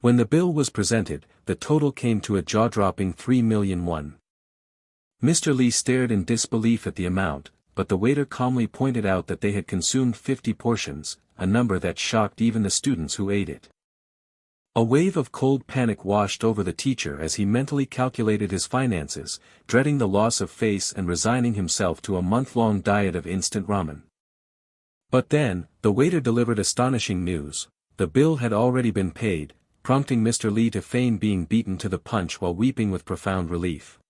When the bill was presented, the total came to a jaw-dropping 3 million won. Mr. Lee stared in disbelief at the amount, but the waiter calmly pointed out that they had consumed 50 portions, a number that shocked even the students who ate it. A wave of cold panic washed over the teacher as he mentally calculated his finances, dreading the loss of face and resigning himself to a month-long diet of instant ramen. But then, the waiter delivered astonishing news: the bill had already been paid, prompting Mr. Lee to feign being beaten to the punch while weeping with profound relief.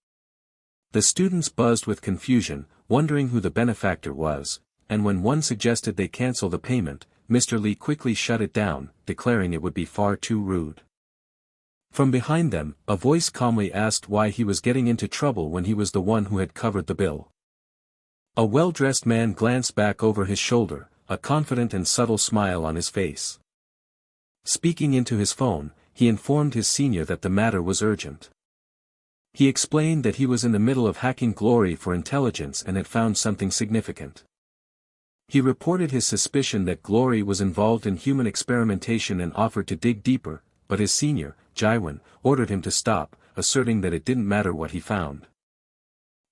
The students buzzed with confusion, wondering who the benefactor was, and when one suggested they cancel the payment, Mr. Lee quickly shut it down, declaring it would be far too rude. From behind them, a voice calmly asked why he was getting into trouble when he was the one who had covered the bill. A well-dressed man glanced back over his shoulder, a confident and subtle smile on his face. Speaking into his phone, he informed his senior that the matter was urgent. He explained that he was in the middle of hacking Glory for intelligence and had found something significant. He reported his suspicion that Glory was involved in human experimentation and offered to dig deeper, but his senior, Jaewon, ordered him to stop, asserting that it didn't matter what he found.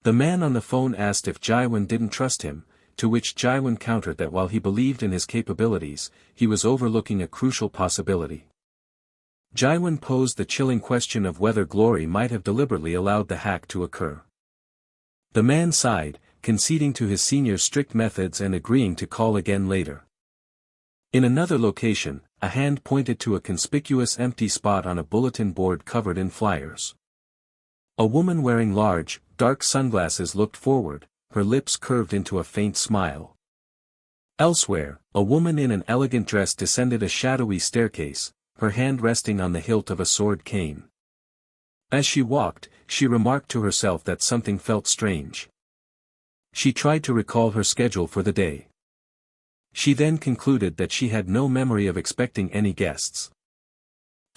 The man on the phone asked if Jaewon didn't trust him, to which Jaewon countered that while he believed in his capabilities, he was overlooking a crucial possibility. Jaewon posed the chilling question of whether Glory might have deliberately allowed the hack to occur. The man sighed, conceding to his senior's strict methods and agreeing to call again later. In another location, a hand pointed to a conspicuous empty spot on a bulletin board covered in flyers. A woman wearing large, dark sunglasses looked forward, her lips curved into a faint smile. Elsewhere, a woman in an elegant dress descended a shadowy staircase, her hand resting on the hilt of a sword cane. As she walked, she remarked to herself that something felt strange. She tried to recall her schedule for the day. She then concluded that she had no memory of expecting any guests.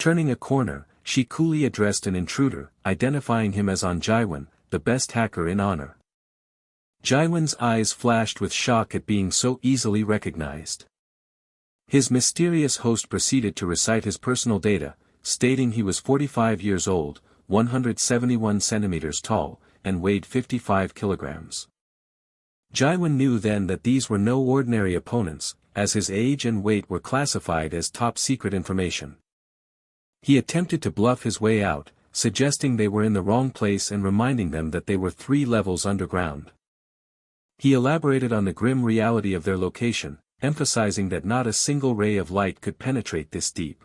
Turning a corner, she coolly addressed an intruder, identifying him as Jaewon, the best hacker in honor. Jaewon's eyes flashed with shock at being so easily recognized. His mysterious host proceeded to recite his personal data, stating he was 45 years old, 171 centimeters tall, and weighed 55 kilograms. Jaewon knew then that these were no ordinary opponents, as his age and weight were classified as top-secret information. He attempted to bluff his way out, suggesting they were in the wrong place and reminding them that they were 3 levels underground. He elaborated on the grim reality of their location, emphasizing that not a single ray of light could penetrate this deep.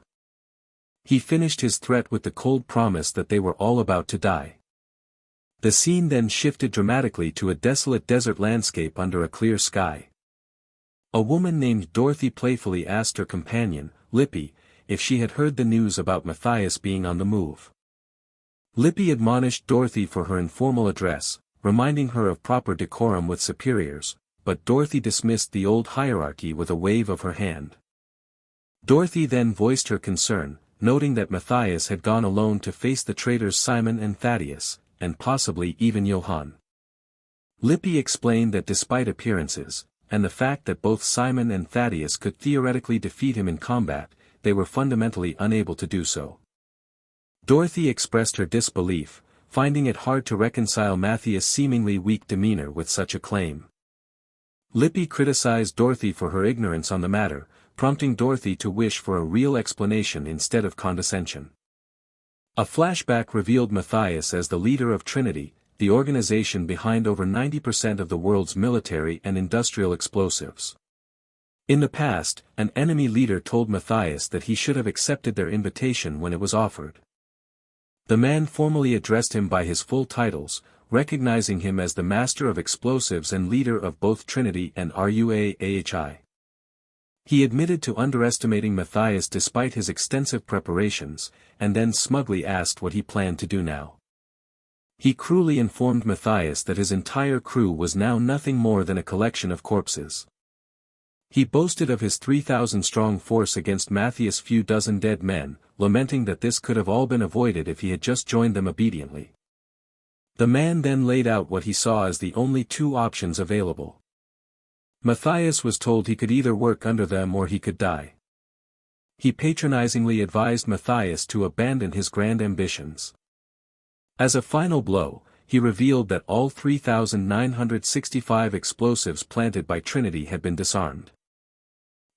He finished his threat with the cold promise that they were all about to die. The scene then shifted dramatically to a desolate desert landscape under a clear sky. A woman named Dorothy playfully asked her companion, Lippy, if she had heard the news about Matthias being on the move. Lippy admonished Dorothy for her informal address, reminding her of proper decorum with superiors, but Dorothy dismissed the old hierarchy with a wave of her hand. Dorothy then voiced her concern, noting that Matthias had gone alone to face the traitors Simon and Thaddeus, and possibly even Johann. Lippy explained that despite appearances, and the fact that both Simon and Thaddeus could theoretically defeat him in combat, they were fundamentally unable to do so. Dorothy expressed her disbelief, finding it hard to reconcile Matthias' seemingly weak demeanor with such a claim. Lippy criticized Dorothy for her ignorance on the matter, prompting Dorothy to wish for a real explanation instead of condescension. A flashback revealed Matthias as the leader of Trinity, the organization behind over 90% of the world's military and industrial explosives. In the past, an enemy leader told Matthias that he should have accepted their invitation when it was offered. The man formally addressed him by his full titles, recognizing him as the master of explosives and leader of both Trinity and RUAAHI. He admitted to underestimating Matthias despite his extensive preparations, and then smugly asked what he planned to do now. He cruelly informed Matthias that his entire crew was now nothing more than a collection of corpses. He boasted of his 3,000-strong force against Matthias' few dozen dead men, lamenting that this could have all been avoided if he had just joined them obediently. The man then laid out what he saw as the only 2 options available. Matthias was told he could either work under them or he could die. He patronizingly advised Matthias to abandon his grand ambitions. As a final blow, he revealed that all 3,965 explosives planted by Trinity had been disarmed.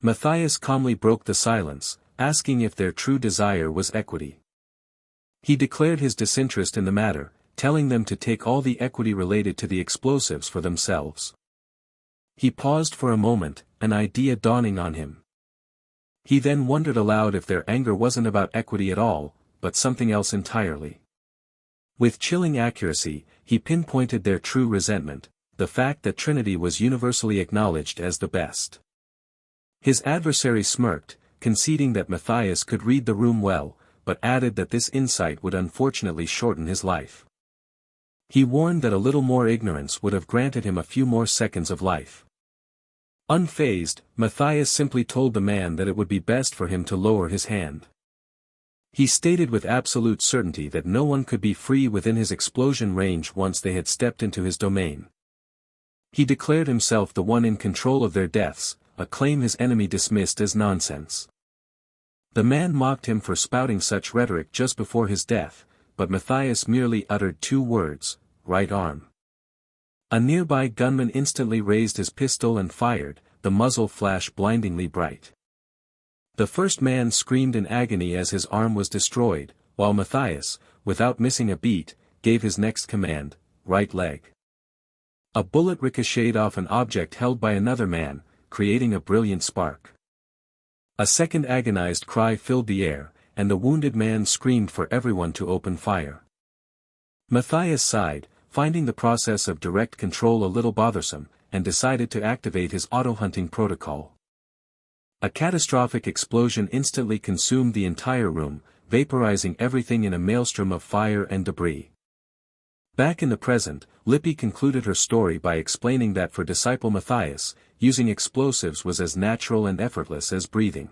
Matthias calmly broke the silence, asking if their true desire was equity. He declared his disinterest in the matter, telling them to take all the equity related to the explosives for themselves. He paused for a moment, an idea dawning on him. He then wondered aloud if their anger wasn't about equity at all, but something else entirely. With chilling accuracy, he pinpointed their true resentment, the fact that Trinity was universally acknowledged as the best. His adversary smirked, conceding that Matthias could read the room well, but added that this insight would unfortunately shorten his life. He warned that a little more ignorance would have granted him a few more seconds of life. Unfazed, Matthias simply told the man that it would be best for him to lower his hand. He stated with absolute certainty that no one could be free within his explosion range once they had stepped into his domain. He declared himself the one in control of their deaths, a claim his enemy dismissed as nonsense. The man mocked him for spouting such rhetoric just before his death, but Matthias merely uttered two words, "Right arm." A nearby gunman instantly raised his pistol and fired, the muzzle flashed blindingly bright. The first man screamed in agony as his arm was destroyed, while Matthias, without missing a beat, gave his next command, "Right leg." A bullet ricocheted off an object held by another man, creating a brilliant spark. A second agonized cry filled the air, and the wounded man screamed for everyone to open fire. Matthias sighed, finding the process of direct control a little bothersome, and decided to activate his auto-hunting protocol. A catastrophic explosion instantly consumed the entire room, vaporizing everything in a maelstrom of fire and debris. Back in the present, Lippi concluded her story by explaining that for disciple Matthias, using explosives was as natural and effortless as breathing.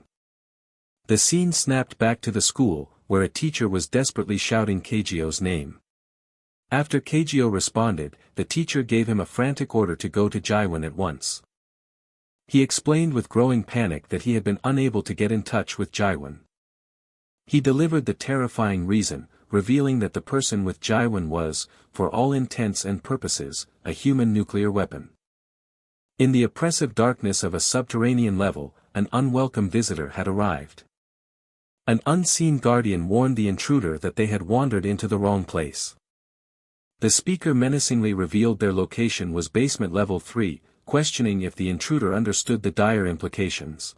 The scene snapped back to the school, where a teacher was desperately shouting Keijio's name. After Keijio responded, the teacher gave him a frantic order to go to Jaiwan at once. He explained with growing panic that he had been unable to get in touch with Jaiwan. He delivered the terrifying reason, revealing that the person with Jaiwan was, for all intents and purposes, a human nuclear weapon. In the oppressive darkness of a subterranean level, an unwelcome visitor had arrived. An unseen guardian warned the intruder that they had wandered into the wrong place. The speaker menacingly revealed their location was basement level 3, questioning if the intruder understood the dire implications.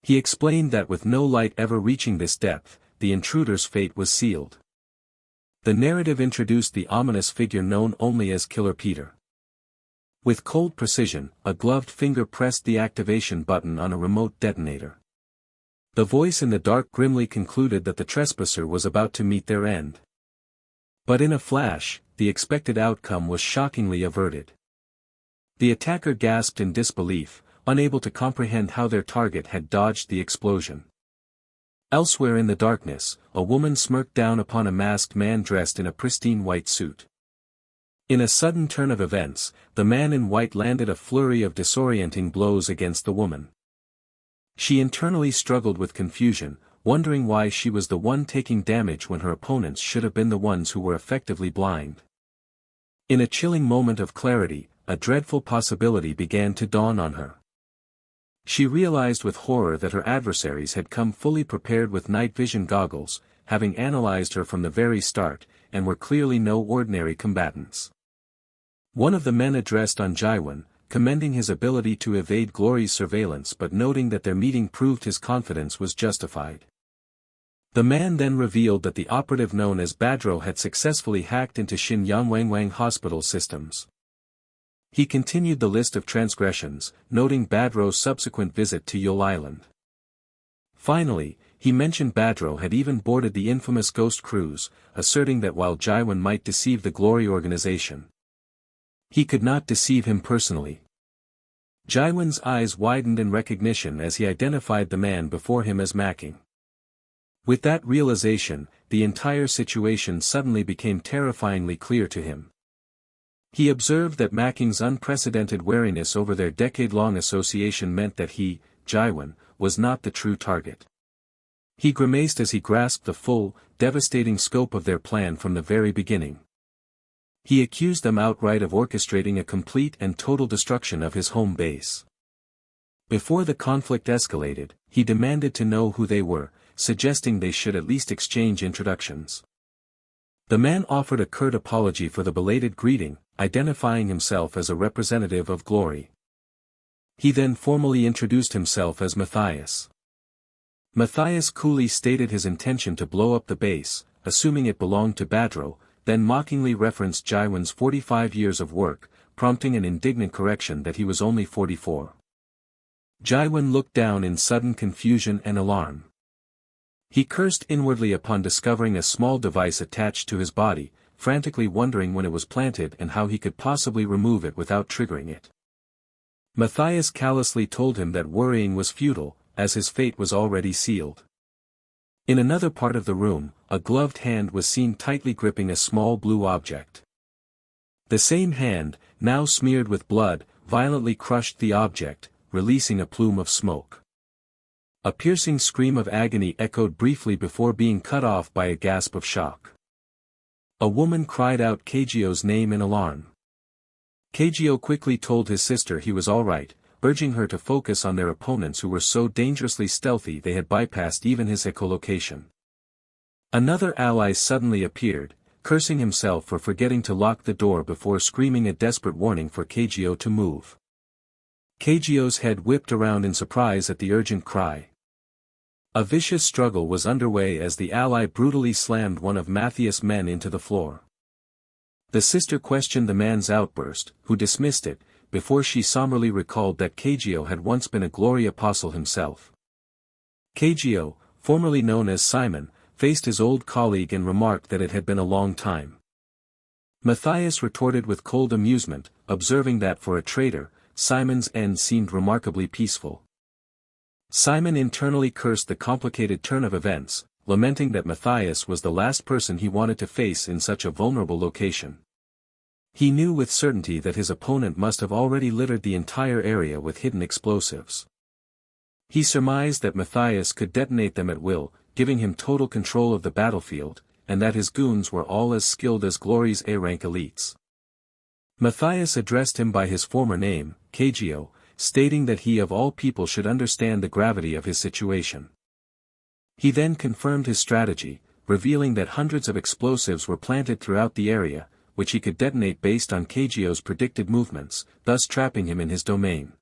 He explained that with no light ever reaching this depth, the intruder's fate was sealed. The narrative introduced the ominous figure known only as Killer Peter. With cold precision, a gloved finger pressed the activation button on a remote detonator. The voice in the dark grimly concluded that the trespasser was about to meet their end. But in a flash, the expected outcome was shockingly averted. The attacker gasped in disbelief, unable to comprehend how their target had dodged the explosion. Elsewhere in the darkness, a woman smirked down upon a masked man dressed in a pristine white suit. In a sudden turn of events, the man in white landed a flurry of disorienting blows against the woman. She internally struggled with confusion, wondering why she was the one taking damage when her opponents should have been the ones who were effectively blind. In a chilling moment of clarity, a dreadful possibility began to dawn on her. She realized with horror that her adversaries had come fully prepared with night vision goggles, having analyzed her from the very start, and were clearly no ordinary combatants. One of the men addressed on Jaiwan, commending his ability to evade Glory's surveillance but noting that their meeting proved his confidence was justified. The man then revealed that the operative known as Badro had successfully hacked into Shin Yangwangwang hospital systems. He continued the list of transgressions, noting Badro's subsequent visit to Yule Island. Finally, he mentioned Badro had even boarded the infamous Ghost Cruise, asserting that while Jaiwan might deceive the Glory organization, he could not deceive him personally. Jaiwan's eyes widened in recognition as he identified the man before him as Macking. With that realization, the entire situation suddenly became terrifyingly clear to him. He observed that Macking's unprecedented wariness over their decade-long association meant that he, Jaiwan, was not the true target. He grimaced as he grasped the full, devastating scope of their plan from the very beginning. He accused them outright of orchestrating a complete and total destruction of his home base. Before the conflict escalated, he demanded to know who they were, suggesting they should at least exchange introductions. The man offered a curt apology for the belated greeting, identifying himself as a representative of glory. He then formally introduced himself as Matthias. Matthias coolly stated his intention to blow up the base, assuming it belonged to Badro, then mockingly referenced Jaiwan's 45 years of work, prompting an indignant correction that he was only 44. Jaiwan looked down in sudden confusion and alarm. He cursed inwardly upon discovering a small device attached to his body, frantically wondering when it was planted and how he could possibly remove it without triggering it. Matthias callously told him that worrying was futile, as his fate was already sealed. In another part of the room, a gloved hand was seen tightly gripping a small blue object. The same hand, now smeared with blood, violently crushed the object, releasing a plume of smoke. A piercing scream of agony echoed briefly before being cut off by a gasp of shock. A woman cried out Keijio's name in alarm. Keijio quickly told his sister he was all right, urging her to focus on their opponents who were so dangerously stealthy they had bypassed even his echolocation. Another ally suddenly appeared, cursing himself for forgetting to lock the door before screaming a desperate warning for Keijio to move. Keijio's head whipped around in surprise at the urgent cry. A vicious struggle was underway as the ally brutally slammed one of Matthias' men into the floor. The sister questioned the man's outburst, who dismissed it, before she somberly recalled that Keijio had once been a glory apostle himself. Keijio, formerly known as Simon, faced his old colleague and remarked that it had been a long time. Matthias retorted with cold amusement, observing that for a traitor, Simon's end seemed remarkably peaceful. Simon internally cursed the complicated turn of events, lamenting that Matthias was the last person he wanted to face in such a vulnerable location. He knew with certainty that his opponent must have already littered the entire area with hidden explosives. He surmised that Matthias could detonate them at will, giving him total control of the battlefield, and that his goons were all as skilled as Glory's A-rank elites. Matthias addressed him by his former name, Keijio, stating that he of all people should understand the gravity of his situation. He then confirmed his strategy, revealing that hundreds of explosives were planted throughout the area, which he could detonate based on Keijio's predicted movements, thus trapping him in his domain.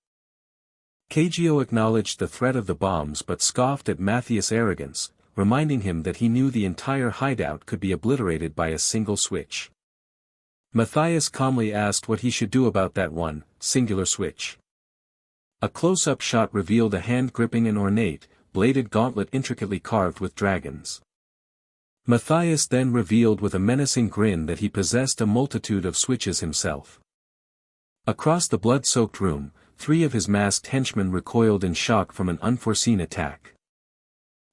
Keijio acknowledged the threat of the bombs but scoffed at Matthias' arrogance, reminding him that he knew the entire hideout could be obliterated by a single switch. Matthias calmly asked what he should do about that one, singular switch. A close-up shot revealed a hand gripping an ornate, bladed gauntlet intricately carved with dragons. Matthias then revealed with a menacing grin that he possessed a multitude of switches himself. Across the blood-soaked room, 3 of his masked henchmen recoiled in shock from an unforeseen attack.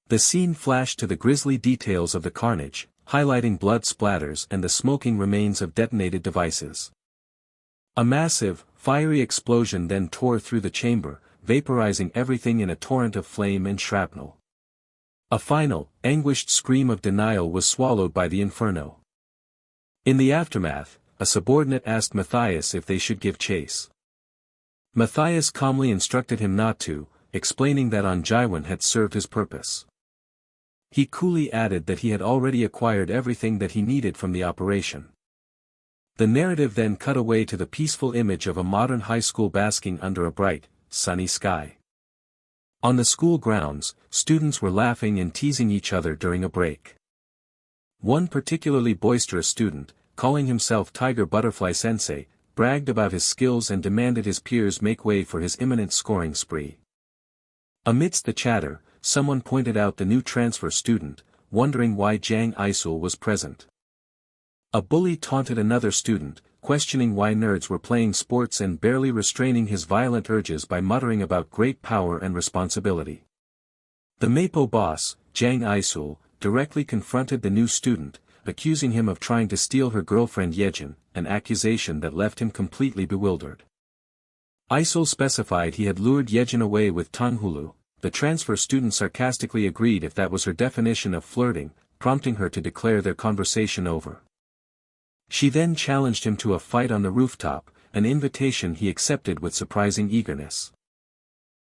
The scene flashed to the grisly details of the carnage, highlighting blood splatters and the smoking remains of detonated devices. A massive, fiery explosion then tore through the chamber, vaporizing everything in a torrent of flame and shrapnel. A final, anguished scream of denial was swallowed by the inferno. In the aftermath, a subordinate asked Matthias if they should give chase. Matthias calmly instructed him not to, explaining that on Jaiwan had served his purpose. He coolly added that he had already acquired everything that he needed from the operation. The narrative then cut away to the peaceful image of a modern high school basking under a bright, sunny sky. On the school grounds, students were laughing and teasing each other during a break. One particularly boisterous student, calling himself Tiger Butterfly Sensei, bragged about his skills and demanded his peers make way for his imminent scoring spree. Amidst the chatter, someone pointed out the new transfer student, wondering why Jang Isul was present. A bully taunted another student, questioning why nerds were playing sports and barely restraining his violent urges by muttering about great power and responsibility. The Mapo boss, Jang Isul, directly confronted the new student, accusing him of trying to steal her girlfriend Yejin, an accusation that left him completely bewildered. Isul specified he had lured Yejin away with Tanghulu, the transfer student sarcastically agreed if that was her definition of flirting, prompting her to declare their conversation over. She then challenged him to a fight on the rooftop, an invitation he accepted with surprising eagerness.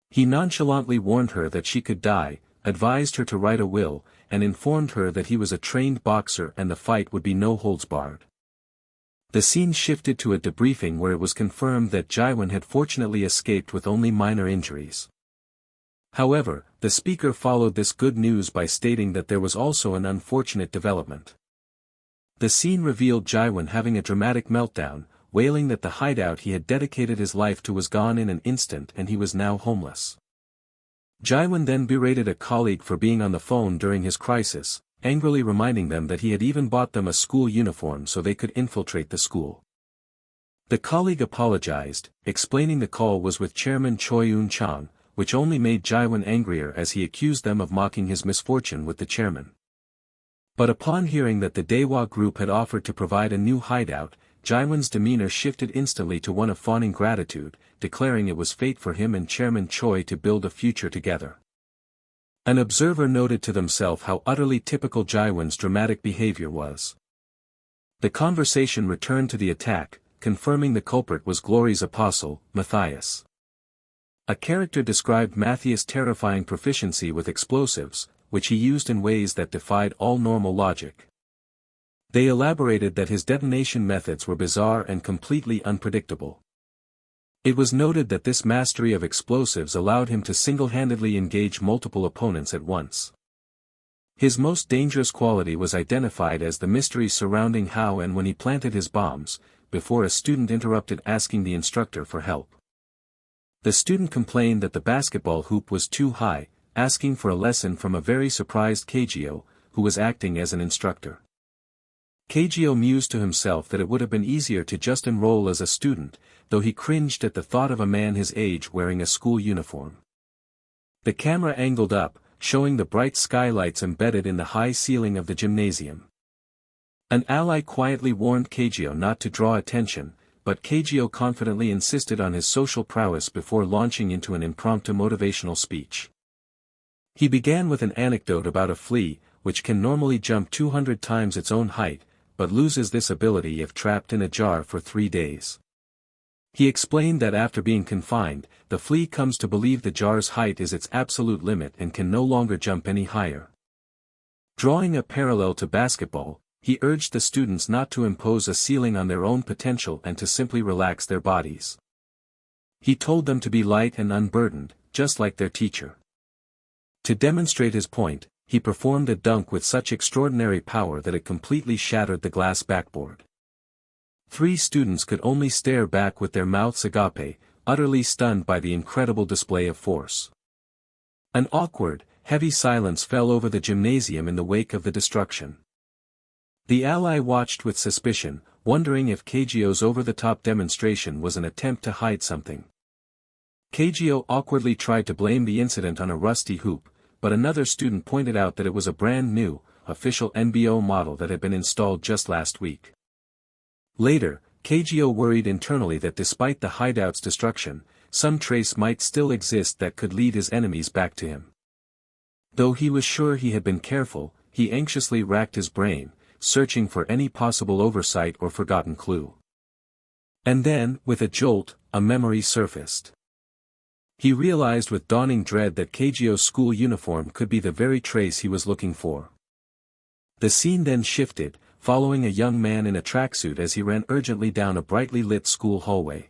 He nonchalantly warned her that she could die, advised her to write a will, and informed her that he was a trained boxer and the fight would be no holds barred. The scene shifted to a debriefing where it was confirmed that Jaiwan had fortunately escaped with only minor injuries. However, the speaker followed this good news by stating that there was also an unfortunate development. The scene revealed Jaiwan having a dramatic meltdown, wailing that the hideout he had dedicated his life to was gone in an instant and he was now homeless. Jaiwan then berated a colleague for being on the phone during his crisis, angrily reminding them that he had even bought them a school uniform so they could infiltrate the school. The colleague apologized, explaining the call was with Chairman Choi Eun-chang, which only made Jaiwan angrier as he accused them of mocking his misfortune with the chairman. But upon hearing that the Daewha group had offered to provide a new hideout, Jaiwan's demeanor shifted instantly to one of fawning gratitude, declaring it was fate for him and Chairman Choi to build a future together. An observer noted to themselves how utterly typical Jaiwan's dramatic behavior was. The conversation returned to the attack, confirming the culprit was Glory's apostle, Matthias. A character described Matthias' terrifying proficiency with explosives, which he used in ways that defied all normal logic. They elaborated that his detonation methods were bizarre and completely unpredictable. It was noted that this mastery of explosives allowed him to single-handedly engage multiple opponents at once. His most dangerous quality was identified as the mystery surrounding how and when he planted his bombs, before a student interrupted asking the instructor for help. The student complained that the basketball hoop was too high, asking for a lesson from a very surprised Kagyo, who was acting as an instructor. Kagyo mused to himself that it would have been easier to just enroll as a student, though he cringed at the thought of a man his age wearing a school uniform. The camera angled up, showing the bright skylights embedded in the high ceiling of the gymnasium. An ally quietly warned Kagyo not to draw attention, but Kagyo confidently insisted on his social prowess before launching into an impromptu motivational speech. He began with an anecdote about a flea, which can normally jump 200 times its own height, but loses this ability if trapped in a jar for 3 days. He explained that after being confined, the flea comes to believe the jar's height is its absolute limit and can no longer jump any higher. Drawing a parallel to basketball, he urged the students not to impose a ceiling on their own potential and to simply relax their bodies. He told them to be light and unburdened, just like their teacher. To demonstrate his point, he performed a dunk with such extraordinary power that it completely shattered the glass backboard. 3 students could only stare back with their mouths agape, utterly stunned by the incredible display of force. An awkward, heavy silence fell over the gymnasium in the wake of the destruction. The ally watched with suspicion, wondering if Kagyo's over-the-top demonstration was an attempt to hide something. Kagyo awkwardly tried to blame the incident on a rusty hoop, but another student pointed out that it was a brand new, official NBO model that had been installed just last week. Later, Kagyo worried internally that despite the hideout's destruction, some trace might still exist that could lead his enemies back to him. Though he was sure he had been careful, he anxiously racked his brain, searching for any possible oversight or forgotten clue. And then, with a jolt, a memory surfaced. He realized with dawning dread that Kagyo's school uniform could be the very trace he was looking for. The scene then shifted, following a young man in a tracksuit as he ran urgently down a brightly lit school hallway.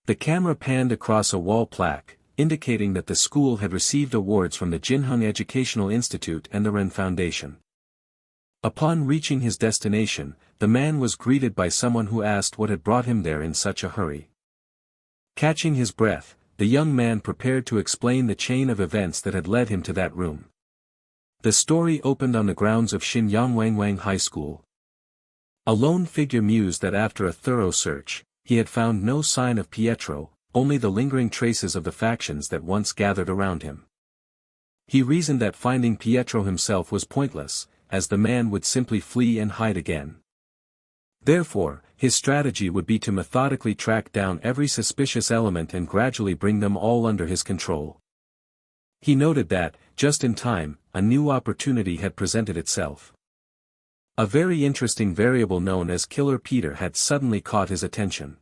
The camera panned across a wall plaque, indicating that the school had received awards from the Jinhung Educational Institute and the Ren Foundation. Upon reaching his destination, the man was greeted by someone who asked what had brought him there in such a hurry. Catching his breath, the young man prepared to explain the chain of events that had led him to that room. The story opened on the grounds of Shinyangwangwang High School. A lone figure mused that after a thorough search, he had found no sign of Pietro, only the lingering traces of the factions that once gathered around him. He reasoned that finding Pietro himself was pointless, as the man would simply flee and hide again. Therefore, his strategy would be to methodically track down every suspicious element and gradually bring them all under his control. He noted that, just in time, a new opportunity had presented itself. A very interesting variable known as Killer Peter had suddenly caught his attention.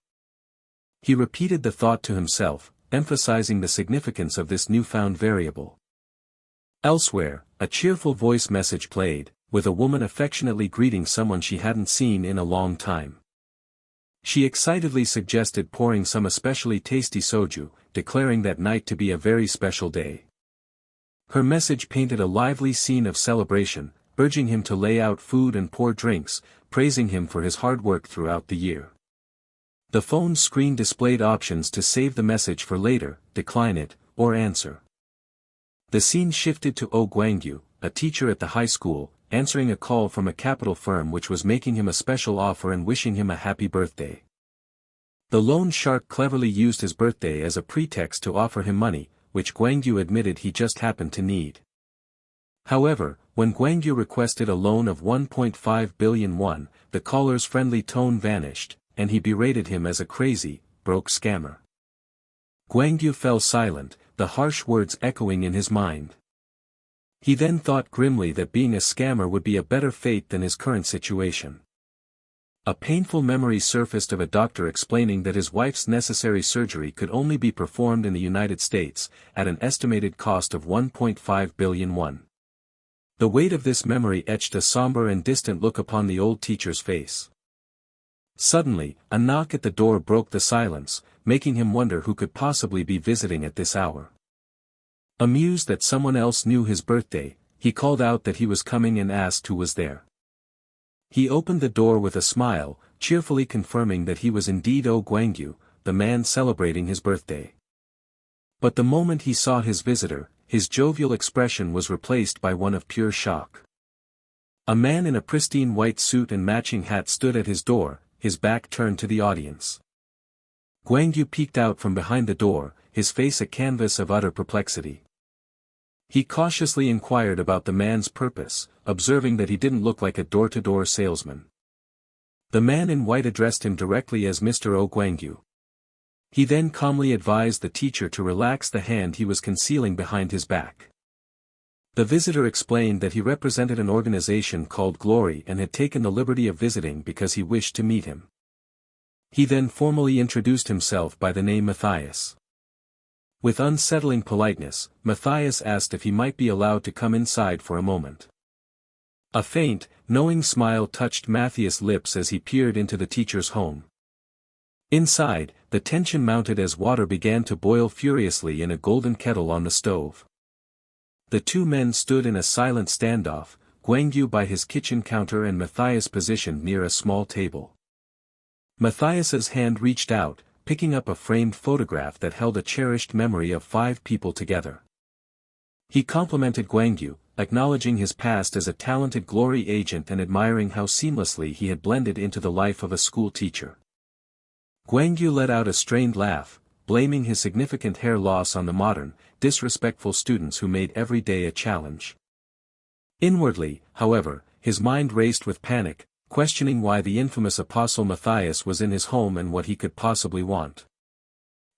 He repeated the thought to himself, emphasizing the significance of this newfound variable. Elsewhere, a cheerful voice message played, with a woman affectionately greeting someone she hadn't seen in a long time. She excitedly suggested pouring some especially tasty soju, declaring that night to be a very special day. Her message painted a lively scene of celebration, urging him to lay out food and pour drinks, praising him for his hard work throughout the year. The phone screen displayed options to save the message for later, decline it, or answer. The scene shifted to Oh Guangyu, a teacher at the high school, answering a call from a capital firm which was making him a special offer and wishing him a happy birthday. The loan shark cleverly used his birthday as a pretext to offer him money, which Guangyu admitted he just happened to need. However, when Guangyu requested a loan of 1.5 billion won, the caller's friendly tone vanished, and he berated him as a crazy, broke scammer. Guangyu fell silent, the harsh words echoing in his mind. He then thought grimly that being a scammer would be a better fate than his current situation. A painful memory surfaced of a doctor explaining that his wife's necessary surgery could only be performed in the United States, at an estimated cost of 1.5 billion won. The weight of this memory etched a somber and distant look upon the old teacher's face. Suddenly, a knock at the door broke the silence, making him wonder who could possibly be visiting at this hour. Amused that someone else knew his birthday, he called out that he was coming and asked who was there. He opened the door with a smile, cheerfully confirming that he was indeed Oh Guangyu, the man celebrating his birthday. But the moment he saw his visitor, his jovial expression was replaced by one of pure shock. A man in a pristine white suit and matching hat stood at his door, his back turned to the audience. Guangyu peeked out from behind the door, his face a canvas of utter perplexity. He cautiously inquired about the man's purpose, observing that he didn't look like a door-to-door salesman. The man in white addressed him directly as Mr. Oh Guangyu. He then calmly advised the teacher to relax the hand he was concealing behind his back. The visitor explained that he represented an organization called Glory and had taken the liberty of visiting because he wished to meet him. He then formally introduced himself by the name Matthias. With unsettling politeness, Matthias asked if he might be allowed to come inside for a moment. A faint, knowing smile touched Matthias' lips as he peered into the teacher's home. Inside, the tension mounted as water began to boil furiously in a golden kettle on the stove. The two men stood in a silent standoff, Guangyu by his kitchen counter and Matthias positioned near a small table. Matthias's hand reached out, picking up a framed photograph that held a cherished memory of 5 people together. He complimented Guangyu, acknowledging his past as a talented Glory agent and admiring how seamlessly he had blended into the life of a school teacher. Guangyu let out a strained laugh, blaming his significant hair loss on the modern, disrespectful students who made every day a challenge. Inwardly, however, his mind raced with panic, questioning why the infamous apostle Matthias was in his home and what he could possibly want.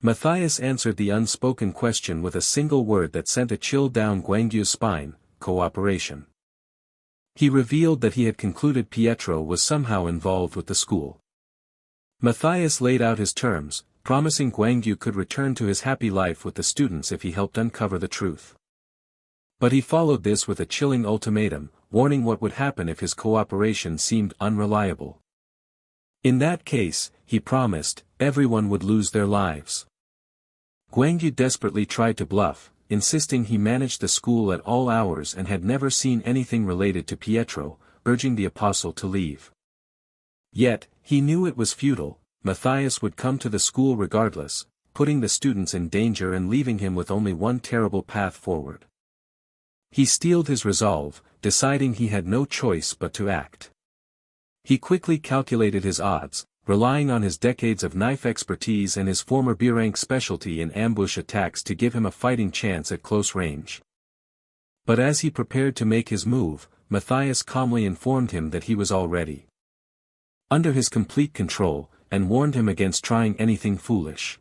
Matthias answered the unspoken question with a single word that sent a chill down Guangyu's spine: cooperation. He revealed that he had concluded Pietro was somehow involved with the school. Matthias laid out his terms, promising Guangyu could return to his happy life with the students if he helped uncover the truth. But he followed this with a chilling ultimatum, warning what would happen if his cooperation seemed unreliable. In that case, he promised, everyone would lose their lives. Guangyu desperately tried to bluff, insisting he managed the school at all hours and had never seen anything related to Pietro, urging the apostle to leave. Yet, he knew it was futile. Matthias would come to the school regardless, putting the students in danger and leaving him with only one terrible path forward. He steeled his resolve, deciding he had no choice but to act. He quickly calculated his odds, relying on his decades of knife expertise and his former B-rank specialty in ambush attacks to give him a fighting chance at close range. But as he prepared to make his move, Matthias calmly informed him that he was already under his complete control, and warned him against trying anything foolish.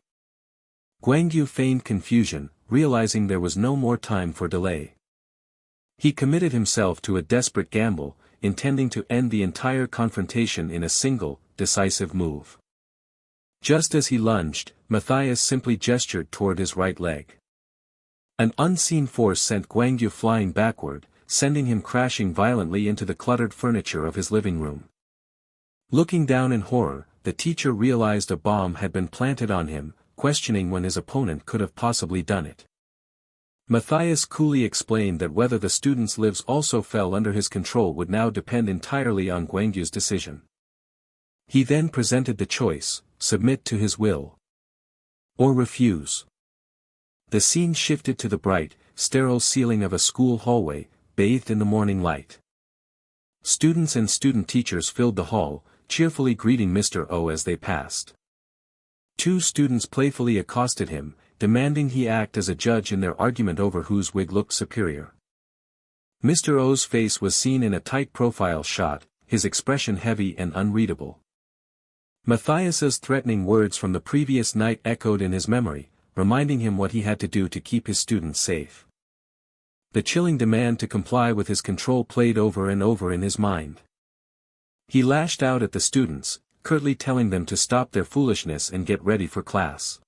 Guangyu feigned confusion, realizing there was no more time for delay. He committed himself to a desperate gamble, intending to end the entire confrontation in a single, decisive move. Just as he lunged, Matthias simply gestured toward his right leg. An unseen force sent Guangyu flying backward, sending him crashing violently into the cluttered furniture of his living room. Looking down in horror, the teacher realized a bomb had been planted on him, questioning when his opponent could have possibly done it. Matthias coolly explained that whether the student's lives also fell under his control would now depend entirely on Guangyu's decision. He then presented the choice: submit to his will, or refuse. The scene shifted to the bright, sterile ceiling of a school hallway, bathed in the morning light. Students and student teachers filled the hall, cheerfully greeting Mr. O as they passed. Two students playfully accosted him, demanding he act as a judge in their argument over whose wig looked superior. Mr. O's face was seen in a tight profile shot, his expression heavy and unreadable. Matthias's threatening words from the previous night echoed in his memory, reminding him what he had to do to keep his students safe. The chilling demand to comply with his control played over and over in his mind. He lashed out at the students, curtly telling them to stop their foolishness and get ready for class.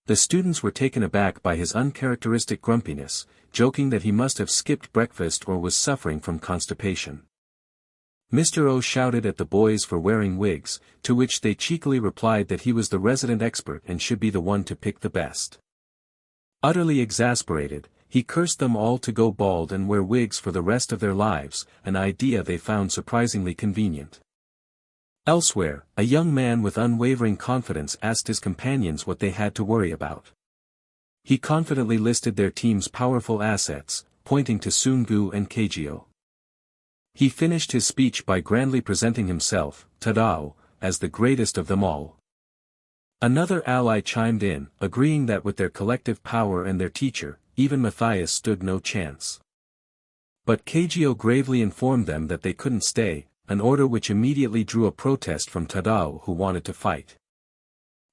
The students were taken aback by his uncharacteristic grumpiness, joking that he must have skipped breakfast or was suffering from constipation. Mr. O shouted at the boys for wearing wigs, to which they cheekily replied that he was the resident expert and should be the one to pick the best. Utterly exasperated, he cursed them all to go bald and wear wigs for the rest of their lives, an idea they found surprisingly convenient. Elsewhere, a young man with unwavering confidence asked his companions what they had to worry about. He confidently listed their team's powerful assets, pointing to Sungu and Keijio. He finished his speech by grandly presenting himself, Tadao, as the greatest of them all. Another ally chimed in, agreeing that with their collective power and their teacher, even Matthias stood no chance. But Keijio gravely informed them that they couldn't stay, an order which immediately drew a protest from Tadao, who wanted to fight.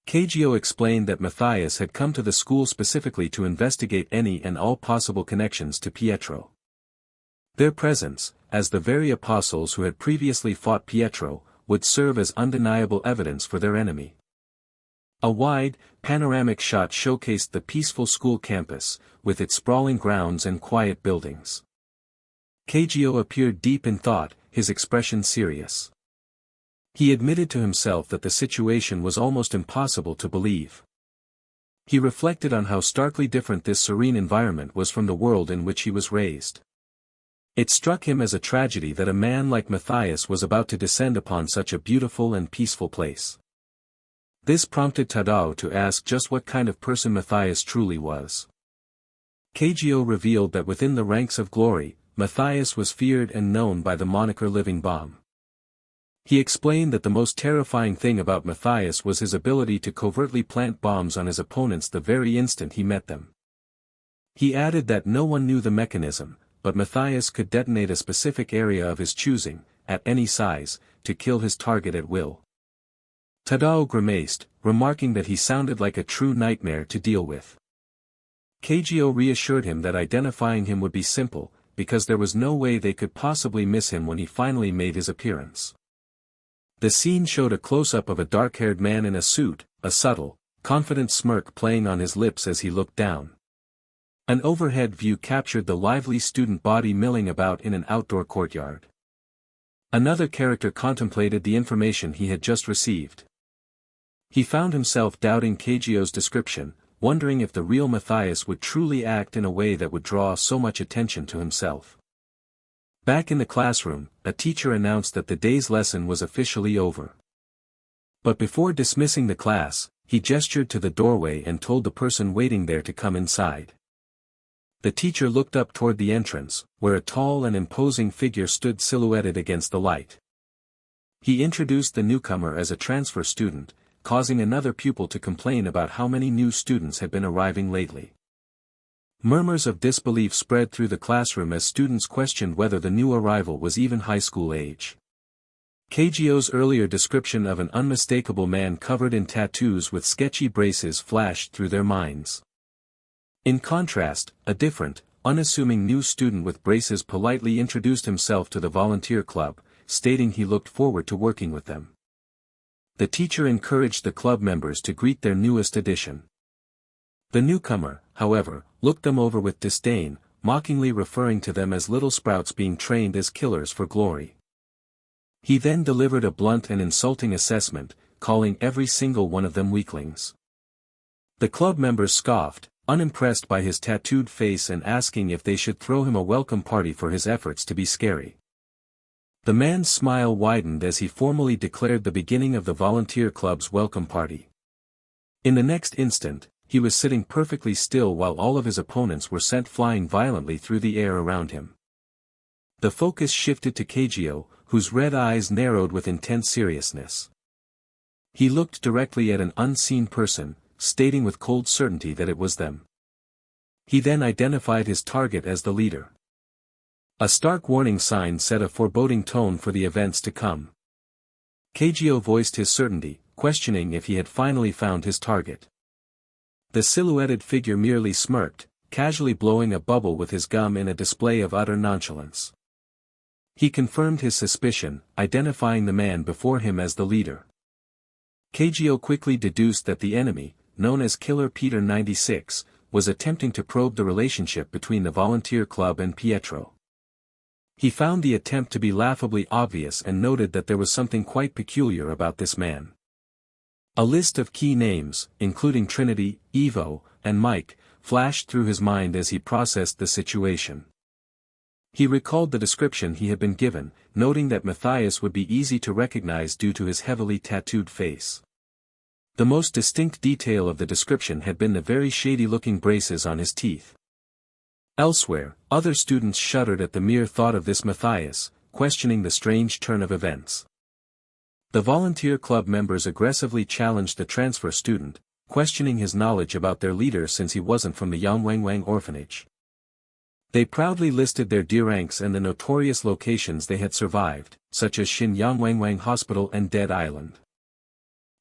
Keijio explained that Matthias had come to the school specifically to investigate any and all possible connections to Pietro. Their presence, as the very apostles who had previously fought Pietro, would serve as undeniable evidence for their enemy. A wide, panoramic shot showcased the peaceful school campus, with its sprawling grounds and quiet buildings. Keijio appeared deep in thought, his expression serious. He admitted to himself that the situation was almost impossible to believe. He reflected on how starkly different this serene environment was from the world in which he was raised. It struck him as a tragedy that a man like Matthias was about to descend upon such a beautiful and peaceful place. This prompted Tadao to ask just what kind of person Matthias truly was. Keijio revealed that within the ranks of glory, Matthias was feared and known by the moniker Living Bomb. He explained that the most terrifying thing about Matthias was his ability to covertly plant bombs on his opponents the very instant he met them. He added that no one knew the mechanism, but Matthias could detonate a specific area of his choosing, at any size, to kill his target at will. Tadao grimaced, remarking that he sounded like a true nightmare to deal with. Keijio reassured him that identifying him would be simple, because there was no way they could possibly miss him when he finally made his appearance. The scene showed a close-up of a dark-haired man in a suit, a subtle, confident smirk playing on his lips as he looked down. An overhead view captured the lively student body milling about in an outdoor courtyard. Another character contemplated the information he had just received. He found himself doubting Keijio's description, wondering if the real Matthias would truly act in a way that would draw so much attention to himself. Back in the classroom, a teacher announced that the day's lesson was officially over. But before dismissing the class, he gestured to the doorway and told the person waiting there to come inside. The teacher looked up toward the entrance, where a tall and imposing figure stood silhouetted against the light. He introduced the newcomer as a transfer student, causing another pupil to complain about how many new students had been arriving lately. Murmurs of disbelief spread through the classroom as students questioned whether the new arrival was even high school age. Keijio's earlier description of an unmistakable man covered in tattoos with sketchy braces flashed through their minds. In contrast, a different, unassuming new student with braces politely introduced himself to the volunteer club, stating he looked forward to working with them. The teacher encouraged the club members to greet their newest addition. The newcomer, however, looked them over with disdain, mockingly referring to them as little sprouts being trained as killers for glory. He then delivered a blunt and insulting assessment, calling every single one of them weaklings. The club members scoffed, unimpressed by his tattooed face and asking if they should throw him a welcome party for his efforts to be scary. The man's smile widened as he formally declared the beginning of the volunteer club's welcome party. In the next instant, he was sitting perfectly still while all of his opponents were sent flying violently through the air around him. The focus shifted to Kageo, whose red eyes narrowed with intense seriousness. He looked directly at an unseen person, stating with cold certainty that it was them. He then identified his target as the leader. A stark warning sign set a foreboding tone for the events to come. Kageo voiced his certainty, questioning if he had finally found his target. The silhouetted figure merely smirked, casually blowing a bubble with his gum in a display of utter nonchalance. He confirmed his suspicion, identifying the man before him as the leader. Kageo quickly deduced that the enemy, known as Killer Peter 96, was attempting to probe the relationship between the volunteer club and Pietro. He found the attempt to be laughably obvious and noted that there was something quite peculiar about this man. A list of key names, including Trinity, Evo, and Mike, flashed through his mind as he processed the situation. He recalled the description he had been given, noting that Matthias would be easy to recognize due to his heavily tattooed face. The most distinct detail of the description had been the very shady-looking braces on his teeth. Elsewhere, other students shuddered at the mere thought of this Matthias, questioning the strange turn of events. The volunteer club members aggressively challenged the transfer student, questioning his knowledge about their leader since he wasn't from the Yangwangwang orphanage. They proudly listed their D ranks and the notorious locations they had survived, such as Shin Yangwangwang Hospital and Dead Island.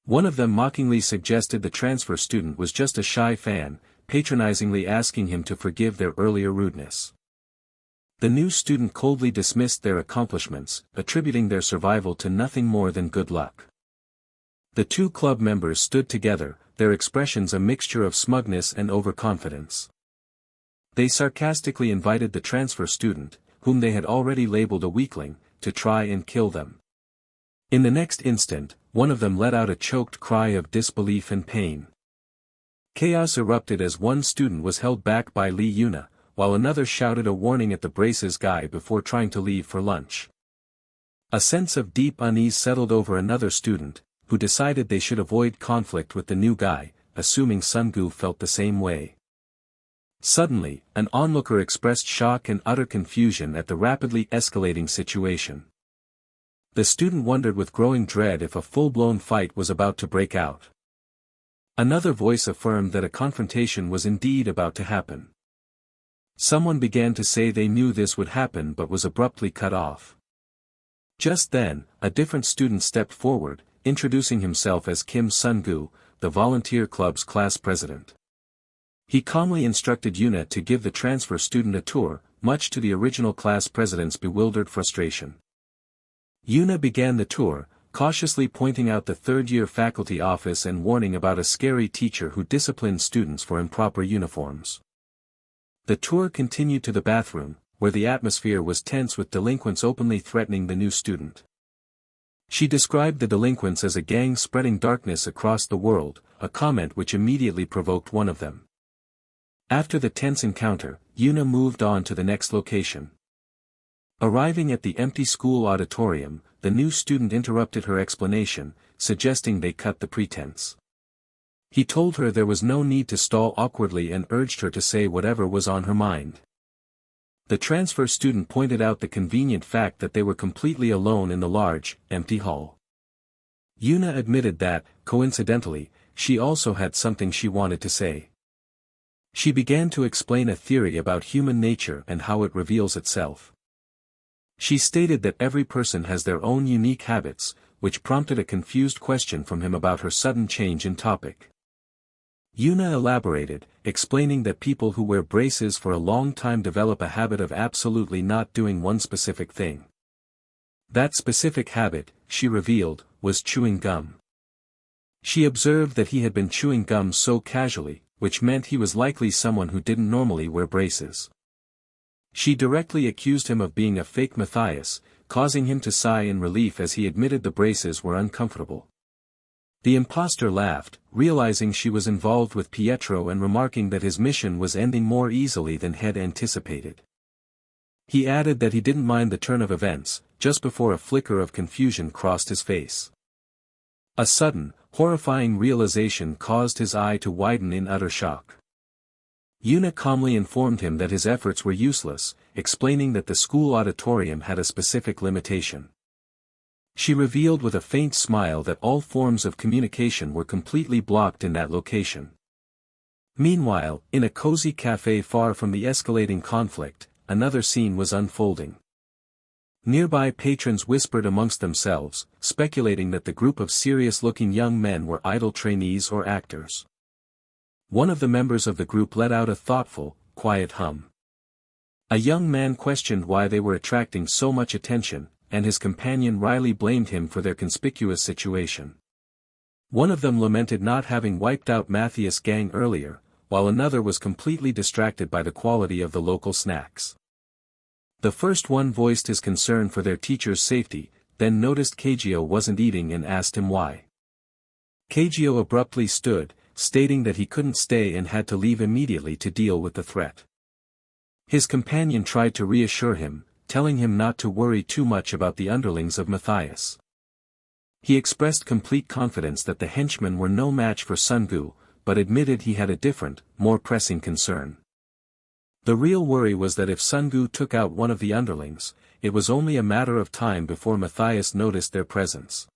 One of them mockingly suggested the transfer student was just a shy fan, patronizingly asking him to forgive their earlier rudeness. The new student coldly dismissed their accomplishments, attributing their survival to nothing more than good luck. The two club members stood together, their expressions a mixture of smugness and overconfidence. They sarcastically invited the transfer student, whom they had already labeled a weakling, to try and kill them. In the next instant, one of them let out a choked cry of disbelief and pain. Chaos erupted as one student was held back by Lee Yuna, while another shouted a warning at the braces guy before trying to leave for lunch. A sense of deep unease settled over another student, who decided they should avoid conflict with the new guy, assuming Sungu felt the same way. Suddenly, an onlooker expressed shock and utter confusion at the rapidly escalating situation. The student wondered with growing dread if a full-blown fight was about to break out. Another voice affirmed that a confrontation was indeed about to happen. Someone began to say they knew this would happen but was abruptly cut off. Just then, a different student stepped forward, introducing himself as Kim Sungu, the volunteer club's class president. He calmly instructed Yuna to give the transfer student a tour, much to the original class president's bewildered frustration. Yuna began the tour, cautiously pointing out the third-year faculty office and warning about a scary teacher who disciplined students for improper uniforms. The tour continued to the bathroom, where the atmosphere was tense with delinquents openly threatening the new student. She described the delinquents as a gang spreading darkness across the world, a comment which immediately provoked one of them. After the tense encounter, Yuna moved on to the next location. Arriving at the empty school auditorium, the new student interrupted her explanation, suggesting they cut the pretense. He told her there was no need to stall awkwardly and urged her to say whatever was on her mind. The transfer student pointed out the convenient fact that they were completely alone in the large, empty hall. Yuna admitted that, coincidentally, she also had something she wanted to say. She began to explain a theory about human nature and how it reveals itself. She stated that every person has their own unique habits, which prompted a confused question from him about her sudden change in topic. Yuna elaborated, explaining that people who wear braces for a long time develop a habit of absolutely not doing one specific thing. That specific habit, she revealed, was chewing gum. She observed that he had been chewing gum so casually, which meant he was likely someone who didn't normally wear braces. She directly accused him of being a fake Matthias, causing him to sigh in relief as he admitted the braces were uncomfortable. The imposter laughed, realizing she was involved with Pietro and remarking that his mission was ending more easily than had anticipated. He added that he didn't mind the turn of events, just before a flicker of confusion crossed his face. A sudden, horrifying realization caused his eye to widen in utter shock. Yuna calmly informed him that his efforts were useless, explaining that the school auditorium had a specific limitation. She revealed with a faint smile that all forms of communication were completely blocked in that location. Meanwhile, in a cozy cafe far from the escalating conflict, another scene was unfolding. Nearby patrons whispered amongst themselves, speculating that the group of serious-looking young men were idol trainees or actors. One of the members of the group let out a thoughtful, quiet hum. A young man questioned why they were attracting so much attention, and his companion Riley blamed him for their conspicuous situation. One of them lamented not having wiped out Matthias' gang earlier, while another was completely distracted by the quality of the local snacks. The first one voiced his concern for their teacher's safety, then noticed Kageo wasn't eating and asked him why. Kageo abruptly stood, stating that he couldn't stay and had to leave immediately to deal with the threat. His companion tried to reassure him, telling him not to worry too much about the underlings of Matthias. He expressed complete confidence that the henchmen were no match for Sungu, but admitted he had a different, more pressing concern. The real worry was that if Sungu took out one of the underlings, it was only a matter of time before Matthias noticed their presence.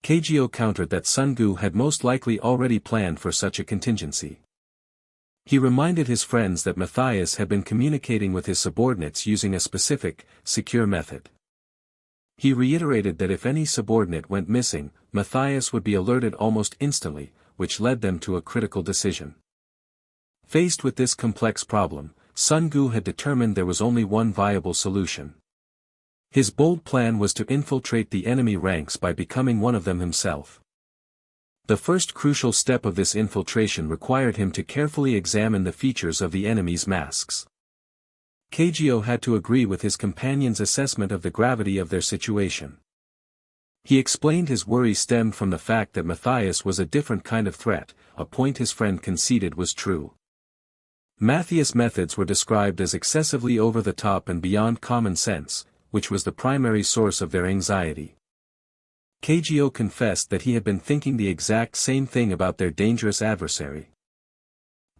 Kageo countered that Sungu had most likely already planned for such a contingency. He reminded his friends that Matthias had been communicating with his subordinates using a specific, secure method. He reiterated that if any subordinate went missing, Matthias would be alerted almost instantly, which led them to a critical decision. Faced with this complex problem, Sungu had determined there was only one viable solution. His bold plan was to infiltrate the enemy ranks by becoming one of them himself. The first crucial step of this infiltration required him to carefully examine the features of the enemy's masks. Kageo had to agree with his companion's assessment of the gravity of their situation. He explained his worry stemmed from the fact that Matthias was a different kind of threat, a point his friend conceded was true. Matthias' methods were described as excessively over the top and beyond common sense, which was the primary source of their anxiety. Kageo confessed that he had been thinking the exact same thing about their dangerous adversary.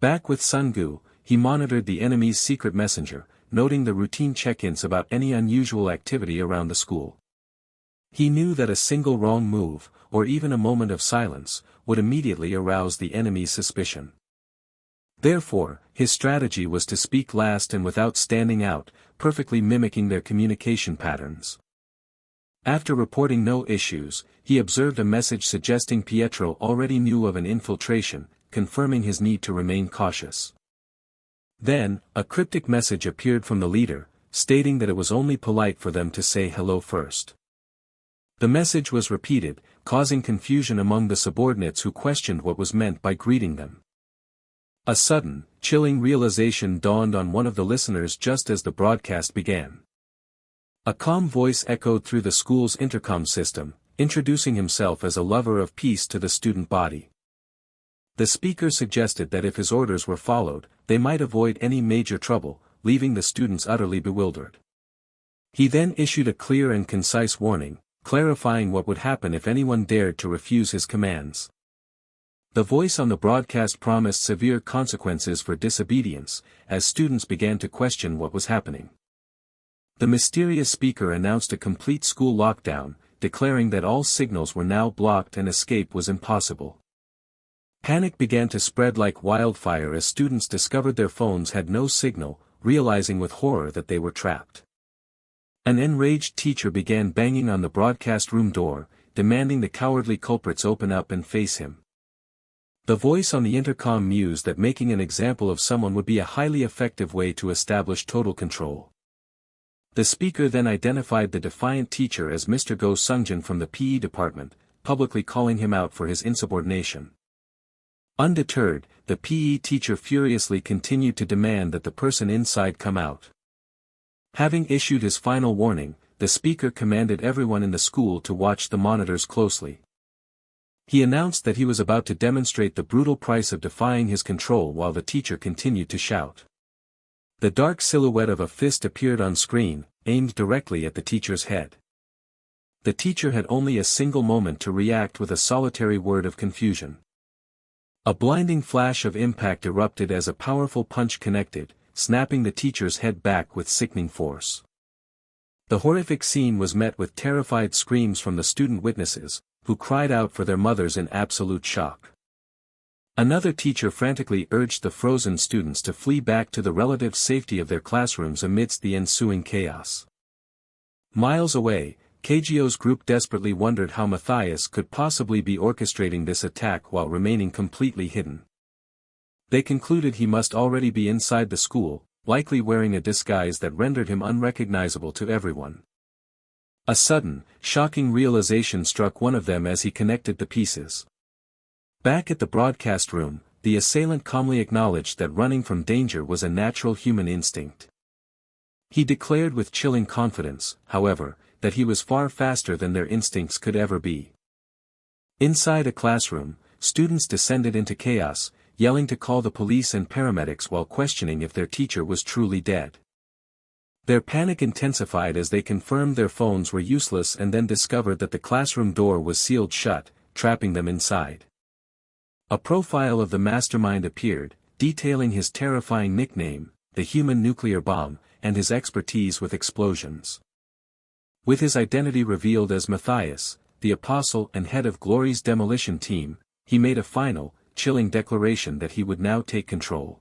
Back with Sungu, he monitored the enemy's secret messenger, noting the routine check-ins about any unusual activity around the school. He knew that a single wrong move, or even a moment of silence, would immediately arouse the enemy's suspicion. Therefore, his strategy was to speak last and without standing out, perfectly mimicking their communication patterns. After reporting no issues, he observed a message suggesting Pietro already knew of an infiltration, confirming his need to remain cautious. Then, a cryptic message appeared from the leader, stating that it was only polite for them to say hello first. The message was repeated, causing confusion among the subordinates who questioned what was meant by greeting them. A sudden, chilling realization dawned on one of the listeners just as the broadcast began. A calm voice echoed through the school's intercom system, introducing himself as a lover of peace to the student body. The speaker suggested that if his orders were followed, they might avoid any major trouble, leaving the students utterly bewildered. He then issued a clear and concise warning, clarifying what would happen if anyone dared to refuse his commands. The voice on the broadcast promised severe consequences for disobedience, as students began to question what was happening. The mysterious speaker announced a complete school lockdown, declaring that all signals were now blocked and escape was impossible. Panic began to spread like wildfire as students discovered their phones had no signal, realizing with horror that they were trapped. An enraged teacher began banging on the broadcast room door, demanding the cowardly culprits open up and face him. The voice on the intercom mused that making an example of someone would be a highly effective way to establish total control. The speaker then identified the defiant teacher as Mr. Go Sungjin from the PE department, publicly calling him out for his insubordination. Undeterred, the PE teacher furiously continued to demand that the person inside come out. Having issued his final warning, the speaker commanded everyone in the school to watch the monitors closely. He announced that he was about to demonstrate the brutal price of defying his control while the teacher continued to shout. The dark silhouette of a fist appeared on screen, aimed directly at the teacher's head. The teacher had only a single moment to react with a solitary word of confusion. A blinding flash of impact erupted as a powerful punch connected, snapping the teacher's head back with sickening force. The horrific scene was met with terrified screams from the student witnesses, who cried out for their mothers in absolute shock. Another teacher frantically urged the frozen students to flee back to the relative safety of their classrooms amidst the ensuing chaos. Miles away, Kagyo's group desperately wondered how Matthias could possibly be orchestrating this attack while remaining completely hidden. They concluded he must already be inside the school, likely wearing a disguise that rendered him unrecognizable to everyone. A sudden, shocking realization struck one of them as he connected the pieces. Back at the broadcast room, the assailant calmly acknowledged that running from danger was a natural human instinct. He declared with chilling confidence, however, that he was far faster than their instincts could ever be. Inside a classroom, students descended into chaos, yelling to call the police and paramedics while questioning if their teacher was truly dead. Their panic intensified as they confirmed their phones were useless and then discovered that the classroom door was sealed shut, trapping them inside. A profile of the mastermind appeared, detailing his terrifying nickname, the human nuclear bomb, and his expertise with explosions. With his identity revealed as Matthias, the apostle and head of Glory's demolition team, he made a final, chilling declaration that he would now take control.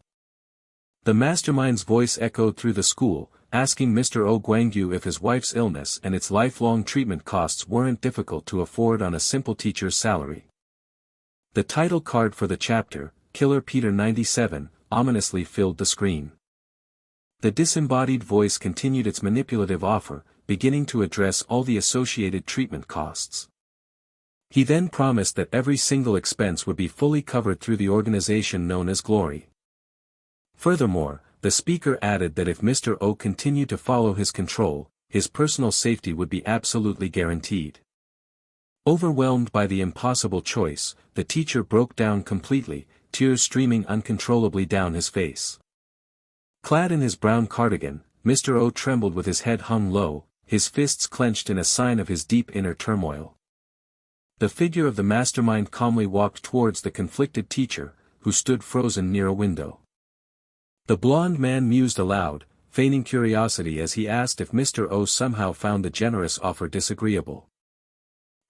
The mastermind's voice echoed through the school, asking Mr. Oh Guangyu if his wife's illness and its lifelong treatment costs weren't difficult to afford on a simple teacher's salary. The title card for the chapter, Killer Peter 97, ominously filled the screen. The disembodied voice continued its manipulative offer, beginning to address all the associated treatment costs. He then promised that every single expense would be fully covered through the organization known as Glory. Furthermore, the speaker added that if Mr. O continued to follow his control, his personal safety would be absolutely guaranteed. Overwhelmed by the impossible choice, the teacher broke down completely, tears streaming uncontrollably down his face. Clad in his brown cardigan, Mr. O trembled with his head hung low, his fists clenched in a sign of his deep inner turmoil. The figure of the mastermind calmly walked towards the conflicted teacher, who stood frozen near a window. The blond man mused aloud, feigning curiosity as he asked if Mr. O somehow found the generous offer disagreeable.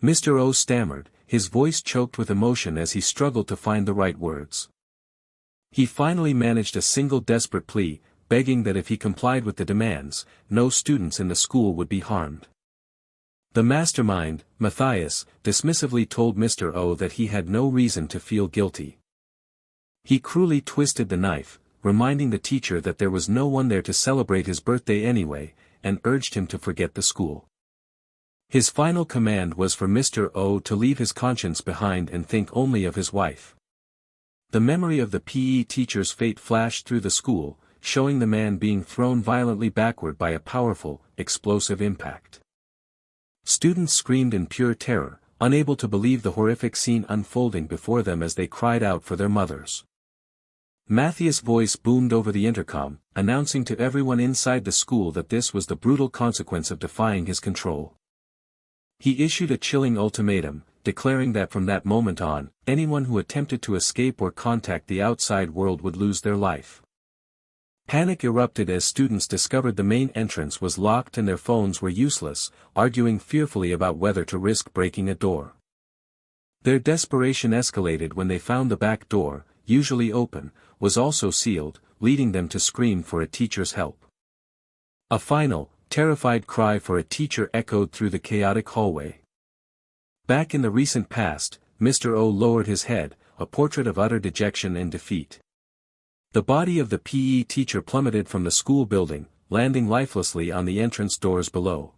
Mr. O stammered, his voice choked with emotion as he struggled to find the right words. He finally managed a single desperate plea, begging that if he complied with the demands, no students in the school would be harmed. The mastermind, Matthias, dismissively told Mr. O that he had no reason to feel guilty. He cruelly twisted the knife, reminding the teacher that there was no one there to celebrate his birthday anyway, and urged him to forget the school. His final command was for Mr. O to leave his conscience behind and think only of his wife. The memory of the PE teacher's fate flashed through the school, showing the man being thrown violently backward by a powerful, explosive impact. Students screamed in pure terror, unable to believe the horrific scene unfolding before them as they cried out for their mothers. Matthias' voice boomed over the intercom, announcing to everyone inside the school that this was the brutal consequence of defying his control. He issued a chilling ultimatum, declaring that from that moment on, anyone who attempted to escape or contact the outside world would lose their life. Panic erupted as students discovered the main entrance was locked and their phones were useless, arguing fearfully about whether to risk breaking a door. Their desperation escalated when they found the back door, usually open, was also sealed, leading them to scream for a teacher's help. A final, terrified cry for a teacher echoed through the chaotic hallway. Back in the recent past, Mr. O lowered his head, a portrait of utter dejection and defeat. The body of the PE teacher plummeted from the school building, landing lifelessly on the entrance doors below.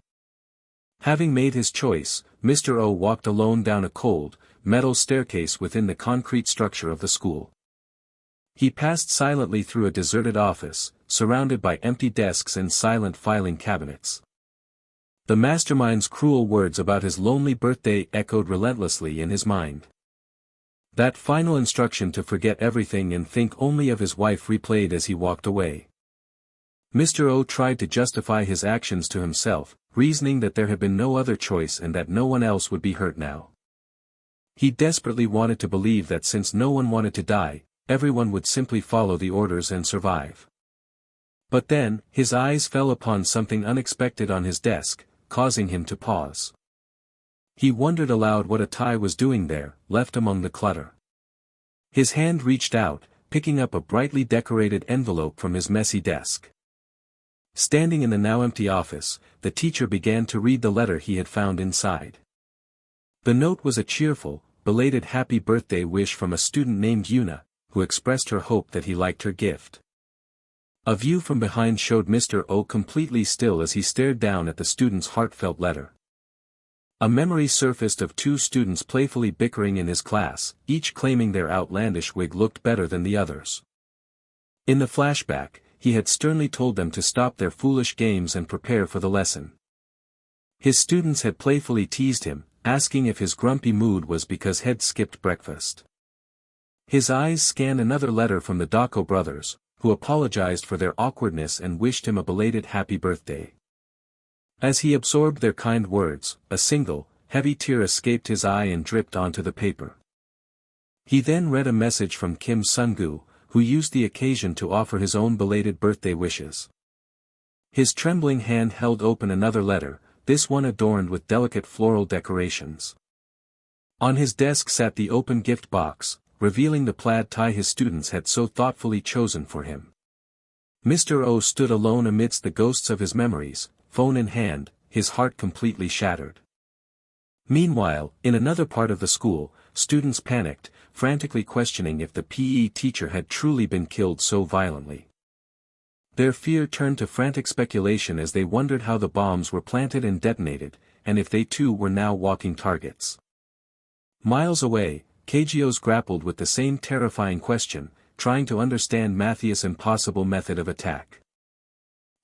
Having made his choice, Mr. O walked alone down a cold, metal staircase within the concrete structure of the school. He passed silently through a deserted office, surrounded by empty desks and silent filing cabinets. The mastermind's cruel words about his lonely birthday echoed relentlessly in his mind. That final instruction to forget everything and think only of his wife replayed as he walked away. Mr. O tried to justify his actions to himself, reasoning that there had been no other choice and that no one else would be hurt now. He desperately wanted to believe that since no one wanted to die, everyone would simply follow the orders and survive. But then, his eyes fell upon something unexpected on his desk, causing him to pause. He wondered aloud what a tie was doing there, left among the clutter. His hand reached out, picking up a brightly decorated envelope from his messy desk. Standing in the now empty office, the teacher began to read the letter he had found inside. The note was a cheerful, belated happy birthday wish from a student named Yuna, who expressed her hope that he liked her gift. A view from behind showed Mr. O completely still as he stared down at the student's heartfelt letter. A memory surfaced of two students playfully bickering in his class, each claiming their outlandish wig looked better than the others. In the flashback, he had sternly told them to stop their foolish games and prepare for the lesson. His students had playfully teased him, asking if his grumpy mood was because he'd skipped breakfast. His eyes scanned another letter from the Dako brothers, who apologized for their awkwardness and wished him a belated happy birthday. As he absorbed their kind words, a single, heavy tear escaped his eye and dripped onto the paper. He then read a message from Kim Sung-gu, who used the occasion to offer his own belated birthday wishes. His trembling hand held open another letter, this one adorned with delicate floral decorations. On his desk sat the open gift box, revealing the plaid tie his students had so thoughtfully chosen for him. Mr. O stood alone amidst the ghosts of his memories, phone in hand, his heart completely shattered. Meanwhile, in another part of the school, students panicked, frantically questioning if the PE teacher had truly been killed so violently. Their fear turned to frantic speculation as they wondered how the bombs were planted and detonated, and if they too were now walking targets. Miles away, Keijios grappled with the same terrifying question, trying to understand Matthias' impossible method of attack.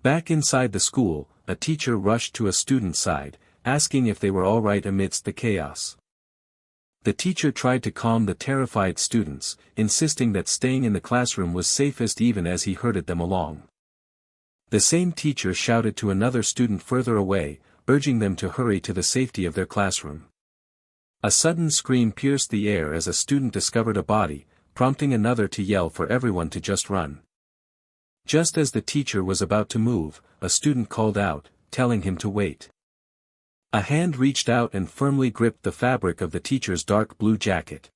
Back inside the school, a teacher rushed to a student's side, asking if they were all right amidst the chaos. The teacher tried to calm the terrified students, insisting that staying in the classroom was safest even as he herded them along. The same teacher shouted to another student further away, urging them to hurry to the safety of their classroom. A sudden scream pierced the air as a student discovered a body, prompting another to yell for everyone to just run. Just as the teacher was about to move, a student called out, telling him to wait. A hand reached out and firmly gripped the fabric of the teacher's dark blue jacket.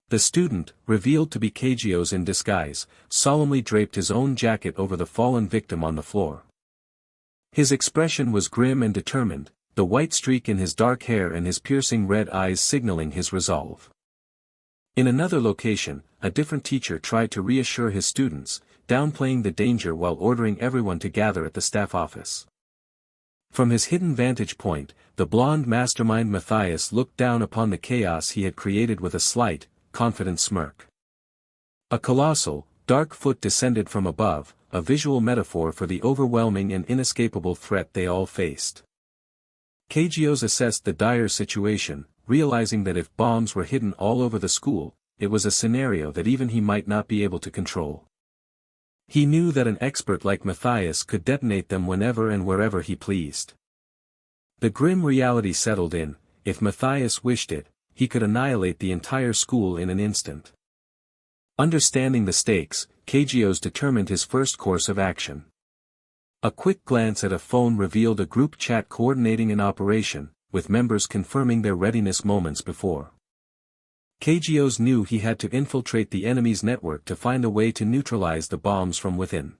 The student, revealed to be Keijios in disguise, solemnly draped his own jacket over the fallen victim on the floor. His expression was grim and determined, the white streak in his dark hair and his piercing red eyes signaling his resolve. In another location, a different teacher tried to reassure his students, downplaying the danger while ordering everyone to gather at the staff office. From his hidden vantage point, the blonde mastermind Matthias looked down upon the chaos he had created with a slight, confident smirk. A colossal, dark foot descended from above, a visual metaphor for the overwhelming and inescapable threat they all faced. Keijios assessed the dire situation, realizing that if bombs were hidden all over the school, it was a scenario that even he might not be able to control. He knew that an expert like Matthias could detonate them whenever and wherever he pleased. The grim reality settled in, if Matthias wished it, he could annihilate the entire school in an instant. Understanding the stakes, Keijios determined his first course of action. A quick glance at a phone revealed a group chat coordinating an operation, with members confirming their readiness moments before. Keijios knew he had to infiltrate the enemy's network to find a way to neutralize the bombs from within.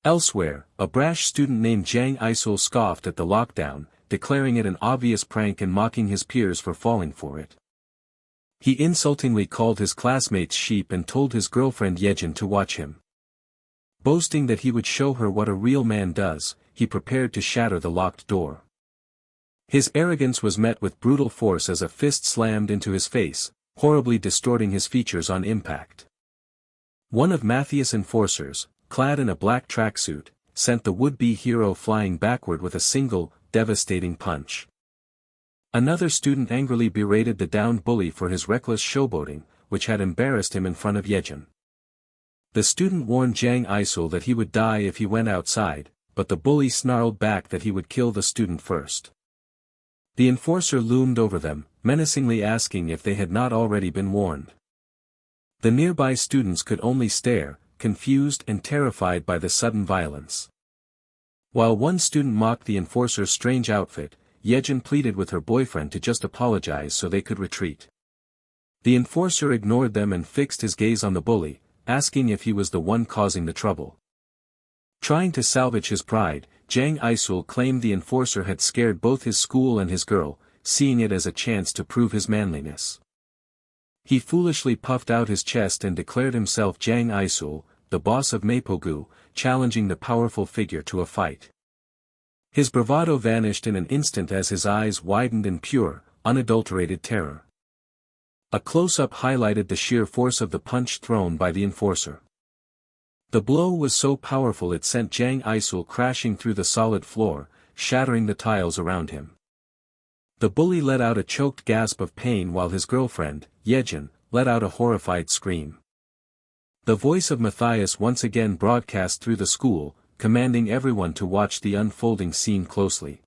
Elsewhere, a brash student named Jang Isul scoffed at the lockdown, declaring it an obvious prank and mocking his peers for falling for it. He insultingly called his classmates sheep and told his girlfriend Yejin to watch him. Boasting that he would show her what a real man does, he prepared to shatter the locked door. His arrogance was met with brutal force as a fist slammed into his face, horribly distorting his features on impact. One of Matthias' enforcers, clad in a black tracksuit, sent the would-be hero flying backward with a single, devastating punch. Another student angrily berated the downed bully for his reckless showboating, which had embarrassed him in front of Yejin. The student warned Jang Isul that he would die if he went outside, but the bully snarled back that he would kill the student first. The enforcer loomed over them, menacingly asking if they had not already been warned. The nearby students could only stare, confused and terrified by the sudden violence. While one student mocked the enforcer's strange outfit, Yejin pleaded with her boyfriend to just apologize so they could retreat. The enforcer ignored them and fixed his gaze on the bully, asking if he was the one causing the trouble. Trying to salvage his pride, Jang Isul claimed the enforcer had scared both his school and his girl, seeing it as a chance to prove his manliness. He foolishly puffed out his chest and declared himself Jang Isul, the boss of Mapogu, challenging the powerful figure to a fight. His bravado vanished in an instant as his eyes widened in pure, unadulterated terror. A close-up highlighted the sheer force of the punch thrown by the enforcer. The blow was so powerful it sent Jang Isul crashing through the solid floor, shattering the tiles around him. The bully let out a choked gasp of pain while his girlfriend, Yejin, let out a horrified scream. The voice of Matthias once again broadcast through the school, commanding everyone to watch the unfolding scene closely.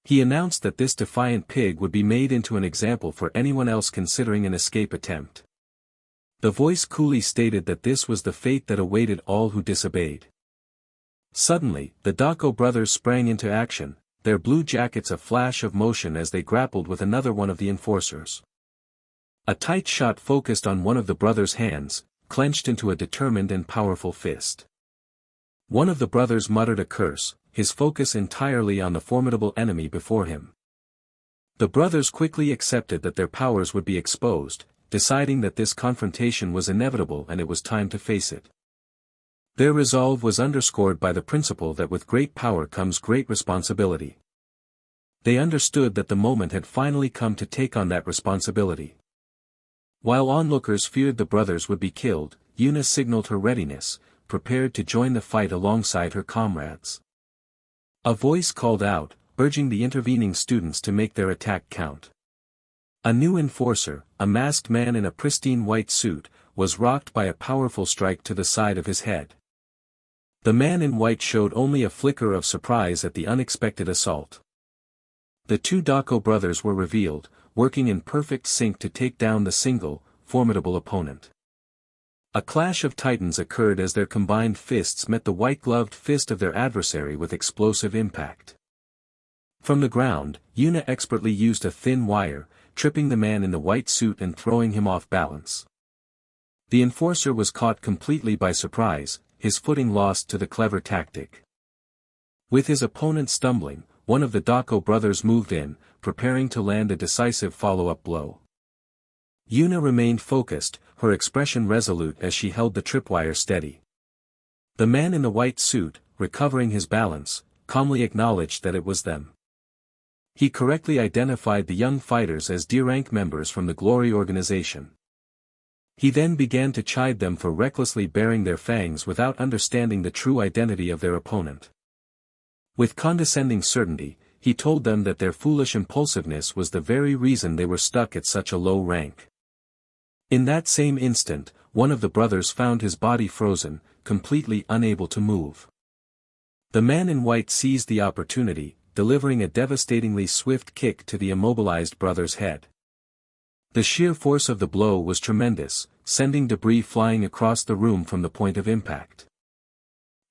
He announced that this defiant pig would be made into an example for anyone else considering an escape attempt. The voice coolly stated that this was the fate that awaited all who disobeyed. Suddenly, the Dako brothers sprang into action, their blue jackets a flash of motion as they grappled with another one of the enforcers. A tight shot focused on one of the brothers' hands, clenched into a determined and powerful fist. One of the brothers muttered a curse, his focus entirely on the formidable enemy before him. The brothers quickly accepted that their powers would be exposed, deciding that this confrontation was inevitable and it was time to face it. Their resolve was underscored by the principle that with great power comes great responsibility. They understood that the moment had finally come to take on that responsibility. While onlookers feared the brothers would be killed, Yuna signaled her readiness, prepared to join the fight alongside her comrades. A voice called out, urging the intervening students to make their attack count. A new enforcer, a masked man in a pristine white suit, was rocked by a powerful strike to the side of his head. The man in white showed only a flicker of surprise at the unexpected assault. The two Dako brothers were revealed, working in perfect sync to take down the single, formidable opponent. A clash of titans occurred as their combined fists met the white-gloved fist of their adversary with explosive impact. From the ground, Yuna expertly used a thin wire, tripping the man in the white suit and throwing him off balance. The enforcer was caught completely by surprise, his footing lost to the clever tactic. With his opponent stumbling, one of the Dako brothers moved in, preparing to land a decisive follow-up blow. Yuna remained focused, her expression resolute as she held the tripwire steady. The man in the white suit, recovering his balance, calmly acknowledged that it was them. He correctly identified the young fighters as D-rank members from the Glory organization. He then began to chide them for recklessly baring their fangs without understanding the true identity of their opponent. With condescending certainty, he told them that their foolish impulsiveness was the very reason they were stuck at such a low rank. In that same instant, one of the brothers found his body frozen, completely unable to move. The man in white seized the opportunity, delivering a devastatingly swift kick to the immobilized brother's head. The sheer force of the blow was tremendous, sending debris flying across the room from the point of impact.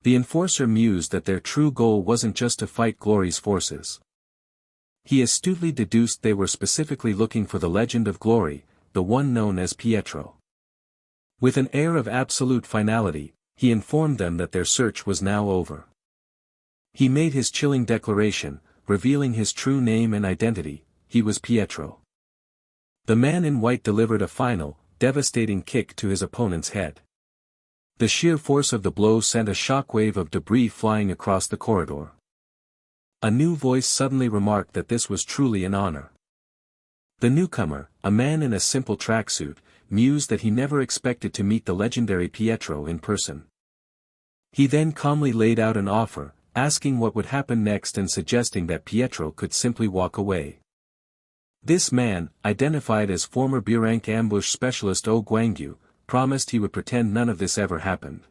The enforcer mused that their true goal wasn't just to fight Glory's forces. He astutely deduced they were specifically looking for the legend of Glory, the one known as Pietro. With an air of absolute finality, he informed them that their search was now over. He made his chilling declaration, revealing his true name and identity: he was Pietro. The man in white delivered a final, devastating kick to his opponent's head. The sheer force of the blow sent a shockwave of debris flying across the corridor. A new voice suddenly remarked that this was truly an honor. The newcomer, a man in a simple tracksuit, mused that he never expected to meet the legendary Pietro in person. He then calmly laid out an offer, asking what would happen next and suggesting that Pietro could simply walk away. This man, identified as former B-rank ambush specialist Oh Guangyu, promised he would pretend none of this ever happened.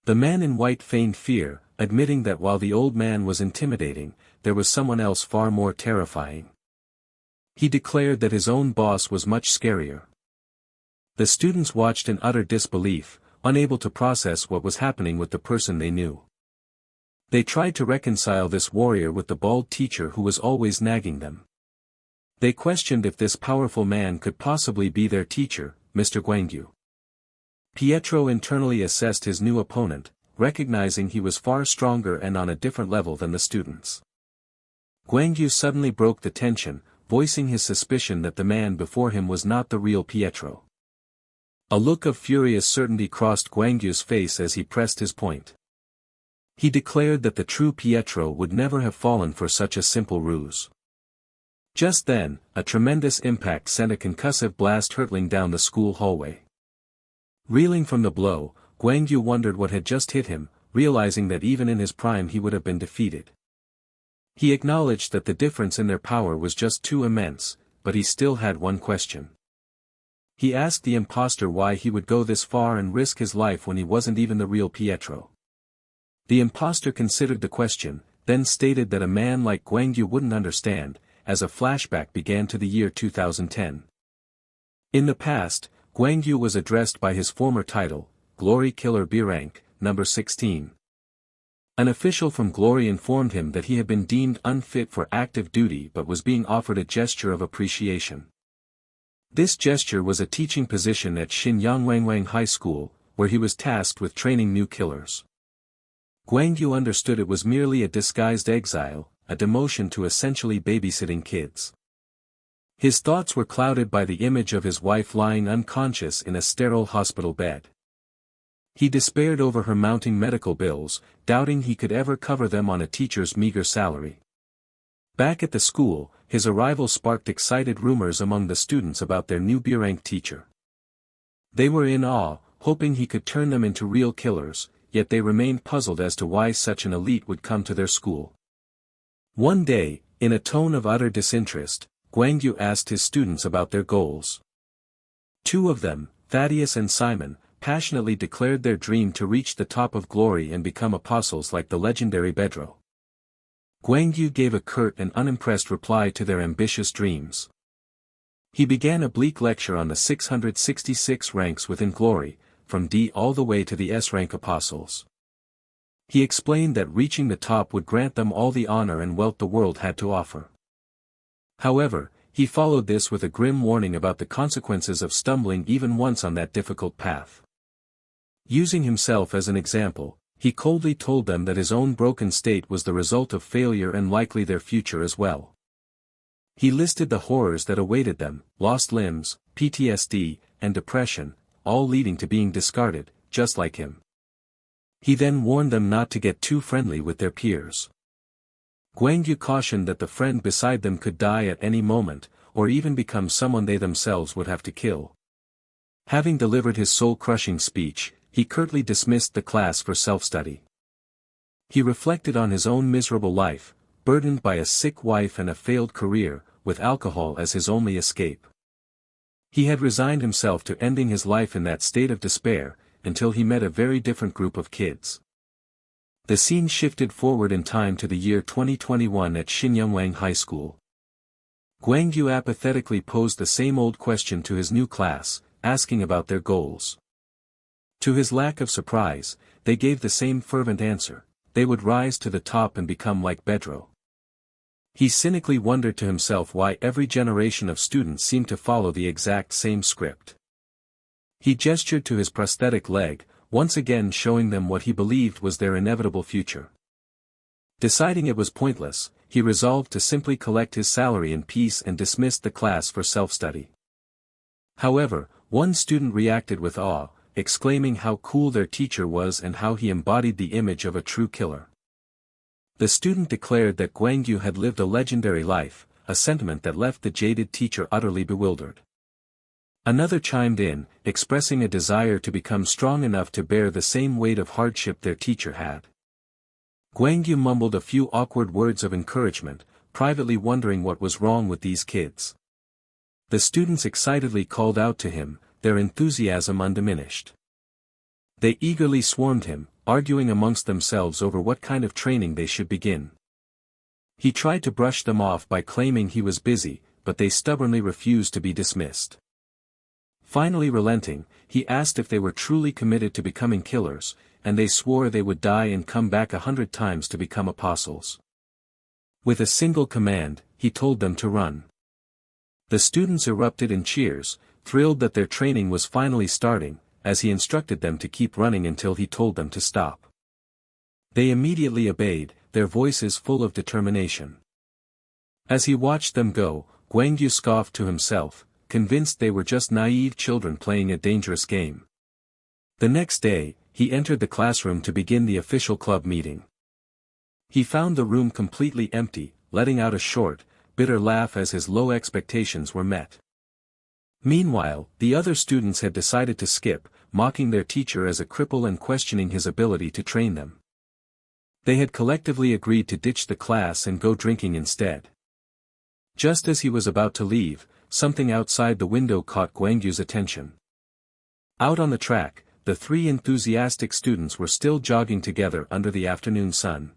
The man in white feigned fear, admitting that while the old man was intimidating, there was someone else far more terrifying. He declared that his own boss was much scarier. The students watched in utter disbelief, unable to process what was happening with the person they knew. They tried to reconcile this warrior with the bald teacher who was always nagging them. They questioned if this powerful man could possibly be their teacher, Mr. Guangyu. Pietro internally assessed his new opponent, recognizing he was far stronger and on a different level than the students. Guangyu suddenly broke the tension, voicing his suspicion that the man before him was not the real Pietro. A look of furious certainty crossed Guangyu's face as he pressed his point. He declared that the true Pietro would never have fallen for such a simple ruse. Just then, a tremendous impact sent a concussive blast hurtling down the school hallway. Reeling from the blow, Guangyu wondered what had just hit him, realizing that even in his prime he would have been defeated. He acknowledged that the difference in their power was just too immense, but he still had one question. He asked the impostor why he would go this far and risk his life when he wasn't even the real Pietro. The impostor considered the question, then stated that a man like Guangyu wouldn't understand, as a flashback began to the year 2010. In the past, Guangyu was addressed by his former title, Glory Killer B-Rank, number 16. An official from Glory informed him that he had been deemed unfit for active duty but was being offered a gesture of appreciation. This gesture was a teaching position at Xinyangwangwang High School, where he was tasked with training new killers. Guangyu understood it was merely a disguised exile, a demotion to essentially babysitting kids. His thoughts were clouded by the image of his wife lying unconscious in a sterile hospital bed. He despaired over her mounting medical bills, doubting he could ever cover them on a teacher's meager salary. Back at the school, his arrival sparked excited rumors among the students about their new B-rank teacher. They were in awe, hoping he could turn them into real killers, yet they remained puzzled as to why such an elite would come to their school. One day, in a tone of utter disinterest, Guangyu asked his students about their goals. Two of them, Thaddeus and Simon, passionately declared their dream to reach the top of glory and become apostles like the legendary Bedro. Guangyu gave a curt and unimpressed reply to their ambitious dreams. He began a bleak lecture on the 666 ranks within glory, from D all the way to the S-rank apostles. He explained that reaching the top would grant them all the honor and wealth the world had to offer. However, he followed this with a grim warning about the consequences of stumbling even once on that difficult path. Using himself as an example, he coldly told them that his own broken state was the result of failure and likely their future as well. He listed the horrors that awaited them, lost limbs, PTSD, and depression, all leading to being discarded, just like him. He then warned them not to get too friendly with their peers. Guangyu cautioned that the friend beside them could die at any moment, or even become someone they themselves would have to kill. Having delivered his soul-crushing speech, he curtly dismissed the class for self-study. He reflected on his own miserable life, burdened by a sick wife and a failed career, with alcohol as his only escape. He had resigned himself to ending his life in that state of despair, until he met a very different group of kids. The scene shifted forward in time to the year 2021 at Xinyangwang High School. Guangyu apathetically posed the same old question to his new class, asking about their goals. To his lack of surprise, they gave the same fervent answer: they would rise to the top and become like Bedro. He cynically wondered to himself why every generation of students seemed to follow the exact same script. He gestured to his prosthetic leg, once again showing them what he believed was their inevitable future. Deciding it was pointless, he resolved to simply collect his salary in peace and dismissed the class for self-study. However, one student reacted with awe, exclaiming how cool their teacher was and how he embodied the image of a true killer. The student declared that Guangyu had lived a legendary life, a sentiment that left the jaded teacher utterly bewildered. Another chimed in, expressing a desire to become strong enough to bear the same weight of hardship their teacher had. Guangyu mumbled a few awkward words of encouragement, privately wondering what was wrong with these kids. The students excitedly called out to him, their enthusiasm undiminished. They eagerly swarmed him, arguing amongst themselves over what kind of training they should begin. He tried to brush them off by claiming he was busy, but they stubbornly refused to be dismissed. Finally relenting, he asked if they were truly committed to becoming killers, and they swore they would die and come back 100 times to become apostles. With a single command, he told them to run. The students erupted in cheers, thrilled that their training was finally starting, as he instructed them to keep running until he told them to stop. They immediately obeyed, their voices full of determination. As he watched them go, Guangyu scoffed to himself, convinced they were just naive children playing a dangerous game. The next day, he entered the classroom to begin the official club meeting. He found the room completely empty, letting out a short, bitter laugh as his low expectations were met. Meanwhile, the other students had decided to skip, mocking their teacher as a cripple and questioning his ability to train them. They had collectively agreed to ditch the class and go drinking instead. Just as he was about to leave, something outside the window caught Guangyu's attention. Out on the track, the three enthusiastic students were still jogging together under the afternoon sun.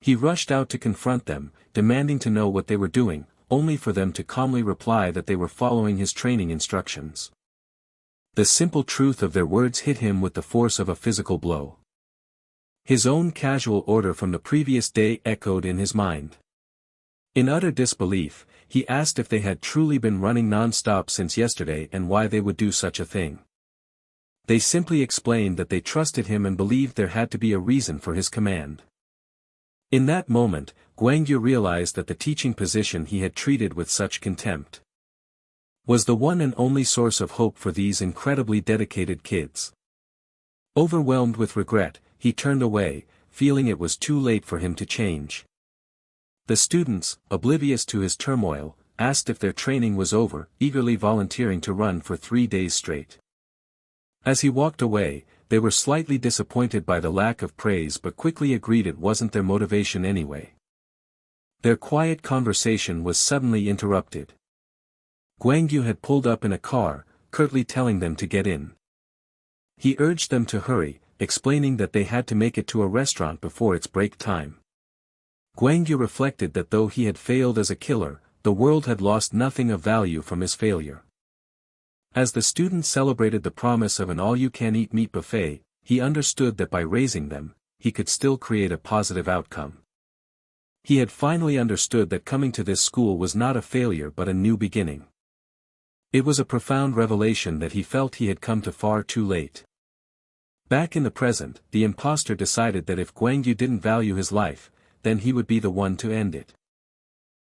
He rushed out to confront them, demanding to know what they were doing, only for them to calmly reply that they were following his training instructions. The simple truth of their words hit him with the force of a physical blow. His own casual order from the previous day echoed in his mind. In utter disbelief, he asked if they had truly been running non-stop since yesterday and why they would do such a thing. They simply explained that they trusted him and believed there had to be a reason for his command. In that moment, Guangyu realized that the teaching position he had treated with such contempt was the one and only source of hope for these incredibly dedicated kids. Overwhelmed with regret, he turned away, feeling it was too late for him to change. The students, oblivious to his turmoil, asked if their training was over, eagerly volunteering to run for 3 days straight. As he walked away, they were slightly disappointed by the lack of praise but quickly agreed it wasn't their motivation anyway. Their quiet conversation was suddenly interrupted. Guangyu had pulled up in a car, curtly telling them to get in. He urged them to hurry, explaining that they had to make it to a restaurant before its break time. Guangyu reflected that though he had failed as a killer, the world had lost nothing of value from his failure. As the students celebrated the promise of an all-you-can-eat meat buffet, he understood that by raising them, he could still create a positive outcome. He had finally understood that coming to this school was not a failure but a new beginning. It was a profound revelation that he felt he had come to far too late. Back in the present, the impostor decided that if Guangyu didn't value his life, then he would be the one to end it.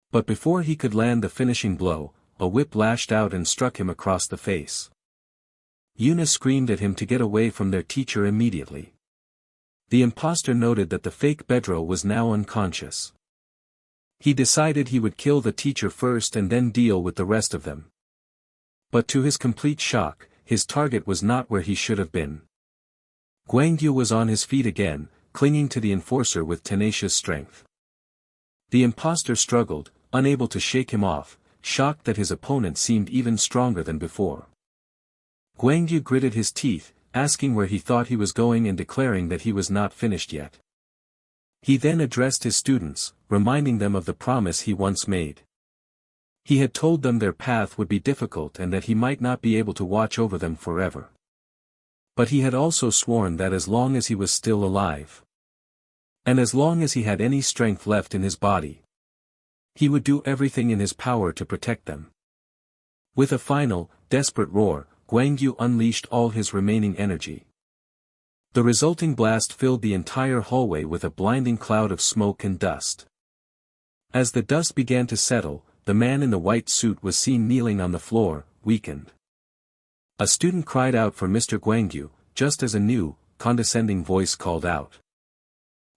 But before he could land the finishing blow, a whip lashed out and struck him across the face. Yuna screamed at him to get away from their teacher immediately. The impostor noted that the fake Bedro was now unconscious. He decided he would kill the teacher first and then deal with the rest of them. But to his complete shock, his target was not where he should have been. Guangyu was on his feet again, clinging to the enforcer with tenacious strength. The impostor struggled, unable to shake him off, shocked that his opponent seemed even stronger than before. Guangyu gritted his teeth, asking where he thought he was going and declaring that he was not finished yet. He then addressed his students, reminding them of the promise he once made. He had told them their path would be difficult and that he might not be able to watch over them forever. But he had also sworn that as long as he was still alive, and as long as he had any strength left in his body, he would do everything in his power to protect them. With a final, desperate roar, Guangyu unleashed all his remaining energy. The resulting blast filled the entire hallway with a blinding cloud of smoke and dust. As the dust began to settle, the man in the white suit was seen kneeling on the floor, weakened. A student cried out for Mr. Guangyu, just as a new, condescending voice called out.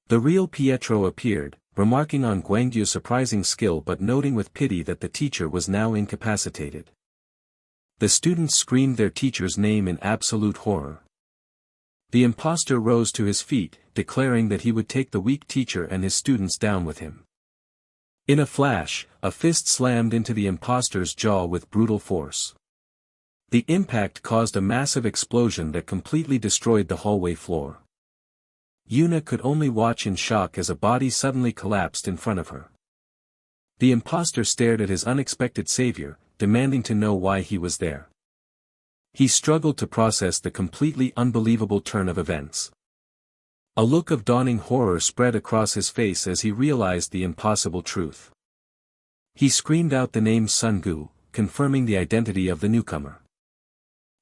The real Pietro appeared, remarking on Guangyu's surprising skill but noting with pity that the teacher was now incapacitated. The students screamed their teacher's name in absolute horror. The impostor rose to his feet, declaring that he would take the weak teacher and his students down with him. In a flash, a fist slammed into the impostor's jaw with brutal force. The impact caused a massive explosion that completely destroyed the hallway floor. Yuna could only watch in shock as a body suddenly collapsed in front of her. The impostor stared at his unexpected savior, demanding to know why he was there. He struggled to process the completely unbelievable turn of events. A look of dawning horror spread across his face as he realized the impossible truth. He screamed out the name Sun Gu, confirming the identity of the newcomer.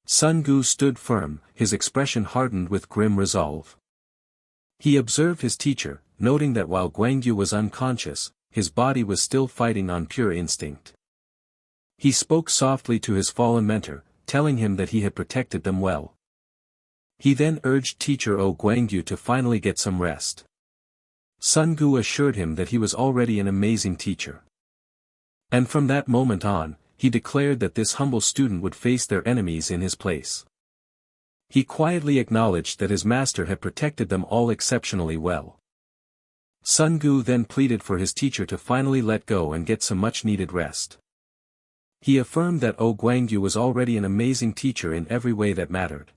Sun Gu stood firm, his expression hardened with grim resolve. He observed his teacher, noting that while Guangyu was unconscious, his body was still fighting on pure instinct. He spoke softly to his fallen mentor, telling him that he had protected them well. He then urged teacher Guangyu to finally get some rest. Sun Gu assured him that he was already an amazing teacher. And from that moment on, he declared that this humble student would face their enemies in his place. He quietly acknowledged that his master had protected them all exceptionally well. Sun Gu then pleaded for his teacher to finally let go and get some much-needed rest. He affirmed that Guangyu was already an amazing teacher in every way that mattered.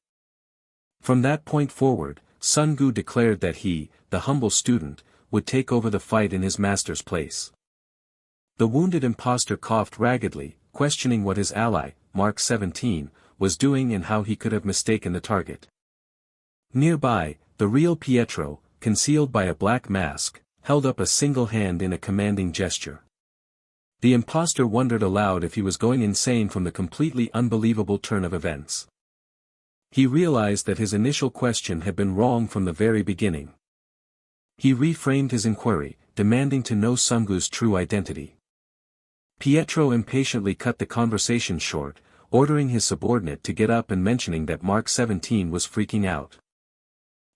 From that point forward, Sun Gu declared that he, the humble student, would take over the fight in his master's place. The wounded impostor coughed raggedly, questioning what his ally, Mark 17, was doing and how he could have mistaken the target. Nearby, the real Pietro, concealed by a black mask, held up a single hand in a commanding gesture. The impostor wondered aloud if he was going insane from the completely unbelievable turn of events. He realized that his initial question had been wrong from the very beginning. He reframed his inquiry, demanding to know Sun Gu's true identity. Pietro impatiently cut the conversation short, ordering his subordinate to get up and mentioning that Mark 17 was freaking out.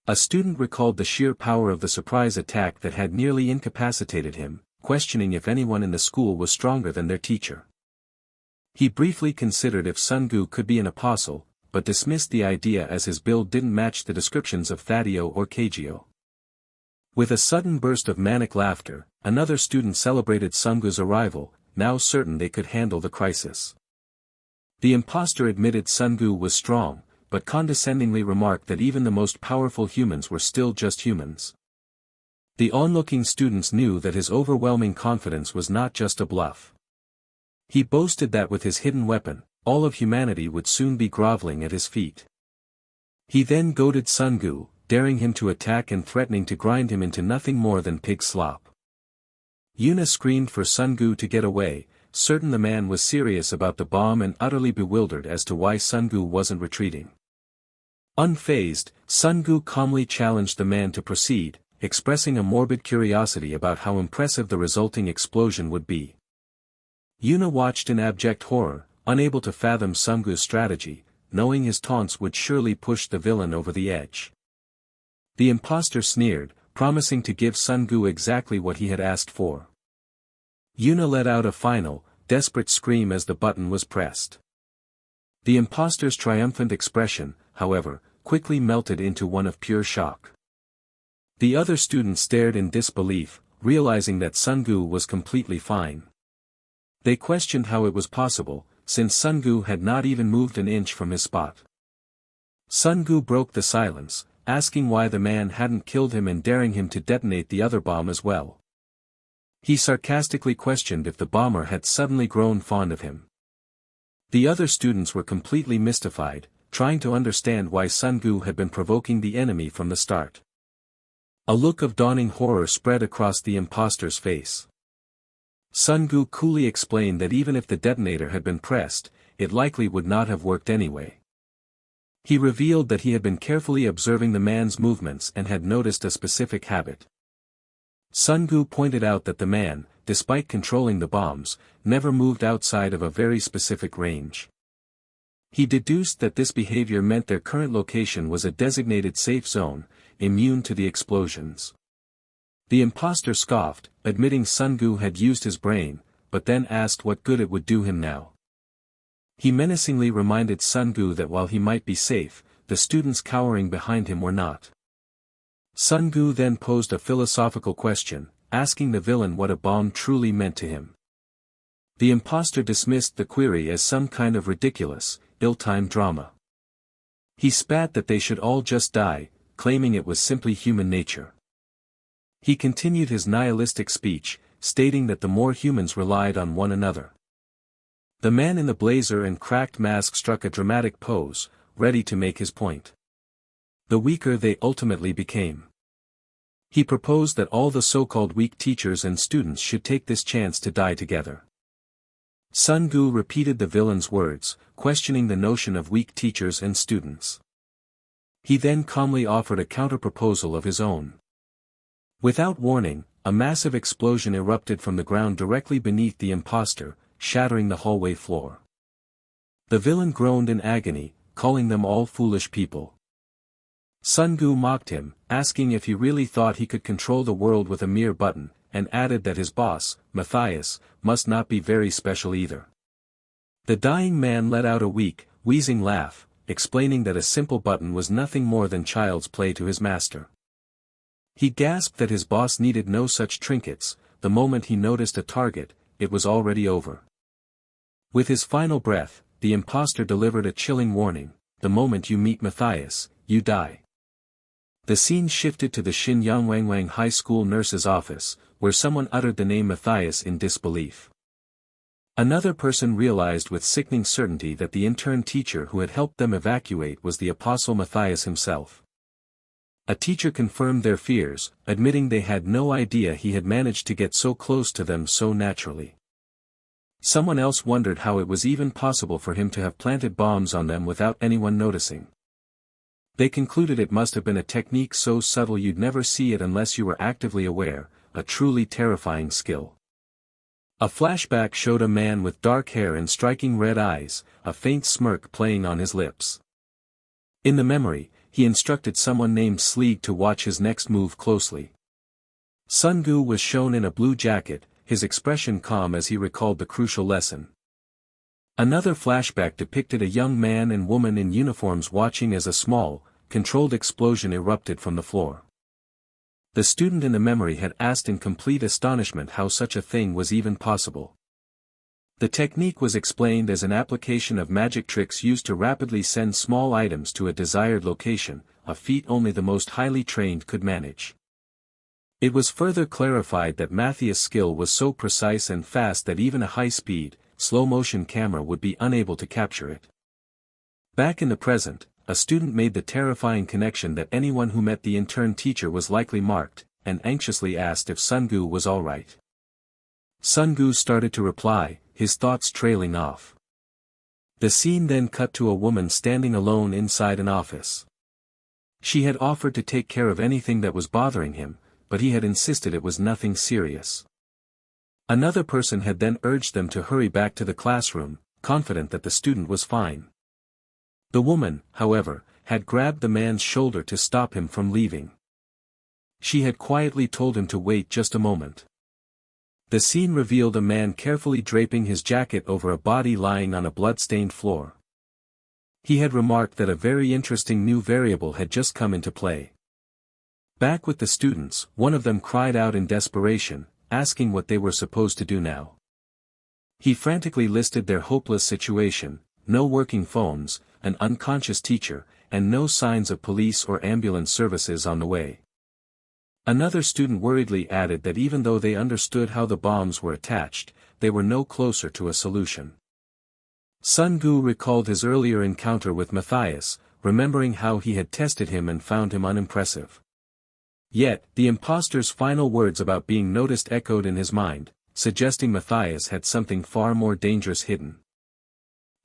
A student recalled the sheer power of the surprise attack that had nearly incapacitated him, questioning if anyone in the school was stronger than their teacher. He briefly considered if Sun Gu could be an apostle, but dismissed the idea as his build didn't match the descriptions of Thaddeus or Kageo. With a sudden burst of manic laughter, another student celebrated Sun Gu's arrival, now certain they could handle the crisis. The impostor admitted Sun Gu was strong, but condescendingly remarked that even the most powerful humans were still just humans. The onlooking students knew that his overwhelming confidence was not just a bluff. He boasted that with his hidden weapon, all of humanity would soon be groveling at his feet. He then goaded Sun Gu, daring him to attack and threatening to grind him into nothing more than pig slop. Yuna screamed for Sun Gu to get away, certain the man was serious about the bomb and utterly bewildered as to why Sun Gu wasn't retreating. Unfazed, Sun Gu calmly challenged the man to proceed, expressing a morbid curiosity about how impressive the resulting explosion would be. Yuna watched in abject horror, unable to fathom Sun Gu's strategy, knowing his taunts would surely push the villain over the edge. The impostor sneered, promising to give Sun Gu exactly what he had asked for. Yuna let out a final, desperate scream as the button was pressed. The impostor's triumphant expression, however, quickly melted into one of pure shock. The other students stared in disbelief, realizing that Sun Gu was completely fine. They questioned how it was possible, since Sun Gu had not even moved an inch from his spot. Sun Gu broke the silence, asking why the man hadn't killed him and daring him to detonate the other bomb as well. He sarcastically questioned if the bomber had suddenly grown fond of him. The other students were completely mystified, trying to understand why Sun Gu had been provoking the enemy from the start. A look of dawning horror spread across the impostor's face. Sun Gu coolly explained that even if the detonator had been pressed, it likely would not have worked anyway. He revealed that he had been carefully observing the man's movements and had noticed a specific habit. Sun Gu pointed out that the man, despite controlling the bombs, never moved outside of a very specific range. He deduced that this behavior meant their current location was a designated safe zone, immune to the explosions. The imposter scoffed, admitting Sun-gu had used his brain, but then asked what good it would do him now. He menacingly reminded Sun-gu that while he might be safe, the students cowering behind him were not. Sun-gu then posed a philosophical question, asking the villain what a bomb truly meant to him. The imposter dismissed the query as some kind of ridiculous, ill-timed drama. He spat that they should all just die, claiming it was simply human nature. He continued his nihilistic speech, stating that the more humans relied on one another. The man in the blazer and cracked mask struck a dramatic pose, ready to make his point. The weaker they ultimately became. He proposed that all the so-called weak teachers and students should take this chance to die together. Sun-gu repeated the villain's words, questioning the notion of weak teachers and students. He then calmly offered a counter-proposal of his own. Without warning, a massive explosion erupted from the ground directly beneath the imposter, shattering the hallway floor. The villain groaned in agony, calling them all foolish people. Sun-gu mocked him, asking if he really thought he could control the world with a mere button, and added that his boss, Matthias, must not be very special either. The dying man let out a weak, wheezing laugh, explaining that a simple button was nothing more than child's play to his master. He gasped that his boss needed no such trinkets. The moment he noticed a target, it was already over. With his final breath, the imposter delivered a chilling warning: the moment you meet Matthias, you die. The scene shifted to the Xinyangwangwang High School nurse's office, where someone uttered the name Matthias in disbelief. Another person realized with sickening certainty that the intern teacher who had helped them evacuate was the apostle Matthias himself. A teacher confirmed their fears, admitting they had no idea he had managed to get so close to them so naturally. Someone else wondered how it was even possible for him to have planted bombs on them without anyone noticing. They concluded it must have been a technique so subtle you'd never see it unless you were actively aware, a truly terrifying skill. A flashback showed a man with dark hair and striking red eyes, a faint smirk playing on his lips. In the memory, he instructed someone named Sleeg to watch his next move closely. Sun-gu was shown in a blue jacket, his expression calm as he recalled the crucial lesson. Another flashback depicted a young man and woman in uniforms watching as a small, controlled explosion erupted from the floor. The student in the memory had asked in complete astonishment how such a thing was even possible. The technique was explained as an application of magic tricks used to rapidly send small items to a desired location, a feat only the most highly trained could manage. It was further clarified that Matthias' skill was so precise and fast that even a high-speed, slow-motion camera would be unable to capture it. Back in the present, a student made the terrifying connection that anyone who met the intern teacher was likely marked, and anxiously asked if Sun-gu was all right. Sun-gu started to reply, his thoughts trailing off. The scene then cut to a woman standing alone inside an office. She had offered to take care of anything that was bothering him, but he had insisted it was nothing serious. Another person had then urged them to hurry back to the classroom, confident that the student was fine. The woman, however, had grabbed the man's shoulder to stop him from leaving. She had quietly told him to wait just a moment. The scene revealed a man carefully draping his jacket over a body lying on a blood-stained floor. He had remarked that a very interesting new variable had just come into play. Back with the students, one of them cried out in desperation, asking what they were supposed to do now. He frantically listed their hopeless situation: no working phones, an unconscious teacher, and no signs of police or ambulance services on the way. Another student worriedly added that even though they understood how the bombs were attached, they were no closer to a solution. Sun-gu recalled his earlier encounter with Matthias, remembering how he had tested him and found him unimpressive. Yet, the impostor's final words about being noticed echoed in his mind, suggesting Matthias had something far more dangerous hidden.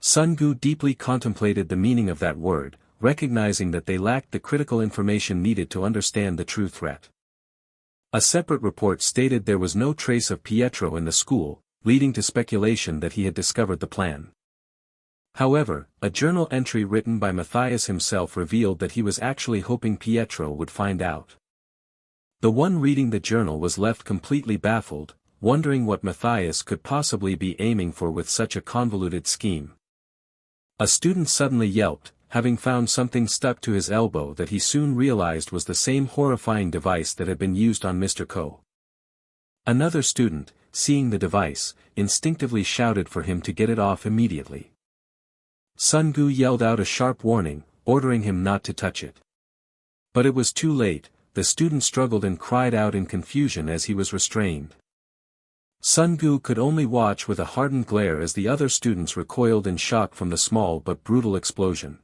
Sun-gu deeply contemplated the meaning of that word, recognizing that they lacked the critical information needed to understand the true threat. A separate report stated there was no trace of Pietro in the school, leading to speculation that he had discovered the plan. However, a journal entry written by Matthias himself revealed that he was actually hoping Pietro would find out. The one reading the journal was left completely baffled, wondering what Matthias could possibly be aiming for with such a convoluted scheme. A student suddenly yelped, having found something stuck to his elbow that he soon realized was the same horrifying device that had been used on Mr. Ko. Another student, seeing the device, instinctively shouted for him to get it off immediately. Sun-gu yelled out a sharp warning, ordering him not to touch it. But it was too late, the student struggled and cried out in confusion as he was restrained. Sun-gu could only watch with a hardened glare as the other students recoiled in shock from the small but brutal explosion.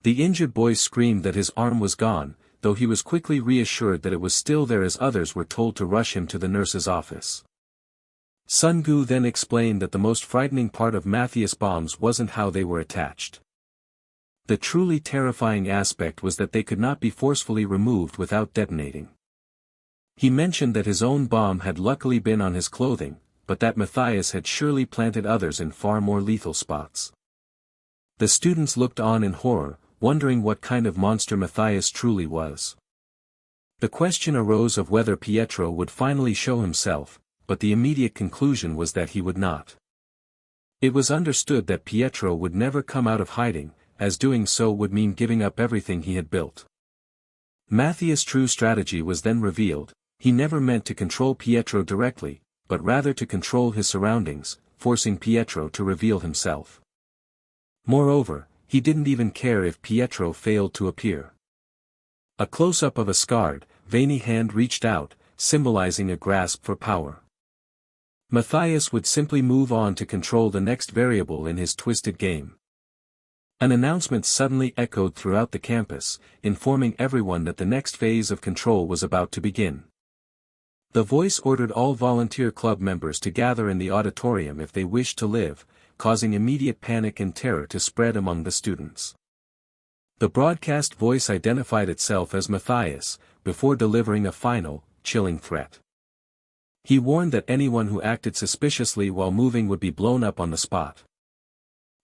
The injured boy screamed that his arm was gone, though he was quickly reassured that it was still there as others were told to rush him to the nurse's office. Sun-gu then explained that the most frightening part of Matthias' bombs wasn't how they were attached. The truly terrifying aspect was that they could not be forcefully removed without detonating. He mentioned that his own bomb had luckily been on his clothing, but that Matthias had surely planted others in far more lethal spots. The students looked on in horror, wondering what kind of monster Matthias truly was. The question arose of whether Pietro would finally show himself, but the immediate conclusion was that he would not. It was understood that Pietro would never come out of hiding, as doing so would mean giving up everything he had built. Matthias' true strategy was then revealed. He never meant to control Pietro directly, but rather to control his surroundings, forcing Pietro to reveal himself. Moreover, he didn't even care if Pietro failed to appear. A close-up of a scarred, veiny hand reached out, symbolizing a grasp for power. Matthias would simply move on to control the next variable in his twisted game. An announcement suddenly echoed throughout the campus, informing everyone that the next phase of control was about to begin. The voice ordered all volunteer club members to gather in the auditorium if they wished to live, causing immediate panic and terror to spread among the students. The broadcast voice identified itself as Matthias, before delivering a final, chilling threat. He warned that anyone who acted suspiciously while moving would be blown up on the spot.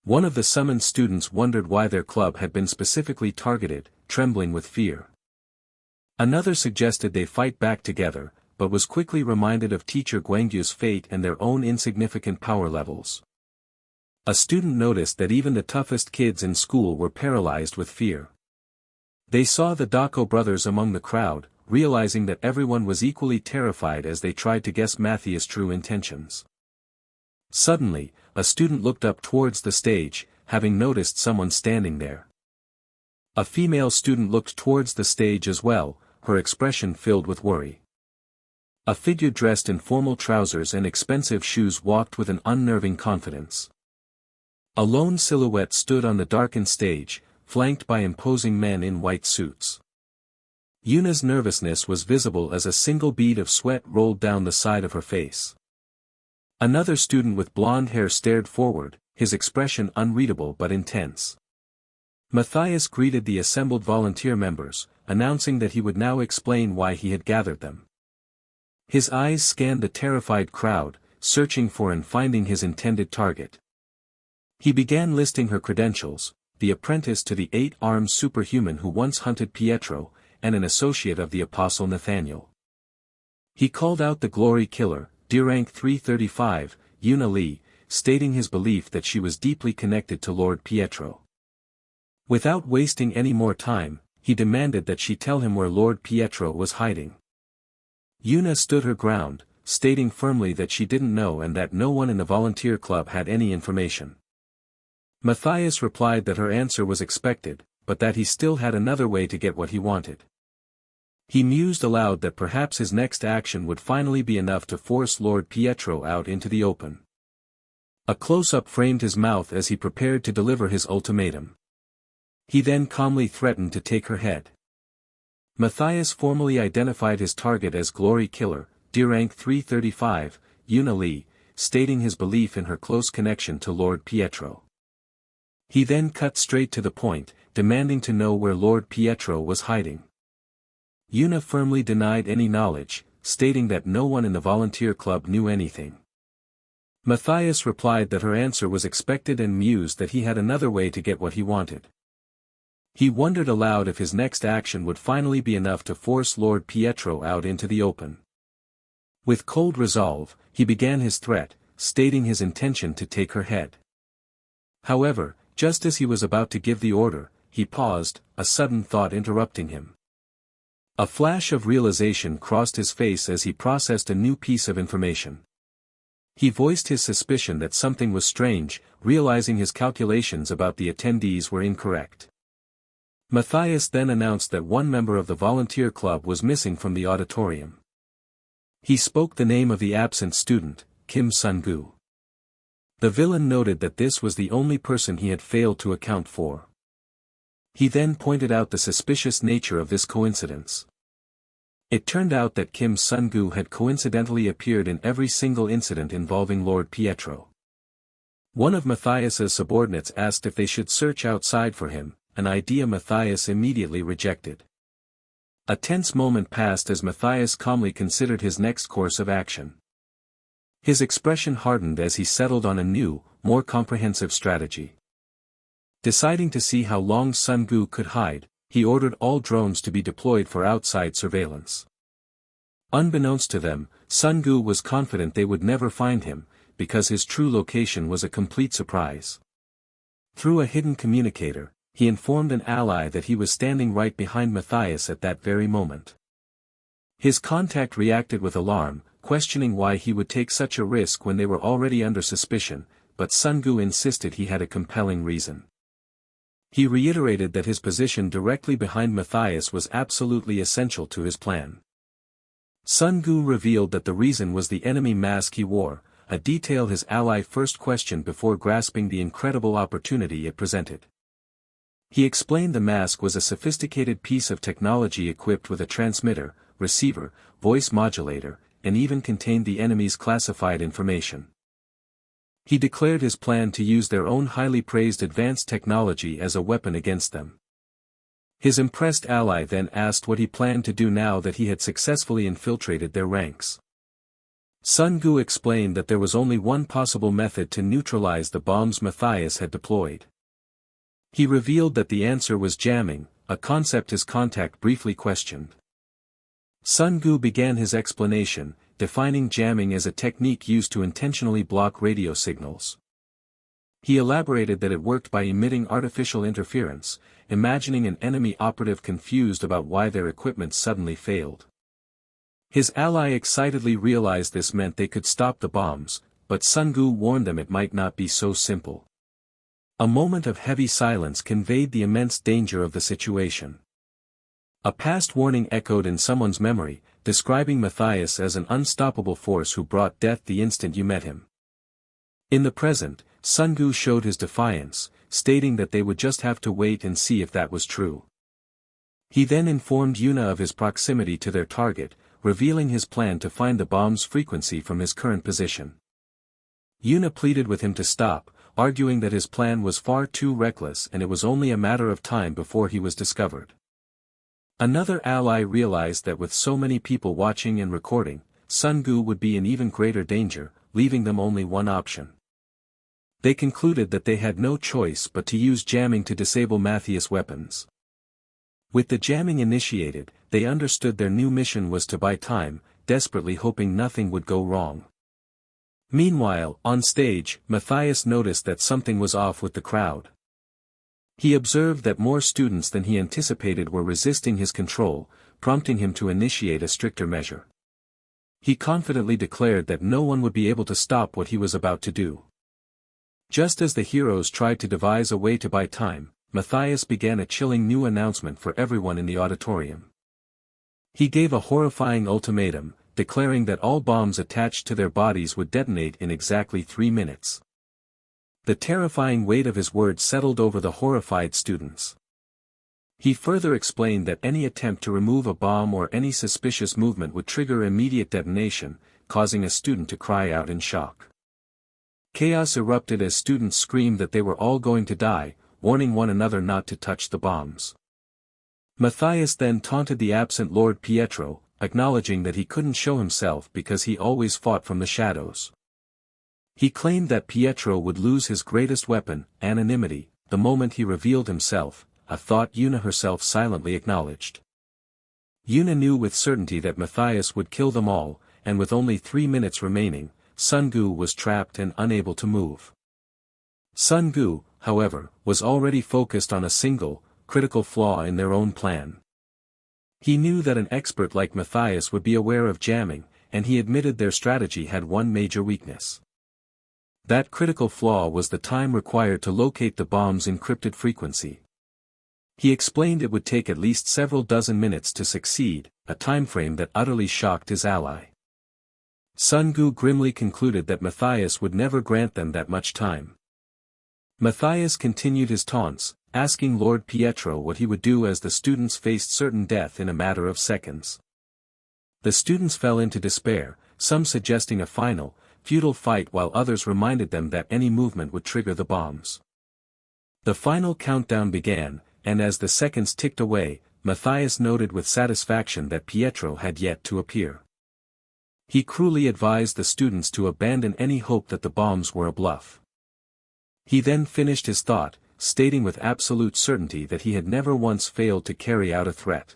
One of the summoned students wondered why their club had been specifically targeted, trembling with fear. Another suggested they fight back together, but was quickly reminded of teacher Guangyu's fate and their own insignificant power levels. A student noticed that even the toughest kids in school were paralyzed with fear. They saw the Dako brothers among the crowd, realizing that everyone was equally terrified as they tried to guess Matthias' true intentions. Suddenly, a student looked up towards the stage, having noticed someone standing there. A female student looked towards the stage as well, her expression filled with worry. A figure dressed in formal trousers and expensive shoes walked with an unnerving confidence. A lone silhouette stood on the darkened stage, flanked by imposing men in white suits. Yuna's nervousness was visible as a single bead of sweat rolled down the side of her face. Another student with blonde hair stared forward, his expression unreadable but intense. Matthias greeted the assembled volunteer members, announcing that he would now explain why he had gathered them. His eyes scanned the terrified crowd, searching for and finding his intended target. He began listing her credentials: the apprentice to the 8-armed superhuman who once hunted Pietro, and an associate of the Apostle Nathaniel. He called out the Glory Killer, D-rank 335, Yuna Lee, stating his belief that she was deeply connected to Lord Pietro. Without wasting any more time, he demanded that she tell him where Lord Pietro was hiding. Yuna stood her ground, stating firmly that she didn't know and that no one in the volunteer club had any information. Matthias replied that her answer was expected, but that he still had another way to get what he wanted. He mused aloud that perhaps his next action would finally be enough to force Lord Pietro out into the open. A close-up framed his mouth as he prepared to deliver his ultimatum. He then calmly threatened to take her head. Matthias formally identified his target as Glory Killer, D-rank 335, Yuna Lee, stating his belief in her close connection to Lord Pietro. He then cut straight to the point, demanding to know where Lord Pietro was hiding. Yuna firmly denied any knowledge, stating that no one in the volunteer club knew anything. Matthias replied that her answer was expected and mused that he had another way to get what he wanted. He wondered aloud if his next action would finally be enough to force Lord Pietro out into the open. With cold resolve, he began his threat, stating his intention to take her head. However, just as he was about to give the order, he paused, a sudden thought interrupting him. A flash of realization crossed his face as he processed a new piece of information. He voiced his suspicion that something was strange, realizing his calculations about the attendees were incorrect. Matthias then announced that one member of the volunteer club was missing from the auditorium. He spoke the name of the absent student, Kim Sun-gu. The villain noted that this was the only person he had failed to account for. He then pointed out the suspicious nature of this coincidence. It turned out that Kim Sun-gu had coincidentally appeared in every single incident involving Lord Pietro. One of Matthias's subordinates asked if they should search outside for him, an idea Matthias immediately rejected. A tense moment passed as Matthias calmly considered his next course of action. His expression hardened as he settled on a new, more comprehensive strategy. Deciding to see how long Sun-gu could hide, he ordered all drones to be deployed for outside surveillance. Unbeknownst to them, Sun-gu was confident they would never find him, because his true location was a complete surprise. Through a hidden communicator, he informed an ally that he was standing right behind Matthias at that very moment. His contact reacted with alarm, questioning why he would take such a risk when they were already under suspicion, but Sun-gu insisted he had a compelling reason. He reiterated that his position directly behind Matthias was absolutely essential to his plan. Sun-gu revealed that the reason was the enemy mask he wore, a detail his ally first questioned before grasping the incredible opportunity it presented. He explained the mask was a sophisticated piece of technology equipped with a transmitter, receiver, voice modulator, and even contained the enemy's classified information. He declared his plan to use their own highly praised advanced technology as a weapon against them. His impressed ally then asked what he planned to do now that he had successfully infiltrated their ranks. Sun-gu explained that there was only one possible method to neutralize the bombs Matthias had deployed. He revealed that the answer was jamming, a concept his contact briefly questioned. Sun-gu began his explanation, defining jamming as a technique used to intentionally block radio signals. He elaborated that it worked by emitting artificial interference, imagining an enemy operative confused about why their equipment suddenly failed. His ally excitedly realized this meant they could stop the bombs, but Sun-gu warned them it might not be so simple. A moment of heavy silence conveyed the immense danger of the situation. A past warning echoed in someone's memory, describing Matthias as an unstoppable force who brought death the instant you met him. In the present, Sun-gu showed his defiance, stating that they would just have to wait and see if that was true. He then informed Yuna of his proximity to their target, revealing his plan to find the bomb's frequency from his current position. Yuna pleaded with him to stop, arguing that his plan was far too reckless and it was only a matter of time before he was discovered. Another ally realized that with so many people watching and recording, Sun-gu would be in even greater danger, leaving them only one option. They concluded that they had no choice but to use jamming to disable Matthias' weapons. With the jamming initiated, they understood their new mission was to buy time, desperately hoping nothing would go wrong. Meanwhile, on stage, Matthias noticed that something was off with the crowd. He observed that more students than he anticipated were resisting his control, prompting him to initiate a stricter measure. He confidently declared that no one would be able to stop what he was about to do. Just as the heroes tried to devise a way to buy time, Matthias began a chilling new announcement for everyone in the auditorium. He gave a horrifying ultimatum, declaring that all bombs attached to their bodies would detonate in exactly 3 minutes. The terrifying weight of his words settled over the horrified students. He further explained that any attempt to remove a bomb or any suspicious movement would trigger immediate detonation, causing a student to cry out in shock. Chaos erupted as students screamed that they were all going to die, warning one another not to touch the bombs. Matthias then taunted the absent Lord Pietro, acknowledging that he couldn't show himself because he always fought from the shadows. He claimed that Pietro would lose his greatest weapon, anonymity, the moment he revealed himself, a thought Yuna herself silently acknowledged. Yuna knew with certainty that Matthias would kill them all, and with only 3 minutes remaining, Sungu was trapped and unable to move. Sungu, however, was already focused on a single, critical flaw in their own plan. He knew that an expert like Matthias would be aware of jamming, and he admitted their strategy had one major weakness. That critical flaw was the time required to locate the bomb's encrypted frequency. He explained it would take at least several dozen minutes to succeed, a timeframe that utterly shocked his ally. Sungu grimly concluded that Matthias would never grant them that much time. Matthias continued his taunts, asking Lord Pietro what he would do as the students faced certain death in a matter of seconds. The students fell into despair, some suggesting a final, futile fight while others reminded them that any movement would trigger the bombs. The final countdown began, and as the seconds ticked away, Matthias noted with satisfaction that Pietro had yet to appear. He cruelly advised the students to abandon any hope that the bombs were a bluff. He then finished his thought, stating with absolute certainty that he had never once failed to carry out a threat.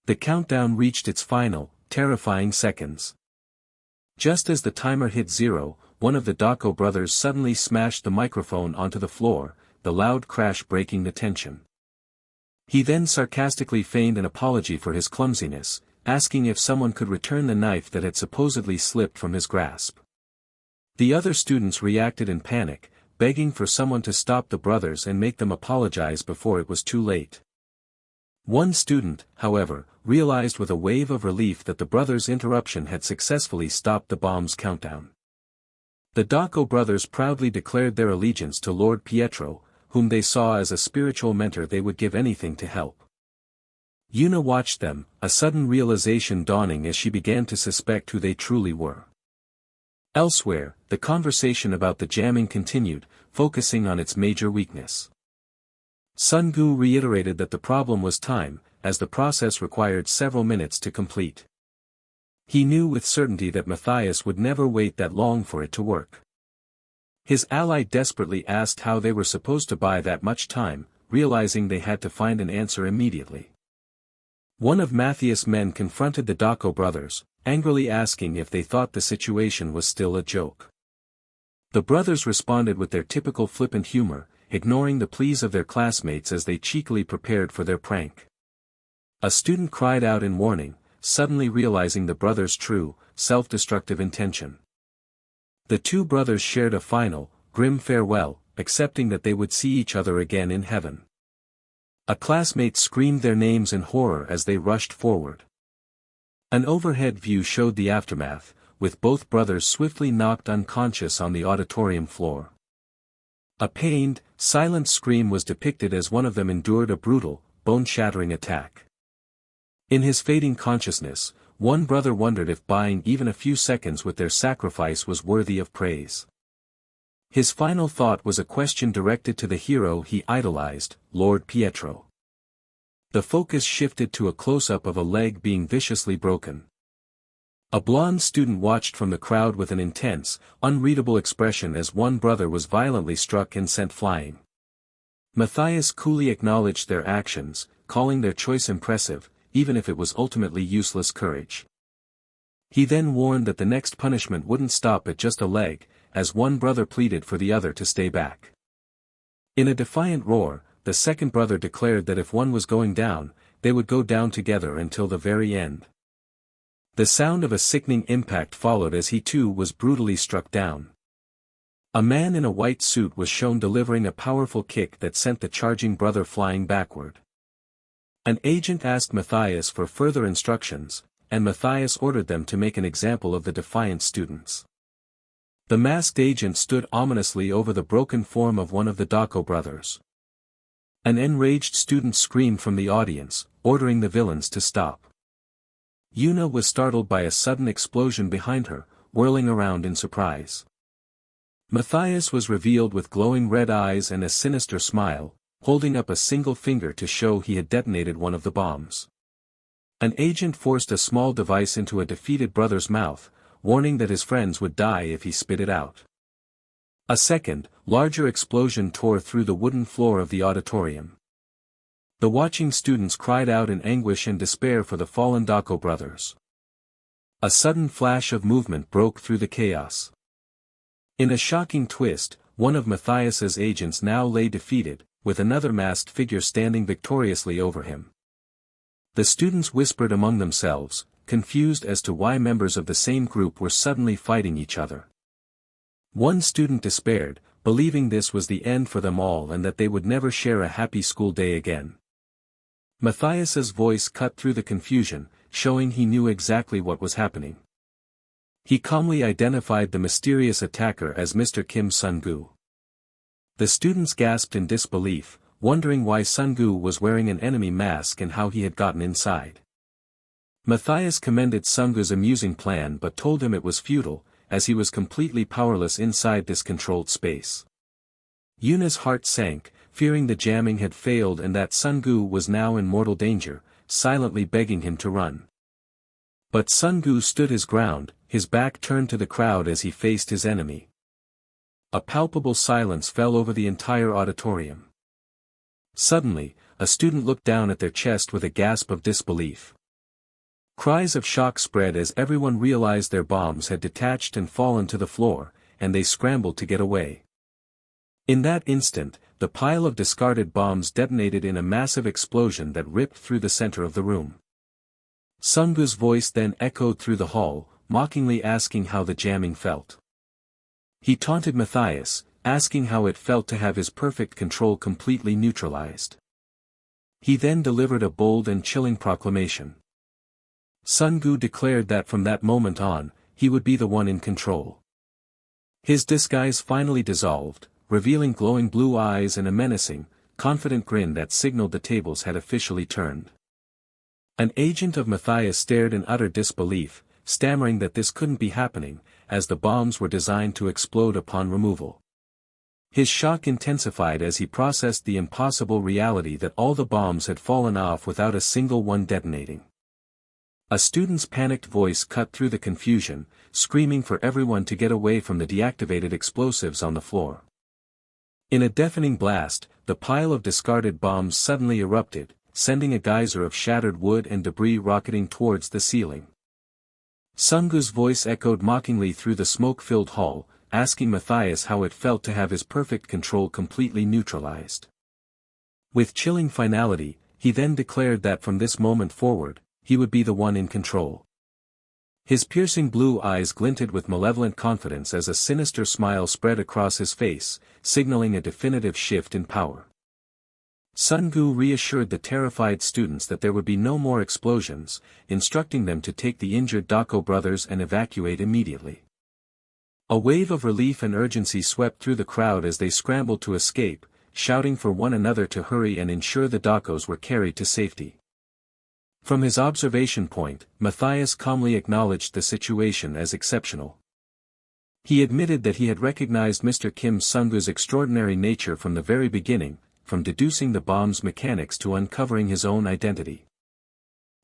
The countdown reached its final, terrifying seconds. Just as the timer hit 0, one of the Dako brothers suddenly smashed the microphone onto the floor, the loud crash breaking the tension. He then sarcastically feigned an apology for his clumsiness, asking if someone could return the knife that had supposedly slipped from his grasp. The other students reacted in panic, begging for someone to stop the brothers and make them apologize before it was too late. One student, however, realized with a wave of relief that the brothers' interruption had successfully stopped the bomb's countdown. The Dako brothers proudly declared their allegiance to Lord Pietro, whom they saw as a spiritual mentor they would give anything to help. Yuna watched them, a sudden realization dawning as she began to suspect who they truly were. Elsewhere, the conversation about the jamming continued, focusing on its major weakness. Sungu reiterated that the problem was time, as the process required several minutes to complete. He knew with certainty that Matthias would never wait that long for it to work. His ally desperately asked how they were supposed to buy that much time, realizing they had to find an answer immediately. One of Matthias' men confronted the Dako brothers, angrily asking if they thought the situation was still a joke. The brothers responded with their typical flippant humor, ignoring the pleas of their classmates as they cheekily prepared for their prank. A student cried out in warning, suddenly realizing the brothers' true, self-destructive intention. The two brothers shared a final, grim farewell, accepting that they would see each other again in heaven. A classmate screamed their names in horror as they rushed forward. An overhead view showed the aftermath, with both brothers swiftly knocked unconscious on the auditorium floor. A pained, silent scream was depicted as one of them endured a brutal, bone-shattering attack. In his fading consciousness, one brother wondered if buying even a few seconds with their sacrifice was worthy of praise. His final thought was a question directed to the hero he idolized, Lord Pietro. The focus shifted to a close-up of a leg being viciously broken. A blonde student watched from the crowd with an intense, unreadable expression as one brother was violently struck and sent flying. Matthias coolly acknowledged their actions, calling their choice impressive, even if it was ultimately useless courage. He then warned that the next punishment wouldn't stop at just a leg, as one brother pleaded for the other to stay back. In a defiant roar, the second brother declared that if one was going down, they would go down together until the very end. The sound of a sickening impact followed as he too was brutally struck down. A man in a white suit was shown delivering a powerful kick that sent the charging brother flying backward. An agent asked Matthias for further instructions, and Matthias ordered them to make an example of the defiant students. The masked agent stood ominously over the broken form of one of the Dako brothers. An enraged student screamed from the audience, ordering the villains to stop. Yuna was startled by a sudden explosion behind her, whirling around in surprise. Matthias was revealed with glowing red eyes and a sinister smile, holding up a single finger to show he had detonated one of the bombs. An agent forced a small device into a defeated brother's mouth, warning that his friends would die if he spit it out. A second, larger explosion tore through the wooden floor of the auditorium. The watching students cried out in anguish and despair for the fallen Dako brothers. A sudden flash of movement broke through the chaos. In a shocking twist, one of Matthias's agents now lay defeated, with another masked figure standing victoriously over him. The students whispered among themselves, confused as to why members of the same group were suddenly fighting each other. One student despaired, believing this was the end for them all and that they would never share a happy school day again. Matthias's voice cut through the confusion, showing he knew exactly what was happening. He calmly identified the mysterious attacker as Mr. Kim Sun-gu. The students gasped in disbelief, wondering why Sun-gu was wearing an enemy mask and how he had gotten inside. Matthias commended Sun-gu's amusing plan but told him it was futile, as he was completely powerless inside this controlled space. Yuna's heart sank, fearing the jamming had failed and that Sun-gu was now in mortal danger, silently begging him to run. But Sun-gu stood his ground, his back turned to the crowd as he faced his enemy. A palpable silence fell over the entire auditorium. Suddenly, a student looked down at their chest with a gasp of disbelief. Cries of shock spread as everyone realized their bombs had detached and fallen to the floor, and they scrambled to get away. In that instant, the pile of discarded bombs detonated in a massive explosion that ripped through the center of the room. Sun-gu's voice then echoed through the hall, mockingly asking how the jamming felt. He taunted Matthias, asking how it felt to have his perfect control completely neutralized. He then delivered a bold and chilling proclamation. Sun-gu declared that from that moment on, he would be the one in control. His disguise finally dissolved, revealing glowing blue eyes and a menacing, confident grin that signaled the tables had officially turned. An agent of Matthias stared in utter disbelief, stammering that this couldn't be happening, as the bombs were designed to explode upon removal. His shock intensified as he processed the impossible reality that all the bombs had fallen off without a single one detonating. A student's panicked voice cut through the confusion, screaming for everyone to get away from the deactivated explosives on the floor. In a deafening blast, the pile of discarded bombs suddenly erupted, sending a geyser of shattered wood and debris rocketing towards the ceiling. Sun-gu's voice echoed mockingly through the smoke-filled hall, asking Matthias how it felt to have his perfect control completely neutralized. With chilling finality, he then declared that from this moment forward, he would be the one in control. His piercing blue eyes glinted with malevolent confidence as a sinister smile spread across his face, signaling a definitive shift in power. Sun-gu reassured the terrified students that there would be no more explosions, instructing them to take the injured Dako brothers and evacuate immediately. A wave of relief and urgency swept through the crowd as they scrambled to escape, shouting for one another to hurry and ensure the Dakos were carried to safety. From his observation point, Matthias calmly acknowledged the situation as exceptional. He admitted that he had recognized Mr. Kim Sun-gu's extraordinary nature from the very beginning, from deducing the bomb's mechanics to uncovering his own identity.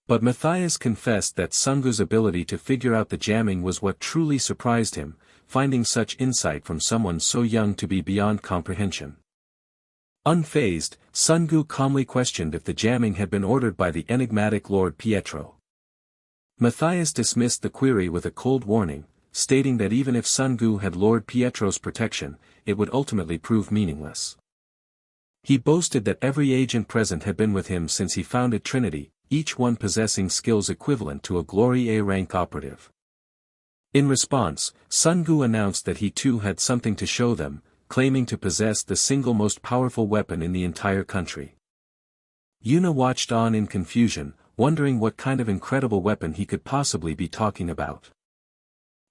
But Matthias confessed that Sun-gu's ability to figure out the jamming was what truly surprised him, finding such insight from someone so young to be beyond comprehension. Unfazed, Sun-gu calmly questioned if the jamming had been ordered by the enigmatic Lord Pietro. Matthias dismissed the query with a cold warning, stating that even if Sun-gu had Lord Pietro's protection, it would ultimately prove meaningless. He boasted that every agent present had been with him since he founded Trinity, each one possessing skills equivalent to a Glory A rank operative. In response, Sun-gu announced that he too had something to show them, claiming to possess the single most powerful weapon in the entire country. Yuna watched on in confusion, wondering what kind of incredible weapon he could possibly be talking about.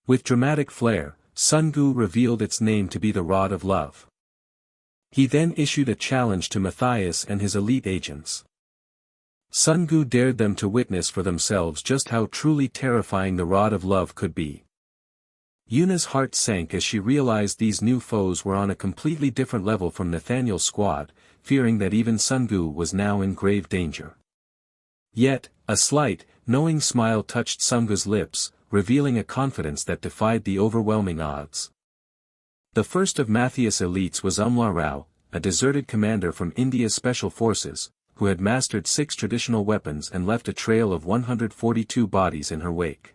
With dramatic flair, Sun-gu revealed its name to be the Rod of Love. He then issued a challenge to Matthias and his elite agents. Sun-gu dared them to witness for themselves just how truly terrifying the Rod of Love could be. Yuna's heart sank as she realized these new foes were on a completely different level from Nathaniel's squad, fearing that even Sungu was now in grave danger. Yet, a slight, knowing smile touched Sungu's lips, revealing a confidence that defied the overwhelming odds. The first of Matthias' elites was Umla Rao, a deserted commander from India's special forces, who had mastered 6 traditional weapons and left a trail of 142 bodies in her wake.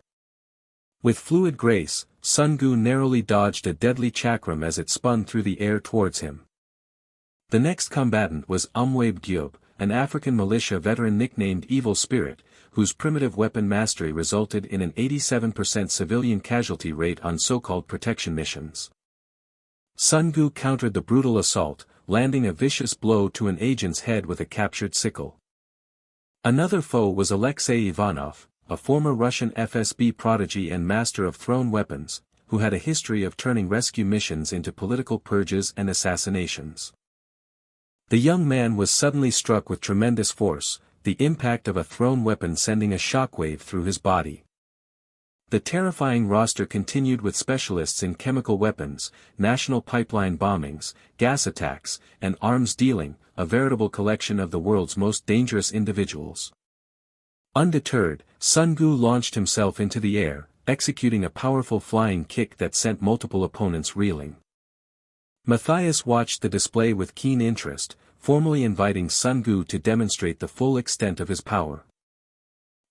With fluid grace, Sungu narrowly dodged a deadly chakram as it spun through the air towards him. The next combatant was Umwaib Gyub, an African militia veteran nicknamed Evil Spirit, whose primitive weapon mastery resulted in an 87% civilian casualty rate on so-called protection missions. Sungu countered the brutal assault, landing a vicious blow to an agent's head with a captured sickle. Another foe was Alexei Ivanov, a former Russian FSB prodigy and master of thrown weapons, who had a history of turning rescue missions into political purges and assassinations. The young man was suddenly struck with tremendous force, the impact of a thrown weapon sending a shockwave through his body. The terrifying roster continued with specialists in chemical weapons, national pipeline bombings, gas attacks, and arms dealing, a veritable collection of the world's most dangerous individuals. Undeterred, Sungu launched himself into the air, executing a powerful flying kick that sent multiple opponents reeling. Matthias watched the display with keen interest, formally inviting Sungu to demonstrate the full extent of his power.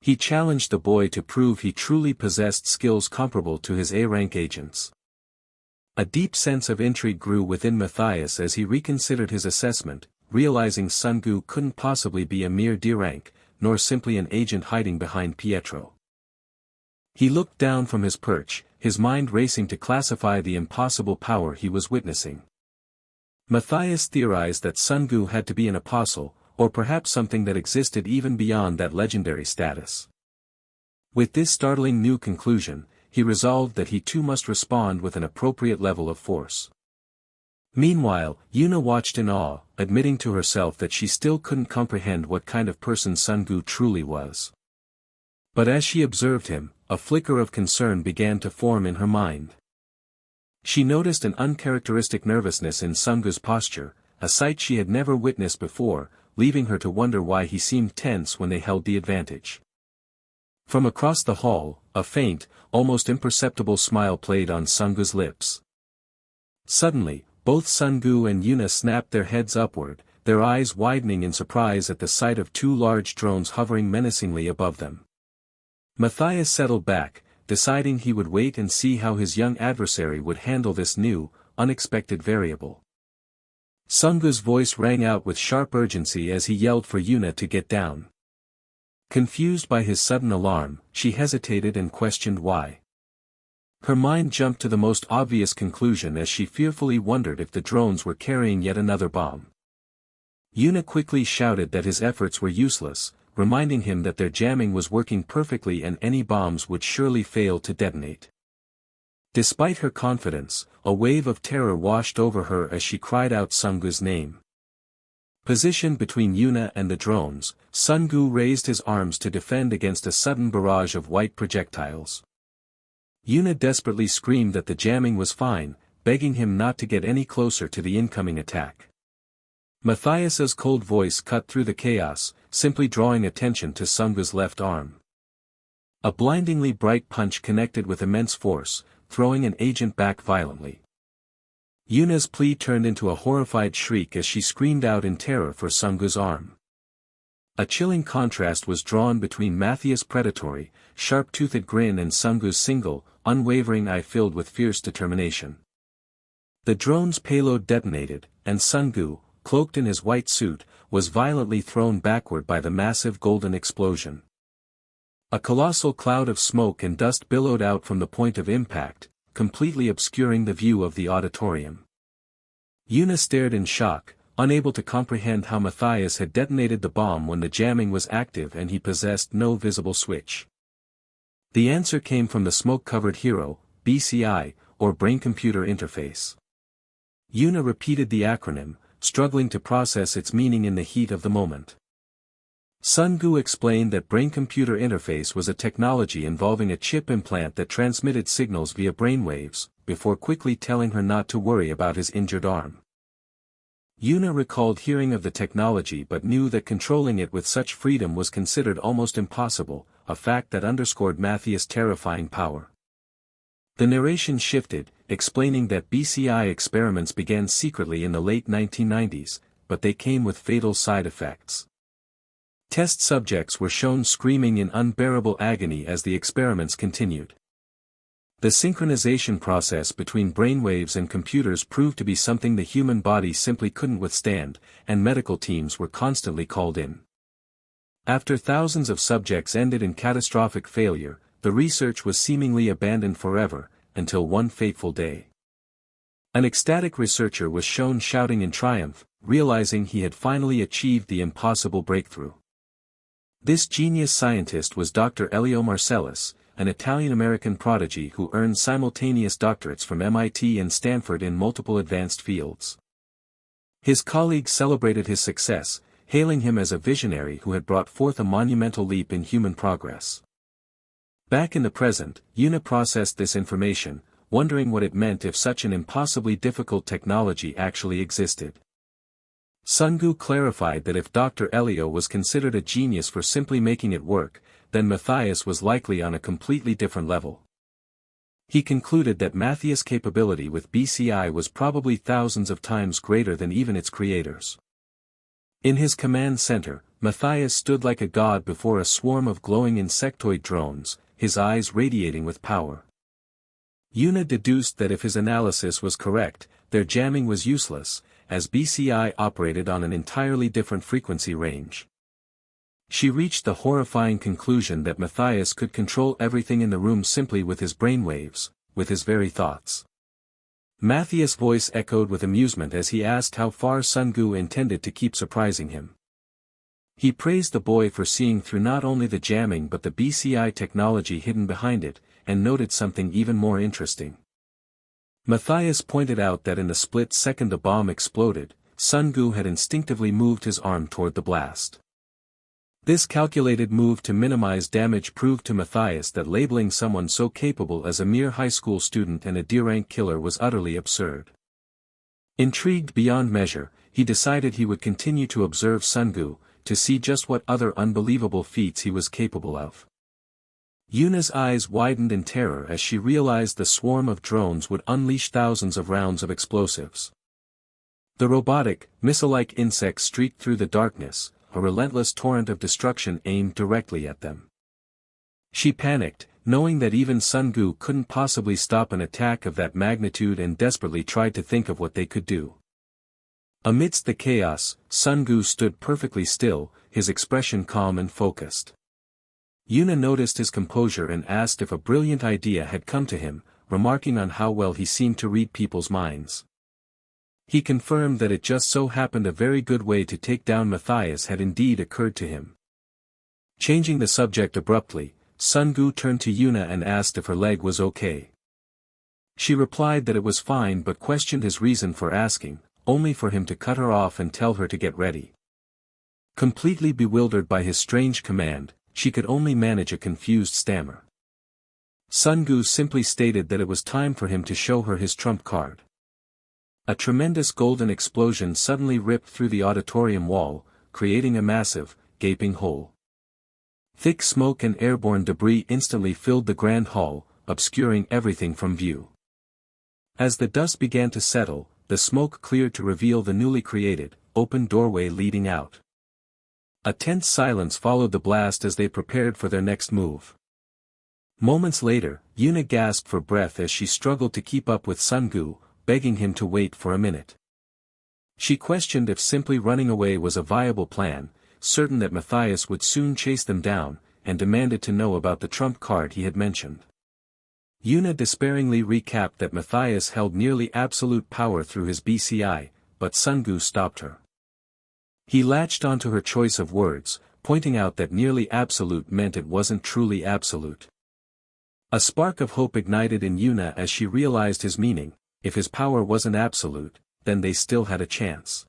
He challenged the boy to prove he truly possessed skills comparable to his A-rank agents. A deep sense of intrigue grew within Matthias as he reconsidered his assessment, realizing Sungu couldn't possibly be a mere D-rank, nor simply an agent hiding behind Pietro. He looked down from his perch, his mind racing to classify the impossible power he was witnessing. Matthias theorized that Sungu had to be an apostle, or perhaps something that existed even beyond that legendary status. With this startling new conclusion, he resolved that he too must respond with an appropriate level of force. Meanwhile, Yuna watched in awe, admitting to herself that she still couldn't comprehend what kind of person Sungu truly was. But as she observed him, a flicker of concern began to form in her mind. She noticed an uncharacteristic nervousness in Sungu's posture, a sight she had never witnessed before, leaving her to wonder why he seemed tense when they held the advantage. From across the hall, a faint, almost imperceptible smile played on Sungu's lips. Suddenly, both Sungu and Yuna snapped their heads upward, their eyes widening in surprise at the sight of 2 large drones hovering menacingly above them. Matthias settled back, deciding he would wait and see how his young adversary would handle this new, unexpected variable. Sungu's voice rang out with sharp urgency as he yelled for Yuna to get down. Confused by his sudden alarm, she hesitated and questioned why. Her mind jumped to the most obvious conclusion as she fearfully wondered if the drones were carrying yet another bomb. Yuna quickly shouted that his efforts were useless, reminding him that their jamming was working perfectly and any bombs would surely fail to detonate. Despite her confidence, a wave of terror washed over her as she cried out Sungu's name. Positioned between Yuna and the drones, Sungu raised his arms to defend against a sudden barrage of white projectiles. Yuna desperately screamed that the jamming was fine, begging him not to get any closer to the incoming attack. Matthias's cold voice cut through the chaos, simply drawing attention to Sungu's left arm. A blindingly bright punch connected with immense force, throwing an agent back violently. Yuna's plea turned into a horrified shriek as she screamed out in terror for Sungu's arm. A chilling contrast was drawn between Matthias' predatory, sharp-toothed grin and Sungu's single, unwavering eye filled with fierce determination. The drone's payload detonated, and Sungu, cloaked in his white suit, was violently thrown backward by the massive golden explosion. A colossal cloud of smoke and dust billowed out from the point of impact, completely obscuring the view of the auditorium. Yuna stared in shock, unable to comprehend how Matthias had detonated the bomb when the jamming was active and he possessed no visible switch. The answer came from the smoke-covered hero, BCI, or Brain-Computer Interface. Yuna repeated the acronym, struggling to process its meaning in the heat of the moment. Sungu explained that Brain-Computer Interface was a technology involving a chip implant that transmitted signals via brainwaves, before quickly telling her not to worry about his injured arm. Yuna recalled hearing of the technology but knew that controlling it with such freedom was considered almost impossible, a fact that underscored Matthias' terrifying power. The narration shifted, explaining that BCI experiments began secretly in the late 1990s, but they came with fatal side effects. Test subjects were shown screaming in unbearable agony as the experiments continued. The synchronization process between brainwaves and computers proved to be something the human body simply couldn't withstand, and medical teams were constantly called in. After thousands of subjects ended in catastrophic failure, the research was seemingly abandoned forever, until one fateful day. An ecstatic researcher was shown shouting in triumph, realizing he had finally achieved the impossible breakthrough. This genius scientist was Dr. Elio Marcellus, an Italian-American prodigy who earned simultaneous doctorates from MIT and Stanford in multiple advanced fields. His colleagues celebrated his success, hailing him as a visionary who had brought forth a monumental leap in human progress. Back in the present, Yuna processed this information, wondering what it meant if such an impossibly difficult technology actually existed. Sungu clarified that if Dr. Elio was considered a genius for simply making it work, then Matthias was likely on a completely different level. He concluded that Matthias' capability with BCI was probably thousands of times greater than even its creators. In his command center, Matthias stood like a god before a swarm of glowing insectoid drones, his eyes radiating with power. Yuna deduced that if his analysis was correct, their jamming was useless, as BCI operated on an entirely different frequency range. She reached the horrifying conclusion that Matthias could control everything in the room simply with his brainwaves, with his very thoughts. Matthias' voice echoed with amusement as he asked how far Sungu intended to keep surprising him. He praised the boy for seeing through not only the jamming but the BCI technology hidden behind it, and noted something even more interesting. Matthias pointed out that in the split second the bomb exploded, Sungu had instinctively moved his arm toward the blast. This calculated move to minimize damage proved to Matthias that labeling someone so capable as a mere high school student and a D-rank killer was utterly absurd. Intrigued beyond measure, he decided he would continue to observe Sungu, to see just what other unbelievable feats he was capable of. Yuna's eyes widened in terror as she realized the swarm of drones would unleash thousands of rounds of explosives. The robotic, missile-like insects streaked through the darkness, a relentless torrent of destruction aimed directly at them. She panicked, knowing that even Sungu couldn't possibly stop an attack of that magnitude, and desperately tried to think of what they could do. Amidst the chaos, Sungu stood perfectly still, his expression calm and focused. Yuna noticed his composure and asked if a brilliant idea had come to him, remarking on how well he seemed to read people's minds. He confirmed that it just so happened a very good way to take down Matthias had indeed occurred to him. Changing the subject abruptly, Sungu turned to Yuna and asked if her leg was okay. She replied that it was fine but questioned his reason for asking, only for him to cut her off and tell her to get ready. Completely bewildered by his strange command, she could only manage a confused stammer. Sungu simply stated that it was time for him to show her his trump card. A tremendous golden explosion suddenly ripped through the auditorium wall, creating a massive, gaping hole. Thick smoke and airborne debris instantly filled the grand hall, obscuring everything from view. As the dust began to settle, the smoke cleared to reveal the newly created, open doorway leading out. A tense silence followed the blast as they prepared for their next move. Moments later, Yuna gasped for breath as she struggled to keep up with Sungu, begging him to wait for a minute. She questioned if simply running away was a viable plan, certain that Matthias would soon chase them down, and demanded to know about the trump card he had mentioned. Yuna despairingly recapped that Matthias held nearly absolute power through his BCI, but Sungu stopped her. He latched onto her choice of words, pointing out that nearly absolute meant it wasn't truly absolute. A spark of hope ignited in Yuna as she realized his meaning. If his power wasn't absolute, then they still had a chance.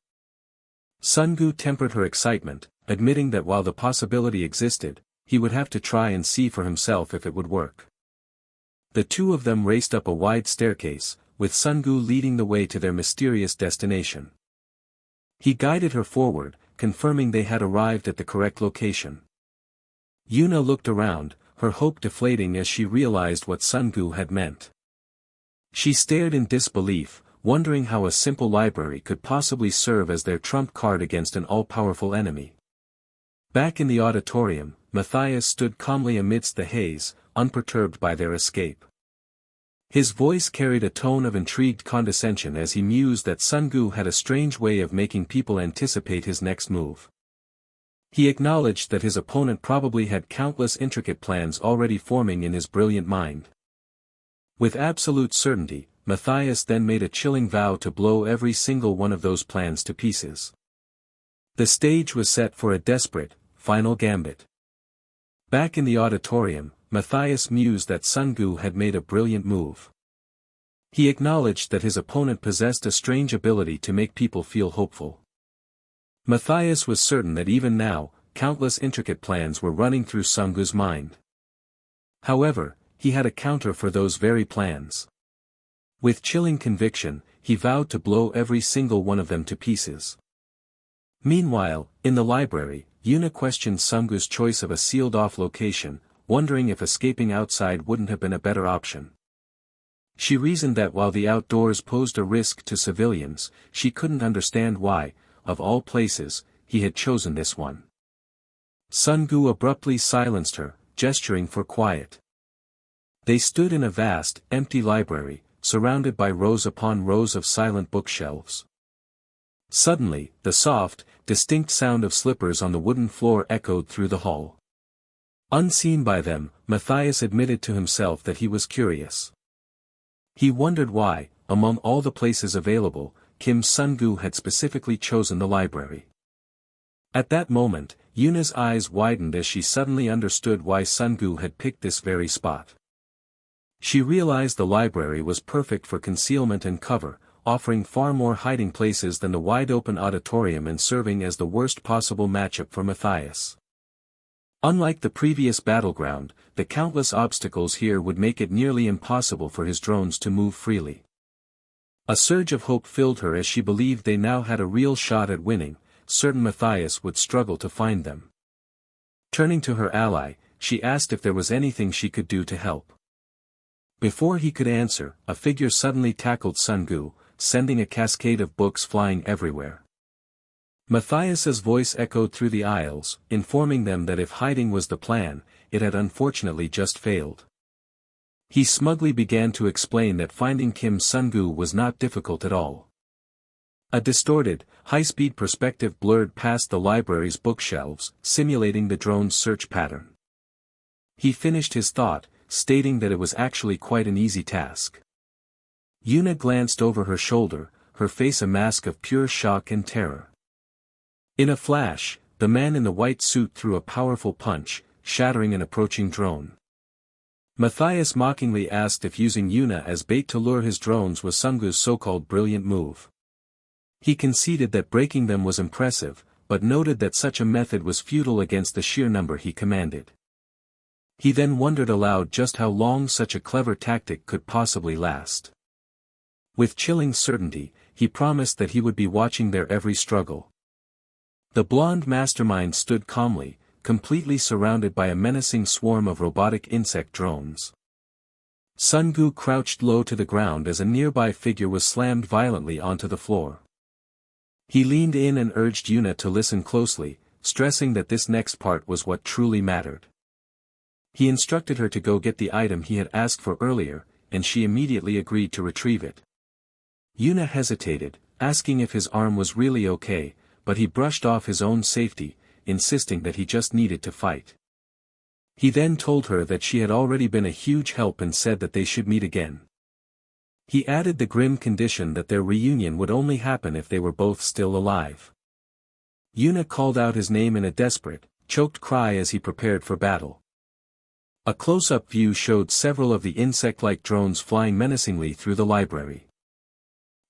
Sungu tempered her excitement, admitting that while the possibility existed, he would have to try and see for himself if it would work. The two of them raced up a wide staircase, with Sungu leading the way to their mysterious destination. He guided her forward, confirming they had arrived at the correct location. Yuna looked around, her hope deflating as she realized what Sungu had meant. She stared in disbelief, wondering how a simple library could possibly serve as their trump card against an all-powerful enemy. Back in the auditorium, Matthias stood calmly amidst the haze, unperturbed by their escape. His voice carried a tone of intrigued condescension as he mused that Sungu had a strange way of making people anticipate his next move. He acknowledged that his opponent probably had countless intricate plans already forming in his brilliant mind. With absolute certainty, Matthias then made a chilling vow to blow every single one of those plans to pieces. The stage was set for a desperate, final gambit. Back in the auditorium, Matthias mused that Sungu had made a brilliant move. He acknowledged that his opponent possessed a strange ability to make people feel hopeful. Matthias was certain that even now, countless intricate plans were running through Sungu's mind. However, he had a counter for those very plans. With chilling conviction, he vowed to blow every single one of them to pieces. Meanwhile, in the library, Yuna questioned Sungu's choice of a sealed-off location, wondering if escaping outside wouldn't have been a better option. She reasoned that while the outdoors posed a risk to civilians, she couldn't understand why, of all places, he had chosen this one. Sungu abruptly silenced her, gesturing for quiet. They stood in a vast, empty library, surrounded by rows upon rows of silent bookshelves. Suddenly, the soft, distinct sound of slippers on the wooden floor echoed through the hall. Unseen by them, Matthias admitted to himself that he was curious. He wondered why, among all the places available, Kim Sungu had specifically chosen the library. At that moment, Yuna's eyes widened as she suddenly understood why Sungu had picked this very spot. She realized the library was perfect for concealment and cover, offering far more hiding places than the wide-open auditorium and serving as the worst possible matchup for Matthias. Unlike the previous battleground, the countless obstacles here would make it nearly impossible for his drones to move freely. A surge of hope filled her as she believed they now had a real shot at winning, certain Matthias would struggle to find them. Turning to her ally, she asked if there was anything she could do to help. Before he could answer, a figure suddenly tackled Sungu, sending a cascade of books flying everywhere. Matthias's voice echoed through the aisles, informing them that if hiding was the plan, it had unfortunately just failed. He smugly began to explain that finding Kim Sungu was not difficult at all. A distorted, high-speed perspective blurred past the library's bookshelves, simulating the drone's search pattern. He finished his thought, stating that it was actually quite an easy task. Yuna glanced over her shoulder, her face a mask of pure shock and terror. In a flash, the man in the white suit threw a powerful punch, shattering an approaching drone. Matthias mockingly asked if using Yuna as bait to lure his drones was Sungu's so-called brilliant move. He conceded that breaking them was impressive, but noted that such a method was futile against the sheer number he commanded. He then wondered aloud just how long such a clever tactic could possibly last. With chilling certainty, he promised that he would be watching their every struggle. The blonde mastermind stood calmly, completely surrounded by a menacing swarm of robotic insect drones. Sungu crouched low to the ground as a nearby figure was slammed violently onto the floor. He leaned in and urged Yuna to listen closely, stressing that this next part was what truly mattered. He instructed her to go get the item he had asked for earlier, and she immediately agreed to retrieve it. Yuna hesitated, asking if his arm was really okay, but he brushed off his own safety, insisting that he just needed to fight. He then told her that she had already been a huge help and said that they should meet again. He added the grim condition that their reunion would only happen if they were both still alive. Yuna called out his name in a desperate, choked cry as he prepared for battle. A close-up view showed several of the insect-like drones flying menacingly through the library.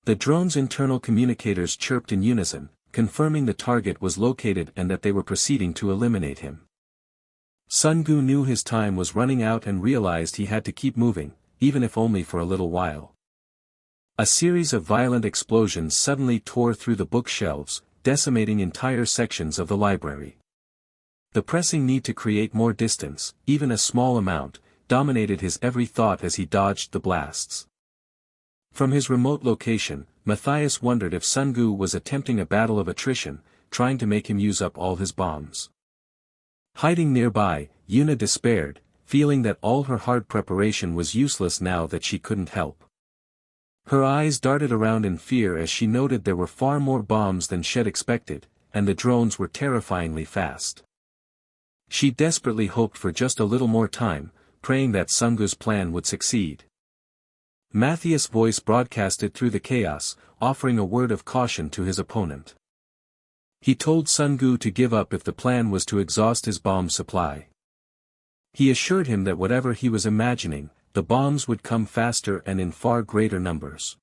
The drones' internal communicators chirped in unison, confirming the target was located and that they were proceeding to eliminate him. Sungu knew his time was running out and realized he had to keep moving, even if only for a little while. A series of violent explosions suddenly tore through the bookshelves, decimating entire sections of the library. The pressing need to create more distance, even a small amount, dominated his every thought as he dodged the blasts. From his remote location, Matthias wondered if Sungu was attempting a battle of attrition, trying to make him use up all his bombs. Hiding nearby, Yuna despaired, feeling that all her hard preparation was useless now that she couldn't help. Her eyes darted around in fear as she noted there were far more bombs than she'd expected, and the drones were terrifyingly fast. She desperately hoped for just a little more time, praying that Sungu's plan would succeed. Matthias' voice broadcasted through the chaos, offering a word of caution to his opponent. He told Sungu to give up if the plan was to exhaust his bomb supply. He assured him that whatever he was imagining, the bombs would come faster and in far greater numbers.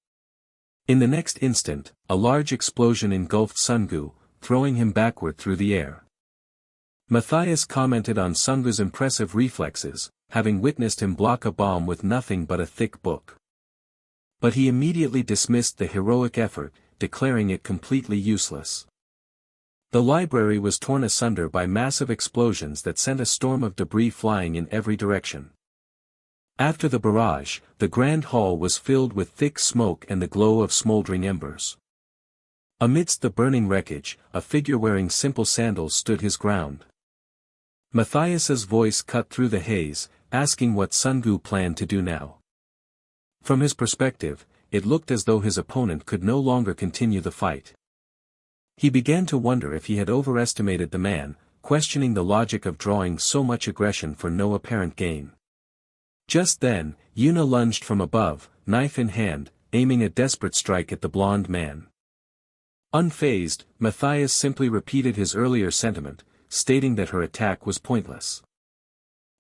In the next instant, a large explosion engulfed Sungu, throwing him backward through the air. Matthias commented on Sungu's impressive reflexes, having witnessed him block a bomb with nothing but a thick book. But he immediately dismissed the heroic effort, declaring it completely useless. The library was torn asunder by massive explosions that sent a storm of debris flying in every direction. After the barrage, the grand hall was filled with thick smoke and the glow of smoldering embers. Amidst the burning wreckage, a figure wearing simple sandals stood his ground. Matthias's voice cut through the haze, asking what Sungu planned to do now. From his perspective, it looked as though his opponent could no longer continue the fight. He began to wonder if he had overestimated the man, questioning the logic of drawing so much aggression for no apparent gain. Just then, Yuna lunged from above, knife in hand, aiming a desperate strike at the blonde man. Unfazed, Matthias simply repeated his earlier sentiment, stating that her attack was pointless.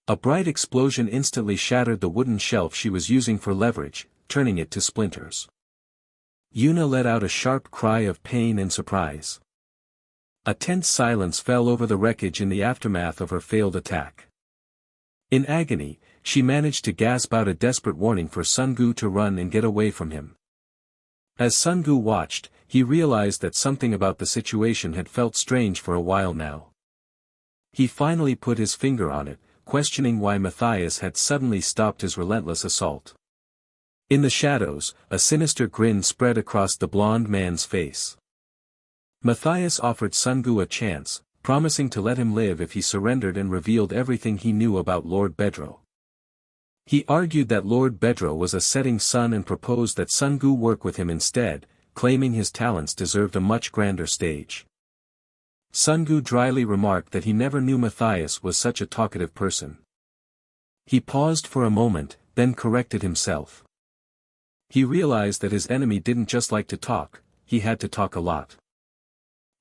A bright explosion instantly shattered the wooden shelf she was using for leverage, turning it to splinters. Yuna let out a sharp cry of pain and surprise. A tense silence fell over the wreckage in the aftermath of her failed attack. In agony, she managed to gasp out a desperate warning for Sungu to run and get away from him. As Sungu watched, he realized that something about the situation had felt strange for a while now. He finally put his finger on it, questioning why Matthias had suddenly stopped his relentless assault. In the shadows, a sinister grin spread across the blonde man's face. Matthias offered Sungu a chance, promising to let him live if he surrendered and revealed everything he knew about Lord Bedro. He argued that Lord Bedro was a setting sun and proposed that Sungu work with him instead, claiming his talents deserved a much grander stage. Sungu dryly remarked that he never knew Matthias was such a talkative person. He paused for a moment, then corrected himself. He realized that his enemy didn't just like to talk, he had to talk a lot.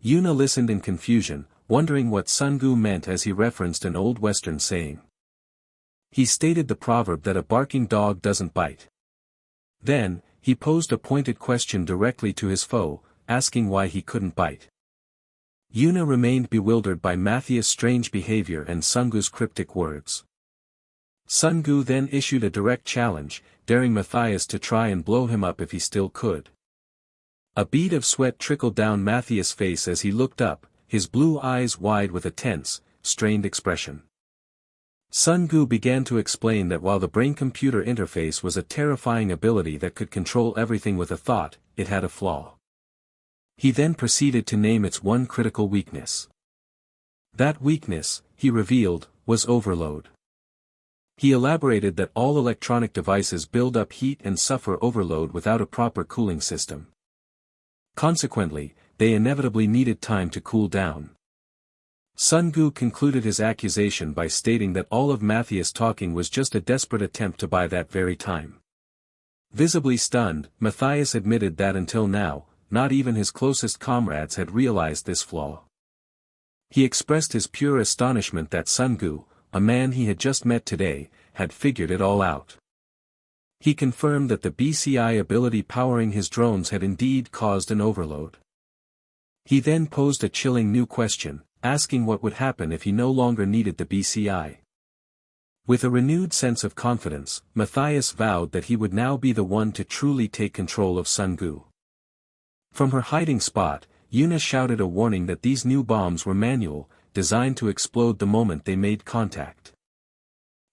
Yuna listened in confusion, wondering what Sungu meant as he referenced an old Western saying. He stated the proverb that a barking dog doesn't bite. Then, he posed a pointed question directly to his foe, asking why he couldn't bite. Yuna remained bewildered by Matthias' strange behavior and Sungu's cryptic words. Sungu then issued a direct challenge, daring Matthias to try and blow him up if he still could. A bead of sweat trickled down Matthias' face as he looked up, his blue eyes wide with a tense, strained expression. Sungu began to explain that while the brain-computer interface was a terrifying ability that could control everything with a thought, it had a flaw. He then proceeded to name its one critical weakness. That weakness, he revealed, was overload. He elaborated that all electronic devices build up heat and suffer overload without a proper cooling system. Consequently, they inevitably needed time to cool down. Sungu concluded his accusation by stating that all of Matthias' talking was just a desperate attempt to buy that very time. Visibly stunned, Matthias admitted that until now, not even his closest comrades had realized this flaw. He expressed his pure astonishment that Sungu, a man he had just met today, had figured it all out. He confirmed that the BCI ability powering his drones had indeed caused an overload. He then posed a chilling new question, asking what would happen if he no longer needed the BCI. With a renewed sense of confidence, Matthias vowed that he would now be the one to truly take control of Sungu. From her hiding spot, Yuna shouted a warning that these new bombs were manual, designed to explode the moment they made contact.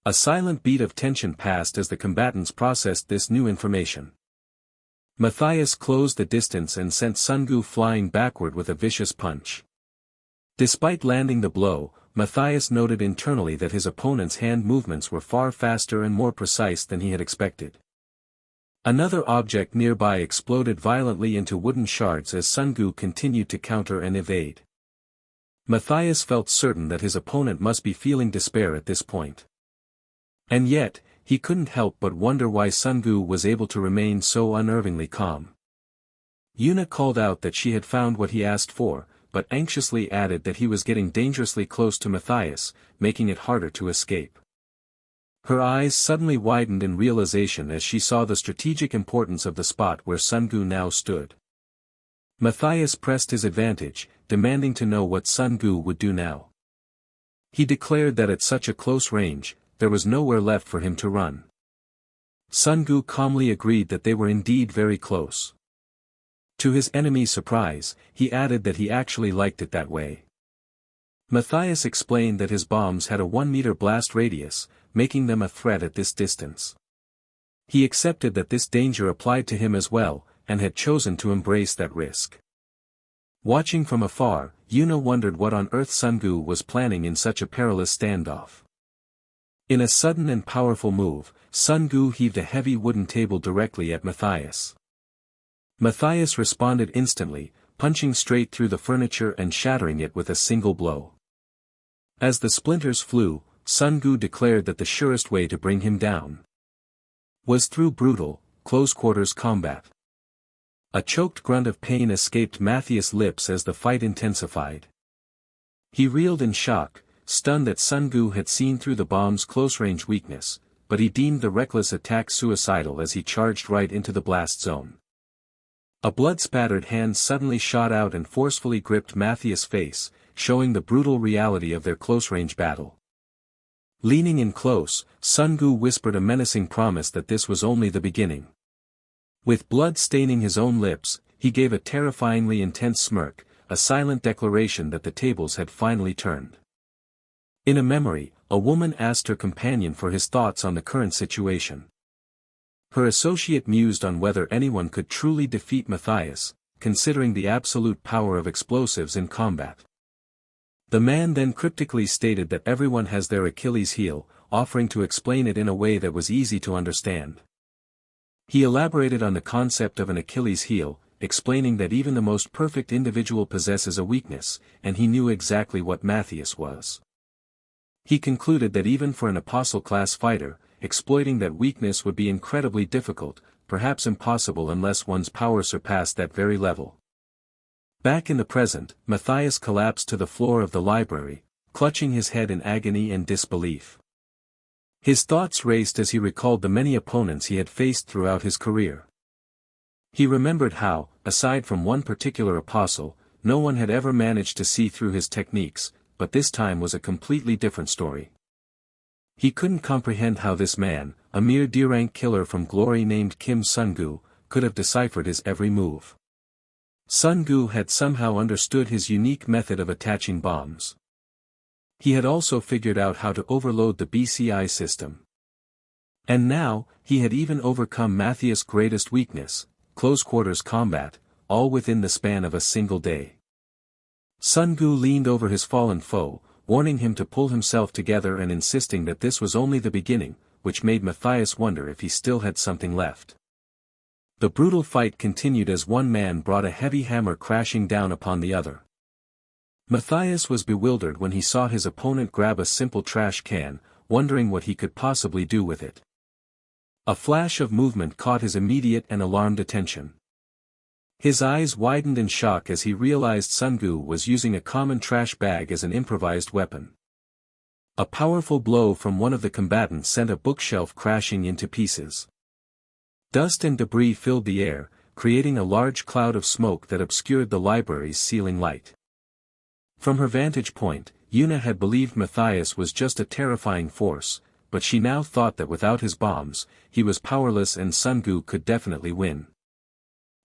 A silent beat of tension passed as the combatants processed this new information. Matthias closed the distance and sent Sungu flying backward with a vicious punch. Despite landing the blow, Matthias noted internally that his opponent's hand movements were far faster and more precise than he had expected. Another object nearby exploded violently into wooden shards as Sungu continued to counter and evade. Matthias felt certain that his opponent must be feeling despair at this point. And yet, he couldn't help but wonder why Sungu was able to remain so unnervingly calm. Yuna called out that she had found what he asked for, but anxiously added that he was getting dangerously close to Matthias, making it harder to escape. Her eyes suddenly widened in realization as she saw the strategic importance of the spot where Sungu now stood. Matthias pressed his advantage, demanding to know what Sungu would do now. He declared that at such a close range, there was nowhere left for him to run. Sungu calmly agreed that they were indeed very close. To his enemy's surprise, he added that he actually liked it that way. Matthias explained that his bombs had a 1-meter blast radius, making them a threat at this distance. He accepted that this danger applied to him as well, and had chosen to embrace that risk. Watching from afar, Yuna wondered what on earth Sungu was planning in such a perilous standoff. In a sudden and powerful move, Sungu heaved a heavy wooden table directly at Matthias. Matthias responded instantly, punching straight through the furniture and shattering it with a single blow. As the splinters flew, Sungu declared that the surest way to bring him down was through brutal, close-quarters combat. A choked grunt of pain escaped Matthias' lips as the fight intensified. He reeled in shock, stunned that Sungu had seen through the bomb's close-range weakness, but he deemed the reckless attack suicidal as he charged right into the blast zone. A blood-spattered hand suddenly shot out and forcefully gripped Matthias' face, showing the brutal reality of their close-range battle. Leaning in close, Sungu whispered a menacing promise that this was only the beginning. With blood staining his own lips, he gave a terrifyingly intense smirk, a silent declaration that the tables had finally turned. In a memory, a woman asked her companion for his thoughts on the current situation. Her associate mused on whether anyone could truly defeat Matthias, considering the absolute power of explosives in combat. The man then cryptically stated that everyone has their Achilles heel, offering to explain it in a way that was easy to understand. He elaborated on the concept of an Achilles heel, explaining that even the most perfect individual possesses a weakness, and he knew exactly what Matthias was. He concluded that even for an apostle-class fighter, exploiting that weakness would be incredibly difficult, perhaps impossible unless one's power surpassed that very level. Back in the present, Matthias collapsed to the floor of the library, clutching his head in agony and disbelief. His thoughts raced as he recalled the many opponents he had faced throughout his career. He remembered how, aside from one particular apostle, no one had ever managed to see through his techniques, but this time was a completely different story. He couldn't comprehend how this man, a mere D-rank killer from Glory named Kim Sungu, could have deciphered his every move. Sungu had somehow understood his unique method of attaching bombs. He had also figured out how to overload the BCI system. And now, he had even overcome Matthias' greatest weakness, close-quarters combat, all within the span of a single day. Sungu leaned over his fallen foe, warning him to pull himself together and insisting that this was only the beginning, which made Matthias wonder if he still had something left. The brutal fight continued as one man brought a heavy hammer crashing down upon the other. Matthias was bewildered when he saw his opponent grab a simple trash can, wondering what he could possibly do with it. A flash of movement caught his immediate and alarmed attention. His eyes widened in shock as he realized Sungu was using a common trash bag as an improvised weapon. A powerful blow from one of the combatants sent a bookshelf crashing into pieces. Dust and debris filled the air, creating a large cloud of smoke that obscured the library's ceiling light. From her vantage point, Yuna had believed Matthias was just a terrifying force, but she now thought that without his bombs, he was powerless and Sungu could definitely win.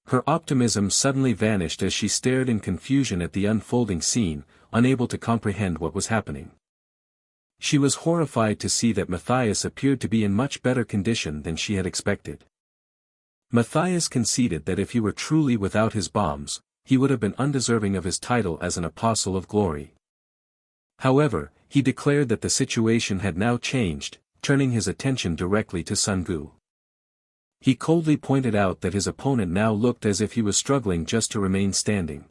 Her optimism suddenly vanished as she stared in confusion at the unfolding scene, unable to comprehend what was happening. She was horrified to see that Matthias appeared to be in much better condition than she had expected. Matthias conceded that if he were truly without his bombs, he would have been undeserving of his title as an apostle of glory. However, he declared that the situation had now changed, turning his attention directly to Sungu. He coldly pointed out that his opponent now looked as if he was struggling just to remain standing.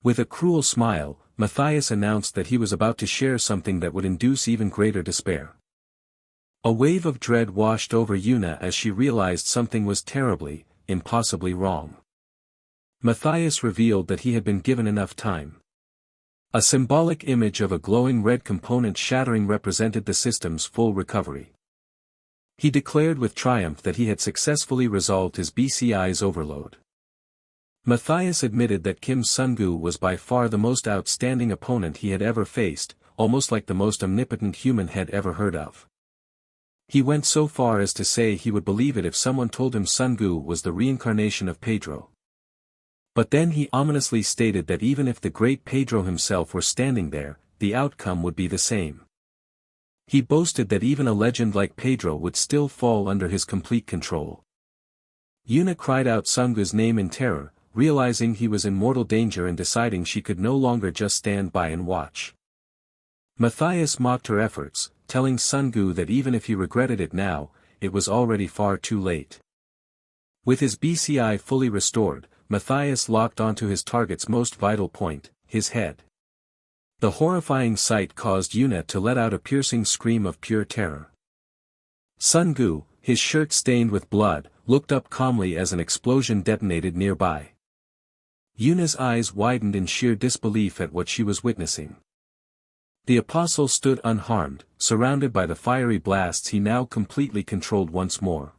With a cruel smile, Matthias announced that he was about to share something that would induce even greater despair. A wave of dread washed over Yuna as she realized something was terribly, impossibly wrong. Matthias revealed that he had been given enough time. A symbolic image of a glowing red component shattering represented the system's full recovery. He declared with triumph that he had successfully resolved his BCI's overload. Matthias admitted that Kim Sungu was by far the most outstanding opponent he had ever faced, almost like the most omnipotent human had ever heard of. He went so far as to say he would believe it if someone told him Sungu was the reincarnation of Pedro. But then he ominously stated that even if the great Pedro himself were standing there, the outcome would be the same. He boasted that even a legend like Pedro would still fall under his complete control. Yuna cried out Sungu's name in terror, realizing he was in mortal danger and deciding she could no longer just stand by and watch. Matthias mocked her efforts, telling Sungu that even if he regretted it now, it was already far too late. With his BCI fully restored, Matthias locked onto his target's most vital point, his head. The horrifying sight caused Yuna to let out a piercing scream of pure terror. Sungu, his shirt stained with blood, looked up calmly as an explosion detonated nearby. Yuna's eyes widened in sheer disbelief at what she was witnessing. The apostle stood unharmed, surrounded by the fiery blasts he now completely controlled once more.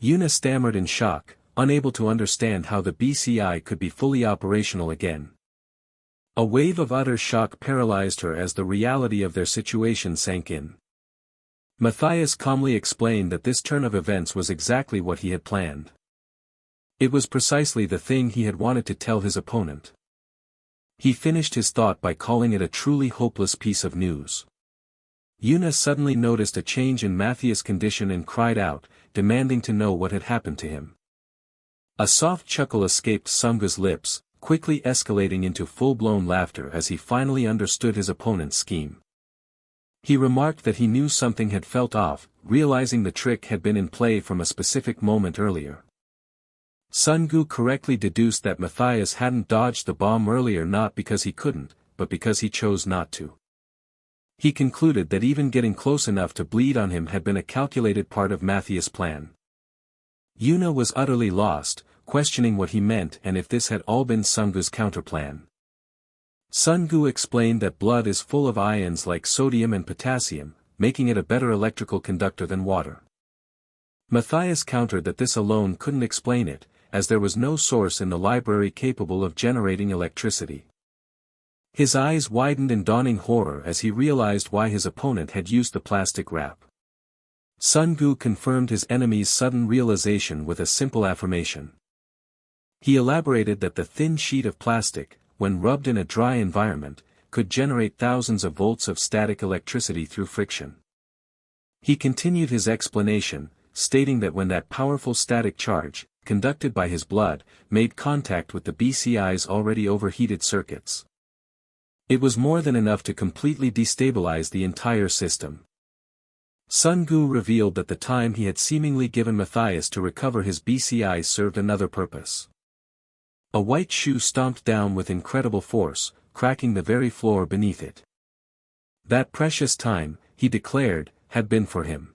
Yuna stammered in shock, unable to understand how the BCI could be fully operational again. A wave of utter shock paralyzed her as the reality of their situation sank in. Matthias calmly explained that this turn of events was exactly what he had planned. It was precisely the thing he had wanted to tell his opponent. He finished his thought by calling it a truly hopeless piece of news. Yuna suddenly noticed a change in Matthias' condition and cried out, demanding to know what had happened to him. A soft chuckle escaped Sungu's lips, quickly escalating into full-blown laughter as he finally understood his opponent's scheme. He remarked that he knew something had felt off, realizing the trick had been in play from a specific moment earlier. Sungu correctly deduced that Matthias hadn't dodged the bomb earlier not because he couldn't, but because he chose not to. He concluded that even getting close enough to bleed on him had been a calculated part of Matthias' plan. Yuna was utterly lost, questioning what he meant and if this had all been Sungu's counterplan. Sungu explained that blood is full of ions like sodium and potassium, making it a better electrical conductor than water. Matthias countered that this alone couldn't explain it, as there was no source in the library capable of generating electricity. His eyes widened in dawning horror as he realized why his opponent had used the plastic wrap. Sungu confirmed his enemy's sudden realization with a simple affirmation. He elaborated that the thin sheet of plastic, when rubbed in a dry environment, could generate thousands of volts of static electricity through friction. He continued his explanation, stating that when that powerful static charge, conducted by his blood, made contact with the BCI's already overheated circuits, it was more than enough to completely destabilize the entire system. Sungu revealed that the time he had seemingly given Matthias to recover his BCI served another purpose. A white shoe stomped down with incredible force, cracking the very floor beneath it. That precious time, he declared, had been for him.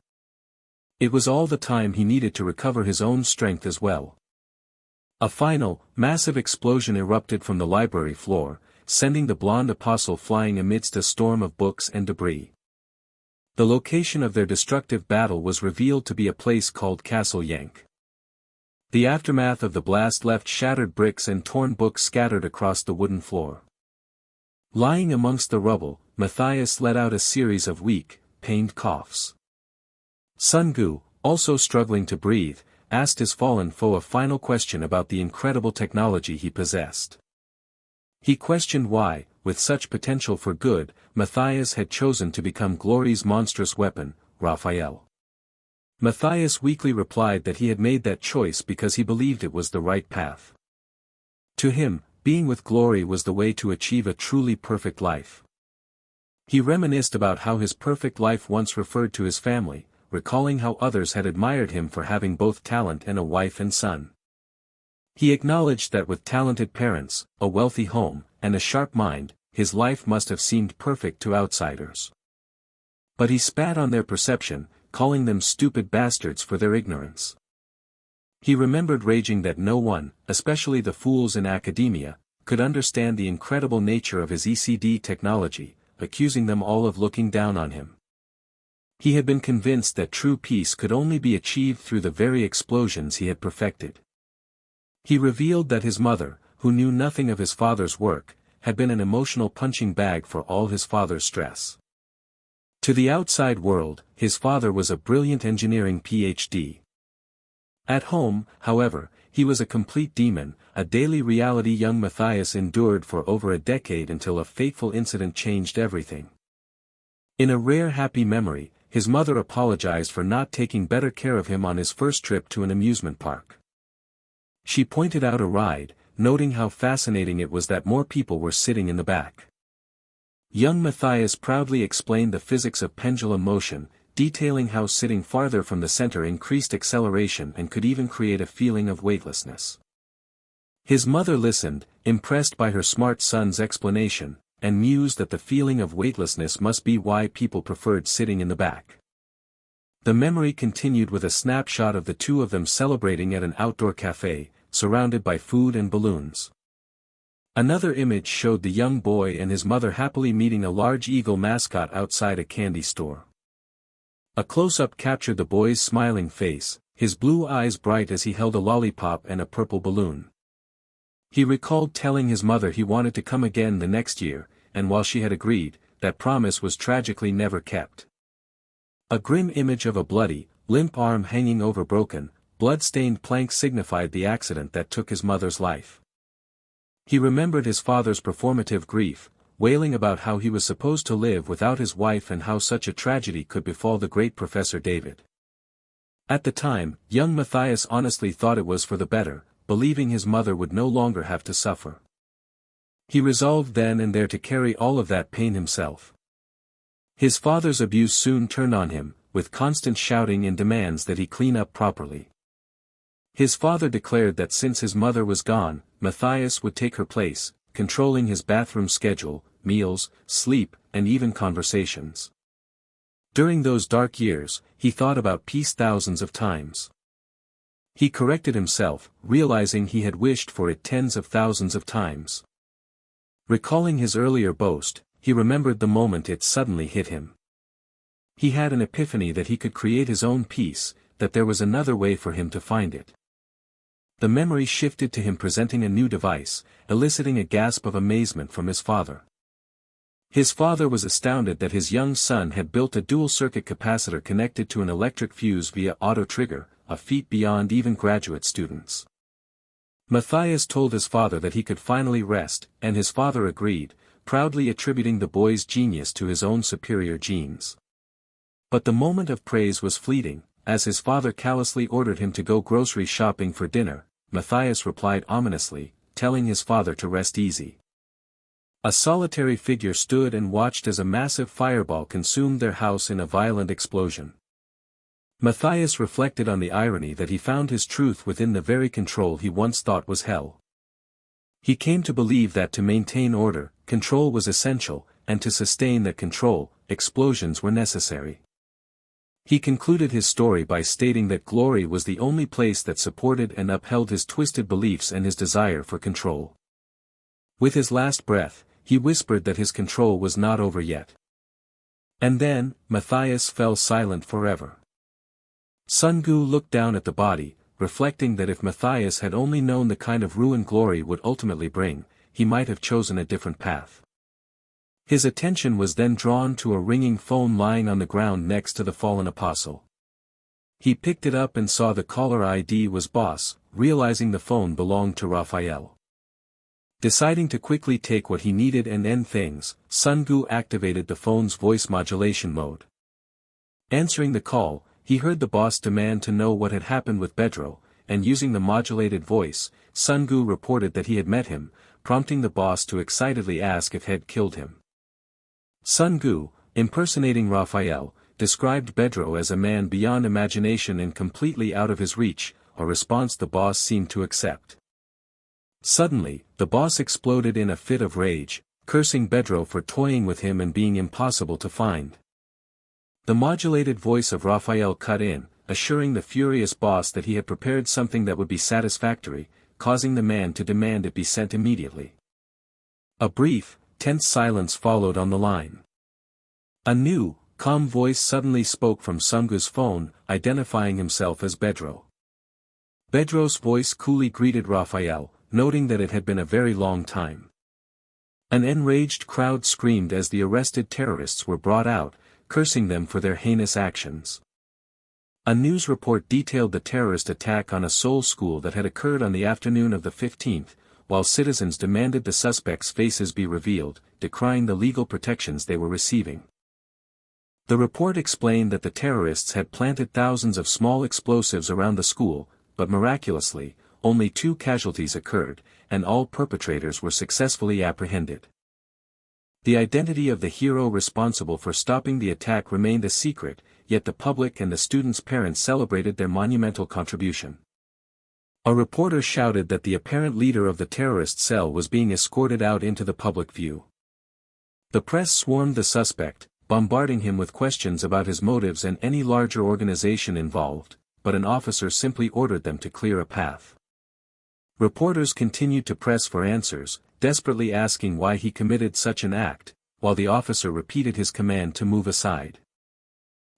It was all the time he needed to recover his own strength as well. A final, massive explosion erupted from the library floor, sending the blonde apostle flying amidst a storm of books and debris. The location of their destructive battle was revealed to be a place called Castle Yank. The aftermath of the blast left shattered bricks and torn books scattered across the wooden floor. Lying amongst the rubble, Matthias let out a series of weak, pained coughs. Sungu, also struggling to breathe, asked his fallen foe a final question about the incredible technology he possessed. He questioned why, with such potential for good, Matthias had chosen to become glory's monstrous weapon, Raphael. Matthias weakly replied that he had made that choice because he believed it was the right path. To him, being with glory was the way to achieve a truly perfect life. He reminisced about how his perfect life once referred to his family, recalling how others had admired him for having both talent and a wife and son. He acknowledged that with talented parents, a wealthy home, and a sharp mind, his life must have seemed perfect to outsiders. But he spat on their perception, calling them stupid bastards for their ignorance. He remembered raging that no one, especially the fools in academia, could understand the incredible nature of his ECD technology, accusing them all of looking down on him. He had been convinced that true peace could only be achieved through the very explosions he had perfected. He revealed that his mother, who knew nothing of his father's work, had been an emotional punching bag for all his father's stress. To the outside world, his father was a brilliant engineering PhD. At home, however, he was a complete demon, a daily reality young Matthias endured for over a decade until a fateful incident changed everything. In a rare happy memory, his mother apologized for not taking better care of him on his first trip to an amusement park. She pointed out a ride, noting how fascinating it was that more people were sitting in the back. Young Matthias proudly explained the physics of pendulum motion, detailing how sitting farther from the center increased acceleration and could even create a feeling of weightlessness. His mother listened, impressed by her smart son's explanation, and mused that the feeling of weightlessness must be why people preferred sitting in the back. The memory continued with a snapshot of the two of them celebrating at an outdoor cafe, surrounded by food and balloons. Another image showed the young boy and his mother happily meeting a large eagle mascot outside a candy store. A close-up captured the boy's smiling face, his blue eyes bright as he held a lollipop and a purple balloon. He recalled telling his mother he wanted to come again the next year, and while she had agreed, that promise was tragically never kept. A grim image of a bloody, limp arm hanging over broken, blood-stained plank signified the accident that took his mother's life. He remembered his father's performative grief, wailing about how he was supposed to live without his wife and how such a tragedy could befall the great Professor David. At the time, young Matthias honestly thought it was for the better, believing his mother would no longer have to suffer. He resolved then and there to carry all of that pain himself. His father's abuse soon turned on him, with constant shouting and demands that he clean up properly. His father declared that since his mother was gone, Matthias would take her place, controlling his bathroom schedule, meals, sleep, and even conversations. During those dark years, he thought about peace thousands of times. He corrected himself, realizing he had wished for it tens of thousands of times. Recalling his earlier boast, he remembered the moment it suddenly hit him. He had an epiphany that he could create his own peace, that there was another way for him to find it. The memory shifted to him presenting a new device, eliciting a gasp of amazement from his father. His father was astounded that his young son had built a dual-circuit capacitor connected to an electric fuse via auto-trigger, a feat beyond even graduate students. Matthias told his father that he could finally rest, and his father agreed, proudly attributing the boy's genius to his own superior genes. But the moment of praise was fleeting. As his father callously ordered him to go grocery shopping for dinner, Matthias replied ominously, telling his father to rest easy. A solitary figure stood and watched as a massive fireball consumed their house in a violent explosion. Matthias reflected on the irony that he found his truth within the very control he once thought was hell. He came to believe that to maintain order, control was essential, and to sustain that control, explosions were necessary. He concluded his story by stating that glory was the only place that supported and upheld his twisted beliefs and his desire for control. With his last breath, he whispered that his control was not over yet. And then, Matthias fell silent forever. Sun Gu looked down at the body, reflecting that if Matthias had only known the kind of ruin glory would ultimately bring, he might have chosen a different path. His attention was then drawn to a ringing phone lying on the ground next to the fallen apostle. He picked it up and saw the caller ID was Boss, realizing the phone belonged to Raphael. Deciding to quickly take what he needed and end things, Sun-gu activated the phone's voice modulation mode. Answering the call, he heard the boss demand to know what had happened with Bedro, and using the modulated voice, Sun-gu reported that he had met him, prompting the boss to excitedly ask if he had killed him. Sun-gu, impersonating Raphael, described Bedro as a man beyond imagination and completely out of his reach, a response the boss seemed to accept. Suddenly, the boss exploded in a fit of rage, cursing Bedro for toying with him and being impossible to find. The modulated voice of Raphael cut in, assuring the furious boss that he had prepared something that would be satisfactory, causing the man to demand it be sent immediately. A brief, tense silence followed on the line. A new, calm voice suddenly spoke from Sun-gu's phone, identifying himself as Bedro. Bedro's voice coolly greeted Raphael, noting that it had been a very long time. An enraged crowd screamed as the arrested terrorists were brought out, cursing them for their heinous actions. A news report detailed the terrorist attack on a Seoul school that had occurred on the afternoon of the 15th, while citizens demanded the suspects' faces be revealed, decrying the legal protections they were receiving. The report explained that the terrorists had planted thousands of small explosives around the school, but miraculously, only 2 casualties occurred, and all perpetrators were successfully apprehended. The identity of the hero responsible for stopping the attack remained a secret, yet the public and the students' parents celebrated their monumental contribution. A reporter shouted that the apparent leader of the terrorist cell was being escorted out into the public view. The press swarmed the suspect, bombarding him with questions about his motives and any larger organization involved, but an officer simply ordered them to clear a path. Reporters continued to press for answers, desperately asking why he committed such an act, while the officer repeated his command to move aside.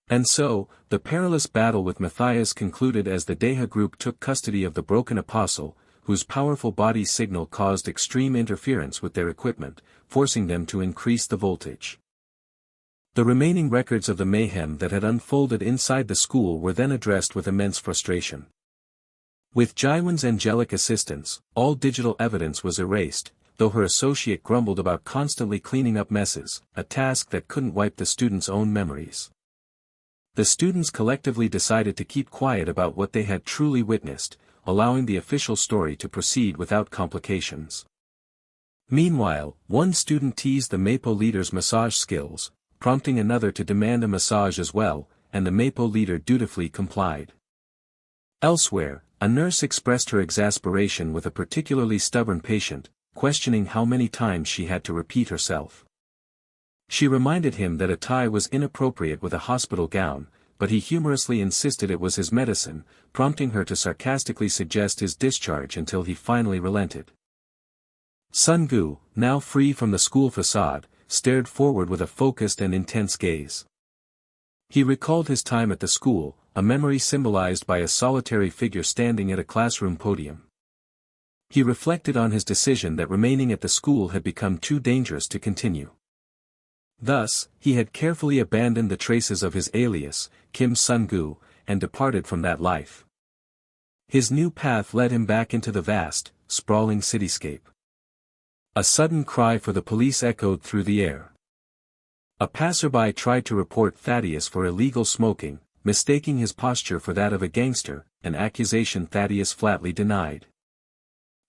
And so, the perilous battle with Matthias concluded as the Deha group took custody of the broken apostle, whose powerful body signal caused extreme interference with their equipment, forcing them to increase the voltage. The remaining records of the mayhem that had unfolded inside the school were then addressed with immense frustration. With Jaiwan's angelic assistance, all digital evidence was erased, though her associate grumbled about constantly cleaning up messes, a task that couldn't wipe the students' own memories. The students collectively decided to keep quiet about what they had truly witnessed, allowing the official story to proceed without complications. Meanwhile, one student teased the Mapo leader's massage skills, prompting another to demand a massage as well, and the Mapo leader dutifully complied. Elsewhere, a nurse expressed her exasperation with a particularly stubborn patient, questioning how many times she had to repeat herself. She reminded him that a tie was inappropriate with a hospital gown, but he humorously insisted it was his medicine, prompting her to sarcastically suggest his discharge until he finally relented. Sun-gu, now free from the school facade, stared forward with a focused and intense gaze. He recalled his time at the school, a memory symbolized by a solitary figure standing at a classroom podium. He reflected on his decision that remaining at the school had become too dangerous to continue. Thus, he had carefully abandoned the traces of his alias, Kim Sun-gu, and departed from that life. His new path led him back into the vast, sprawling cityscape. A sudden cry for the police echoed through the air. A passerby tried to report Thaddeus for illegal smoking, mistaking his posture for that of a gangster, an accusation Thaddeus flatly denied.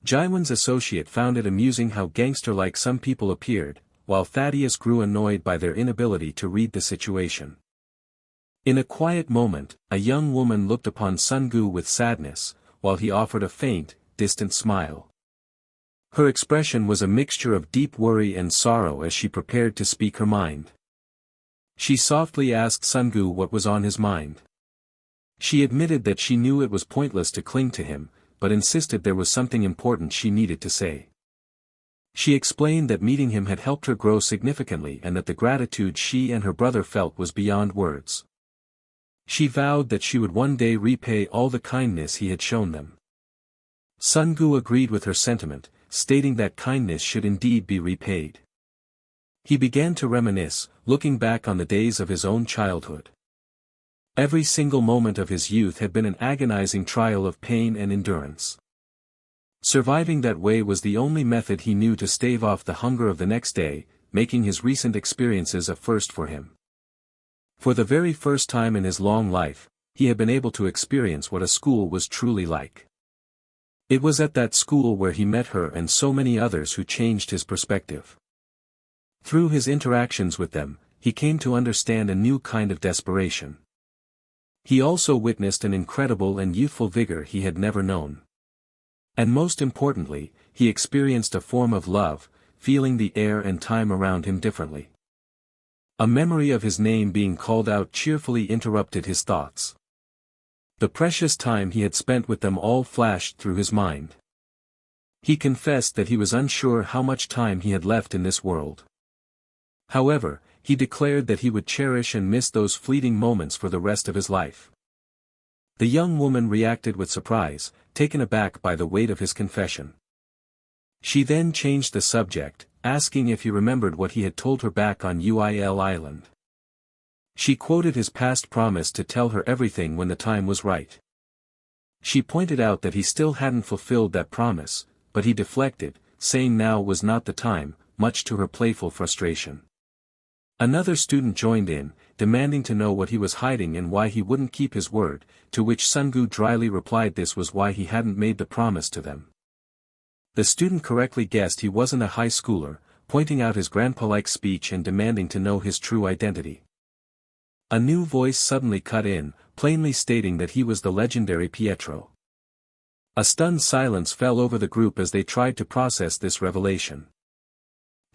Jaiwan's associate found it amusing how gangster-like some people appeared, while Thaddeus grew annoyed by their inability to read the situation. In a quiet moment, a young woman looked upon Sun-gu with sadness, while he offered a faint, distant smile. Her expression was a mixture of deep worry and sorrow as she prepared to speak her mind. She softly asked Sun-gu what was on his mind. She admitted that she knew it was pointless to cling to him, but insisted there was something important she needed to say. She explained that meeting him had helped her grow significantly and that the gratitude she and her brother felt was beyond words. She vowed that she would one day repay all the kindness he had shown them. Sun-gu agreed with her sentiment, stating that kindness should indeed be repaid. He began to reminisce, looking back on the days of his own childhood. Every single moment of his youth had been an agonizing trial of pain and endurance. Surviving that way was the only method he knew to stave off the hunger of the next day, making his recent experiences a first for him. For the very first time in his long life, he had been able to experience what a school was truly like. It was at that school where he met her and so many others who changed his perspective. Through his interactions with them, he came to understand a new kind of desperation. He also witnessed an incredible and youthful vigor he had never known. And most importantly, he experienced a form of love, feeling the air and time around him differently. A memory of his name being called out cheerfully interrupted his thoughts. The precious time he had spent with them all flashed through his mind. He confessed that he was unsure how much time he had left in this world. However, he declared that he would cherish and miss those fleeting moments for the rest of his life. The young woman reacted with surprise, taken aback by the weight of his confession. She then changed the subject, asking if he remembered what he had told her back on Uil Island. She quoted his past promise to tell her everything when the time was right. She pointed out that he still hadn't fulfilled that promise, but he deflected, saying now was not the time, much to her playful frustration. Another student joined in, demanding to know what he was hiding and why he wouldn't keep his word, to which Sungu dryly replied this was why he hadn't made the promise to them. The student correctly guessed he wasn't a high schooler, pointing out his grandpa-like speech and demanding to know his true identity. A new voice suddenly cut in, plainly stating that he was the legendary Pietro. A stunned silence fell over the group as they tried to process this revelation.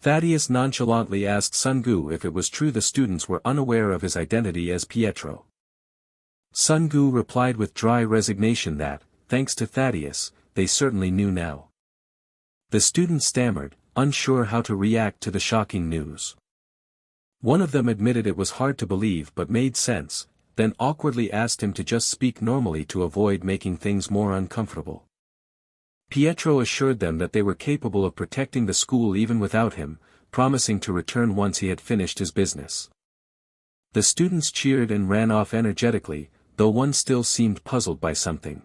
Thaddeus nonchalantly asked Sungu if it was true the students were unaware of his identity as Pietro. Sungu replied with dry resignation that, thanks to Thaddeus, they certainly knew now. The students stammered, unsure how to react to the shocking news. One of them admitted it was hard to believe but made sense, then awkwardly asked him to just speak normally to avoid making things more uncomfortable. Pietro assured them that they were capable of protecting the school even without him, promising to return once he had finished his business. The students cheered and ran off energetically, though one still seemed puzzled by something.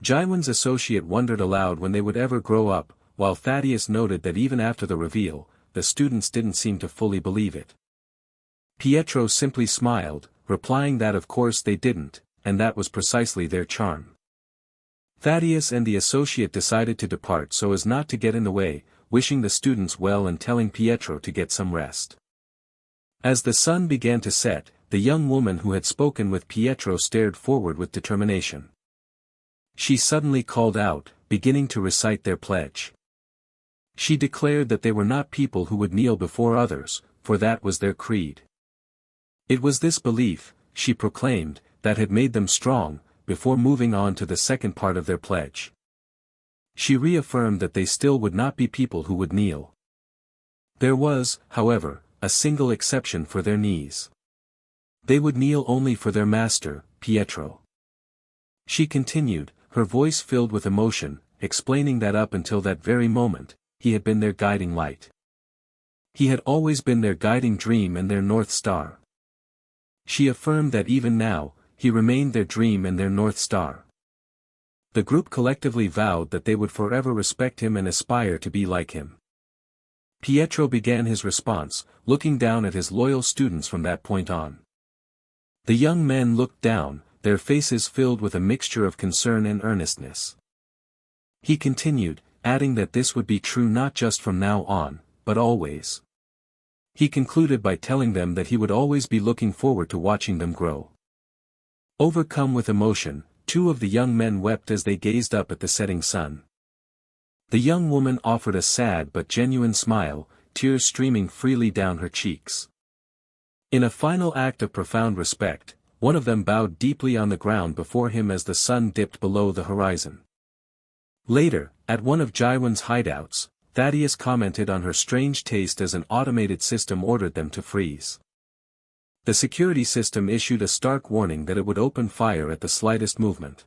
Jaiwan's associate wondered aloud when they would ever grow up, while Thaddeus noted that even after the reveal, the students didn't seem to fully believe it. Pietro simply smiled, replying that of course they didn't, and that was precisely their charm. Thaddeus and the associate decided to depart so as not to get in the way, wishing the students well and telling Pietro to get some rest. As the sun began to set, the young woman who had spoken with Pietro stared forward with determination. She suddenly called out, beginning to recite their pledge. She declared that they were not people who would kneel before others, for that was their creed. It was this belief, she proclaimed, that had made them strong, before moving on to the second part of their pledge. She reaffirmed that they still would not be people who would kneel. There was, however, a single exception for their knees. They would kneel only for their master, Pietro. She continued, her voice filled with emotion, explaining that up until that very moment, he had been their guiding light. He had always been their guiding dream and their North Star. She affirmed that even now, he remained their dream and their North Star. The group collectively vowed that they would forever respect him and aspire to be like him. Pietro began his response, looking down at his loyal students from that point on. The young men looked down, their faces filled with a mixture of concern and earnestness. He continued, adding that this would be true not just from now on, but always. He concluded by telling them that he would always be looking forward to watching them grow. Overcome with emotion, two of the young men wept as they gazed up at the setting sun. The young woman offered a sad but genuine smile, tears streaming freely down her cheeks. In a final act of profound respect, one of them bowed deeply on the ground before him as the sun dipped below the horizon. Later, at one of Jaiwan's hideouts, Thaddeus commented on her strange taste as an automated system ordered them to freeze. The security system issued a stark warning that it would open fire at the slightest movement.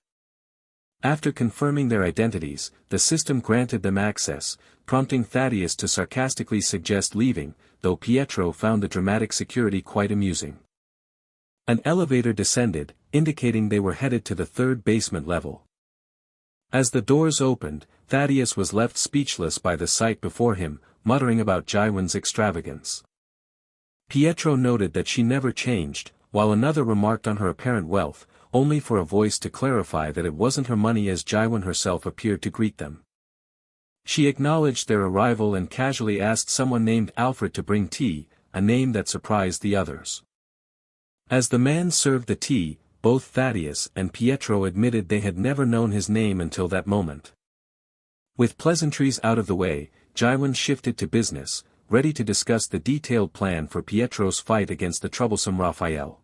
After confirming their identities, the system granted them access, prompting Thaddeus to sarcastically suggest leaving, though Pietro found the dramatic security quite amusing. An elevator descended, indicating they were headed to the third basement level. As the doors opened, Thaddeus was left speechless by the sight before him, muttering about Jaiwan's extravagance. Pietro noted that she never changed, while another remarked on her apparent wealth, only for a voice to clarify that it wasn't her money as Jaiwan herself appeared to greet them. She acknowledged their arrival and casually asked someone named Alfred to bring tea, a name that surprised the others. As the man served the tea, both Thaddeus and Pietro admitted they had never known his name until that moment. With pleasantries out of the way, Jaiwan shifted to business, ready to discuss the detailed plan for Pietro's fight against the troublesome Raphael.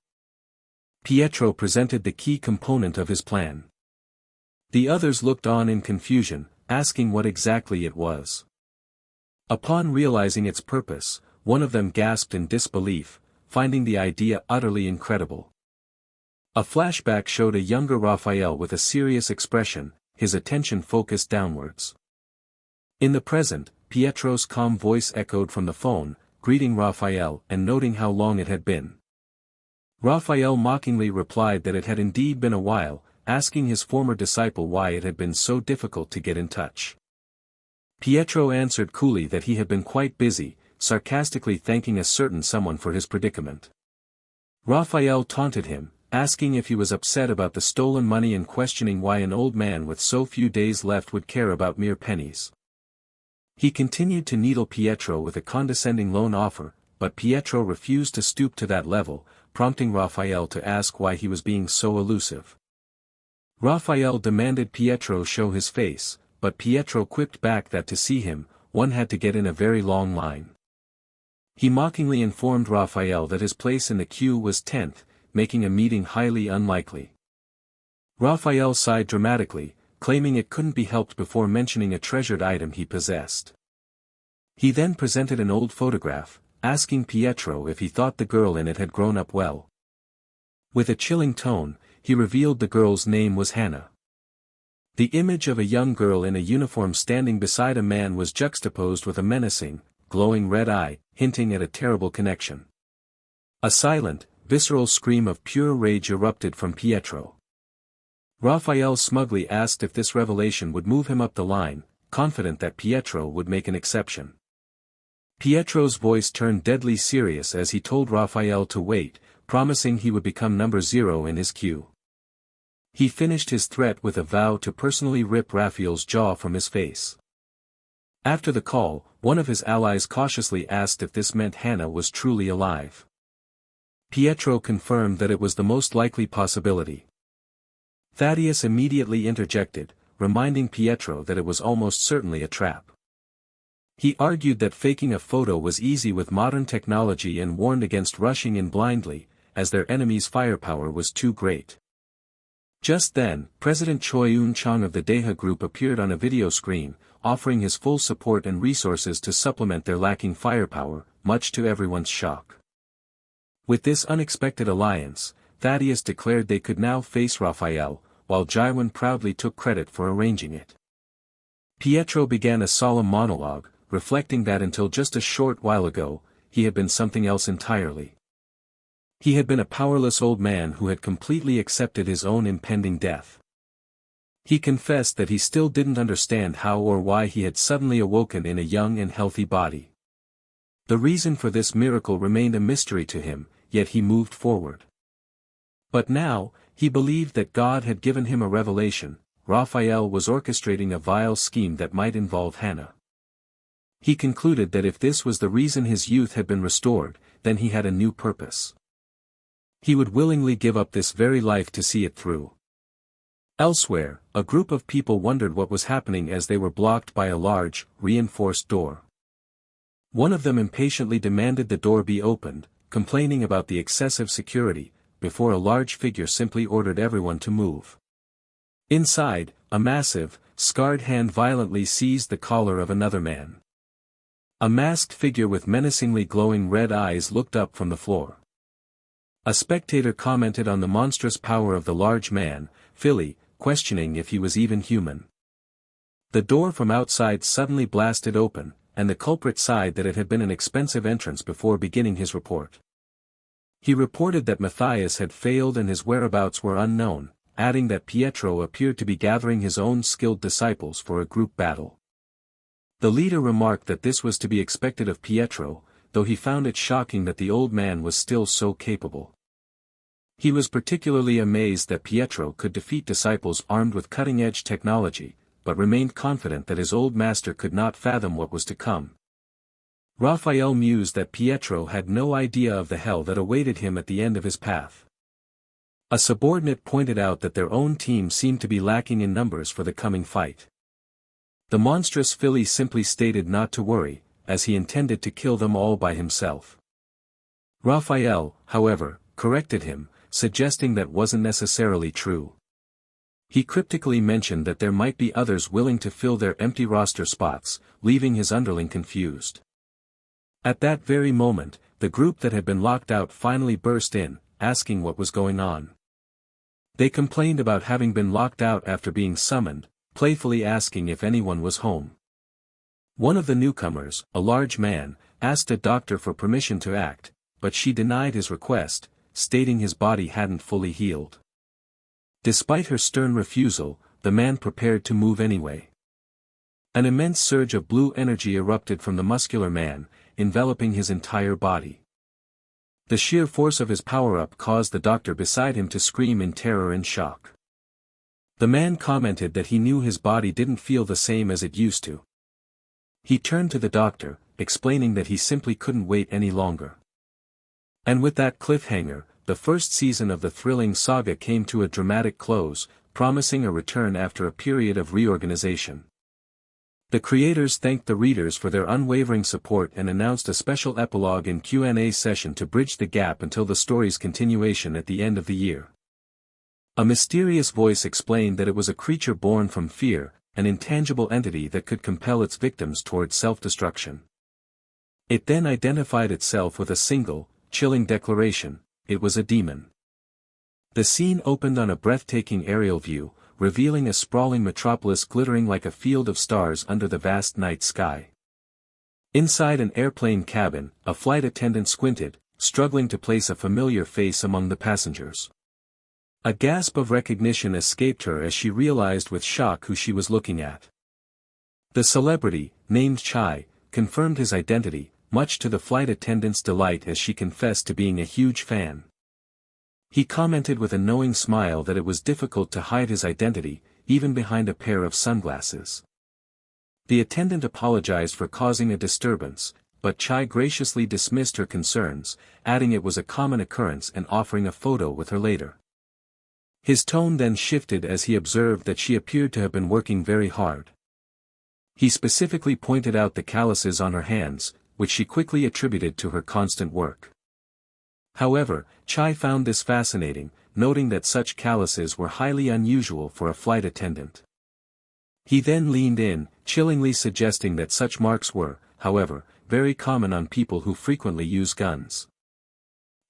Pietro presented the key component of his plan. The others looked on in confusion, asking what exactly it was. Upon realizing its purpose, one of them gasped in disbelief, finding the idea utterly incredible. A flashback showed a younger Raphael with a serious expression, his attention focused downwards. In the present, Pietro's calm voice echoed from the phone, greeting Raphael and noting how long it had been. Raphael mockingly replied that it had indeed been a while, asking his former disciple why it had been so difficult to get in touch. Pietro answered coolly that he had been quite busy, sarcastically thanking a certain someone for his predicament. Raphael taunted him, asking if he was upset about the stolen money and questioning why an old man with so few days left would care about mere pennies. He continued to needle Pietro with a condescending loan offer, but Pietro refused to stoop to that level, prompting Raphael to ask why he was being so elusive. Raphael demanded Pietro show his face, but Pietro quipped back that to see him, one had to get in a very long line. He mockingly informed Raphael that his place in the queue was 10th, making a meeting highly unlikely. Raphael sighed dramatically, claiming it couldn't be helped before mentioning a treasured item he possessed. He then presented an old photograph, asking Pietro if he thought the girl in it had grown up well. With a chilling tone, he revealed the girl's name was Hannah. The image of a young girl in a uniform standing beside a man was juxtaposed with a menacing, glowing red eye, hinting at a terrible connection. A silent, visceral scream of pure rage erupted from Pietro. Raphael smugly asked if this revelation would move him up the line, confident that Pietro would make an exception. Pietro's voice turned deadly serious as he told Raphael to wait, promising he would become number 0 in his queue. He finished his threat with a vow to personally rip Raphael's jaw from his face. After the call, one of his allies cautiously asked if this meant Hannah was truly alive. Pietro confirmed that it was the most likely possibility. Thaddeus immediately interjected, reminding Pietro that it was almost certainly a trap. He argued that faking a photo was easy with modern technology and warned against rushing in blindly, as their enemy's firepower was too great. Just then, President Choi Eun-chang of the Deha Group appeared on a video screen, offering his full support and resources to supplement their lacking firepower, much to everyone's shock. With this unexpected alliance, Thaddeus declared they could now face Raphael, while Jaiwan proudly took credit for arranging it. Pietro began a solemn monologue, reflecting that until just a short while ago, he had been something else entirely. He had been a powerless old man who had completely accepted his own impending death. He confessed that he still didn't understand how or why he had suddenly awoken in a young and healthy body. The reason for this miracle remained a mystery to him, yet he moved forward. But now, he believed that God had given him a revelation. Raphael was orchestrating a vile scheme that might involve Hannah. He concluded that if this was the reason his youth had been restored, then he had a new purpose. He would willingly give up this very life to see it through. Elsewhere, a group of people wondered what was happening as they were blocked by a large, reinforced door. One of them impatiently demanded the door be opened, complaining about the excessive security, before a large figure simply ordered everyone to move. Inside, a massive, scarred hand violently seized the collar of another man. A masked figure with menacingly glowing red eyes looked up from the floor. A spectator commented on the monstrous power of the large man, Philly, questioning if he was even human. The door from outside suddenly blasted open, and the culprit sighed that it had been an expensive entrance before beginning his report. He reported that Matthias had failed and his whereabouts were unknown, adding that Pietro appeared to be gathering his own skilled disciples for a group battle. The leader remarked that this was to be expected of Pietro, though he found it shocking that the old man was still so capable. He was particularly amazed that Pietro could defeat disciples armed with cutting-edge technology, but remained confident that his old master could not fathom what was to come. Raphael mused that Pietro had no idea of the hell that awaited him at the end of his path. A subordinate pointed out that their own team seemed to be lacking in numbers for the coming fight. The monstrous filly simply stated not to worry, as he intended to kill them all by himself. Raphael, however, corrected him, suggesting that wasn't necessarily true. He cryptically mentioned that there might be others willing to fill their empty roster spots, leaving his underling confused. At that very moment, the group that had been locked out finally burst in, asking what was going on. They complained about having been locked out after being summoned, playfully asking if anyone was home. One of the newcomers, a large man, asked a doctor for permission to act, but she denied his request, stating his body hadn't fully healed. Despite her stern refusal, the man prepared to move anyway. An immense surge of blue energy erupted from the muscular man, enveloping his entire body. The sheer force of his power-up caused the doctor beside him to scream in terror and shock. The man commented that he knew his body didn't feel the same as it used to. He turned to the doctor, explaining that he simply couldn't wait any longer. And with that cliffhanger, the first season of the thrilling saga came to a dramatic close, promising a return after a period of reorganization. The creators thanked the readers for their unwavering support and announced a special epilogue and Q&A session to bridge the gap until the story's continuation at the end of the year. A mysterious voice explained that it was a creature born from fear, an intangible entity that could compel its victims toward self-destruction. It then identified itself with a single, chilling declaration: it was a demon. The scene opened on a breathtaking aerial view, revealing a sprawling metropolis glittering like a field of stars under the vast night sky. Inside an airplane cabin, a flight attendant squinted, struggling to place a familiar face among the passengers. A gasp of recognition escaped her as she realized with shock who she was looking at. The celebrity, named Chai, confirmed his identity, much to the flight attendant's delight as she confessed to being a huge fan. He commented with a knowing smile that it was difficult to hide his identity, even behind a pair of sunglasses. The attendant apologized for causing a disturbance, but Chai graciously dismissed her concerns, adding it was a common occurrence and offering a photo with her later. His tone then shifted as he observed that she appeared to have been working very hard. He specifically pointed out the calluses on her hands, which she quickly attributed to her constant work. However, Chai found this fascinating, noting that such calluses were highly unusual for a flight attendant. He then leaned in, chillingly suggesting that such marks were, however, very common on people who frequently use guns.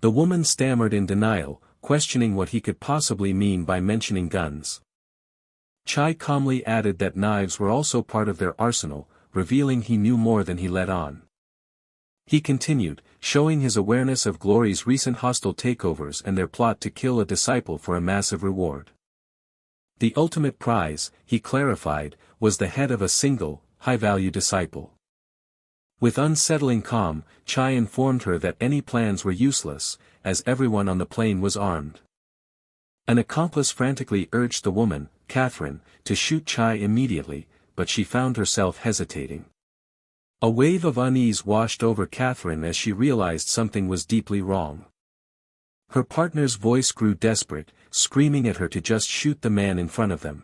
The woman stammered in denial, questioning what he could possibly mean by mentioning guns. Chai calmly added that knives were also part of their arsenal, revealing he knew more than he let on. He continued, showing his awareness of Glory's recent hostile takeovers and their plot to kill a disciple for a massive reward. The ultimate prize, he clarified, was the head of a single, high-value disciple. With unsettling calm, Chai informed her that any plans were useless, as everyone on the plane was armed. An accomplice frantically urged the woman, Catherine, to shoot Chai immediately, but she found herself hesitating. A wave of unease washed over Catherine as she realized something was deeply wrong. Her partner's voice grew desperate, screaming at her to just shoot the man in front of them.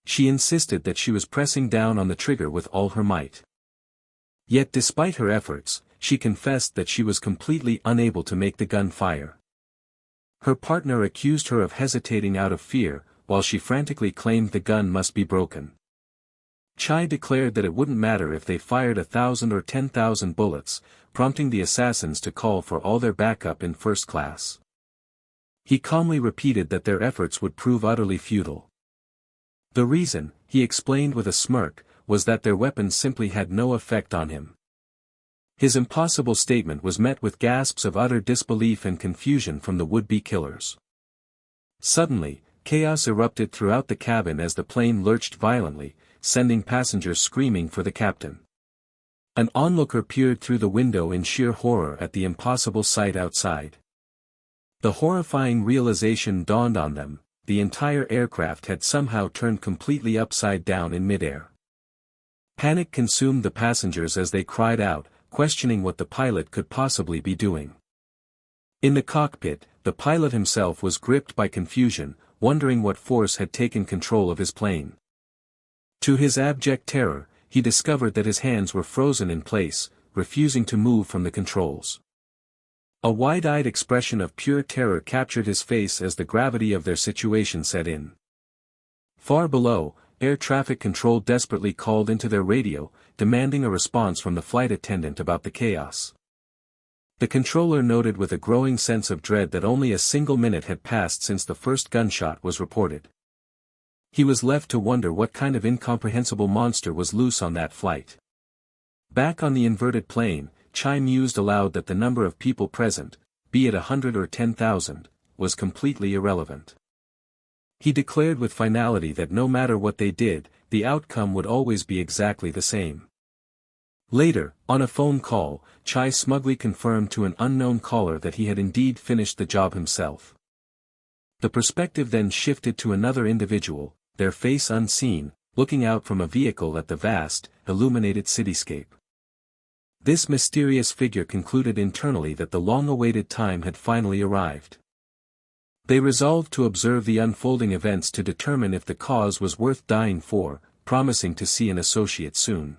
She insisted that she was pressing down on the trigger with all her might. Yet despite her efforts, she confessed that she was completely unable to make the gun fire. Her partner accused her of hesitating out of fear, while she frantically claimed the gun must be broken. Chai declared that it wouldn't matter if they fired 1,000 or 10,000 bullets, prompting the assassins to call for all their backup in first class. He calmly repeated that their efforts would prove utterly futile. The reason, he explained with a smirk, was that their weapons simply had no effect on him. His impossible statement was met with gasps of utter disbelief and confusion from the would-be killers. Suddenly, chaos erupted throughout the cabin as the plane lurched violently, sending passengers screaming for the captain. An onlooker peered through the window in sheer horror at the impossible sight outside. The horrifying realization dawned on them: the entire aircraft had somehow turned completely upside down in midair. Panic consumed the passengers as they cried out, questioning what the pilot could possibly be doing. In the cockpit, the pilot himself was gripped by confusion, wondering what force had taken control of his plane. To his abject terror, he discovered that his hands were frozen in place, refusing to move from the controls. A wide-eyed expression of pure terror captured his face as the gravity of their situation set in. Far below, air traffic control desperately called into their radio, demanding a response from the flight attendant about the chaos. The controller noted with a growing sense of dread that only a single minute had passed since the first gunshot was reported. He was left to wonder what kind of incomprehensible monster was loose on that flight. Back on the inverted plane, Chai mused aloud that the number of people present, be it 100 or 10,000, was completely irrelevant. He declared with finality that no matter what they did, the outcome would always be exactly the same. Later, on a phone call, Chai smugly confirmed to an unknown caller that he had indeed finished the job himself. The perspective then shifted to another individual, their face unseen, looking out from a vehicle at the vast, illuminated cityscape. This mysterious figure concluded internally that the long-awaited time had finally arrived. They resolved to observe the unfolding events to determine if the cause was worth dying for, promising to see an associate soon.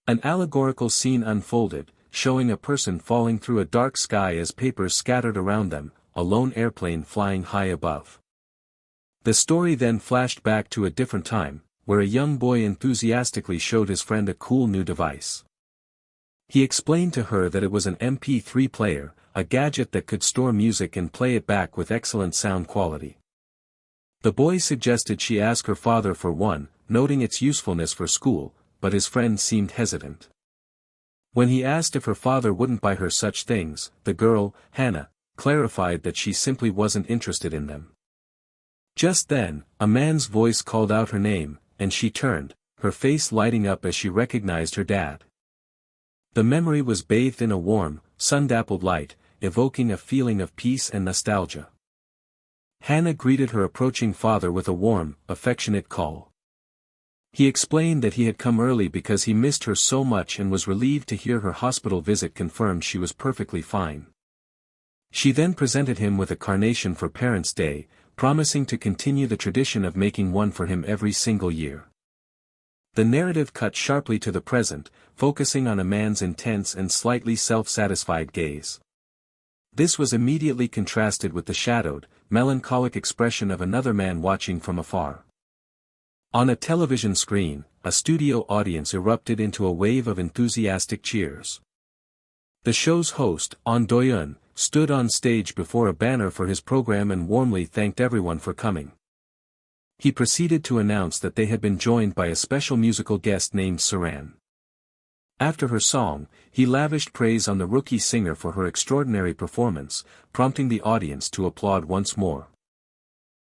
An allegorical scene unfolded, showing a person falling through a dark sky as papers scattered around them, a lone airplane flying high above. The story then flashed back to a different time, where a young boy enthusiastically showed his friend a cool new device. He explained to her that it was an MP3 player, a gadget that could store music and play it back with excellent sound quality. The boy suggested she ask her father for one, noting its usefulness for school, but his friend seemed hesitant. When he asked if her father wouldn't buy her such things, the girl, Hannah, clarified that she simply wasn't interested in them. Just then, a man's voice called out her name, and she turned, her face lighting up as she recognized her dad. The memory was bathed in a warm, sun-dappled light, evoking a feeling of peace and nostalgia. Hannah greeted her approaching father with a warm, affectionate call. He explained that he had come early because he missed her so much and was relieved to hear her hospital visit confirmed she was perfectly fine. She then presented him with a carnation for Parents' Day, promising to continue the tradition of making one for him every single year. The narrative cut sharply to the present, focusing on a man's intense and slightly self-satisfied gaze. This was immediately contrasted with the shadowed, melancholic expression of another man watching from afar. On a television screen, a studio audience erupted into a wave of enthusiastic cheers. The show's host, Ahn Do-yeon, stood on stage before a banner for his program and warmly thanked everyone for coming. He proceeded to announce that they had been joined by a special musical guest named Saran. After her song, he lavished praise on the rookie singer for her extraordinary performance, prompting the audience to applaud once more.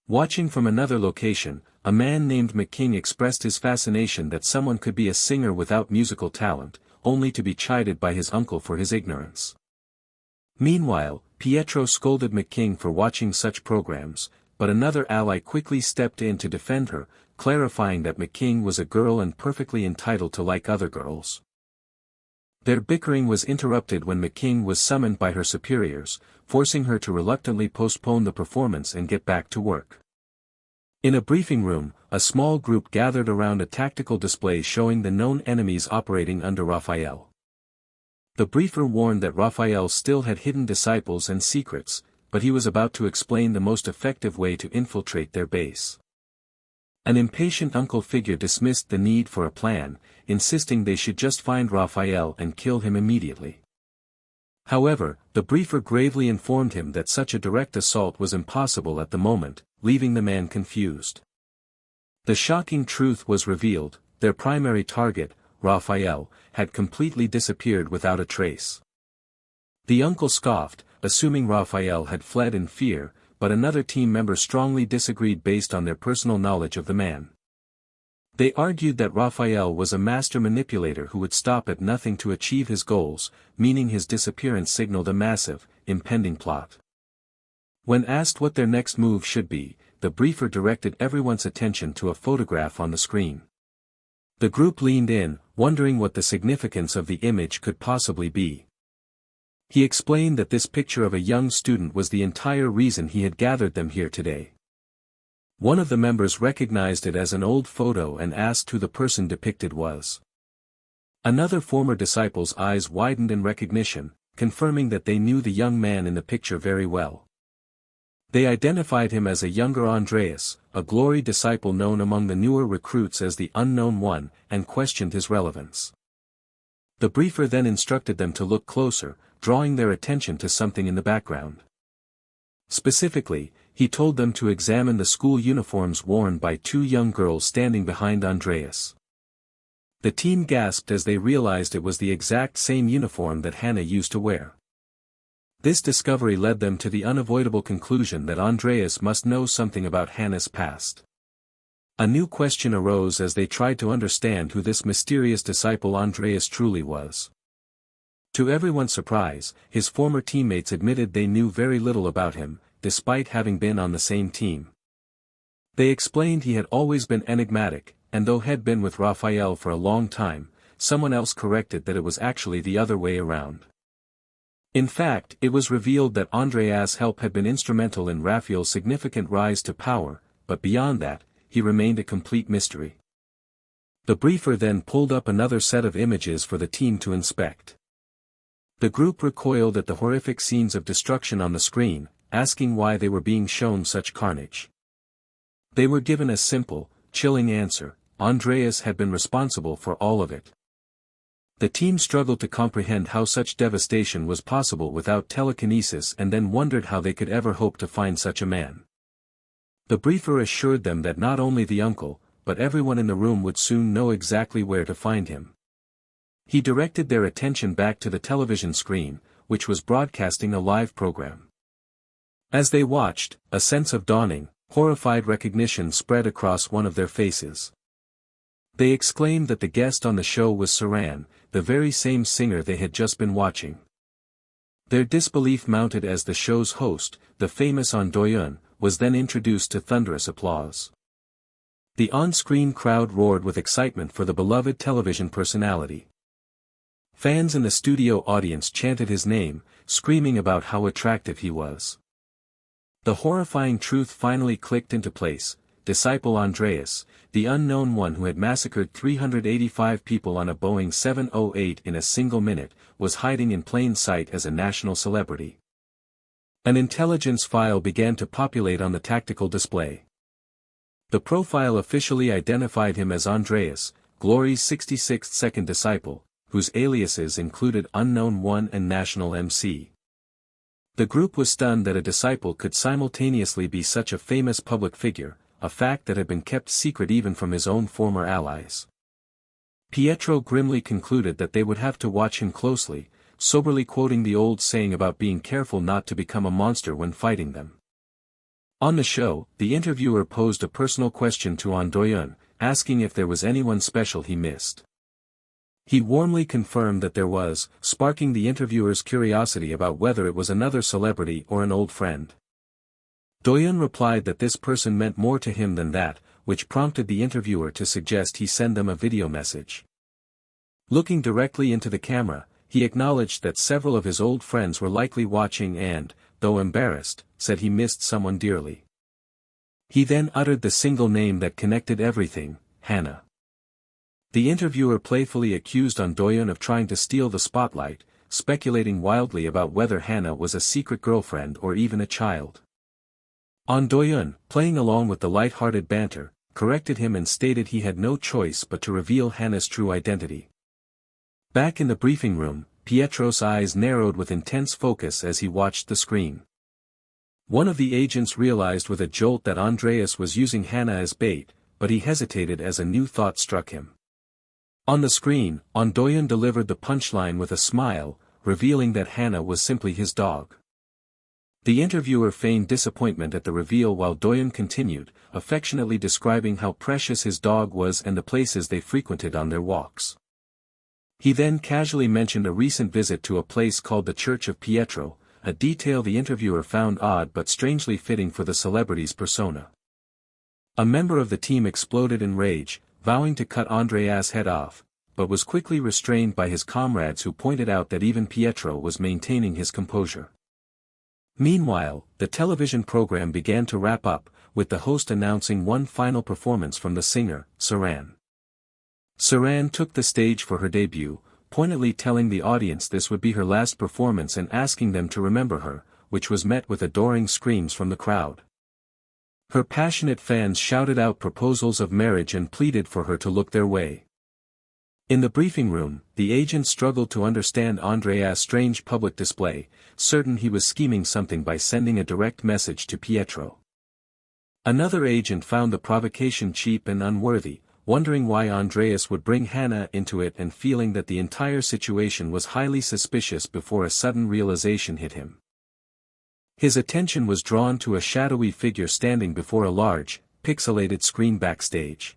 Watching from another location, a man named McKing expressed his fascination that someone could be a singer without musical talent, only to be chided by his uncle for his ignorance. Meanwhile, Pietro scolded McKing for watching such programs, but another ally quickly stepped in to defend her, clarifying that McKing was a girl and perfectly entitled to like other girls. Their bickering was interrupted when McKing was summoned by her superiors, forcing her to reluctantly postpone the performance and get back to work. In a briefing room, a small group gathered around a tactical display showing the known enemies operating under Raphael. The briefer warned that Raphael still had hidden disciples and secrets, but he was about to explain the most effective way to infiltrate their base. An impatient uncle figure dismissed the need for a plan, insisting they should just find Raphael and kill him immediately. However, the briefer gravely informed him that such a direct assault was impossible at the moment, leaving the man confused. The shocking truth was revealed: their primary target, Raphael, had completely disappeared without a trace. The uncle scoffed, assuming Raphael had fled in fear, but another team member strongly disagreed based on their personal knowledge of the man. They argued that Raphael was a master manipulator who would stop at nothing to achieve his goals, meaning his disappearance signaled a massive, impending plot. When asked what their next move should be, the briefer directed everyone's attention to a photograph on the screen. The group leaned in, wondering what the significance of the image could possibly be. He explained that this picture of a young student was the entire reason he had gathered them here today. One of the members recognized it as an old photo and asked who the person depicted was. Another former disciple's eyes widened in recognition, confirming that they knew the young man in the picture very well. They identified him as a younger Andreas, a glory disciple known among the newer recruits as the Unknown One, and questioned his relevance. The briefer then instructed them to look closer, drawing their attention to something in the background. Specifically, he told them to examine the school uniforms worn by two young girls standing behind Andreas. The team gasped as they realized it was the exact same uniform that Hannah used to wear. This discovery led them to the unavoidable conclusion that Andreas must know something about Hannah's past. A new question arose as they tried to understand who this mysterious disciple Andreas truly was. To everyone's surprise, his former teammates admitted they knew very little about him, despite having been on the same team. They explained he had always been enigmatic, and though had been with Raphael for a long time, someone else corrected that it was actually the other way around. In fact, it was revealed that Andreas' help had been instrumental in Raphael's significant rise to power, but beyond that, he remained a complete mystery. The briefer then pulled up another set of images for the team to inspect. The group recoiled at the horrific scenes of destruction on the screen, asking why they were being shown such carnage. They were given a simple, chilling answer: Andreas had been responsible for all of it. The team struggled to comprehend how such devastation was possible without telekinesis and then wondered how they could ever hope to find such a man. The briefer assured them that not only the uncle, but everyone in the room would soon know exactly where to find him. He directed their attention back to the television screen, which was broadcasting a live program. As they watched, a sense of dawning, horrified recognition spread across one of their faces. They exclaimed that the guest on the show was Saran, the very same singer they had just been watching. Their disbelief mounted as the show's host, the famous An Do-yeon, was then introduced to thunderous applause. The on-screen crowd roared with excitement for the beloved television personality. Fans in the studio audience chanted his name, screaming about how attractive he was. The horrifying truth finally clicked into place: disciple Andreas, the unknown one who had massacred 385 people on a Boeing 708 in a single minute, was hiding in plain sight as a national celebrity. An intelligence file began to populate on the tactical display. The profile officially identified him as Andreas, Glory's 66th second disciple, whose aliases included Unknown One and National MC. The group was stunned that a disciple could simultaneously be such a famous public figure, a fact that had been kept secret even from his own former allies. Pietro grimly concluded that they would have to watch him closely, soberly quoting the old saying about being careful not to become a monster when fighting them. On the show, the interviewer posed a personal question to An Do-yeon, asking if there was anyone special he missed. He warmly confirmed that there was, sparking the interviewer's curiosity about whether it was another celebrity or an old friend. Do-yeon replied that this person meant more to him than that, which prompted the interviewer to suggest he send them a video message. Looking directly into the camera, he acknowledged that several of his old friends were likely watching and, though embarrassed, said he missed someone dearly. He then uttered the single name that connected everything: Hannah. The interviewer playfully accused An Do-yeon of trying to steal the spotlight, speculating wildly about whether Hannah was a secret girlfriend or even a child. An Do-yeon, playing along with the light-hearted banter, corrected him and stated he had no choice but to reveal Hannah's true identity. Back in the briefing room, Pietro's eyes narrowed with intense focus as he watched the screen. One of the agents realized with a jolt that Andreas was using Hannah as bait, but he hesitated as a new thought struck him. On the screen, Doyeon delivered the punchline with a smile, revealing that Hannah was simply his dog. The interviewer feigned disappointment at the reveal while Doyeon continued, affectionately describing how precious his dog was and the places they frequented on their walks. He then casually mentioned a recent visit to a place called the Church of Pietro, a detail the interviewer found odd but strangely fitting for the celebrity's persona. A member of the team exploded in rage, vowing to cut Andreas' head off, but was quickly restrained by his comrades who pointed out that even Pietro was maintaining his composure. Meanwhile, the television program began to wrap up, with the host announcing one final performance from the singer, Saran. Saran took the stage for her debut, pointedly telling the audience this would be her last performance and asking them to remember her, which was met with adoring screams from the crowd. Her passionate fans shouted out proposals of marriage and pleaded for her to look their way. In the briefing room, the agent struggled to understand Andreas' strange public display, certain he was scheming something by sending a direct message to Pietro. Another agent found the provocation cheap and unworthy, wondering why Andreas would bring Hannah into it and feeling that the entire situation was highly suspicious before a sudden realization hit him. His attention was drawn to a shadowy figure standing before a large, pixelated screen backstage.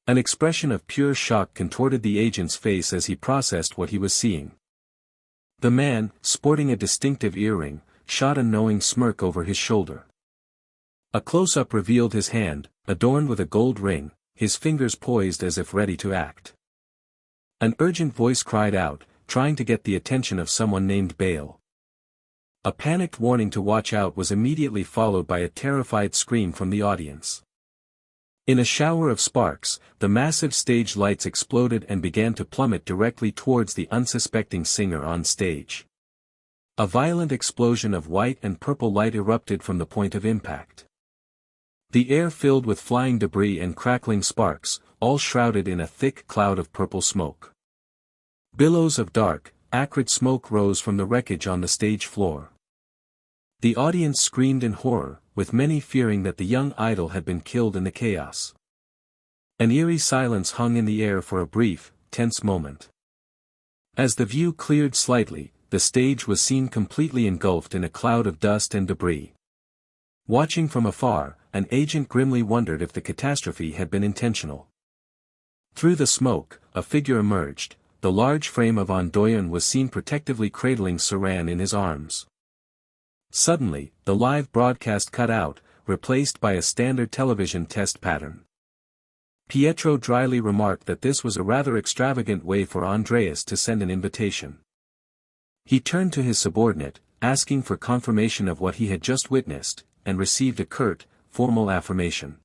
An expression of pure shock contorted the agent's face as he processed what he was seeing. The man, sporting a distinctive earring, shot a knowing smirk over his shoulder. A close-up revealed his hand, adorned with a gold ring, his fingers poised as if ready to act. An urgent voice cried out, trying to get the attention of someone named Bale. A panicked warning to watch out was immediately followed by a terrified scream from the audience. In a shower of sparks, the massive stage lights exploded and began to plummet directly towards the unsuspecting singer on stage. A violent explosion of white and purple light erupted from the point of impact. The air filled with flying debris and crackling sparks, all shrouded in a thick cloud of purple smoke. Billows of dark, acrid smoke rose from the wreckage on the stage floor. The audience screamed in horror, with many fearing that the young idol had been killed in the chaos. An eerie silence hung in the air for a brief, tense moment. As the view cleared slightly, the stage was seen completely engulfed in a cloud of dust and debris. Watching from afar, an agent grimly wondered if the catastrophe had been intentional. Through the smoke, a figure emerged. The large frame of Doyeon was seen protectively cradling Saran in his arms. Suddenly, the live broadcast cut out, replaced by a standard television test pattern. Pietro dryly remarked that this was a rather extravagant way for Andreas to send an invitation. He turned to his subordinate, asking for confirmation of what he had just witnessed, and received a curt, formal affirmation.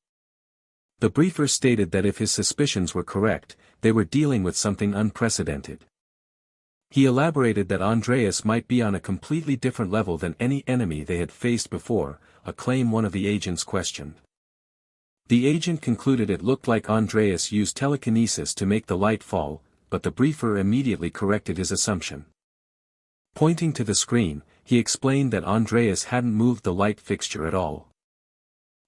The briefer stated that if his suspicions were correct, they were dealing with something unprecedented. He elaborated that Andreas might be on a completely different level than any enemy they had faced before, a claim one of the agents questioned. The agent concluded it looked like Andreas used telekinesis to make the light fall, but the briefer immediately corrected his assumption. Pointing to the screen, he explained that Andreas hadn't moved the light fixture at all.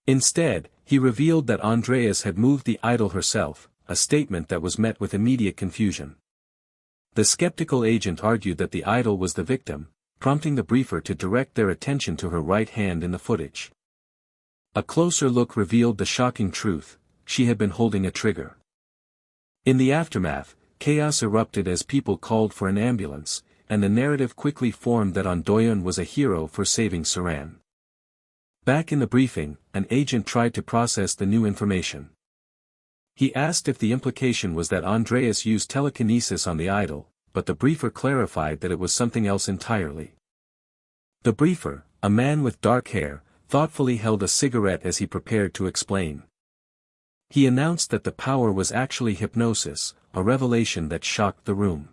Instead, he revealed that Andreas had moved the idol herself, a statement that was met with immediate confusion. The skeptical agent argued that the idol was the victim, prompting the briefer to direct their attention to her right hand in the footage. A closer look revealed the shocking truth: she had been holding a trigger. In the aftermath, chaos erupted as people called for an ambulance, and the narrative quickly formed that Doyeon was a hero for saving Saran. Back in the briefing, an agent tried to process the new information. He asked if the implication was that Andreas used telekinesis on the idol, but the briefer clarified that it was something else entirely. The briefer, a man with dark hair, thoughtfully held a cigarette as he prepared to explain. He announced that the power was actually hypnosis, a revelation that shocked the room.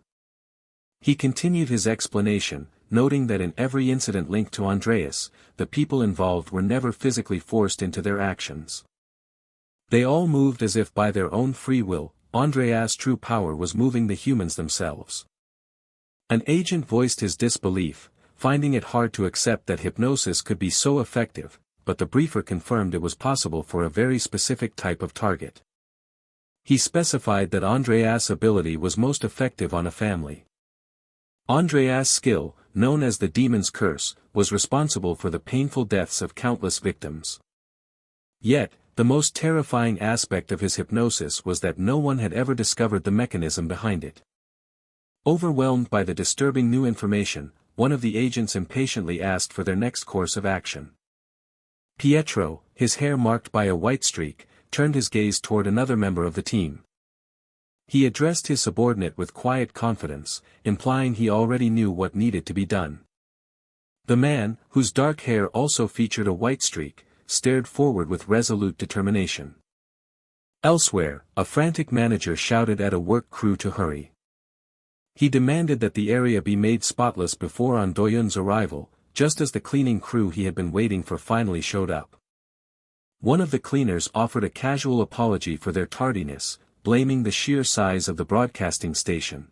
He continued his explanation, noting that in every incident linked to Andreas, the people involved were never physically forced into their actions. They all moved as if by their own free will. Andreas' true power was moving the humans themselves. An agent voiced his disbelief, finding it hard to accept that hypnosis could be so effective, but the briefer confirmed it was possible for a very specific type of target. He specified that Andreas' ability was most effective on a family. Andreas' skill, known as the Demon's Curse, was responsible for the painful deaths of countless victims. Yet, the most terrifying aspect of his hypnosis was that no one had ever discovered the mechanism behind it. Overwhelmed by the disturbing new information, one of the agents impatiently asked for their next course of action. Pietro, his hair marked by a white streak, turned his gaze toward another member of the team. He addressed his subordinate with quiet confidence, implying he already knew what needed to be done. The man, whose dark hair also featured a white streak, stared forward with resolute determination. Elsewhere, a frantic manager shouted at a work crew to hurry. He demanded that the area be made spotless before An Do-yeon's arrival, just as the cleaning crew he had been waiting for finally showed up. One of the cleaners offered a casual apology for their tardiness, blaming the sheer size of the broadcasting station.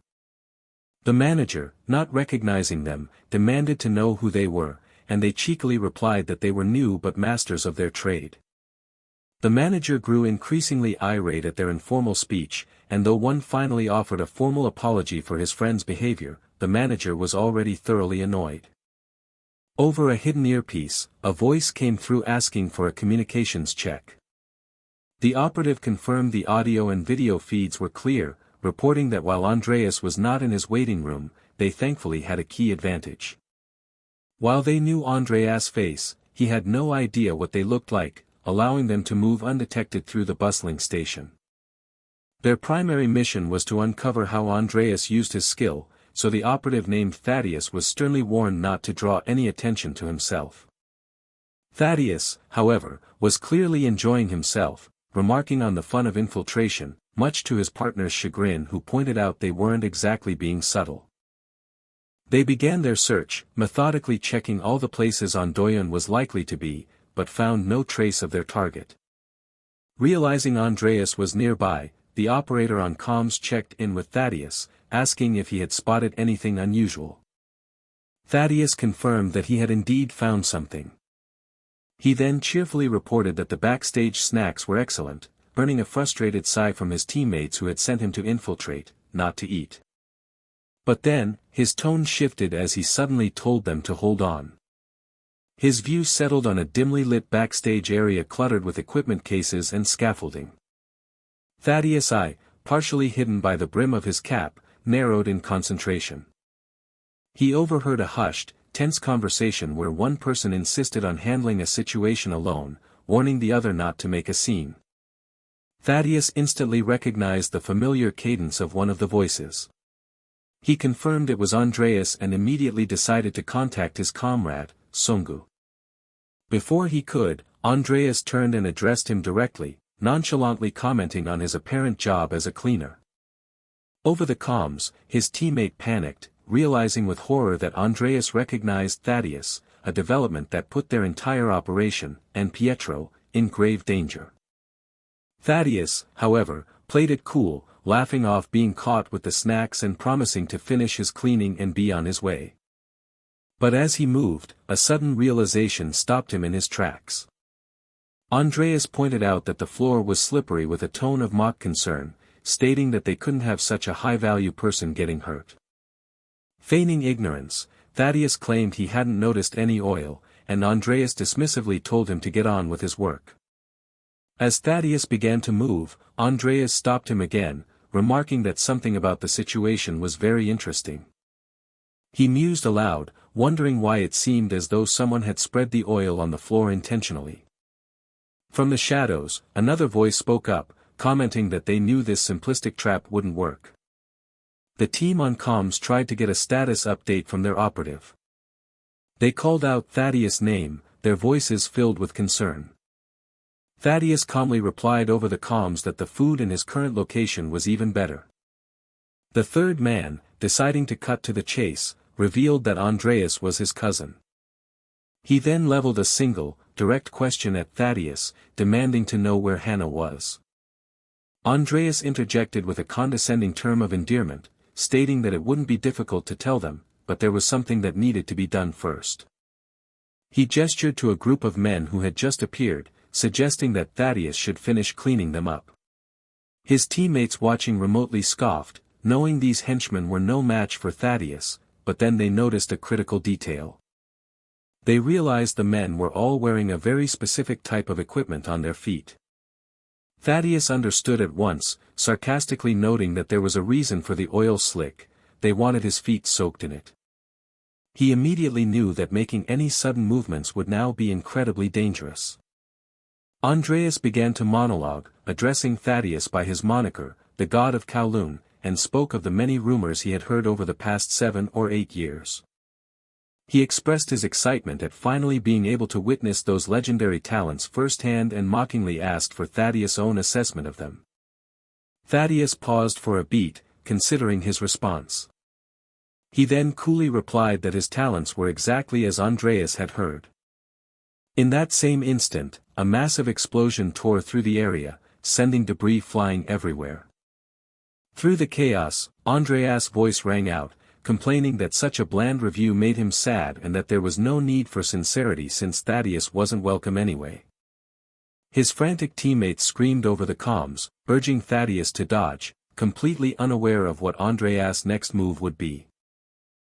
The manager, not recognizing them, demanded to know who they were, and they cheekily replied that they were new but masters of their trade. The manager grew increasingly irate at their informal speech, and though one finally offered a formal apology for his friend's behavior, the manager was already thoroughly annoyed. Over a hidden earpiece, a voice came through asking for a communications check. The operative confirmed the audio and video feeds were clear, reporting that while Andreas was not in his waiting room, they thankfully had a key advantage. While they knew Andreas' face, he had no idea what they looked like, allowing them to move undetected through the bustling station. Their primary mission was to uncover how Andreas used his skill, so the operative named Thaddeus was sternly warned not to draw any attention to himself. Thaddeus, however, was clearly enjoying himself, remarking on the fun of infiltration, much to his partner's chagrin, who pointed out they weren't exactly being subtle. They began their search, methodically checking all the places An Do-yeon was likely to be, but found no trace of their target. Realizing Andreas was nearby, the operator on comms checked in with Thaddeus, asking if he had spotted anything unusual. Thaddeus confirmed that he had indeed found something. He then cheerfully reported that the backstage snacks were excellent, earning a frustrated sigh from his teammates who had sent him to infiltrate, not to eat. But then, his tone shifted as he suddenly told them to hold on. His view settled on a dimly lit backstage area cluttered with equipment cases and scaffolding. Thaddeus' eye, partially hidden by the brim of his cap, narrowed in concentration. He overheard a hushed, tense conversation where one person insisted on handling a situation alone, warning the other not to make a scene. Thaddeus instantly recognized the familiar cadence of one of the voices. He confirmed it was Andreas and immediately decided to contact his comrade, Sungu. Before he could, Andreas turned and addressed him directly, nonchalantly commenting on his apparent job as a cleaner. Over the comms, his teammate panicked, realizing with horror that Andreas recognized Thaddeus, a development that put their entire operation, and Pietro, in grave danger. Thaddeus, however, played it cool, laughing off being caught with the snacks and promising to finish his cleaning and be on his way. But as he moved, a sudden realization stopped him in his tracks. Andreas pointed out that the floor was slippery with a tone of mock concern, stating that they couldn't have such a high-value person getting hurt. Feigning ignorance, Thaddeus claimed he hadn't noticed any oil, and Andreas dismissively told him to get on with his work. As Thaddeus began to move, Andreas stopped him again, remarking that something about the situation was very interesting. He mused aloud, wondering why it seemed as though someone had spread the oil on the floor intentionally. From the shadows, another voice spoke up, commenting that they knew this simplistic trap wouldn't work. The team on comms tried to get a status update from their operative. They called out Thaddeus' name, their voices filled with concern. Thaddeus calmly replied over the comms that the food in his current location was even better. The third man, deciding to cut to the chase, revealed that Andreas was his cousin. He then leveled a single, direct question at Thaddeus, demanding to know where Hannah was. Andreas interjected with a condescending term of endearment, stating that it wouldn't be difficult to tell them, but there was something that needed to be done first. He gestured to a group of men who had just appeared, suggesting that Thaddeus should finish cleaning them up. His teammates watching remotely scoffed, knowing these henchmen were no match for Thaddeus, but then they noticed a critical detail. They realized the men were all wearing a very specific type of equipment on their feet. Thaddeus understood at once, sarcastically noting that there was a reason for the oil slick: they wanted his feet soaked in it. He immediately knew that making any sudden movements would now be incredibly dangerous. Andreas began to monologue, addressing Thaddeus by his moniker, the god of Kowloon, and spoke of the many rumors he had heard over the past 7 or 8 years. He expressed his excitement at finally being able to witness those legendary talents firsthand and mockingly asked for Thaddeus' own assessment of them. Thaddeus paused for a beat, considering his response. He then coolly replied that his talents were exactly as Andreas had heard. In that same instant, a massive explosion tore through the area, sending debris flying everywhere. Through the chaos, Andreas' voice rang out, complaining that such a bland review made him sad and that there was no need for sincerity since Thaddeus wasn't welcome anyway. His frantic teammates screamed over the comms, urging Thaddeus to dodge, completely unaware of what Andreas' next move would be.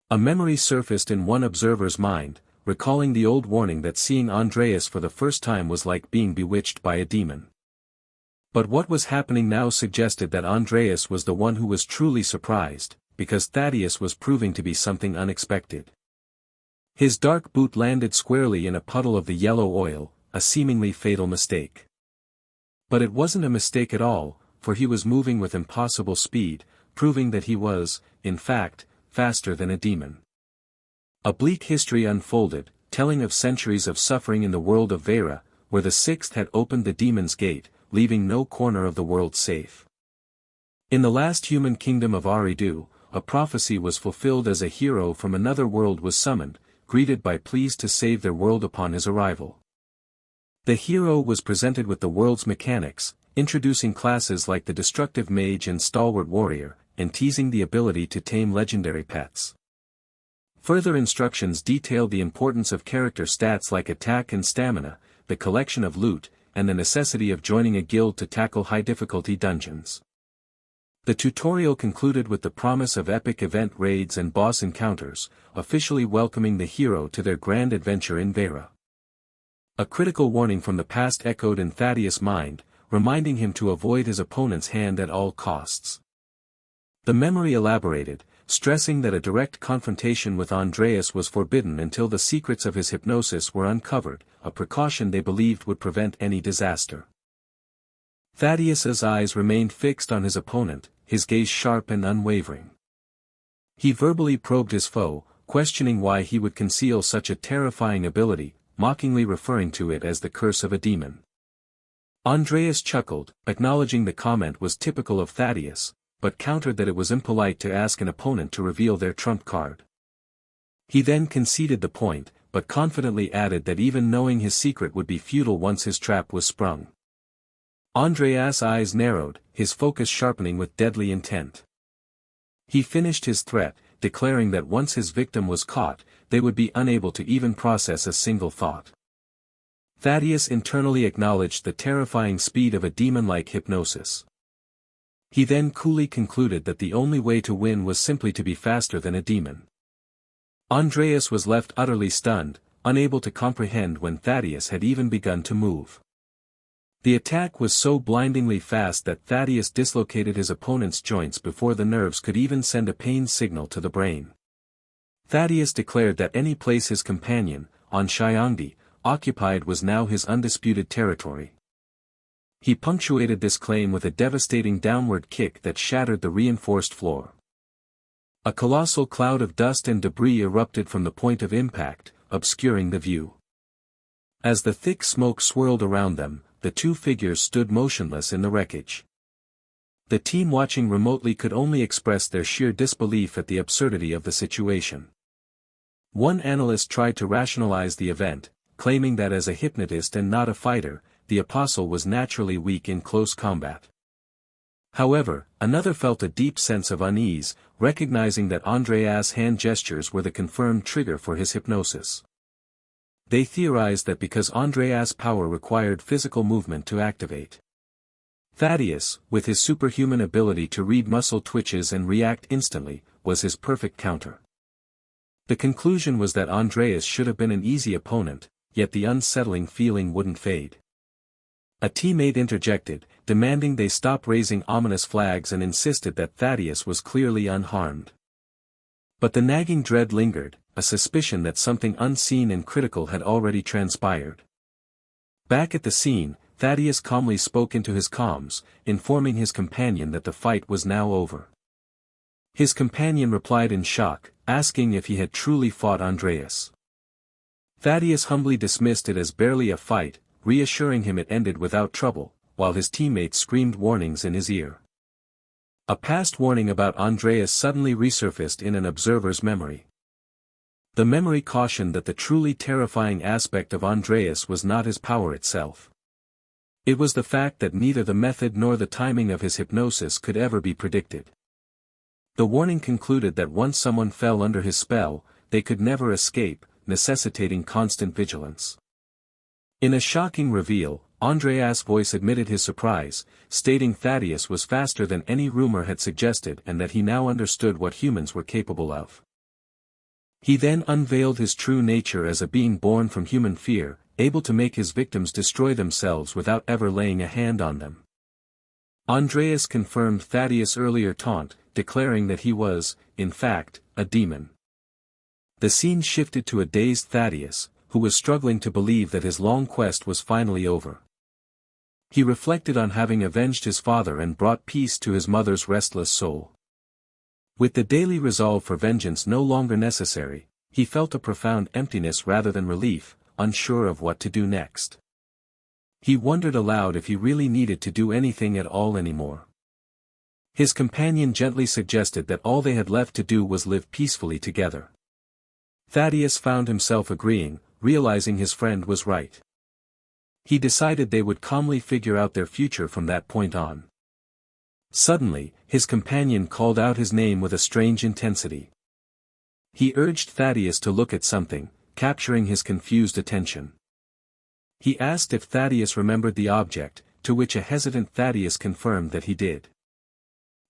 A memory surfaced in one observer's mind, recalling the old warning that seeing Andreas for the first time was like being bewitched by a demon. But what was happening now suggested that Andreas was the one who was truly surprised, because Thaddeus was proving to be something unexpected. His dark boot landed squarely in a puddle of the yellow oil, a seemingly fatal mistake. But it wasn't a mistake at all, for he was moving with impossible speed, proving that he was, in fact, faster than a demon. A bleak history unfolded, telling of centuries of suffering in the world of Vera, where the sixth had opened the demon's gate, leaving no corner of the world safe. In the last human kingdom of Aridu, a prophecy was fulfilled as a hero from another world was summoned, greeted by pleas to save their world upon his arrival. The hero was presented with the world's mechanics, introducing classes like the destructive mage and stalwart warrior, and teasing the ability to tame legendary pets. Further instructions detailed the importance of character stats like attack and stamina, the collection of loot, and the necessity of joining a guild to tackle high-difficulty dungeons. The tutorial concluded with the promise of epic event raids and boss encounters, officially welcoming the hero to their grand adventure in Vera. A critical warning from the past echoed in Thaddeus' mind, reminding him to avoid his opponent's hand at all costs. The memory elaborated, stressing that a direct confrontation with Andreas was forbidden until the secrets of his hypnosis were uncovered, a precaution they believed would prevent any disaster. Thaddeus's eyes remained fixed on his opponent, his gaze sharp and unwavering. He verbally probed his foe, questioning why he would conceal such a terrifying ability, mockingly referring to it as the curse of a demon. Andreas chuckled, acknowledging the comment was typical of Thaddeus, but countered that it was impolite to ask an opponent to reveal their trump card. He then conceded the point, but confidently added that even knowing his secret would be futile once his trap was sprung. Andreas' eyes narrowed, his focus sharpening with deadly intent. He finished his threat, declaring that once his victim was caught, they would be unable to even process a single thought. Thaddeus internally acknowledged the terrifying speed of a demon-like hypnosis. He then coolly concluded that the only way to win was simply to be faster than a demon. Andreas was left utterly stunned, unable to comprehend when Thaddeus had even begun to move. The attack was so blindingly fast that Thaddeus dislocated his opponent's joints before the nerves could even send a pain signal to the brain. Thaddeus declared that any place his companion, on Xiangdi, occupied was now his undisputed territory. He punctuated this claim with a devastating downward kick that shattered the reinforced floor. A colossal cloud of dust and debris erupted from the point of impact, obscuring the view. As the thick smoke swirled around them, the two figures stood motionless in the wreckage. The team watching remotely could only express their sheer disbelief at the absurdity of the situation. One analyst tried to rationalize the event, claiming that as a hypnotist and not a fighter, the apostle was naturally weak in close combat. However, another felt a deep sense of unease, recognizing that Andreas' hand gestures were the confirmed trigger for his hypnosis. They theorized that because Andreas' power required physical movement to activate. Thaddeus, with his superhuman ability to read muscle twitches and react instantly, was his perfect counter. The conclusion was that Andreas should have been an easy opponent, yet the unsettling feeling wouldn't fade. A teammate interjected, demanding they stop raising ominous flags and insisted that Thaddeus was clearly unharmed. But the nagging dread lingered, a suspicion that something unseen and critical had already transpired. Back at the scene, Thaddeus calmly spoke into his comms, informing his companion that the fight was now over. His companion replied in shock, asking if he had truly fought Andreas. Thaddeus humbly dismissed it as barely a fight, reassuring him it ended without trouble, while his teammates screamed warnings in his ear. A past warning about Andreas suddenly resurfaced in an observer's memory. The memory cautioned that the truly terrifying aspect of Andreas was not his power itself. It was the fact that neither the method nor the timing of his hypnosis could ever be predicted. The warning concluded that once someone fell under his spell, they could never escape, necessitating constant vigilance. In a shocking reveal, Andreas' voice admitted his surprise, stating Thaddeus was faster than any rumor had suggested and that he now understood what humans were capable of. He then unveiled his true nature as a being born from human fear, able to make his victims destroy themselves without ever laying a hand on them. Andreas confirmed Thaddeus' earlier taunt, declaring that he was, in fact, a demon. The scene shifted to a dazed Thaddeus, who was struggling to believe that his long quest was finally over. He reflected on having avenged his father and brought peace to his mother's restless soul. With the daily resolve for vengeance no longer necessary, he felt a profound emptiness rather than relief, unsure of what to do next. He wondered aloud if he really needed to do anything at all anymore. His companion gently suggested that all they had left to do was live peacefully together. Thaddeus found himself agreeing, realizing his friend was right. He decided they would calmly figure out their future from that point on. Suddenly, his companion called out his name with a strange intensity. He urged Thaddeus to look at something, capturing his confused attention. He asked if Thaddeus remembered the object, to which a hesitant Thaddeus confirmed that he did.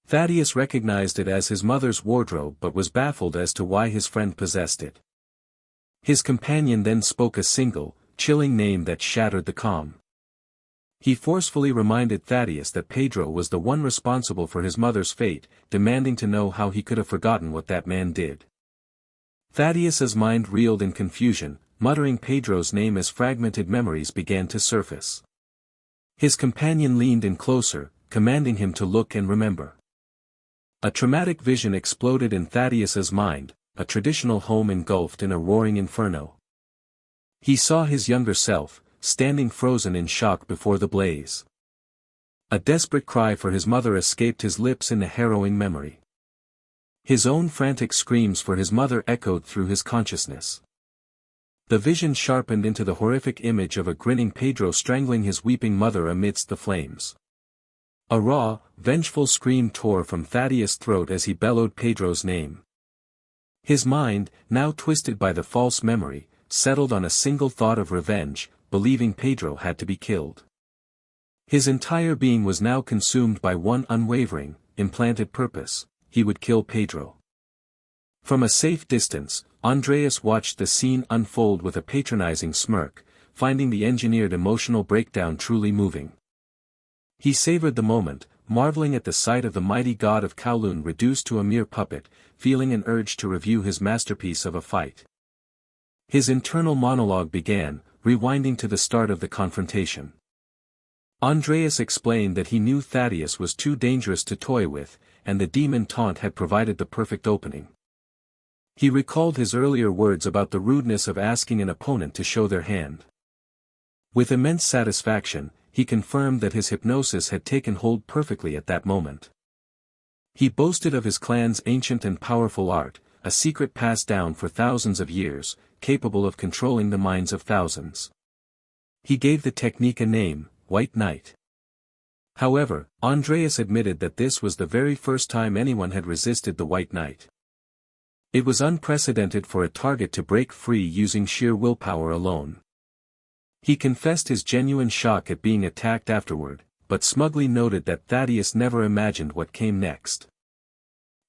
Thaddeus recognized it as his mother's wardrobe but was baffled as to why his friend possessed it. His companion then spoke a single, chilling name that shattered the calm. He forcefully reminded Thaddeus that Pedro was the one responsible for his mother's fate, demanding to know how he could have forgotten what that man did. Thaddeus's mind reeled in confusion, muttering Pedro's name as fragmented memories began to surface. His companion leaned in closer, commanding him to look and remember. A traumatic vision exploded in Thaddeus's mind, a traditional home engulfed in a roaring inferno. He saw his younger self, standing frozen in shock before the blaze. A desperate cry for his mother escaped his lips in the harrowing memory. His own frantic screams for his mother echoed through his consciousness. The vision sharpened into the horrific image of a grinning Pedro strangling his weeping mother amidst the flames. A raw, vengeful scream tore from Thaddeus' throat as he bellowed Pedro's name. His mind, now twisted by the false memory, settled on a single thought of revenge, believing Pedro had to be killed. His entire being was now consumed by one unwavering, implanted purpose: he would kill Pedro. From a safe distance, Andreas watched the scene unfold with a patronizing smirk, finding the engineered emotional breakdown truly moving. He savored the moment, marveling at the sight of the mighty god of Kowloon reduced to a mere puppet, feeling an urge to review his masterpiece of a fight. His internal monologue began, rewinding to the start of the confrontation. Andreas explained that he knew Thaddeus was too dangerous to toy with, and the demon taunt had provided the perfect opening. He recalled his earlier words about the rudeness of asking an opponent to show their hand. With immense satisfaction, he confirmed that his hypnosis had taken hold perfectly at that moment. He boasted of his clan's ancient and powerful art, a secret passed down for thousands of years, capable of controlling the minds of thousands. He gave the technique a name, White Knight. However, Andreas admitted that this was the very first time anyone had resisted the White Knight. It was unprecedented for a target to break free using sheer willpower alone. He confessed his genuine shock at being attacked afterward, but smugly noted that Thaddeus never imagined what came next.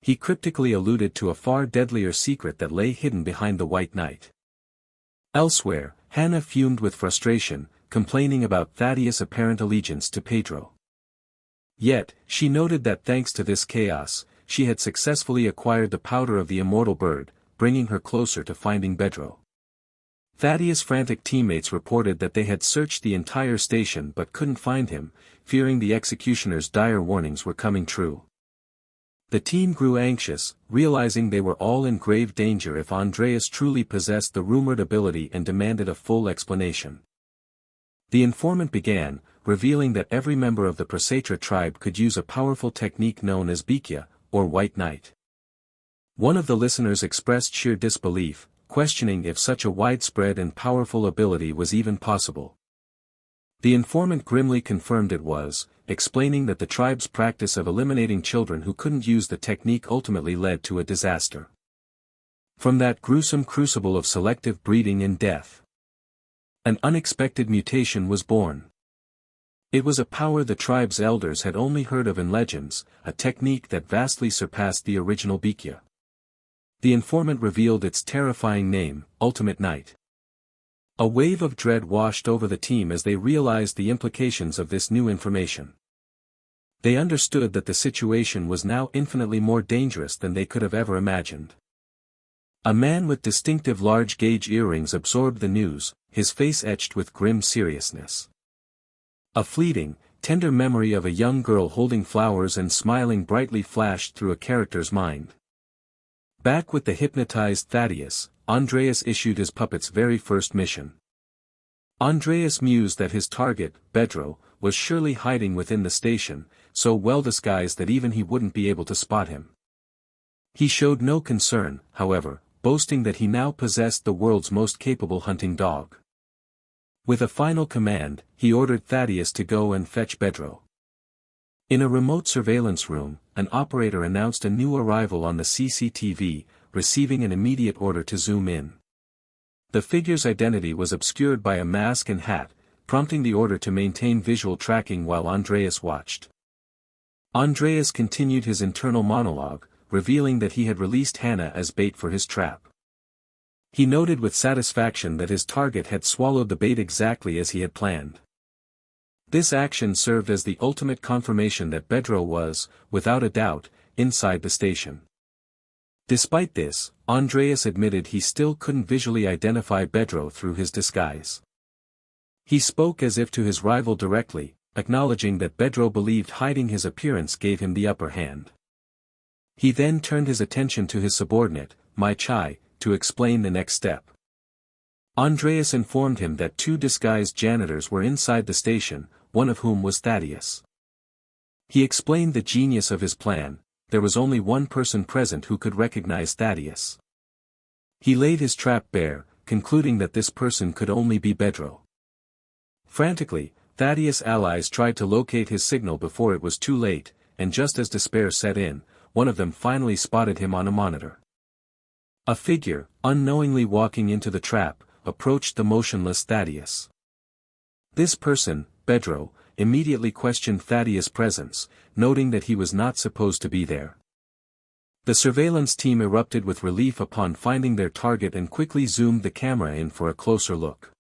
He cryptically alluded to a far deadlier secret that lay hidden behind the White Knight. Elsewhere, Hannah fumed with frustration, complaining about Thaddeus' apparent allegiance to Pedro. Yet, she noted that thanks to this chaos, she had successfully acquired the powder of the immortal bird, bringing her closer to finding Pedro. Thaddeus' frantic teammates reported that they had searched the entire station but couldn't find him, fearing the executioner's dire warnings were coming true. The team grew anxious, realizing they were all in grave danger if Andreas truly possessed the rumored ability and demanded a full explanation. The informant began, revealing that every member of the Prasatra tribe could use a powerful technique known as Bikya, or White Knight. One of the listeners expressed sheer disbelief, questioning if such a widespread and powerful ability was even possible. The informant grimly confirmed it was, explaining that the tribe's practice of eliminating children who couldn't use the technique ultimately led to a disaster. From that gruesome crucible of selective breeding and death, an unexpected mutation was born. It was a power the tribe's elders had only heard of in legends, a technique that vastly surpassed the original Bikya. The informant revealed its terrifying name, Ultimate Knight. A wave of dread washed over the team as they realized the implications of this new information. They understood that the situation was now infinitely more dangerous than they could have ever imagined. A man with distinctive large-gauge earrings absorbed the news, his face etched with grim seriousness. A fleeting, tender memory of a young girl holding flowers and smiling brightly flashed through a character's mind. Back with the hypnotized Thaddeus, Andreas issued his puppet's very first mission. Andreas mused that his target, Pedro, was surely hiding within the station, so well disguised that even he wouldn't be able to spot him. He showed no concern, however, boasting that he now possessed the world's most capable hunting dog. With a final command, he ordered Thaddeus to go and fetch Pedro. In a remote surveillance room, an operator announced a new arrival on the CCTV, receiving an immediate order to zoom in. The figure's identity was obscured by a mask and hat, prompting the order to maintain visual tracking while Andreas watched. Andreas continued his internal monologue, revealing that he had released Hannah as bait for his trap. He noted with satisfaction that his target had swallowed the bait exactly as he had planned. This action served as the ultimate confirmation that Pedro was, without a doubt, inside the station. Despite this, Andreas admitted he still couldn't visually identify Pedro through his disguise. He spoke as if to his rival directly, acknowledging that Pedro believed hiding his appearance gave him the upper hand. He then turned his attention to his subordinate, Mai Chai, to explain the next step. Andreas informed him that two disguised janitors were inside the station, one of whom was Thaddeus. He explained the genius of his plan. There was only one person present who could recognize Thaddeus. He laid his trap bare, concluding that this person could only be Pedro. Frantically, Thaddeus' allies tried to locate his signal before it was too late, and just as despair set in, one of them finally spotted him on a monitor. A figure, unknowingly walking into the trap, approached the motionless Thaddeus. This person, Pedro, immediately questioned Thaddeus' presence, noting that he was not supposed to be there. The surveillance team erupted with relief upon finding their target and quickly zoomed the camera in for a closer look.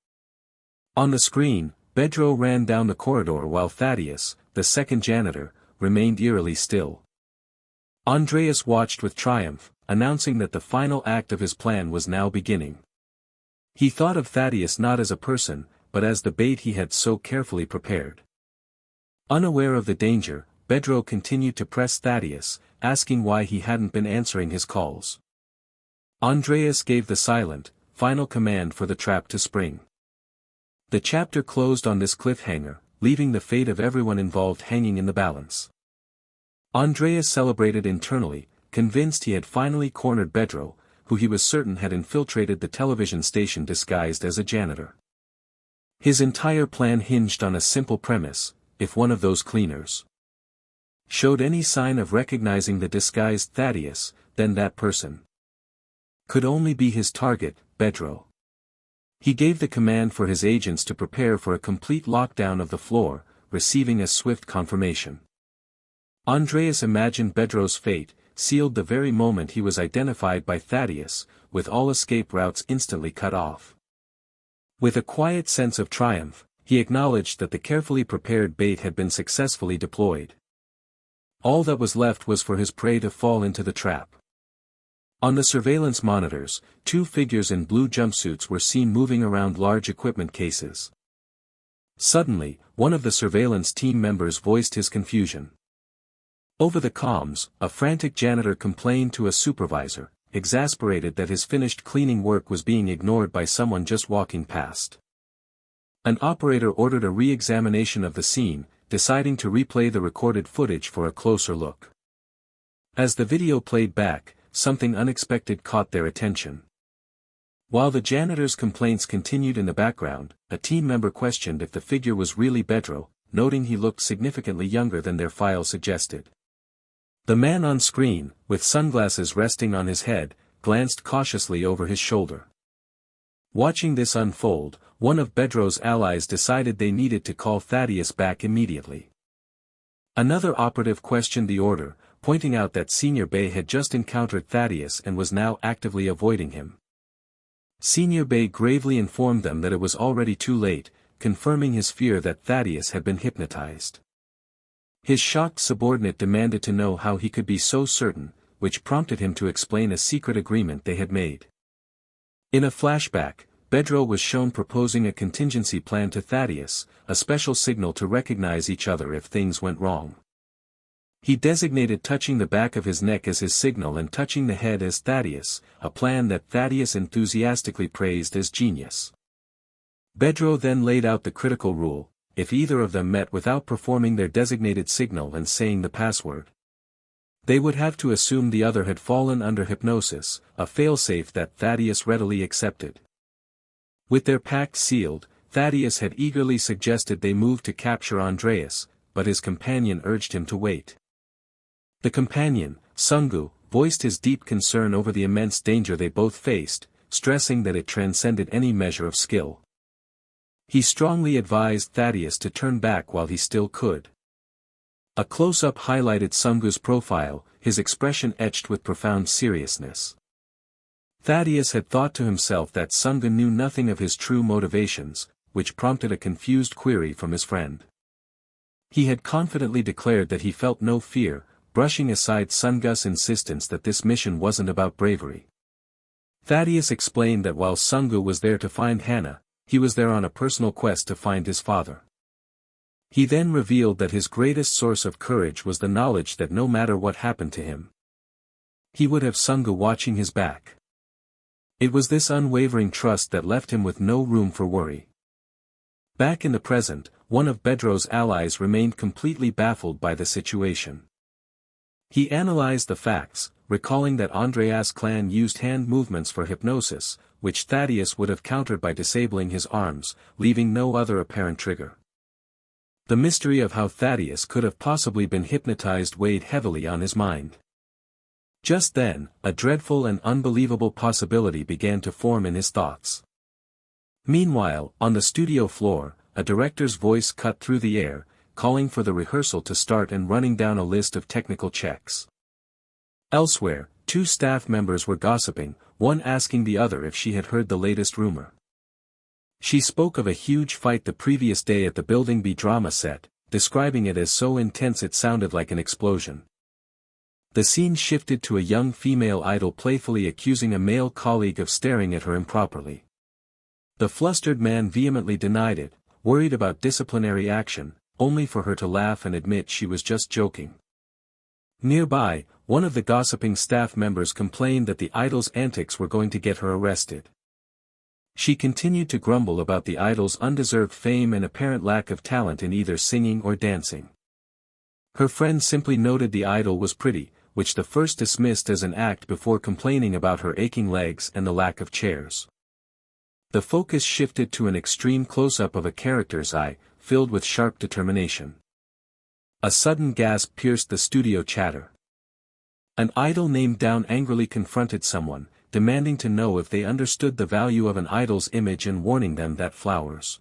On the screen, Pedro ran down the corridor while Thaddeus, the second janitor, remained eerily still. Andreas watched with triumph, announcing that the final act of his plan was now beginning. He thought of Thaddeus not as a person, but as the bait he had so carefully prepared. Unaware of the danger, Pedro continued to press Thaddeus, asking why he hadn't been answering his calls. Andreas gave the silent, final command for the trap to spring. The chapter closed on this cliffhanger, leaving the fate of everyone involved hanging in the balance. Andreas celebrated internally, convinced he had finally cornered Pedro, who he was certain had infiltrated the television station disguised as a janitor. His entire plan hinged on a simple premise: if one of those cleaners showed any sign of recognizing the disguised Thaddeus, then that person could only be his target, Pedro. He gave the command for his agents to prepare for a complete lockdown of the floor, receiving a swift confirmation. Andreas imagined Bedro's fate, sealed the very moment he was identified by Thaddeus, with all escape routes instantly cut off. With a quiet sense of triumph, he acknowledged that the carefully prepared bait had been successfully deployed. All that was left was for his prey to fall into the trap. On the surveillance monitors, two figures in blue jumpsuits were seen moving around large equipment cases. Suddenly, one of the surveillance team members voiced his confusion. Over the comms, a frantic janitor complained to a supervisor, exasperated that his finished cleaning work was being ignored by someone just walking past. An operator ordered a re-examination of the scene, deciding to replay the recorded footage for a closer look. As the video played back, something unexpected caught their attention. While the janitor's complaints continued in the background, a team member questioned if the figure was really Bedro, noting he looked significantly younger than their file suggested. The man on screen, with sunglasses resting on his head, glanced cautiously over his shoulder. Watching this unfold, one of Bedro's allies decided they needed to call Thaddeus back immediately. Another operative questioned the order, pointing out that Senior Bay had just encountered Thaddeus and was now actively avoiding him. Senior Bay gravely informed them that it was already too late, confirming his fear that Thaddeus had been hypnotized. His shocked subordinate demanded to know how he could be so certain, which prompted him to explain a secret agreement they had made. In a flashback, Bedro was shown proposing a contingency plan to Thaddeus, a special signal to recognize each other if things went wrong. He designated touching the back of his neck as his signal and touching the head as Thaddeus, a plan that Thaddeus enthusiastically praised as genius. Bedro then laid out the critical rule: if either of them met without performing their designated signal and saying the password, they would have to assume the other had fallen under hypnosis, a failsafe that Thaddeus readily accepted. With their pact sealed, Thaddeus had eagerly suggested they move to capture Andreas, but his companion urged him to wait. The companion, Sungu, voiced his deep concern over the immense danger they both faced, stressing that it transcended any measure of skill. He strongly advised Thaddeus to turn back while he still could. A close-up highlighted Sungu's profile, his expression etched with profound seriousness. Thaddeus had thought to himself that Sungu knew nothing of his true motivations, which prompted a confused query from his friend. He had confidently declared that he felt no fear, brushing aside Sungu's insistence that this mission wasn't about bravery. Thaddeus explained that while Sungu was there to find Hannah, he was there on a personal quest to find his father. He then revealed that his greatest source of courage was the knowledge that no matter what happened to him, he would have Sungu watching his back. It was this unwavering trust that left him with no room for worry. Back in the present, one of Bedro's allies remained completely baffled by the situation. He analyzed the facts, recalling that Andreas' clan used hand movements for hypnosis, which Thaddeus would have countered by disabling his arms, leaving no other apparent trigger. The mystery of how Thaddeus could have possibly been hypnotized weighed heavily on his mind. Just then, a dreadful and unbelievable possibility began to form in his thoughts. Meanwhile, on the studio floor, a director's voice cut through the air, calling for the rehearsal to start and running down a list of technical checks. Elsewhere, two staff members were gossiping, one asking the other if she had heard the latest rumor. She spoke of a huge fight the previous day at the Building B drama set, describing it as so intense it sounded like an explosion. The scene shifted to a young female idol playfully accusing a male colleague of staring at her improperly. The flustered man vehemently denied it, worried about disciplinary action, only for her to laugh and admit she was just joking. Nearby, one of the gossiping staff members complained that the idol's antics were going to get her arrested. She continued to grumble about the idol's undeserved fame and apparent lack of talent in either singing or dancing. Her friend simply noted the idol was pretty, which the first dismissed as an act before complaining about her aching legs and the lack of chairs. The focus shifted to an extreme close-up of a character's eye, filled with sharp determination. A sudden gasp pierced the studio chatter. An idol named Down angrily confronted someone, demanding to know if they understood the value of an idol's image and warning them that flowers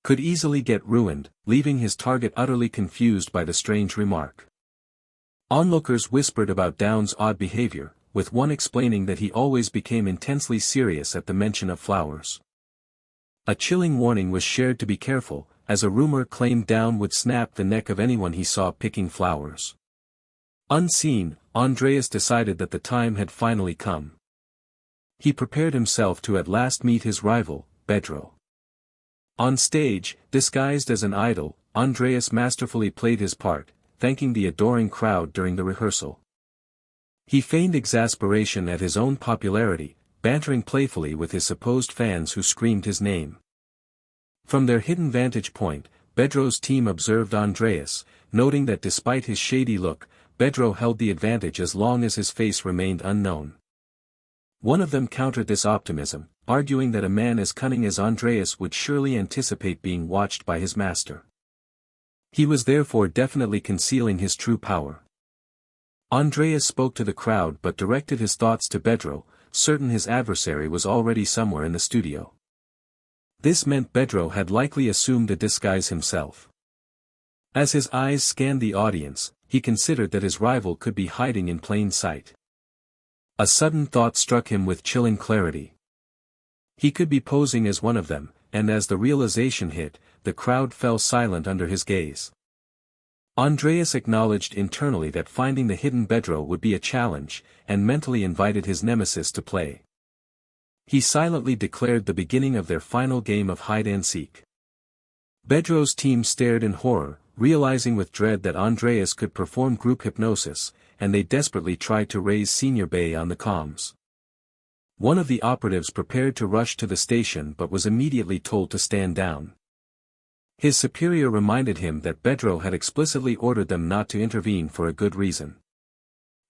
could easily get ruined, leaving his target utterly confused by the strange remark. Onlookers whispered about Down's odd behavior, with one explaining that he always became intensely serious at the mention of flowers. A chilling warning was shared to be careful, as a rumor claimed Down would snap the neck of anyone he saw picking flowers. Unseen, Andreas decided that the time had finally come. He prepared himself to at last meet his rival, Bedro. On stage, disguised as an idol, Andreas masterfully played his part, thanking the adoring crowd during the rehearsal. He feigned exasperation at his own popularity, bantering playfully with his supposed fans who screamed his name. From their hidden vantage point, Bedro's team observed Andreas, noting that despite his shady look, Bedro held the advantage as long as his face remained unknown. One of them countered this optimism, arguing that a man as cunning as Andreas would surely anticipate being watched by his master. He was therefore definitely concealing his true power. Andreas spoke to the crowd but directed his thoughts to Bedro, certain his adversary was already somewhere in the studio. This meant Bedro had likely assumed a disguise himself. As his eyes scanned the audience, he considered that his rival could be hiding in plain sight. A sudden thought struck him with chilling clarity. He could be posing as one of them, and as the realization hit, the crowd fell silent under his gaze. Andreas acknowledged internally that finding the hidden Bedro would be a challenge, and mentally invited his nemesis to play. He silently declared the beginning of their final game of hide-and-seek. Bedro's team stared in horror, realizing with dread that Andreas could perform group hypnosis, and they desperately tried to raise Senior Bay on the comms. One of the operatives prepared to rush to the station but was immediately told to stand down. His superior reminded him that Bedro had explicitly ordered them not to intervene for a good reason.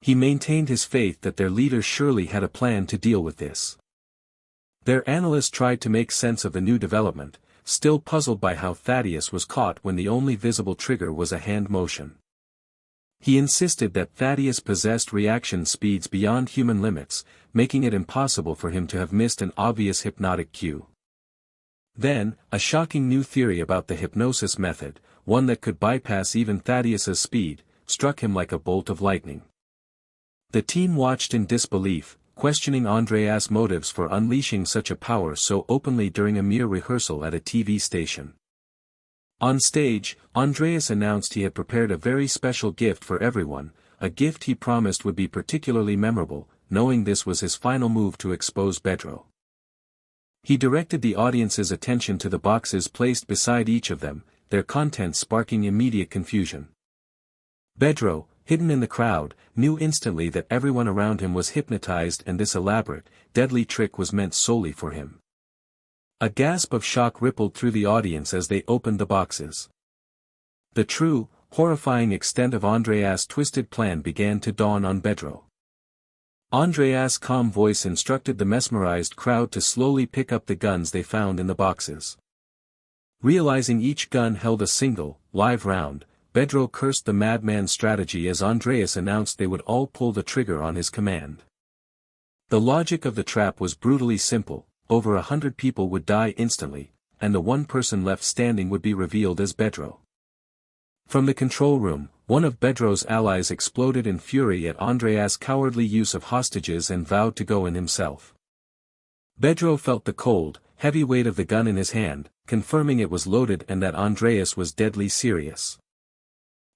He maintained his faith that their leader surely had a plan to deal with this. Their analyst tried to make sense of the new development, still puzzled by how Thaddeus was caught when the only visible trigger was a hand motion. He insisted that Thaddeus possessed reaction speeds beyond human limits, making it impossible for him to have missed an obvious hypnotic cue. Then, a shocking new theory about the hypnosis method, one that could bypass even Thaddeus's speed, struck him like a bolt of lightning. The team watched in disbelief, questioning Andreas' motives for unleashing such a power so openly during a mere rehearsal at a TV station. On stage, Andreas announced he had prepared a very special gift for everyone, a gift he promised would be particularly memorable, knowing this was his final move to expose Bedro. He directed the audience's attention to the boxes placed beside each of them, their contents sparking immediate confusion. Bedro, hidden in the crowd, knew instantly that everyone around him was hypnotized and this elaborate, deadly trick was meant solely for him. A gasp of shock rippled through the audience as they opened the boxes. The true, horrifying extent of Andreas' twisted plan began to dawn on Bedro. Andreas' calm voice instructed the mesmerized crowd to slowly pick up the guns they found in the boxes. Realizing each gun held a single, live round, Bedro cursed the madman's strategy as Andreas announced they would all pull the trigger on his command. The logic of the trap was brutally simple. Over 100 people would die instantly, and the one person left standing would be revealed as Bedro. From the control room, one of Bedro's allies exploded in fury at Andreas' cowardly use of hostages and vowed to go in himself. Bedro felt the cold, heavy weight of the gun in his hand, confirming it was loaded and that Andreas was deadly serious.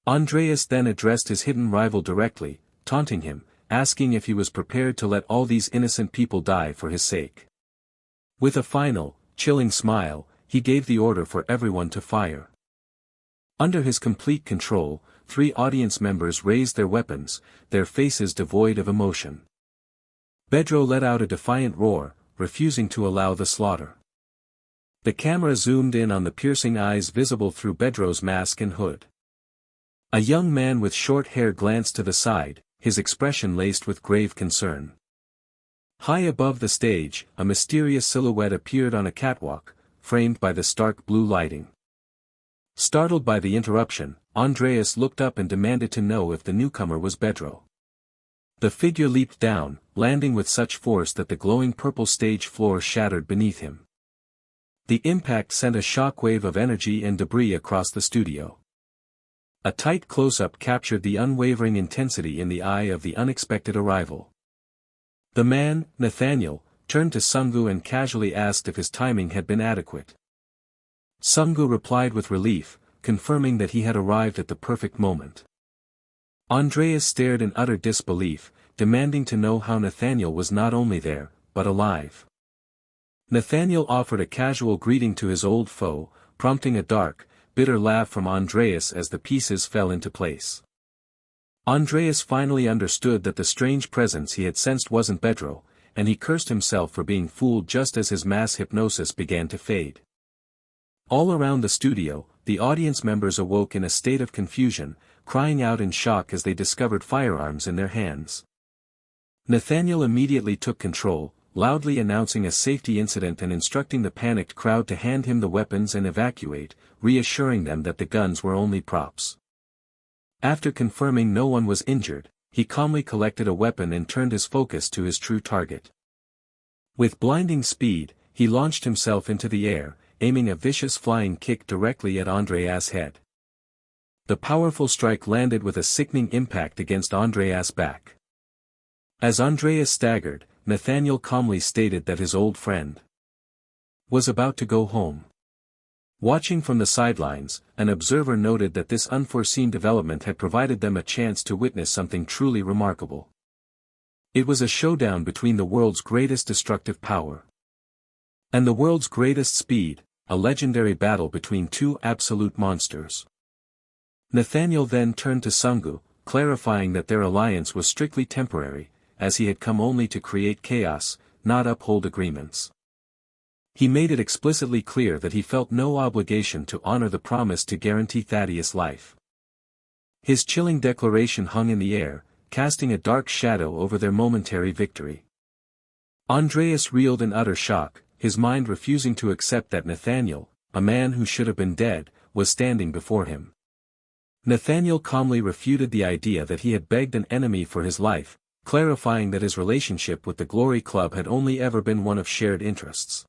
Andreas then addressed his hidden rival directly, taunting him, asking if he was prepared to let all these innocent people die for his sake. With a final, chilling smile, he gave the order for everyone to fire. Under his complete control, 3 audience members raised their weapons, their faces devoid of emotion. Bedro let out a defiant roar, refusing to allow the slaughter. The camera zoomed in on the piercing eyes visible through Bedro's mask and hood. A young man with short hair glanced to the side, his expression laced with grave concern. High above the stage, a mysterious silhouette appeared on a catwalk, framed by the stark blue lighting. Startled by the interruption, Andreas looked up and demanded to know if the newcomer was Bedro. The figure leaped down, landing with such force that the glowing purple stage floor shattered beneath him. The impact sent a shockwave of energy and debris across the studio. A tight close-up captured the unwavering intensity in the eye of the unexpected arrival. The man, Nathaniel, turned to Sungu and casually asked if his timing had been adequate. Sungu replied with relief, confirming that he had arrived at the perfect moment. Andreas stared in utter disbelief, demanding to know how Nathaniel was not only there, but alive. Nathaniel offered a casual greeting to his old foe, prompting a dark, bitter laugh from Andreas as the pieces fell into place. Andreas finally understood that the strange presence he had sensed wasn't Bedro, and he cursed himself for being fooled just as his mass hypnosis began to fade. All around the studio, the audience members awoke in a state of confusion, crying out in shock as they discovered firearms in their hands. Nathaniel immediately took control, loudly announcing a safety incident and instructing the panicked crowd to hand him the weapons and evacuate, reassuring them that the guns were only props. After confirming no one was injured, he calmly collected a weapon and turned his focus to his true target. With blinding speed, he launched himself into the air, aiming a vicious flying kick directly at Andreas' head. The powerful strike landed with a sickening impact against Andreas' back. As Andreas staggered, Nathaniel calmly stated that his old friend was about to go home. Watching from the sidelines, an observer noted that this unforeseen development had provided them a chance to witness something truly remarkable. It was a showdown between the world's greatest destructive power and the world's greatest speed, a legendary battle between two absolute monsters. Nathaniel then turned to Sungu, clarifying that their alliance was strictly temporary, as he had come only to create chaos, not uphold agreements. He made it explicitly clear that he felt no obligation to honor the promise to guarantee Thaddeus' life. His chilling declaration hung in the air, casting a dark shadow over their momentary victory. Andreas reeled in utter shock, his mind refusing to accept that Nathaniel, a man who should have been dead, was standing before him. Nathaniel calmly refuted the idea that he had begged an enemy for his life, clarifying that his relationship with the Glory Club had only ever been one of shared interests.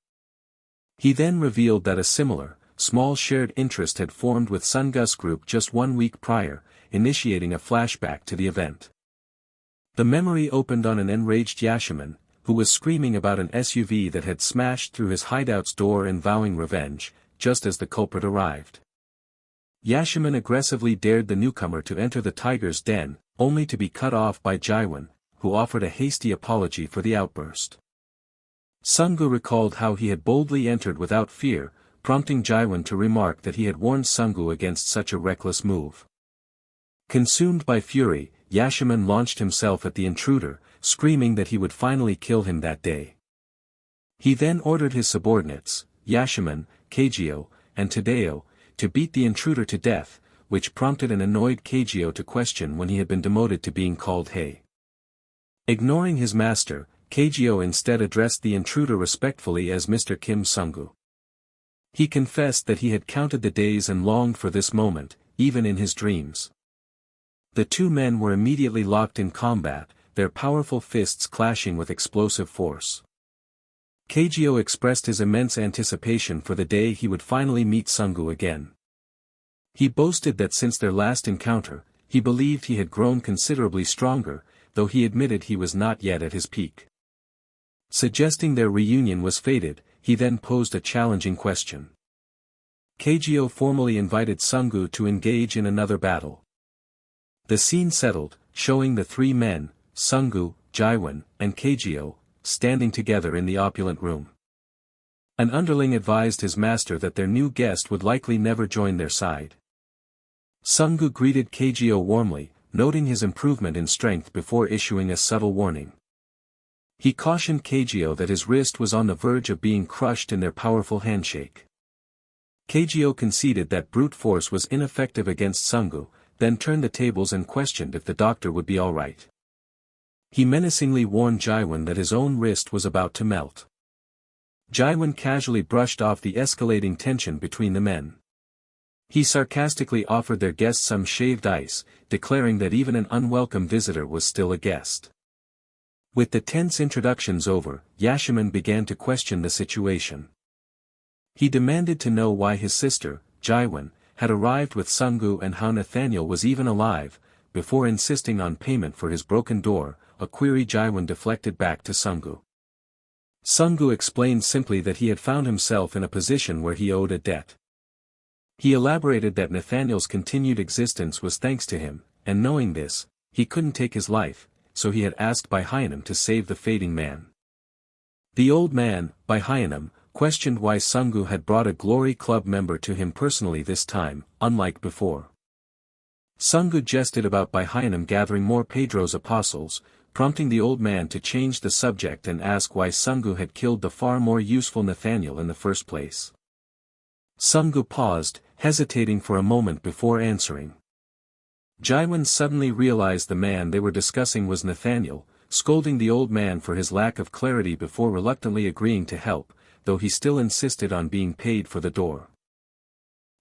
He then revealed that a similar, small shared interest had formed with Sungus Group just 1 week prior, initiating a flashback to the event. The memory opened on an enraged Yashiman, who was screaming about an SUV that had smashed through his hideout's door and vowing revenge, just as the culprit arrived. Yashiman aggressively dared the newcomer to enter the tiger's den, only to be cut off by Jaiwan, who offered a hasty apology for the outburst. Sungu recalled how he had boldly entered without fear, prompting Jaiwan to remark that he had warned Sungu against such a reckless move. Consumed by fury, Yashiman launched himself at the intruder, screaming that he would finally kill him that day. He then ordered his subordinates, Yashiman, Keijio, and Tadeo, to beat the intruder to death, which prompted an annoyed Keijio to question when he had been demoted to being called Hei. Ignoring his master, Keijio instead addressed the intruder respectfully as Mr. Kim Sungu. He confessed that he had counted the days and longed for this moment, even in his dreams. The two men were immediately locked in combat, their powerful fists clashing with explosive force. Keijio expressed his immense anticipation for the day he would finally meet Sungu again. He boasted that since their last encounter, he believed he had grown considerably stronger, though he admitted he was not yet at his peak. Suggesting their reunion was fated, he then posed a challenging question. Keijio formally invited Sungu to engage in another battle. The scene settled, showing the three men, Sungu, Jaiwan, and Keijio, standing together in the opulent room. An underling advised his master that their new guest would likely never join their side. Sungu greeted Keijio warmly, noting his improvement in strength before issuing a subtle warning. He cautioned Keijio that his wrist was on the verge of being crushed in their powerful handshake. Keijio conceded that brute force was ineffective against Sungu, then turned the tables and questioned if the doctor would be all right. He menacingly warned Jaiwan that his own wrist was about to melt. Jaiwan casually brushed off the escalating tension between the men. He sarcastically offered their guest some shaved ice, declaring that even an unwelcome visitor was still a guest. With the tense introductions over, Yashiman began to question the situation. He demanded to know why his sister, Jaiwan, had arrived with Sungu and how Nathaniel was even alive, before insisting on payment for his broken door, a query Jaiwan deflected back to Sungu. Sungu explained simply that he had found himself in a position where he owed a debt. He elaborated that Nathaniel's continued existence was thanks to him, and knowing this, he couldn't take his life, so he had asked Baihayanam to save the fading man. The old man, Baihayanam, questioned why Sungu had brought a Glory Club member to him personally this time, unlike before. Sungu jested about Baihayanam gathering more Pedro's apostles, prompting the old man to change the subject and ask why Sungu had killed the far more useful Nathaniel in the first place. Sungu paused, hesitating for a moment before answering. Jaiwan suddenly realized the man they were discussing was Nathaniel, scolding the old man for his lack of clarity before reluctantly agreeing to help, though he still insisted on being paid for the door.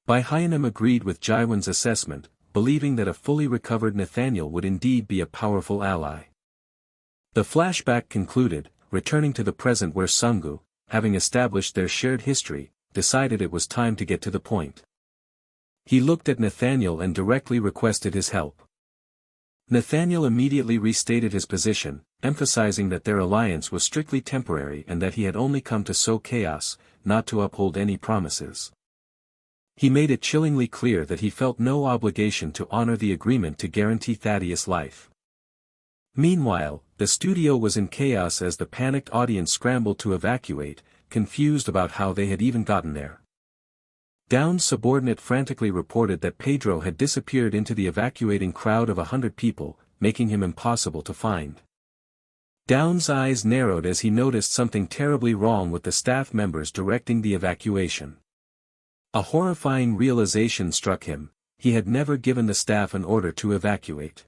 Baihayanam agreed with Jaiwan's assessment, believing that a fully recovered Nathaniel would indeed be a powerful ally. The flashback concluded, returning to the present where Sungu, having established their shared history, decided it was time to get to the point. He looked at Nathaniel and directly requested his help. Nathaniel immediately restated his position, emphasizing that their alliance was strictly temporary and that he had only come to sow chaos, not to uphold any promises. He made it chillingly clear that he felt no obligation to honor the agreement to guarantee Thaddeus' life. Meanwhile, the studio was in chaos as the panicked audience scrambled to evacuate, confused about how they had even gotten there. Down's subordinate frantically reported that Pedro had disappeared into the evacuating crowd of 100 people, making him impossible to find. Down's eyes narrowed as he noticed something terribly wrong with the staff members directing the evacuation. A horrifying realization struck him: he had never given the staff an order to evacuate.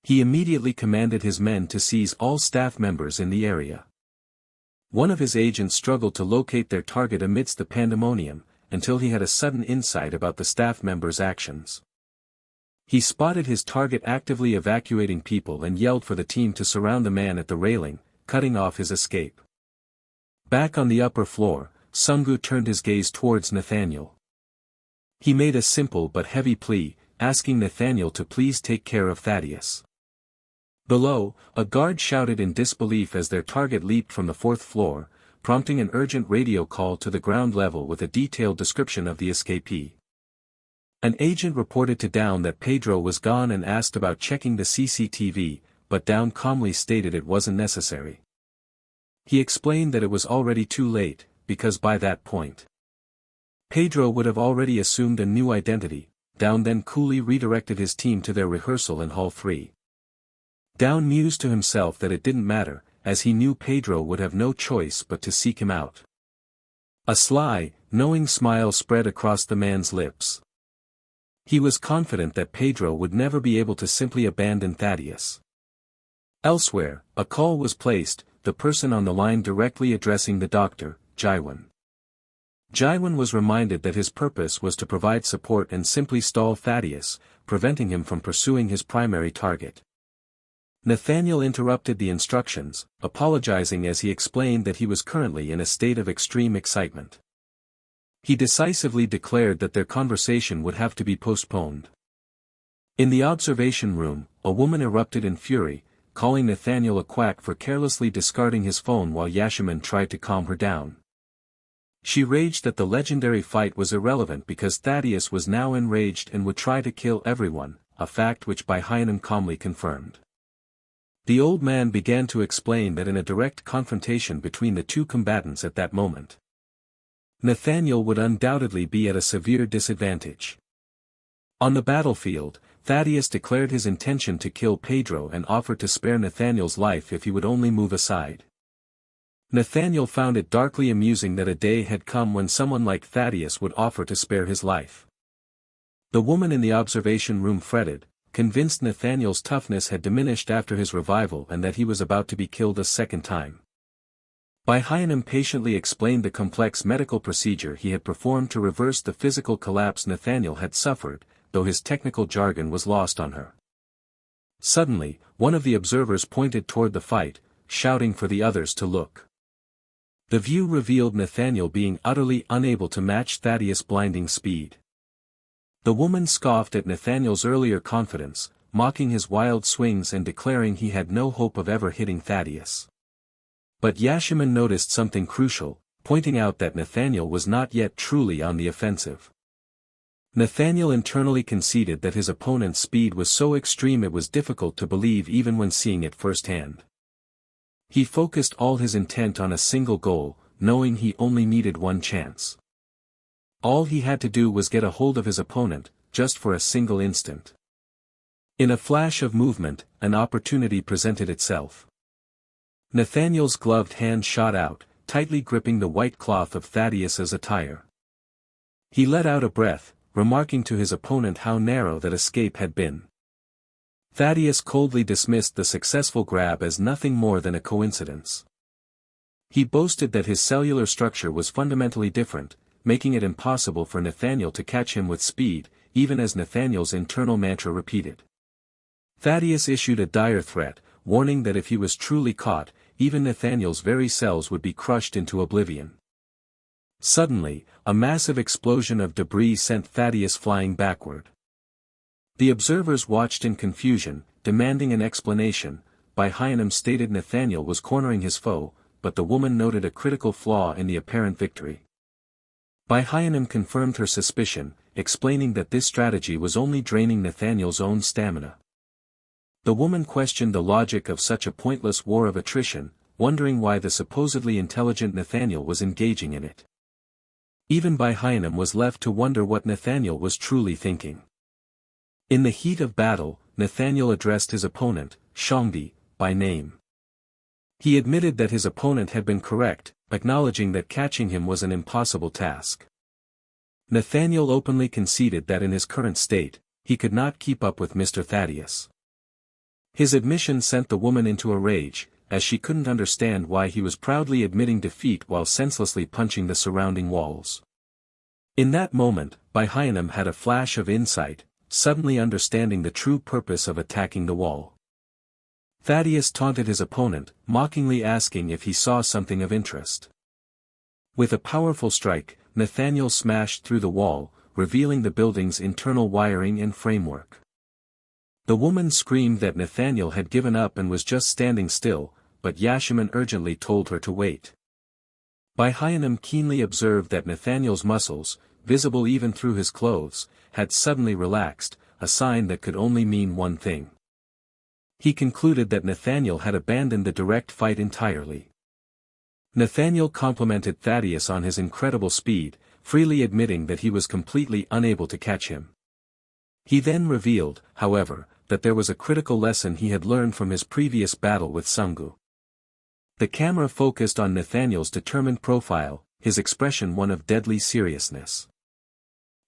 He immediately commanded his men to seize all staff members in the area. One of his agents struggled to locate their target amidst the pandemonium, until he had a sudden insight about the staff members' actions. He spotted his target actively evacuating people and yelled for the team to surround the man at the railing, cutting off his escape. Back on the upper floor, Sungu turned his gaze towards Nathaniel. He made a simple but heavy plea, asking Nathaniel to please take care of Thaddeus. Below, a guard shouted in disbelief as their target leaped from the fourth floor, prompting an urgent radio call to the ground level with a detailed description of the escapee. An agent reported to Down that Pedro was gone and asked about checking the CCTV, but Down calmly stated it wasn't necessary. He explained that it was already too late, because by that point, Pedro would have already assumed a new identity. Down then coolly redirected his team to their rehearsal in Hall 3. Down mused to himself that it didn't matter, as he knew Pedro would have no choice but to seek him out. A sly, knowing smile spread across the man's lips. He was confident that Pedro would never be able to simply abandon Thaddeus. Elsewhere, a call was placed, the person on the line directly addressing the doctor, Jaiwan. Jaiwan was reminded that his purpose was to provide support and simply stall Thaddeus, preventing him from pursuing his primary target. Nathaniel interrupted the instructions, apologizing as he explained that he was currently in a state of extreme excitement. He decisively declared that their conversation would have to be postponed. In the observation room, a woman erupted in fury, calling Nathaniel a quack for carelessly discarding his phone while Yashiman tried to calm her down. She raged that the legendary fight was irrelevant because Thaddeus was now enraged and would try to kill everyone, a fact which Baihayanam calmly confirmed. The old man began to explain that in a direct confrontation between the two combatants at that moment, Nathaniel would undoubtedly be at a severe disadvantage. On the battlefield, Thaddeus declared his intention to kill Pedro and offered to spare Nathaniel's life if he would only move aside. Nathaniel found it darkly amusing that a day had come when someone like Thaddeus would offer to spare his life. The woman in the observation room fretted, convinced Nathaniel's toughness had diminished after his revival and that he was about to be killed a second time. Baihayanam patiently explained the complex medical procedure he had performed to reverse the physical collapse Nathaniel had suffered, though his technical jargon was lost on her. Suddenly, one of the observers pointed toward the fight, shouting for the others to look. The view revealed Nathaniel being utterly unable to match Thaddeus' blinding speed. The woman scoffed at Nathaniel's earlier confidence, mocking his wild swings and declaring he had no hope of ever hitting Thaddeus. But Yashiman noticed something crucial, pointing out that Nathaniel was not yet truly on the offensive. Nathaniel internally conceded that his opponent's speed was so extreme it was difficult to believe even when seeing it firsthand. He focused all his intent on a single goal, knowing he only needed one chance. All he had to do was get a hold of his opponent, just for a single instant. In a flash of movement, an opportunity presented itself. Nathaniel's gloved hand shot out, tightly gripping the white cloth of Thaddeus's attire. He let out a breath, remarking to his opponent how narrow that escape had been. Thaddeus coldly dismissed the successful grab as nothing more than a coincidence. He boasted that his cellular structure was fundamentally different, making it impossible for Nathaniel to catch him with speed, even as Nathaniel's internal mantra repeated. Thaddeus issued a dire threat, warning that if he was truly caught, even Nathaniel's very cells would be crushed into oblivion. Suddenly, a massive explosion of debris sent Thaddeus flying backward. The observers watched in confusion, demanding an explanation. Hyenim stated Nathaniel was cornering his foe, but the woman noted a critical flaw in the apparent victory. Hyenim confirmed her suspicion, explaining that this strategy was only draining Nathaniel's own stamina. The woman questioned the logic of such a pointless war of attrition, wondering why the supposedly intelligent Nathaniel was engaging in it. Even Hyenim was left to wonder what Nathaniel was truly thinking. In the heat of battle, Nathaniel addressed his opponent, Shangdi, by name. He admitted that his opponent had been correct, acknowledging that catching him was an impossible task. Nathaniel openly conceded that in his current state, he could not keep up with Mr. Thaddeus. His admission sent the woman into a rage, as she couldn't understand why he was proudly admitting defeat while senselessly punching the surrounding walls. In that moment, Hyenim had a flash of insight, suddenly understanding the true purpose of attacking the wall. Thaddeus taunted his opponent, mockingly asking if he saw something of interest. With a powerful strike, Nathaniel smashed through the wall, revealing the building's internal wiring and framework. The woman screamed that Nathaniel had given up and was just standing still, but Yashiman urgently told her to wait. Hyenim keenly observed that Nathaniel's muscles, visible even through his clothes, had suddenly relaxed, a sign that could only mean one thing. He concluded that Nathaniel had abandoned the direct fight entirely. Nathaniel complimented Thaddeus on his incredible speed, freely admitting that he was completely unable to catch him. He then revealed, however, that there was a critical lesson he had learned from his previous battle with Sungu. The camera focused on Nathaniel's determined profile, his expression one of deadly seriousness.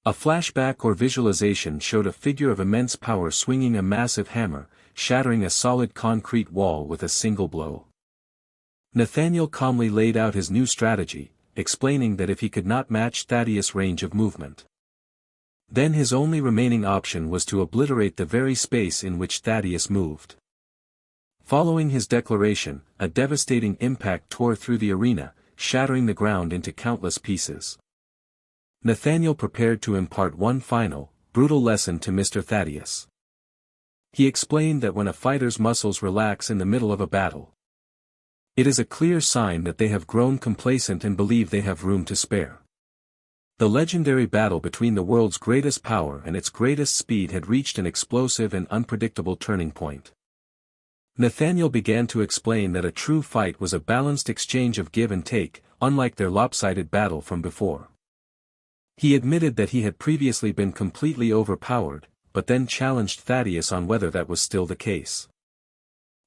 A flashback or visualization showed a figure of immense power swinging a massive hammer, shattering a solid concrete wall with a single blow. Nathaniel calmly laid out his new strategy, explaining that if he could not match Thaddeus' range of movement, then his only remaining option was to obliterate the very space in which Thaddeus moved. Following his declaration, a devastating impact tore through the arena, shattering the ground into countless pieces. Nathaniel prepared to impart one final, brutal lesson to Mr. Thaddeus. He explained that when a fighter's muscles relax in the middle of a battle, it is a clear sign that they have grown complacent and believe they have room to spare. The legendary battle between the world's greatest power and its greatest speed had reached an explosive and unpredictable turning point. Nathaniel began to explain that a true fight was a balanced exchange of give and take, unlike their lopsided battle from before. He admitted that he had previously been completely overpowered, but then challenged Thaddeus on whether that was still the case.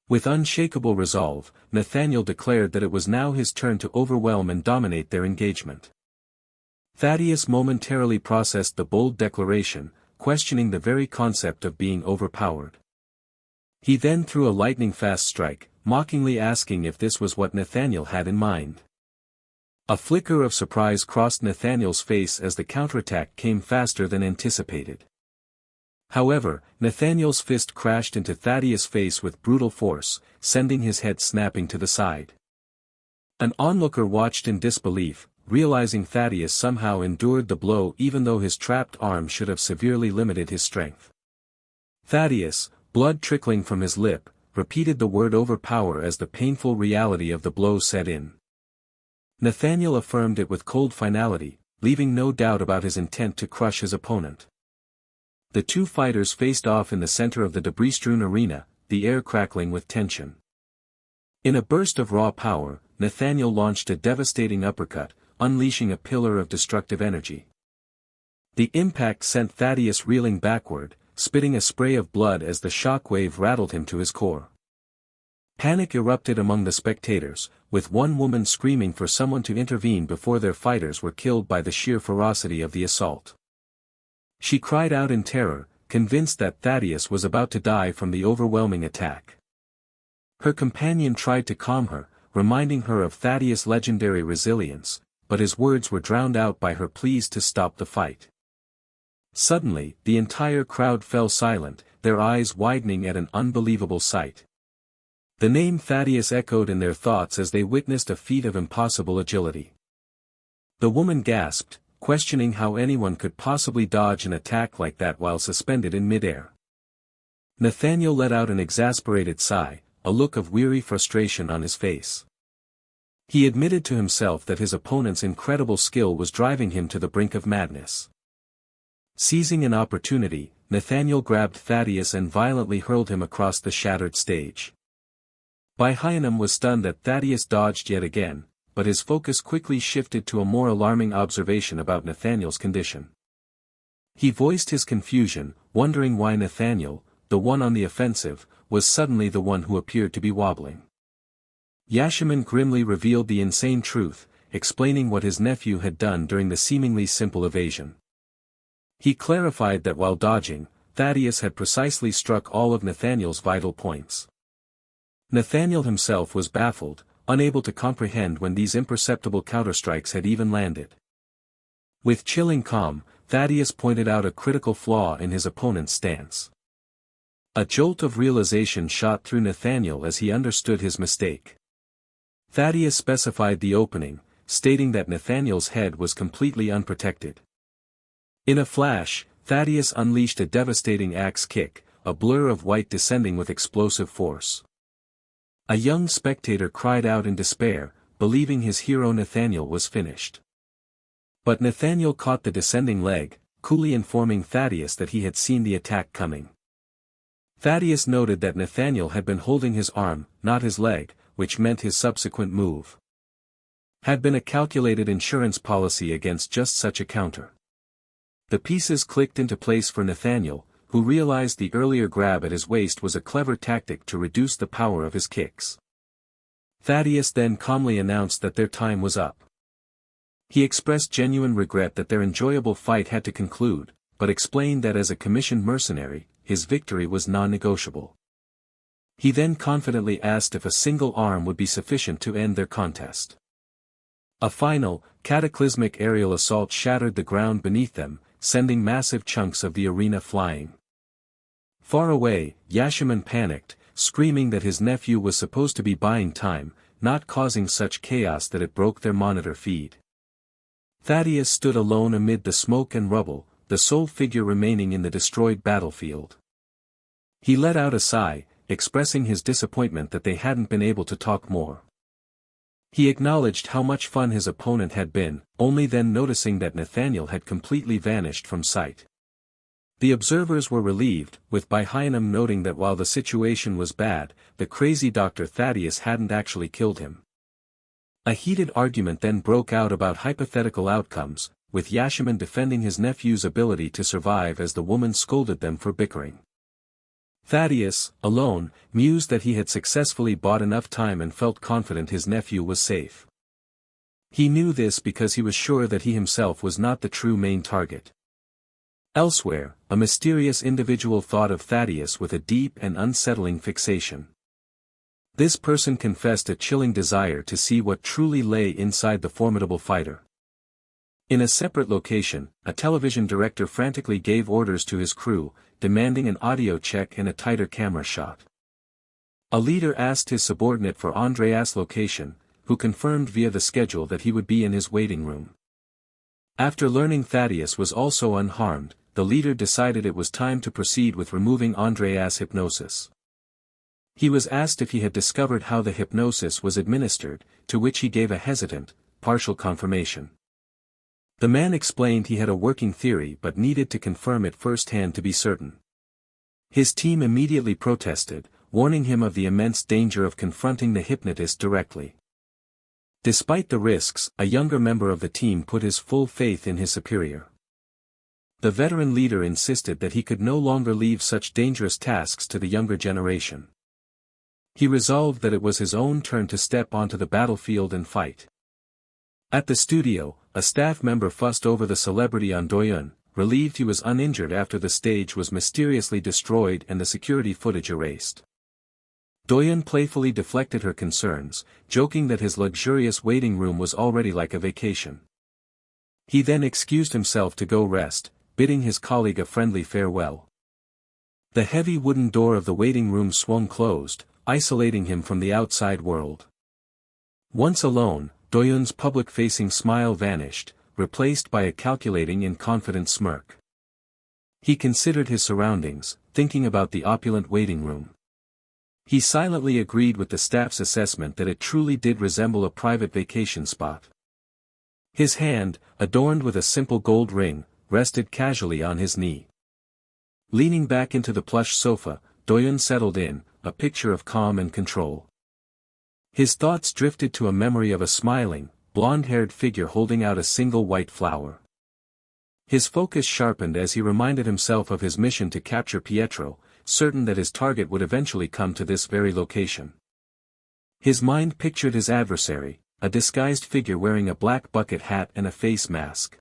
With unshakable resolve, Nathaniel declared that it was now his turn to overwhelm and dominate their engagement. Thaddeus momentarily processed the bold declaration, questioning the very concept of being overpowered. He then threw a lightning-fast strike, mockingly asking if this was what Nathaniel had in mind. A flicker of surprise crossed Nathaniel's face as the counterattack came faster than anticipated. However, Nathaniel's fist crashed into Thaddeus' face with brutal force, sending his head snapping to the side. An onlooker watched in disbelief, realizing Thaddeus somehow endured the blow even though his trapped arm should have severely limited his strength. Thaddeus, blood trickling from his lip, repeated the word overpower as the painful reality of the blow set in. Nathaniel affirmed it with cold finality, leaving no doubt about his intent to crush his opponent. The two fighters faced off in the center of the debris-strewn arena, the air crackling with tension. In a burst of raw power, Nathaniel launched a devastating uppercut, unleashing a pillar of destructive energy. The impact sent Thaddeus reeling backward, spitting a spray of blood as the shockwave rattled him to his core. Panic erupted among the spectators, with one woman screaming for someone to intervene before their fighters were killed by the sheer ferocity of the assault. She cried out in terror, convinced that Thaddeus was about to die from the overwhelming attack. Her companion tried to calm her, reminding her of Thaddeus' legendary resilience, but his words were drowned out by her pleas to stop the fight. Suddenly, the entire crowd fell silent, their eyes widening at an unbelievable sight. The name Thaddeus echoed in their thoughts as they witnessed a feat of impossible agility. The woman gasped, questioning how anyone could possibly dodge an attack like that while suspended in midair. Nathaniel let out an exasperated sigh, a look of weary frustration on his face. He admitted to himself that his opponent's incredible skill was driving him to the brink of madness. Seizing an opportunity, Nathaniel grabbed Thaddeus and violently hurled him across the shattered stage. Baihayanam was stunned that Thaddeus dodged yet again, but his focus quickly shifted to a more alarming observation about Nathaniel's condition. He voiced his confusion, wondering why Nathaniel, the one on the offensive, was suddenly the one who appeared to be wobbling. Yashaman grimly revealed the insane truth, explaining what his nephew had done during the seemingly simple evasion. He clarified that while dodging, Thaddeus had precisely struck all of Nathaniel's vital points. Nathaniel himself was baffled, unable to comprehend when these imperceptible counterstrikes had even landed. With chilling calm, Thaddeus pointed out a critical flaw in his opponent's stance. A jolt of realization shot through Nathaniel as he understood his mistake. Thaddeus specified the opening, stating that Nathaniel's head was completely unprotected. In a flash, Thaddeus unleashed a devastating axe kick, a blur of white descending with explosive force. A young spectator cried out in despair, believing his hero Nathaniel was finished. But Nathaniel caught the descending leg, coolly informing Thaddeus that he had seen the attack coming. Thaddeus noted that Nathaniel had been holding his arm, not his leg, which meant his subsequent move had been a calculated insurance policy against just such a counter. The pieces clicked into place for Nathaniel, who realized the earlier grab at his waist was a clever tactic to reduce the power of his kicks. Thaddeus then calmly announced that their time was up. He expressed genuine regret that their enjoyable fight had to conclude, but explained that as a commissioned mercenary, his victory was non-negotiable. He then confidently asked if a single arm would be sufficient to end their contest. A final, cataclysmic aerial assault shattered the ground beneath them, sending massive chunks of the arena flying. Far away, Yashaman panicked, screaming that his nephew was supposed to be buying time, not causing such chaos that it broke their monitor feed. Thaddeus stood alone amid the smoke and rubble, the sole figure remaining in the destroyed battlefield. He let out a sigh, expressing his disappointment that they hadn't been able to talk more. He acknowledged how much fun his opponent had been, only then noticing that Nathaniel had completely vanished from sight. The observers were relieved, with Baihayanam noting that while the situation was bad, the crazy Dr. Thaddeus hadn't actually killed him. A heated argument then broke out about hypothetical outcomes, with Yashaman defending his nephew's ability to survive as the woman scolded them for bickering. Thaddeus, alone, mused that he had successfully bought enough time and felt confident his nephew was safe. He knew this because he was sure that he himself was not the true main target. Elsewhere, a mysterious individual thought of Thaddeus with a deep and unsettling fixation. This person confessed a chilling desire to see what truly lay inside the formidable fighter. In a separate location, a television director frantically gave orders to his crew, demanding an audio check and a tighter camera shot. A leader asked his subordinate for Andreas' location, who confirmed via the schedule that he would be in his waiting room. After learning Thaddeus was also unharmed, the leader decided it was time to proceed with removing Andreas' hypnosis. He was asked if he had discovered how the hypnosis was administered, to which he gave a hesitant, partial confirmation. The man explained he had a working theory but needed to confirm it firsthand to be certain. His team immediately protested, warning him of the immense danger of confronting the hypnotist directly. Despite the risks, a younger member of the team put his full faith in his superior. The veteran leader insisted that he could no longer leave such dangerous tasks to the younger generation. He resolved that it was his own turn to step onto the battlefield and fight. At the studio, a staff member fussed over the celebrity on Do-yeon, relieved he was uninjured after the stage was mysteriously destroyed and the security footage erased. Do-yeon playfully deflected her concerns, joking that his luxurious waiting room was already like a vacation. He then excused himself to go rest, bidding his colleague a friendly farewell. The heavy wooden door of the waiting room swung closed, isolating him from the outside world. Once alone, Do-yeon's public-facing smile vanished, replaced by a calculating and confident smirk. He considered his surroundings, thinking about the opulent waiting room. He silently agreed with the staff's assessment that it truly did resemble a private vacation spot. His hand, adorned with a simple gold ring, rested casually on his knee. Leaning back into the plush sofa, Do-yeon settled in, a picture of calm and control. His thoughts drifted to a memory of a smiling, blonde-haired figure holding out a single white flower. His focus sharpened as he reminded himself of his mission to capture Pietro, certain that his target would eventually come to this very location. His mind pictured his adversary, a disguised figure wearing a black bucket hat and a face mask.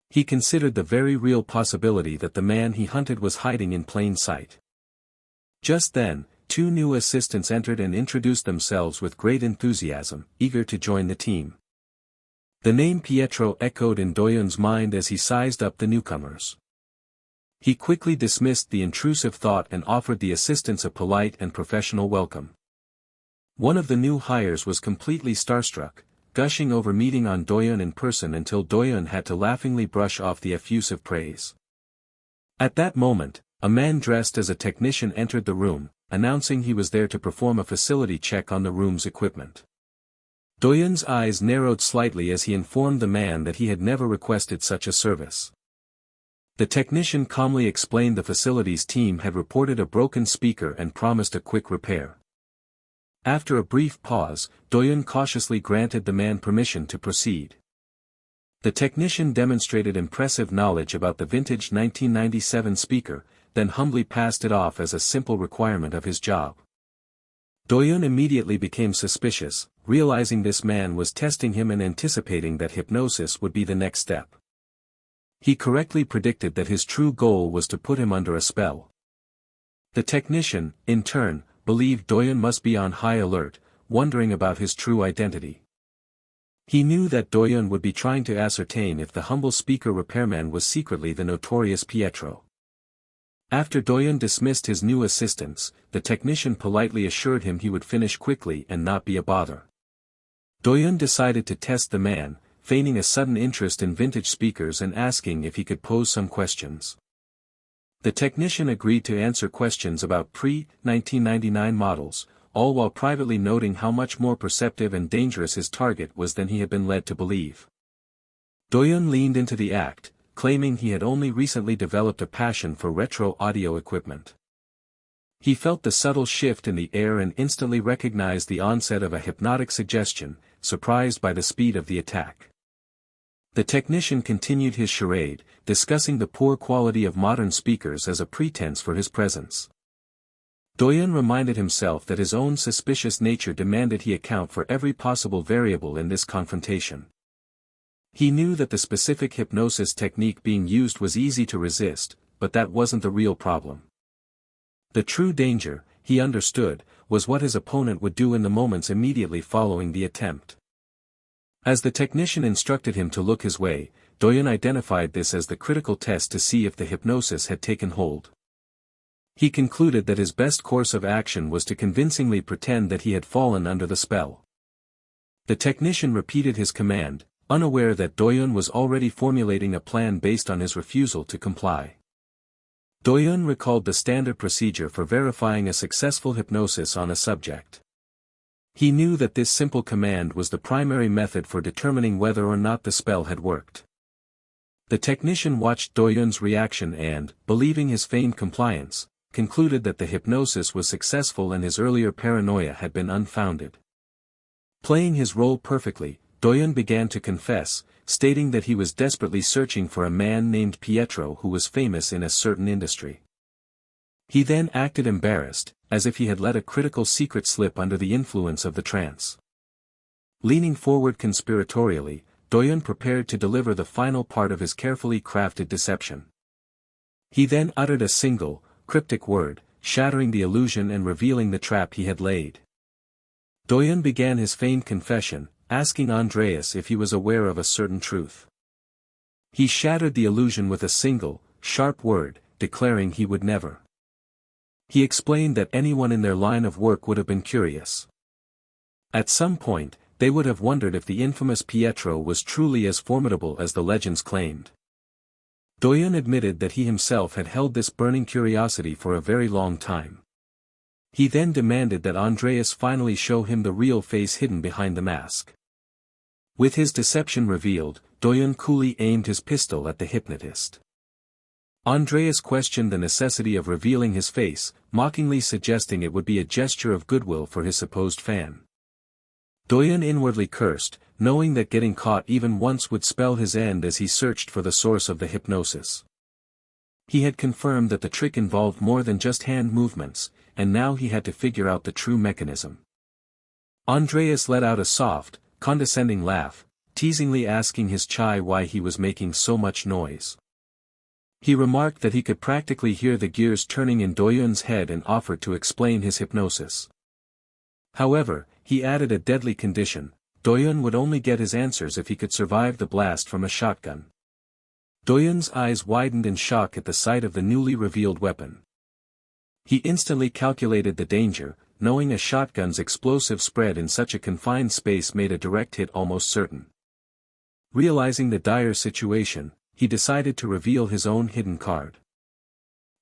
He considered the very real possibility that the man he hunted was hiding in plain sight. Just then, two new assistants entered and introduced themselves with great enthusiasm, eager to join the team. The name Pietro echoed in Do-yeon's mind as he sized up the newcomers. He quickly dismissed the intrusive thought and offered the assistants a polite and professional welcome. One of the new hires was completely starstruck, gushing over meeting on Do-yeon in person until Do-yeon had to laughingly brush off the effusive praise. At that moment, a man dressed as a technician entered the room, announcing he was there to perform a facility check on the room's equipment. Do-yeon's eyes narrowed slightly as he informed the man that he had never requested such a service. The technician calmly explained the facilities team had reported a broken speaker and promised a quick repair. After a brief pause, Do-yeon cautiously granted the man permission to proceed. The technician demonstrated impressive knowledge about the vintage 1997 speaker, then humbly passed it off as a simple requirement of his job. Do-yeon immediately became suspicious, realizing this man was testing him and anticipating that hypnosis would be the next step. He correctly predicted that his true goal was to put him under a spell. The technician, in turn, believed Do-yeon must be on high alert, wondering about his true identity. He knew that Do-yeon would be trying to ascertain if the humble speaker repairman was secretly the notorious Pietro. After Do-yeon dismissed his new assistants, the technician politely assured him he would finish quickly and not be a bother. Do-yeon decided to test the man, feigning a sudden interest in vintage speakers and asking if he could pose some questions. The technician agreed to answer questions about pre-1999 models, all while privately noting how much more perceptive and dangerous his target was than he had been led to believe. Do-yeon leaned into the act, claiming he had only recently developed a passion for retro audio equipment. He felt the subtle shift in the air and instantly recognized the onset of a hypnotic suggestion, surprised by the speed of the attack. The technician continued his charade, discussing the poor quality of modern speakers as a pretense for his presence. Do-yeon reminded himself that his own suspicious nature demanded he account for every possible variable in this confrontation. He knew that the specific hypnosis technique being used was easy to resist, but that wasn't the real problem. The true danger, he understood, was what his opponent would do in the moments immediately following the attempt. As the technician instructed him to look his way, Do-yeon identified this as the critical test to see if the hypnosis had taken hold. He concluded that his best course of action was to convincingly pretend that he had fallen under the spell. The technician repeated his command, unaware that Doyun was already formulating a plan based on his refusal to comply. Doyun recalled the standard procedure for verifying a successful hypnosis on a subject. He knew that this simple command was the primary method for determining whether or not the spell had worked. The technician watched Doyun's reaction and, believing his feigned compliance, concluded that the hypnosis was successful and his earlier paranoia had been unfounded. Playing his role perfectly, Doyun began to confess, stating that he was desperately searching for a man named Pietro who was famous in a certain industry. He then acted embarrassed, as if he had let a critical secret slip under the influence of the trance. Leaning forward conspiratorially, Doyun prepared to deliver the final part of his carefully crafted deception. He then uttered a single, cryptic word, shattering the illusion and revealing the trap he had laid. Doyun began his feigned confession, asking Andreas if he was aware of a certain truth. He shattered the illusion with a single, sharp word, declaring he would never. He explained that anyone in their line of work would have been curious. At some point, they would have wondered if the infamous Pietro was truly as formidable as the legends claimed. Doyun admitted that he himself had held this burning curiosity for a very long time. He then demanded that Andreas finally show him the real face hidden behind the mask. With his deception revealed, Doyun coolly aimed his pistol at the hypnotist. Andreas questioned the necessity of revealing his face, mockingly suggesting it would be a gesture of goodwill for his supposed fan. Doyun inwardly cursed, knowing that getting caught even once would spell his end as he searched for the source of the hypnosis. He had confirmed that the trick involved more than just hand movements, and now he had to figure out the true mechanism. Andreas let out a soft, condescending laugh, teasingly asking his chai why he was making so much noise. He remarked that he could practically hear the gears turning in Doyun's head and offered to explain his hypnosis. However, he added a deadly condition: Doyun would only get his answers if he could survive the blast from a shotgun. Doyun's eyes widened in shock at the sight of the newly revealed weapon. He instantly calculated the danger, knowing a shotgun's explosive spread in such a confined space made a direct hit almost certain. Realizing the dire situation, he decided to reveal his own hidden card.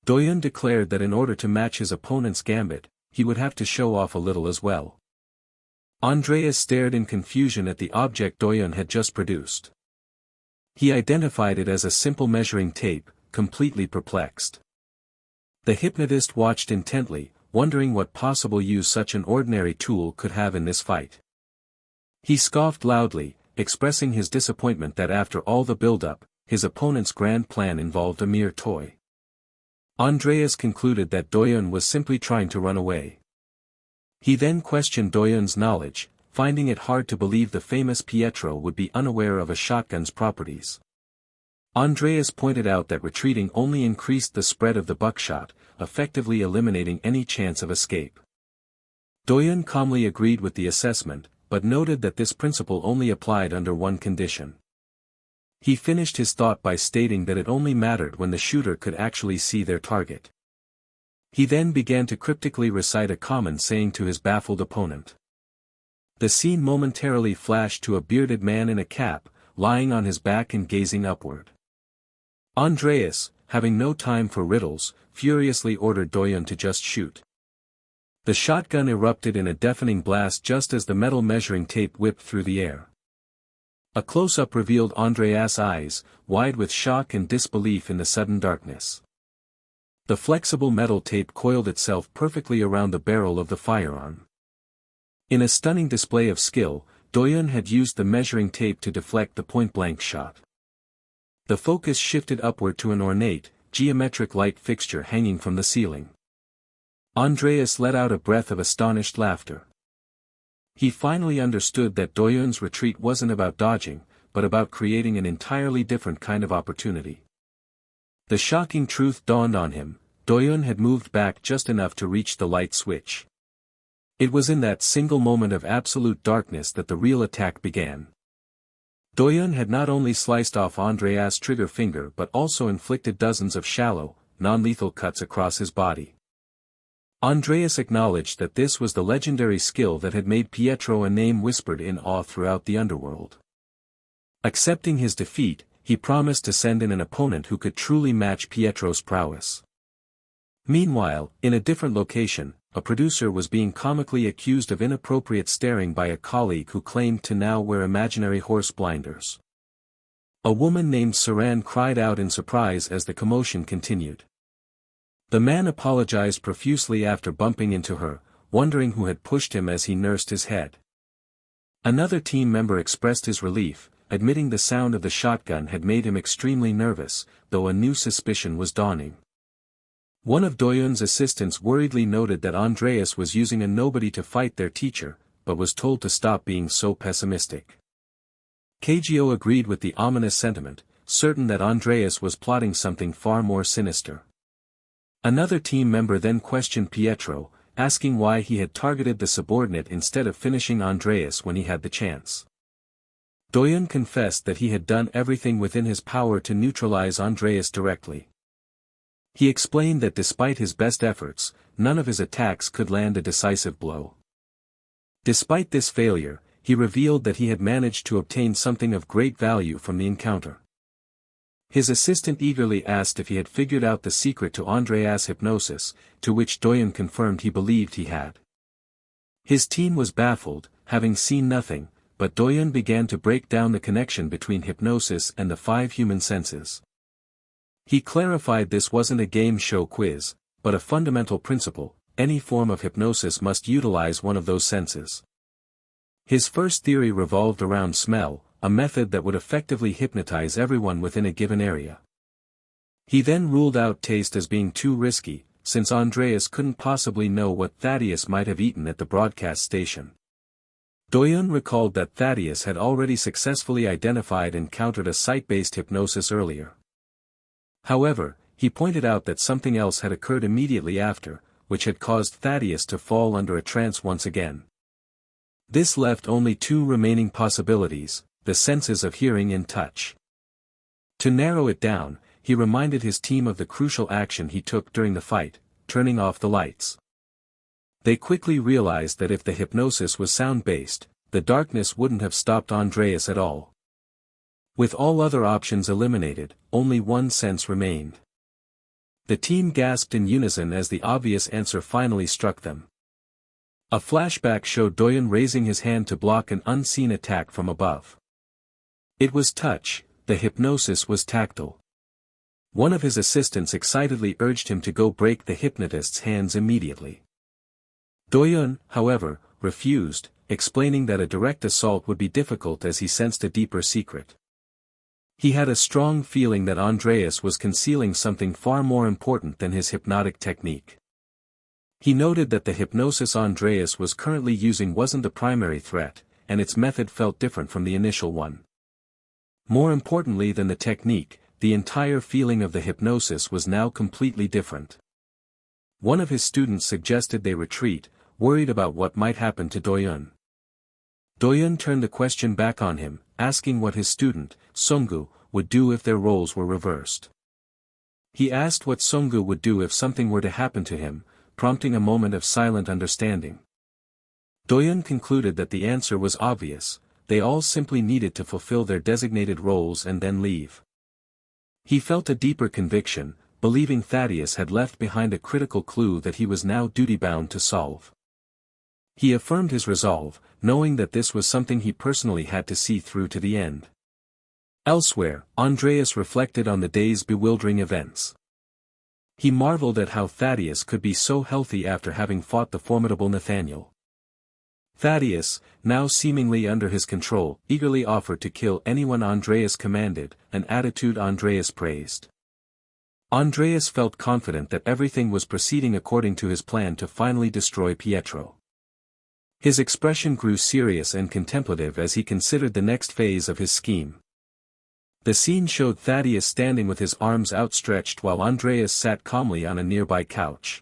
Doyun declared that in order to match his opponent's gambit, he would have to show off a little as well. Andreas stared in confusion at the object Doyun had just produced. He identified it as a simple measuring tape, completely perplexed. The hypnotist watched intently, wondering what possible use such an ordinary tool could have in this fight. He scoffed loudly, expressing his disappointment that after all the build-up, his opponent's grand plan involved a mere toy. Andreas concluded that Doyun was simply trying to run away. He then questioned Doyun's knowledge, finding it hard to believe the famous Pietro would be unaware of a shotgun's properties. Andreas pointed out that retreating only increased the spread of the buckshot, effectively eliminating any chance of escape. Doyun calmly agreed with the assessment, but noted that this principle only applied under one condition. He finished his thought by stating that it only mattered when the shooter could actually see their target. He then began to cryptically recite a common saying to his baffled opponent. The scene momentarily flashed to a bearded man in a cap, lying on his back and gazing upward. Andreas, having no time for riddles, furiously ordered Doyun to just shoot. The shotgun erupted in a deafening blast just as the metal measuring tape whipped through the air. A close-up revealed Andreas' eyes, wide with shock and disbelief in the sudden darkness. The flexible metal tape coiled itself perfectly around the barrel of the firearm. In a stunning display of skill, Doyun had used the measuring tape to deflect the point-blank shot. The focus shifted upward to an ornate, geometric light fixture hanging from the ceiling. Andreas let out a breath of astonished laughter. He finally understood that Doyun's retreat wasn't about dodging, but about creating an entirely different kind of opportunity. The shocking truth dawned on him: Doyun had moved back just enough to reach the light switch. It was in that single moment of absolute darkness that the real attack began. Doyun had not only sliced off Andreas' trigger finger but also inflicted dozens of shallow, non-lethal cuts across his body. Andreas acknowledged that this was the legendary skill that had made Pietro a name whispered in awe throughout the underworld. Accepting his defeat, he promised to send in an opponent who could truly match Pietro's prowess. Meanwhile, in a different location, a producer was being comically accused of inappropriate staring by a colleague who claimed to now wear imaginary horse blinders. A woman named Saran cried out in surprise as the commotion continued. The man apologized profusely after bumping into her, wondering who had pushed him as he nursed his head. Another team member expressed his relief, admitting the sound of the shotgun had made him extremely nervous, though a new suspicion was dawning. One of Doyun's assistants worriedly noted that Andreas was using a nobody to fight their teacher, but was told to stop being so pessimistic. Kagyo agreed with the ominous sentiment, certain that Andreas was plotting something far more sinister. Another team member then questioned Pietro, asking why he had targeted the subordinate instead of finishing Andreas when he had the chance. Doyun confessed that he had done everything within his power to neutralize Andreas directly. He explained that despite his best efforts, none of his attacks could land a decisive blow. Despite this failure, he revealed that he had managed to obtain something of great value from the encounter. His assistant eagerly asked if he had figured out the secret to Andreas' hypnosis, to which Doyun confirmed he believed he had. His team was baffled, having seen nothing, but Doyun began to break down the connection between hypnosis and the 5 human senses. He clarified this wasn't a game show quiz, but a fundamental principle: any form of hypnosis must utilize one of those senses. His first theory revolved around smell, a method that would effectively hypnotize everyone within a given area. He then ruled out taste as being too risky, since Andreas couldn't possibly know what Thaddeus might have eaten at the broadcast station. Doyun recalled that Thaddeus had already successfully identified and countered a sight-based hypnosis earlier. However, he pointed out that something else had occurred immediately after, which had caused Thaddeus to fall under a trance once again. This left only 2 remaining possibilities: the senses of hearing and touch. To narrow it down, he reminded his team of the crucial action he took during the fight, turning off the lights. They quickly realized that if the hypnosis was sound-based, the darkness wouldn't have stopped Andreas at all. With all other options eliminated, only one sense remained. The team gasped in unison as the obvious answer finally struck them. A flashback showed Doyun raising his hand to block an unseen attack from above. It was touch, the hypnosis was tactile. One of his assistants excitedly urged him to go break the hypnotist's hands immediately. Doyun, however, refused, explaining that a direct assault would be difficult as he sensed a deeper secret. He had a strong feeling that Andreas was concealing something far more important than his hypnotic technique. He noted that the hypnosis Andreas was currently using wasn't the primary threat, and its method felt different from the initial one. More importantly than the technique, the entire feeling of the hypnosis was now completely different. One of his students suggested they retreat, worried about what might happen to Doyun. Doyun turned the question back on him, asking what his student, Sunggu, would do if their roles were reversed. He asked what Sunggu would do if something were to happen to him, prompting a moment of silent understanding. Doyun concluded that the answer was obvious: they all simply needed to fulfill their designated roles and then leave. He felt a deeper conviction, believing Thaddeus had left behind a critical clue that he was now duty-bound to solve. He affirmed his resolve, knowing that this was something he personally had to see through to the end. Elsewhere, Andreas reflected on the day's bewildering events. He marveled at how Thaddeus could be so healthy after having fought the formidable Nathaniel. Thaddeus, now seemingly under his control, eagerly offered to kill anyone Andreas commanded, an attitude Andreas praised. Andreas felt confident that everything was proceeding according to his plan to finally destroy Pietro. His expression grew serious and contemplative as he considered the next phase of his scheme. The scene showed Thaddeus standing with his arms outstretched while Andreas sat calmly on a nearby couch.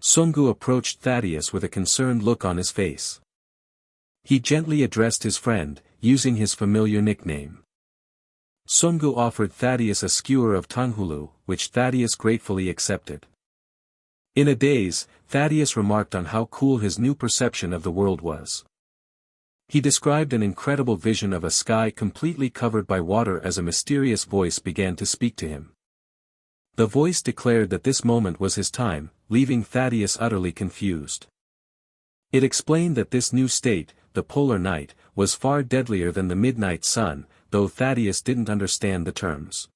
Sunggu approached Thaddeus with a concerned look on his face. He gently addressed his friend, using his familiar nickname. Sunggu offered Thaddeus a skewer of tanghulu, which Thaddeus gratefully accepted. In a daze, Thaddeus remarked on how cool his new perception of the world was. He described an incredible vision of a sky completely covered by water as a mysterious voice began to speak to him. The voice declared that this moment was his time, leaving Thaddeus utterly confused. It explained that this new state, the polar night, was far deadlier than the midnight sun, though Thaddeus didn't understand the terms.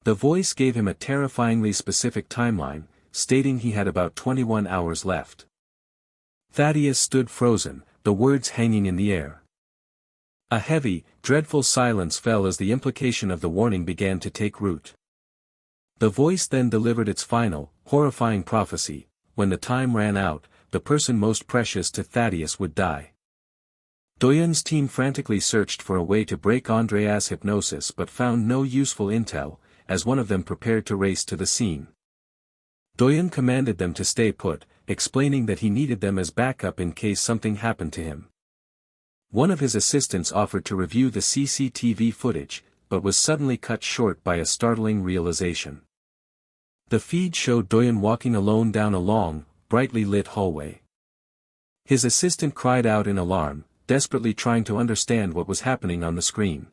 The voice gave him a terrifyingly specific timeline, stating he had about 21 hours left. Thaddeus stood frozen, the words hanging in the air. A heavy, dreadful silence fell as the implication of the warning began to take root. The voice then delivered its final, horrifying prophecy: when the time ran out, the person most precious to Thaddeus would die. Doyun's team frantically searched for a way to break Andreas' hypnosis but found no useful intel, as one of them prepared to race to the scene. Doyun commanded them to stay put, explaining that he needed them as backup in case something happened to him. One of his assistants offered to review the CCTV footage, but was suddenly cut short by a startling realization. The feed showed Doyun walking alone down a long, brightly lit hallway. His assistant cried out in alarm, desperately trying to understand what was happening on the screen.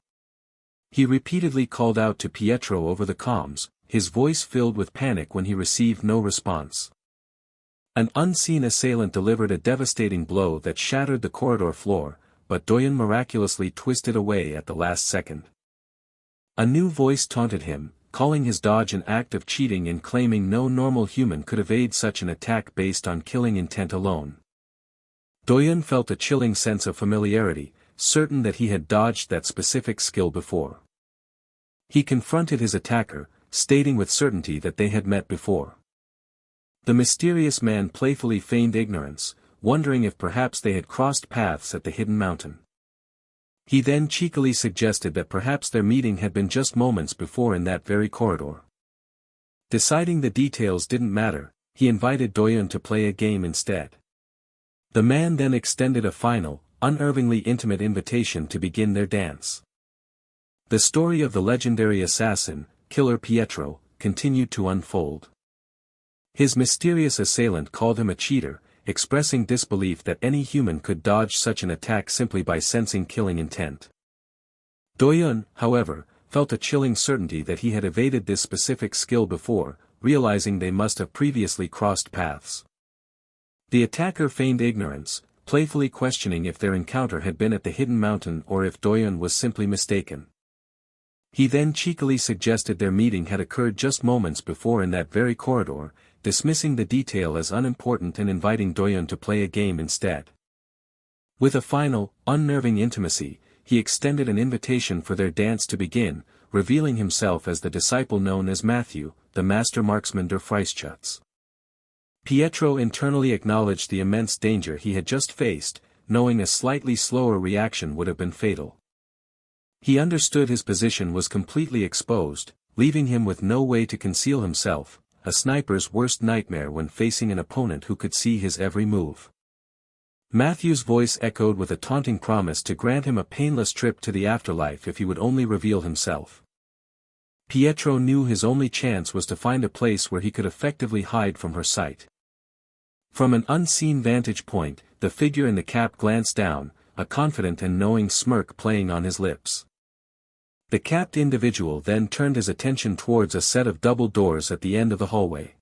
He repeatedly called out to Pietro over the comms, his voice filled with panic when he received no response. An unseen assailant delivered a devastating blow that shattered the corridor floor, but Doyun miraculously twisted away at the last second. A new voice taunted him, calling his dodge an act of cheating and claiming no normal human could evade such an attack based on killing intent alone. Doyun felt a chilling sense of familiarity, certain that he had dodged that specific skill before. He confronted his attacker, stating with certainty that they had met before. The mysterious man playfully feigned ignorance, wondering if perhaps they had crossed paths at the hidden mountain. He then cheekily suggested that perhaps their meeting had been just moments before in that very corridor. Deciding the details didn't matter, he invited Doyun to play a game instead. The man then extended a final, unnervingly intimate invitation to begin their dance. The story of the legendary assassin, Killer Pietro, continued to unfold. His mysterious assailant called him a cheater, expressing disbelief that any human could dodge such an attack simply by sensing killing intent. Doyun, however, felt a chilling certainty that he had evaded this specific skill before, realizing they must have previously crossed paths. The attacker feigned ignorance, playfully questioning if their encounter had been at the hidden mountain or if Doyun was simply mistaken. He then cheekily suggested their meeting had occurred just moments before in that very corridor, dismissing the detail as unimportant and inviting Doyun to play a game instead. With a final, unnerving intimacy, he extended an invitation for their dance to begin, revealing himself as the disciple known as Matthew, the master marksman der Freischütz. Pietro internally acknowledged the immense danger he had just faced, knowing a slightly slower reaction would have been fatal. He understood his position was completely exposed, leaving him with no way to conceal himself, a sniper's worst nightmare when facing an opponent who could see his every move. Matthew's voice echoed with a taunting promise to grant him a painless trip to the afterlife if he would only reveal himself. Pietro knew his only chance was to find a place where he could effectively hide from her sight. From an unseen vantage point, the figure in the cap glanced down, a confident and knowing smirk playing on his lips. The capped individual then turned his attention towards a set of double doors at the end of the hallway.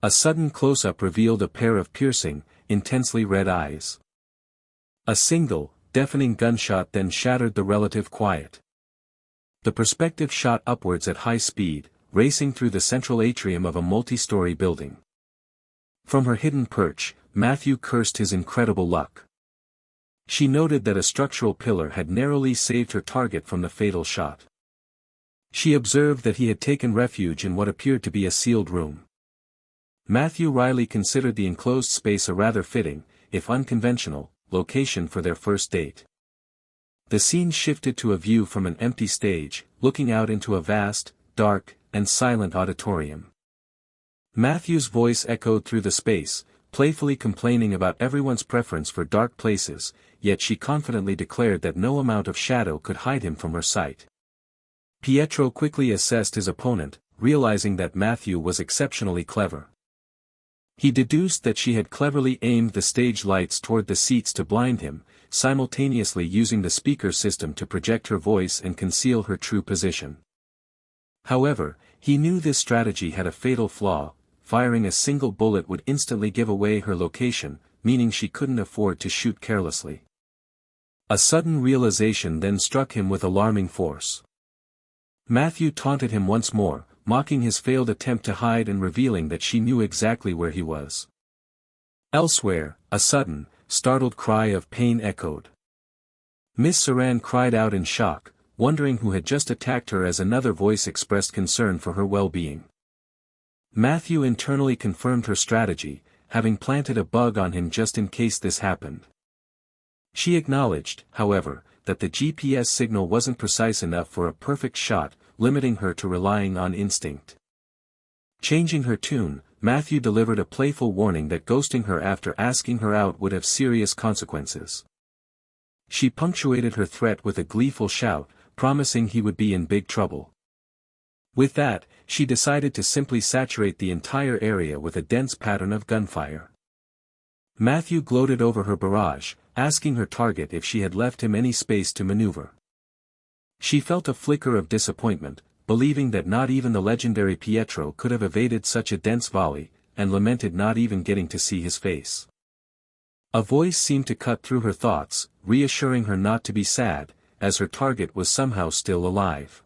A sudden close-up revealed a pair of piercing, intensely red eyes. A single, deafening gunshot then shattered the relative quiet. The perspective shot upwards at high speed, racing through the central atrium of a multi-story building. From her hidden perch, Matthew cursed his incredible luck. She noted that a structural pillar had narrowly saved her target from the fatal shot. She observed that he had taken refuge in what appeared to be a sealed room. Matthew Riley considered the enclosed space a rather fitting, if unconventional, location for their first date. The scene shifted to a view from an empty stage, looking out into a vast, dark, and silent auditorium. Matthew's voice echoed through the space, playfully complaining about everyone's preference for dark places, yet she confidently declared that no amount of shadow could hide him from her sight. Pietro quickly assessed his opponent, realizing that Matthew was exceptionally clever. He deduced that she had cleverly aimed the stage lights toward the seats to blind him, simultaneously using the speaker system to project her voice and conceal her true position. However, he knew this strategy had a fatal flaw: firing a single bullet would instantly give away her location, meaning she couldn't afford to shoot carelessly. A sudden realization then struck him with alarming force. Matthew taunted him once more, mocking his failed attempt to hide and revealing that she knew exactly where he was. Elsewhere, a sudden, startled cry of pain echoed. Miss Saran cried out in shock, wondering who had just attacked her as another voice expressed concern for her well-being. Matthew internally confirmed her strategy, having planted a bug on him just in case this happened. She acknowledged, however, that the GPS signal wasn't precise enough for a perfect shot, limiting her to relying on instinct. Changing her tune, Matthew delivered a playful warning that ghosting her after asking her out would have serious consequences. She punctuated her threat with a gleeful shout, promising he would be in big trouble. With that, she decided to simply saturate the entire area with a dense pattern of gunfire. Matthew gloated over her barrage, asking her target if she had left him any space to maneuver. She felt a flicker of disappointment, believing that not even the legendary Pietro could have evaded such a dense volley, and lamented not even getting to see his face. A voice seemed to cut through her thoughts, reassuring her not to be sad, as her target was somehow still alive.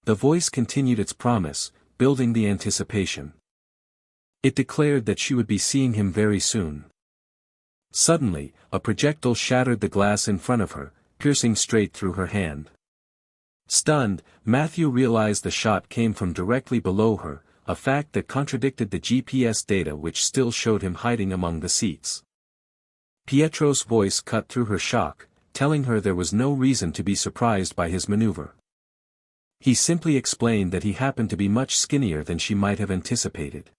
The voice continued its promise, building the anticipation. It declared that she would be seeing him very soon. Suddenly, a projectile shattered the glass in front of her, piercing straight through her hand. Stunned, Matthew realized the shot came from directly below her, a fact that contradicted the GPS data which still showed him hiding among the seats. Pietro's voice cut through her shock, telling her there was no reason to be surprised by his maneuver. He simply explained that he happened to be much skinnier than she might have anticipated.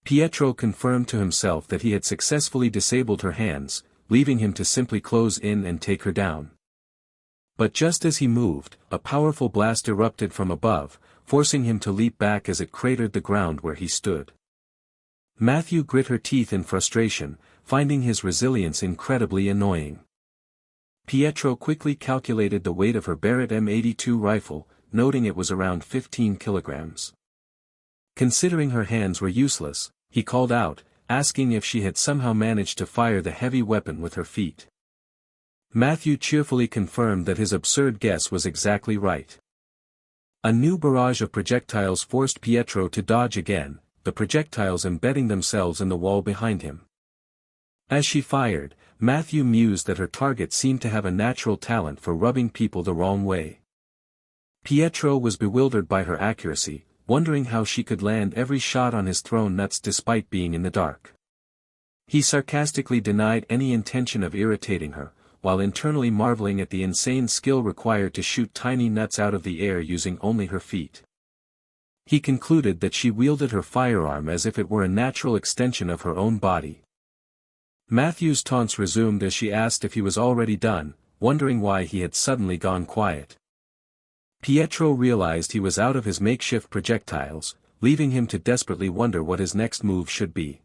Pietro confirmed to himself that he had successfully disabled her hands, leaving him to simply close in and take her down. But just as he moved, a powerful blast erupted from above, forcing him to leap back as it cratered the ground where he stood. Matthew grit her teeth in frustration, finding his resilience incredibly annoying. Pietro quickly calculated the weight of her Barrett M82 rifle, noting it was around 15 kilograms. Considering her hands were useless, he called out, asking if she had somehow managed to fire the heavy weapon with her feet. Matthew cheerfully confirmed that his absurd guess was exactly right. A new barrage of projectiles forced Pietro to dodge again, the projectiles embedding themselves in the wall behind him. As she fired, Matthew mused that her target seemed to have a natural talent for rubbing people the wrong way. Pietro was bewildered by her accuracy, wondering how she could land every shot on his thrown nuts despite being in the dark. He sarcastically denied any intention of irritating her, while internally marveling at the insane skill required to shoot tiny nuts out of the air using only her feet. He concluded that she wielded her firearm as if it were a natural extension of her own body. Matthew's taunts resumed as she asked if he was already done, wondering why he had suddenly gone quiet. Pietro realized he was out of his makeshift projectiles, leaving him to desperately wonder what his next move should be.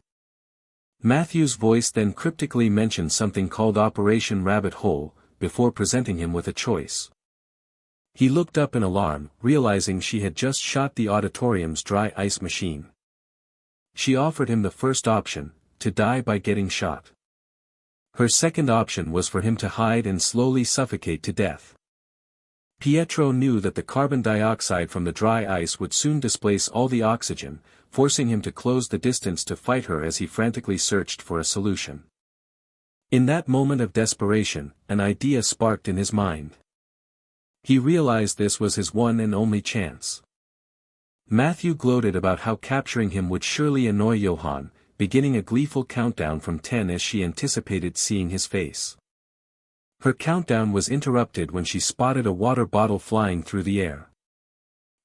Matthew's voice then cryptically mentioned something called Operation Rabbit Hole, before presenting him with a choice. He looked up in alarm, realizing she had just shot the auditorium's dry ice machine. She offered him the first option, to die by getting shot. Her second option was for him to hide and slowly suffocate to death. Pietro knew that the carbon dioxide from the dry ice would soon displace all the oxygen, forcing him to close the distance to fight her as he frantically searched for a solution. In that moment of desperation, an idea sparked in his mind. He realized this was his one and only chance. Matthew gloated about how capturing him would surely annoy Johann, beginning a gleeful countdown from 10 as she anticipated seeing his face. Her countdown was interrupted when she spotted a water bottle flying through the air.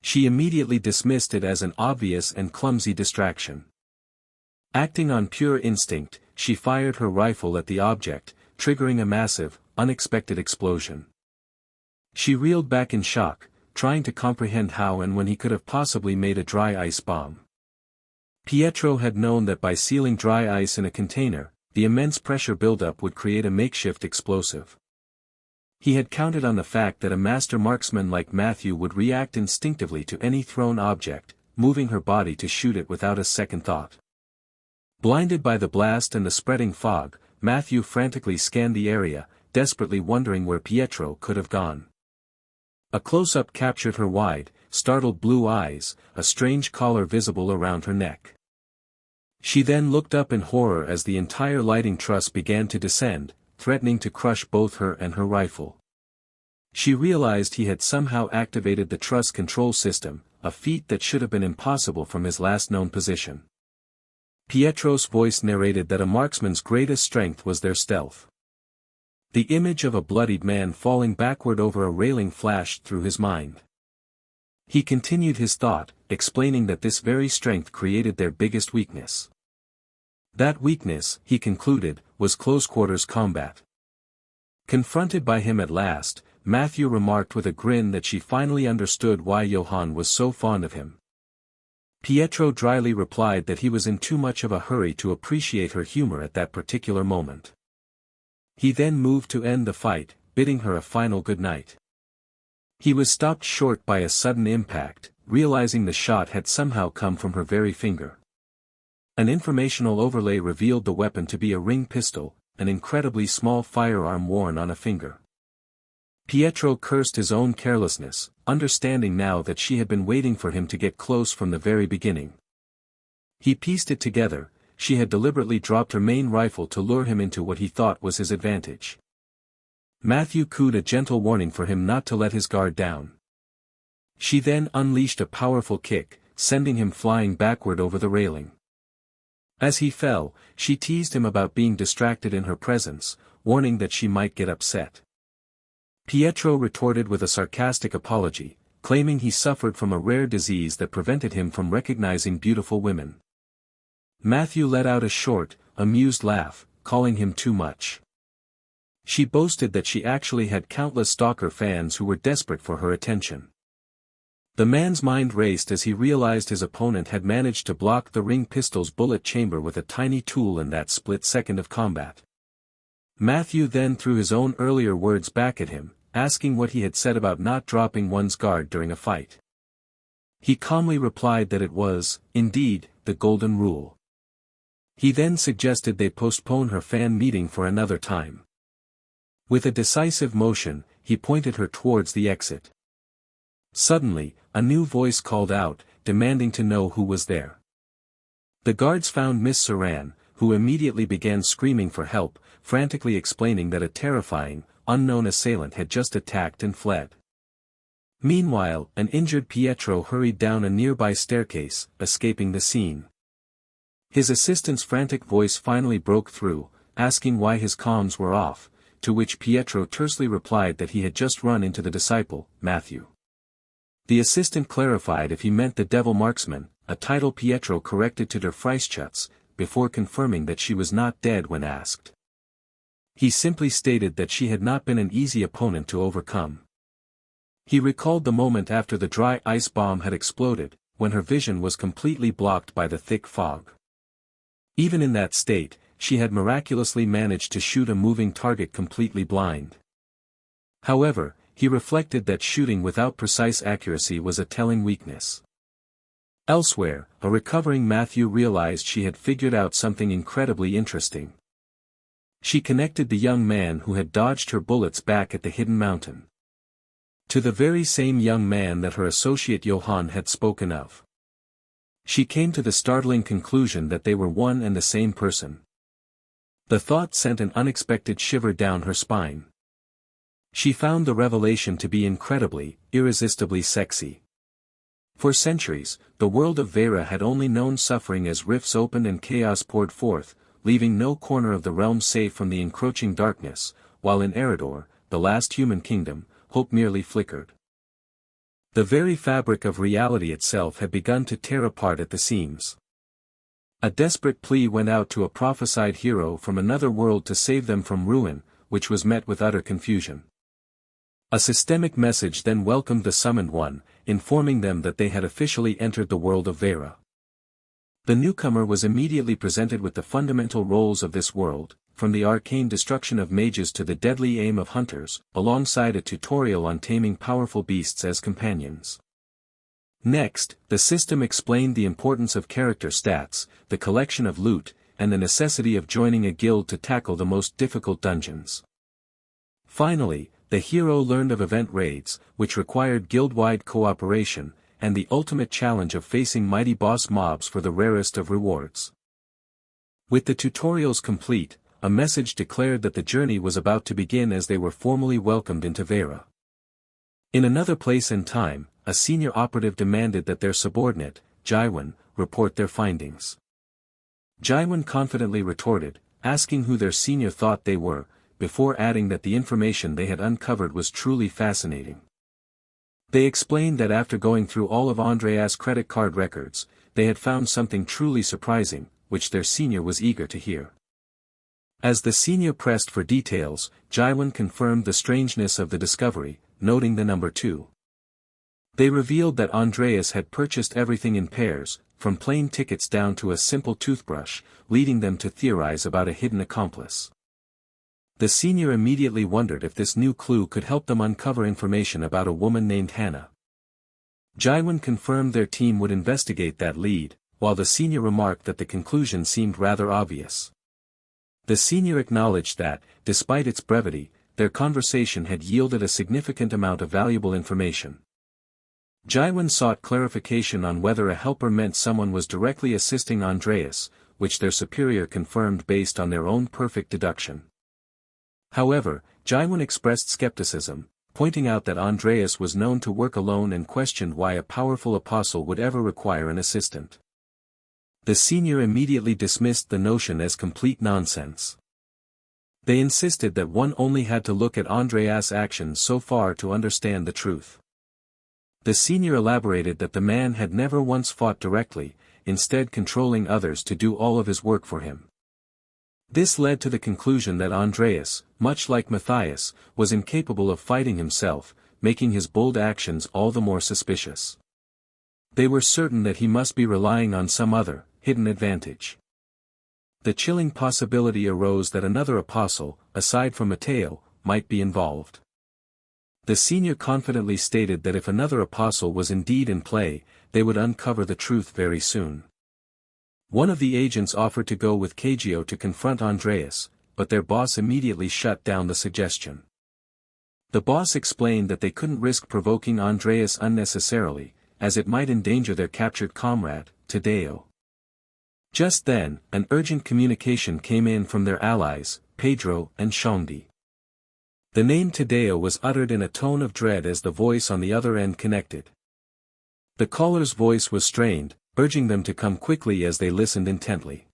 She immediately dismissed it as an obvious and clumsy distraction. Acting on pure instinct, she fired her rifle at the object, triggering a massive, unexpected explosion. She reeled back in shock, trying to comprehend how and when he could have possibly made a dry ice bomb. Pietro had known that by sealing dry ice in a container, the immense pressure buildup would create a makeshift explosive. He had counted on the fact that a master marksman like Matthew would react instinctively to any thrown object, moving her body to shoot it without a second thought. Blinded by the blast and the spreading fog, Matthew frantically scanned the area, desperately wondering where Pietro could have gone. A close-up captured her wide, startled blue eyes, a strange collar visible around her neck. She then looked up in horror as the entire lighting truss began to descend, threatening to crush both her and her rifle. She realized he had somehow activated the truss control system, a feat that should have been impossible from his last known position. Pietro's voice narrated that a marksman's greatest strength was their stealth. The image of a bloodied man falling backward over a railing flashed through his mind. He continued his thought, explaining that this very strength created their biggest weakness. That weakness, he concluded, was close-quarters combat. Confronted by him at last, Matthew remarked with a grin that she finally understood why Johann was so fond of him. Pietro dryly replied that he was in too much of a hurry to appreciate her humor at that particular moment. He then moved to end the fight, bidding her a final good night. He was stopped short by a sudden impact, realizing the shot had somehow come from her very finger. An informational overlay revealed the weapon to be a ring pistol, an incredibly small firearm worn on a finger. Pietro cursed his own carelessness, understanding now that she had been waiting for him to get close from the very beginning. He pieced it together, she had deliberately dropped her main rifle to lure him into what he thought was his advantage. Matthew cooed a gentle warning for him not to let his guard down. She then unleashed a powerful kick, sending him flying backward over the railing. As he fell, she teased him about being distracted in her presence, warning that she might get upset. Pietro retorted with a sarcastic apology, claiming he suffered from a rare disease that prevented him from recognizing beautiful women. Matthew let out a short, amused laugh, calling him too much. She boasted that she actually had countless stalker fans who were desperate for her attention. The man's mind raced as he realized his opponent had managed to block the ring pistol's bullet chamber with a tiny tool in that split second of combat. Matthew then threw his own earlier words back at him, asking what he had said about not dropping one's guard during a fight. He calmly replied that it was, indeed, the golden rule. He then suggested they postpone her fan meeting for another time. With a decisive motion, he pointed her towards the exit. Suddenly, a new voice called out, demanding to know who was there. The guards found Miss Saran, who immediately began screaming for help, frantically explaining that a terrifying, unknown assailant had just attacked and fled. Meanwhile, an injured Pietro hurried down a nearby staircase, escaping the scene. His assistant's frantic voice finally broke through, asking why his comms were off, to which Pietro tersely replied that he had just run into the disciple, Matthew. The assistant clarified if he meant the devil marksman, a title Pietro corrected to der Freischütz, before confirming that she was not dead when asked. He simply stated that she had not been an easy opponent to overcome. He recalled the moment after the dry ice bomb had exploded, when her vision was completely blocked by the thick fog. Even in that state, she had miraculously managed to shoot a moving target completely blind. However, he reflected that shooting without precise accuracy was a telling weakness. Elsewhere, a recovering Matthew realized she had figured out something incredibly interesting. She connected the young man who had dodged her bullets back at the hidden mountain to the very same young man that her associate Johann had spoken of. She came to the startling conclusion that they were one and the same person. The thought sent an unexpected shiver down her spine. She found the revelation to be incredibly, irresistibly sexy. For centuries, the world of Vera had only known suffering as rifts opened and chaos poured forth, leaving no corner of the realm safe from the encroaching darkness, while in Eridor, the last human kingdom, hope merely flickered. The very fabric of reality itself had begun to tear apart at the seams. A desperate plea went out to a prophesied hero from another world to save them from ruin, which was met with utter confusion. A systemic message then welcomed the summoned one, informing them that they had officially entered the world of Vera. The newcomer was immediately presented with the fundamental roles of this world, from the arcane destruction of mages to the deadly aim of hunters, alongside a tutorial on taming powerful beasts as companions. Next, the system explained the importance of character stats, the collection of loot, and the necessity of joining a guild to tackle the most difficult dungeons. Finally, the hero learned of event raids, which required guild-wide cooperation, and the ultimate challenge of facing mighty boss mobs for the rarest of rewards. With the tutorials complete, a message declared that the journey was about to begin as they were formally welcomed into Vera. In another place and time, a senior operative demanded that their subordinate, Jaiwan, report their findings. Jaiwan confidently retorted, asking who their senior thought they were, before adding that the information they had uncovered was truly fascinating. They explained that after going through all of Andreas' credit card records, they had found something truly surprising, which their senior was eager to hear. As the senior pressed for details, Jaiwan confirmed the strangeness of the discovery, noting the number 2. They revealed that Andreas had purchased everything in pairs, from plane tickets down to a simple toothbrush, leading them to theorize about a hidden accomplice. The senior immediately wondered if this new clue could help them uncover information about a woman named Hannah. Jaiwan confirmed their team would investigate that lead, while the senior remarked that the conclusion seemed rather obvious. The senior acknowledged that, despite its brevity, their conversation had yielded a significant amount of valuable information. Jaiwan sought clarification on whether a helper meant someone was directly assisting Andreas, which their superior confirmed based on their own perfect deduction. However, Jaiwan expressed skepticism, pointing out that Andreas was known to work alone and questioned why a powerful apostle would ever require an assistant. The senior immediately dismissed the notion as complete nonsense. They insisted that one only had to look at Andreas' actions so far to understand the truth. The senior elaborated that the man had never once fought directly, instead controlling others to do all of his work for him. This led to the conclusion that Andreas, much like Matthias, was incapable of fighting himself, making his bold actions all the more suspicious. They were certain that he must be relying on some other, hidden advantage. The chilling possibility arose that another apostle, aside from Matteo, might be involved. The senior confidently stated that if another apostle was indeed in play, they would uncover the truth very soon. One of the agents offered to go with Kageo to confront Andreas, but their boss immediately shut down the suggestion. The boss explained that they couldn't risk provoking Andreas unnecessarily, as it might endanger their captured comrade, Tadeo. Just then, an urgent communication came in from their allies, Pedro and Shondi. The name Tadeo was uttered in a tone of dread as the voice on the other end connected. The caller's voice was strained, urging them to come quickly as they listened intently.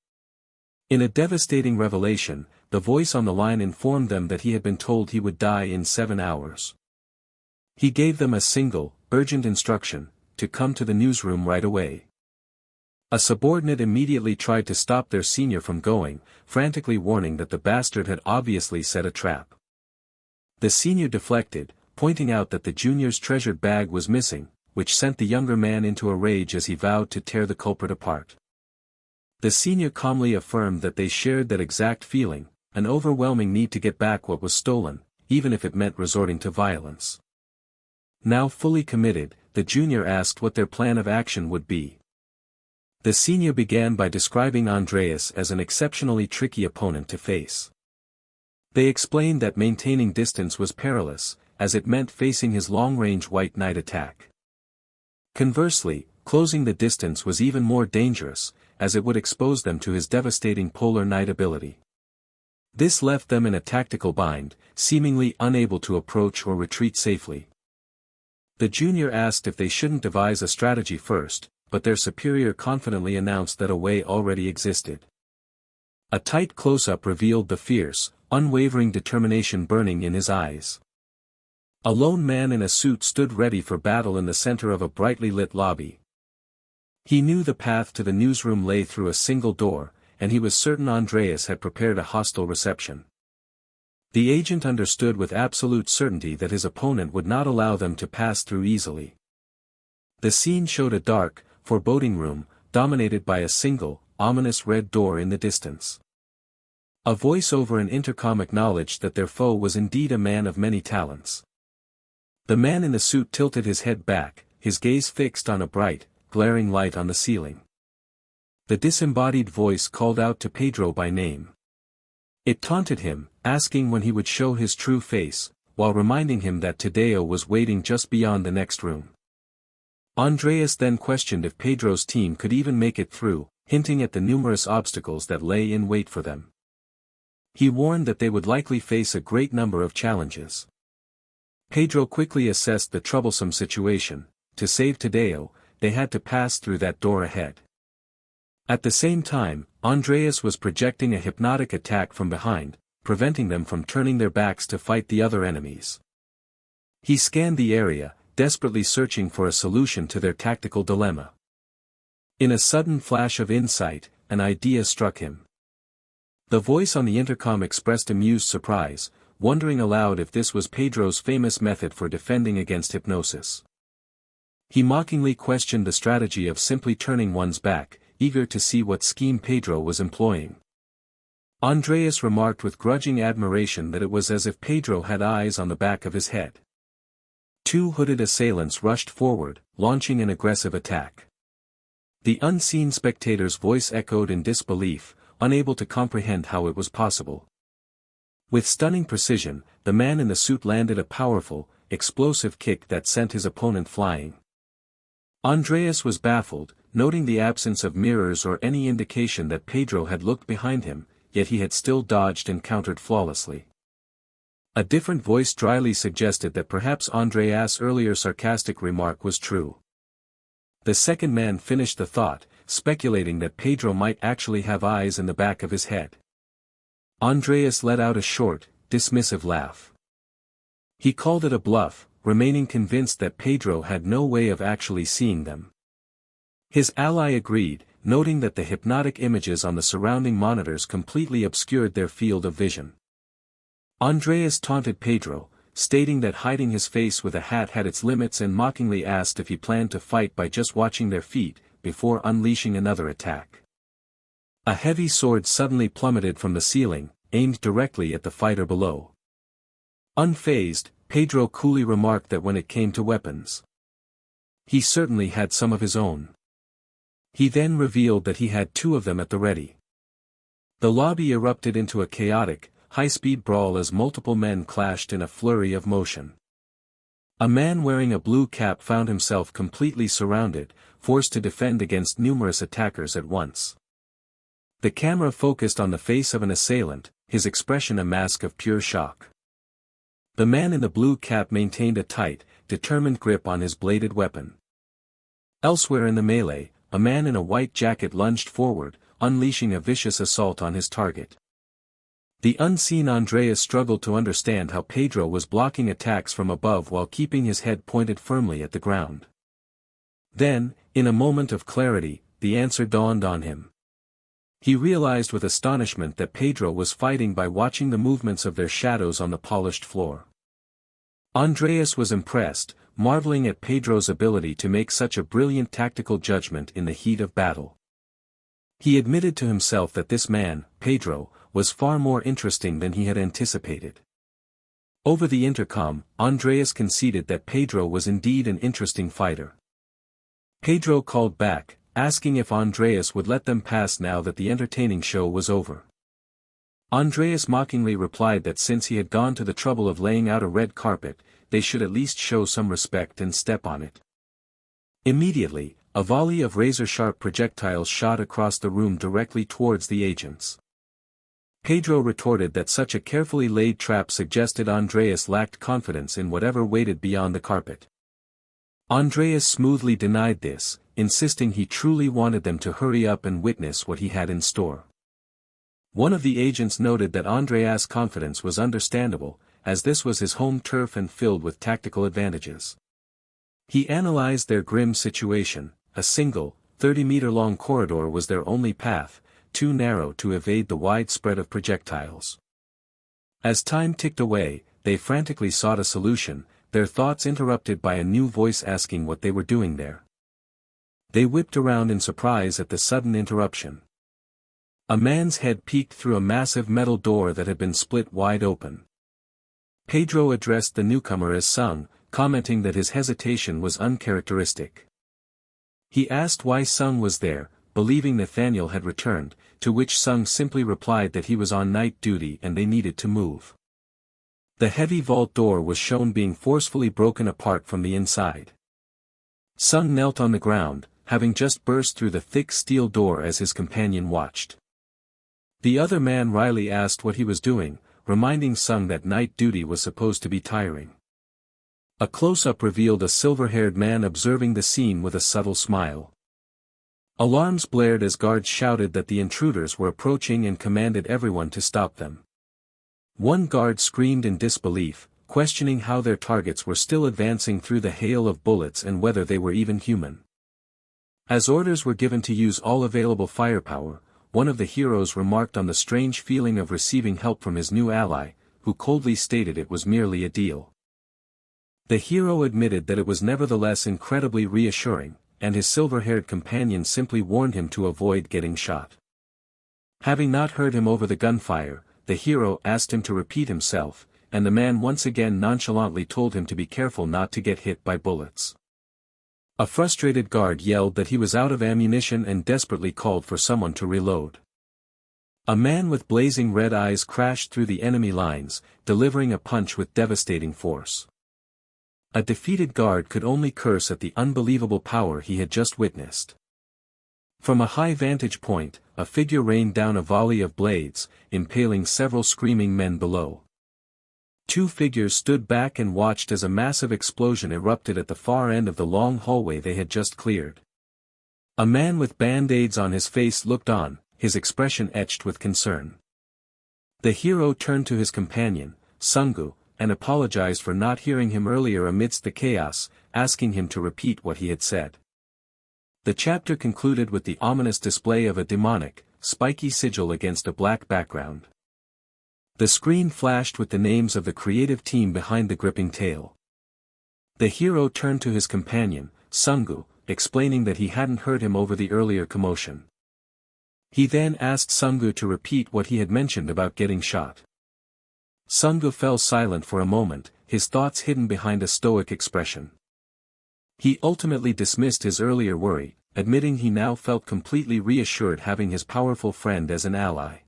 In a devastating revelation, the voice on the line informed them that he had been told he would die in 7 hours. He gave them a single, urgent instruction, to come to the newsroom right away. A subordinate immediately tried to stop their senior from going, frantically warning that the bastard had obviously set a trap. The senior deflected, pointing out that the junior's treasured bag was missing, which sent the younger man into a rage as he vowed to tear the culprit apart. The senior calmly affirmed that they shared that exact feeling, an overwhelming need to get back what was stolen, even if it meant resorting to violence. Now fully committed, the junior asked what their plan of action would be. The senior began by describing Andreas as an exceptionally tricky opponent to face. They explained that maintaining distance was perilous, as it meant facing his long-range White Knight attack. Conversely, closing the distance was even more dangerous, as it would expose them to his devastating Polar Knight ability. This left them in a tactical bind, seemingly unable to approach or retreat safely. The junior asked if they shouldn't devise a strategy first, but their superior confidently announced that a way already existed. A tight close-up revealed the fierce, unwavering determination burning in his eyes. A lone man in a suit stood ready for battle in the center of a brightly lit lobby. He knew the path to the newsroom lay through a single door, and he was certain Andreas had prepared a hostile reception. The agent understood with absolute certainty that his opponent would not allow them to pass through easily. The scene showed a dark, foreboding room, dominated by a single, ominous red door in the distance. A voice over an intercom acknowledged that their foe was indeed a man of many talents. The man in the suit tilted his head back, his gaze fixed on a bright, glaring light on the ceiling. The disembodied voice called out to Pedro by name. It taunted him, asking when he would show his true face, while reminding him that Tadeo was waiting just beyond the next room. Andreas then questioned if Pedro's team could even make it through, hinting at the numerous obstacles that lay in wait for them. He warned that they would likely face a great number of challenges. Pedro quickly assessed the troublesome situation. To save Tadeo, they had to pass through that door ahead. At the same time, Andreas was projecting a hypnotic attack from behind, preventing them from turning their backs to fight the other enemies. He scanned the area, desperately searching for a solution to their tactical dilemma. In a sudden flash of insight, an idea struck him. The voice on the intercom expressed amused surprise, wondering aloud if this was Pedro's famous method for defending against hypnosis. He mockingly questioned the strategy of simply turning one's back, eager to see what scheme Pedro was employing. Andreas remarked with grudging admiration that it was as if Pedro had eyes on the back of his head. Two hooded assailants rushed forward, launching an aggressive attack. The unseen spectator's voice echoed in disbelief, unable to comprehend how it was possible. With stunning precision, the man in the suit landed a powerful, explosive kick that sent his opponent flying. Andreas was baffled, noting the absence of mirrors or any indication that Pedro had looked behind him, yet he had still dodged and countered flawlessly. A different voice dryly suggested that perhaps Andreas' earlier sarcastic remark was true. The second man finished the thought, speculating that Pedro might actually have eyes in the back of his head. Andreas let out a short, dismissive laugh. He called it a bluff, remaining convinced that Pedro had no way of actually seeing them. His ally agreed, noting that the hypnotic images on the surrounding monitors completely obscured their field of vision. Andreas taunted Pedro, stating that hiding his face with a hat had its limits, and mockingly asked if he planned to fight by just watching their feet, before unleashing another attack. A heavy sword suddenly plummeted from the ceiling, aimed directly at the fighter below. Unfazed, Pedro coolly remarked that when it came to weapons, he certainly had some of his own. He then revealed that he had two of them at the ready. The lobby erupted into a chaotic, high-speed brawl as multiple men clashed in a flurry of motion. A man wearing a blue cap found himself completely surrounded, forced to defend against numerous attackers at once. The camera focused on the face of an assailant, his expression a mask of pure shock. The man in the blue cap maintained a tight, determined grip on his bladed weapon. Elsewhere in the melee, a man in a white jacket lunged forward, unleashing a vicious assault on his target. The unseen Andreas struggled to understand how Pedro was blocking attacks from above while keeping his head pointed firmly at the ground. Then, in a moment of clarity, the answer dawned on him. He realized with astonishment that Pedro was fighting by watching the movements of their shadows on the polished floor. Andreas was impressed, marveling at Pedro's ability to make such a brilliant tactical judgment in the heat of battle. He admitted to himself that this man, Pedro, was far more interesting than he had anticipated. Over the intercom, Andreas conceded that Pedro was indeed an interesting fighter. Pedro called back, asking if Andreas would let them pass now that the entertaining show was over. Andreas mockingly replied that since he had gone to the trouble of laying out a red carpet, they should at least show some respect and step on it. Immediately, a volley of razor-sharp projectiles shot across the room directly towards the agents. Pedro retorted that such a carefully laid trap suggested Andreas lacked confidence in whatever waited beyond the carpet. Andreas smoothly denied this, insisting he truly wanted them to hurry up and witness what he had in store. One of the agents noted that Andreas' confidence was understandable, as this was his home turf and filled with tactical advantages. He analyzed their grim situation. A single, 30-meter-long corridor was their only path, too narrow to evade the wide spread of projectiles. As time ticked away, they frantically sought a solution, their thoughts interrupted by a new voice asking what they were doing there. They whipped around in surprise at the sudden interruption. A man's head peeked through a massive metal door that had been split wide open. Pedro addressed the newcomer as Sung, commenting that his hesitation was uncharacteristic. He asked why Sung was there, believing Nathaniel had returned, to which Sung simply replied that he was on night duty and they needed to move. The heavy vault door was shown being forcefully broken apart from the inside. Sung knelt on the ground, having just burst through the thick steel door as his companion watched. The other man wryly asked what he was doing, reminding Sung that night duty was supposed to be tiring. A close-up revealed a silver-haired man observing the scene with a subtle smile. Alarms blared as guards shouted that the intruders were approaching and commanded everyone to stop them. One guard screamed in disbelief, questioning how their targets were still advancing through the hail of bullets and whether they were even human. As orders were given to use all available firepower, one of the heroes remarked on the strange feeling of receiving help from his new ally, who coldly stated it was merely a deal. The hero admitted that it was nevertheless incredibly reassuring, and his silver-haired companion simply warned him to avoid getting shot. Having not heard him over the gunfire, the hero asked him to repeat himself, and the man once again nonchalantly told him to be careful not to get hit by bullets. A frustrated guard yelled that he was out of ammunition and desperately called for someone to reload. A man with blazing red eyes crashed through the enemy lines, delivering a punch with devastating force. A defeated guard could only curse at the unbelievable power he had just witnessed. From a high vantage point, a figure rained down a volley of blades, impaling several screaming men below. Two figures stood back and watched as a massive explosion erupted at the far end of the long hallway they had just cleared. A man with band-aids on his face looked on, his expression etched with concern. The hero turned to his companion, Sungu, and apologized for not hearing him earlier amidst the chaos, asking him to repeat what he had said. The chapter concluded with the ominous display of a demonic, spiky sigil against a black background. The screen flashed with the names of the creative team behind the gripping tale. The hero turned to his companion, Sungu, explaining that he hadn't heard him over the earlier commotion. He then asked Sungu to repeat what he had mentioned about getting shot. Sungu fell silent for a moment, his thoughts hidden behind a stoic expression. He ultimately dismissed his earlier worry, admitting he now felt completely reassured having his powerful friend as an ally.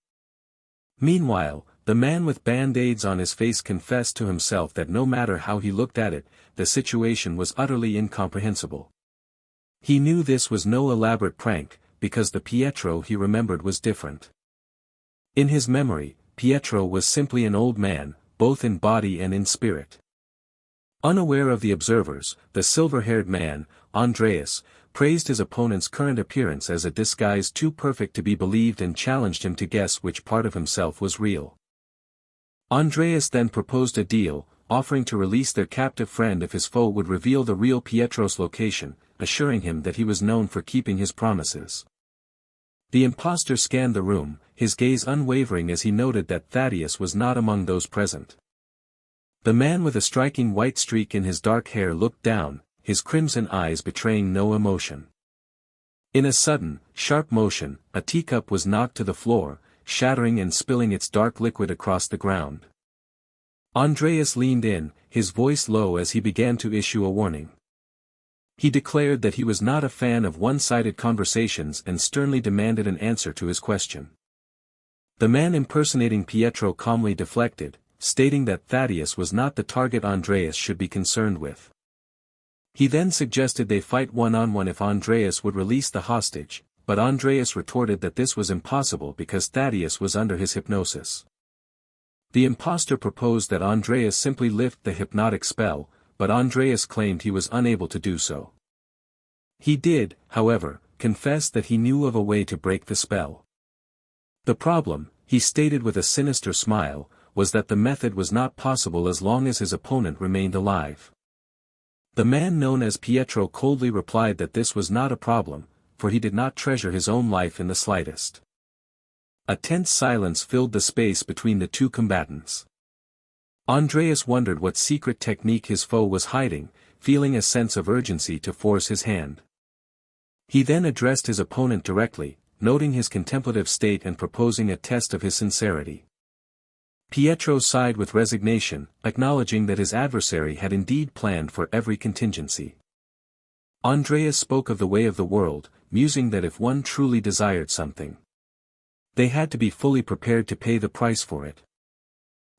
Meanwhile, the man with band-aids on his face confessed to himself that no matter how he looked at it, the situation was utterly incomprehensible. He knew this was no elaborate prank, because the Pietro he remembered was different. In his memory, Pietro was simply an old man, both in body and in spirit. Unaware of the observers, the silver-haired man, Andreas, praised his opponent's current appearance as a disguise too perfect to be believed and challenged him to guess which part of himself was real. Andreas then proposed a deal, offering to release their captive friend if his foe would reveal the real Pietro's location, assuring him that he was known for keeping his promises. The impostor scanned the room, his gaze unwavering as he noted that Thaddeus was not among those present. The man with a striking white streak in his dark hair looked down, his crimson eyes betraying no emotion. In a sudden, sharp motion, a teacup was knocked to the floor, shattering and spilling its dark liquid across the ground. Andreas leaned in, his voice low as he began to issue a warning. He declared that he was not a fan of one-sided conversations and sternly demanded an answer to his question. The man impersonating Pietro calmly deflected, stating that Thaddeus was not the target Andreas should be concerned with. He then suggested they fight one-on-one if Andreas would release the hostage, but Andreas retorted that this was impossible because Thaddeus was under his hypnosis. The impostor proposed that Andreas simply lift the hypnotic spell, but Andreas claimed he was unable to do so. He did, however, confess that he knew of a way to break the spell. The problem, he stated with a sinister smile, was that the method was not possible as long as his opponent remained alive. The man known as Pietro coldly replied that this was not a problem, for he did not treasure his own life in the slightest. A tense silence filled the space between the two combatants. Andreas wondered what secret technique his foe was hiding, feeling a sense of urgency to force his hand. He then addressed his opponent directly, noting his contemplative state and proposing a test of his sincerity. Pietro sighed with resignation, acknowledging that his adversary had indeed planned for every contingency. Andreas spoke of the way of the world, musing that if one truly desired something, they had to be fully prepared to pay the price for it.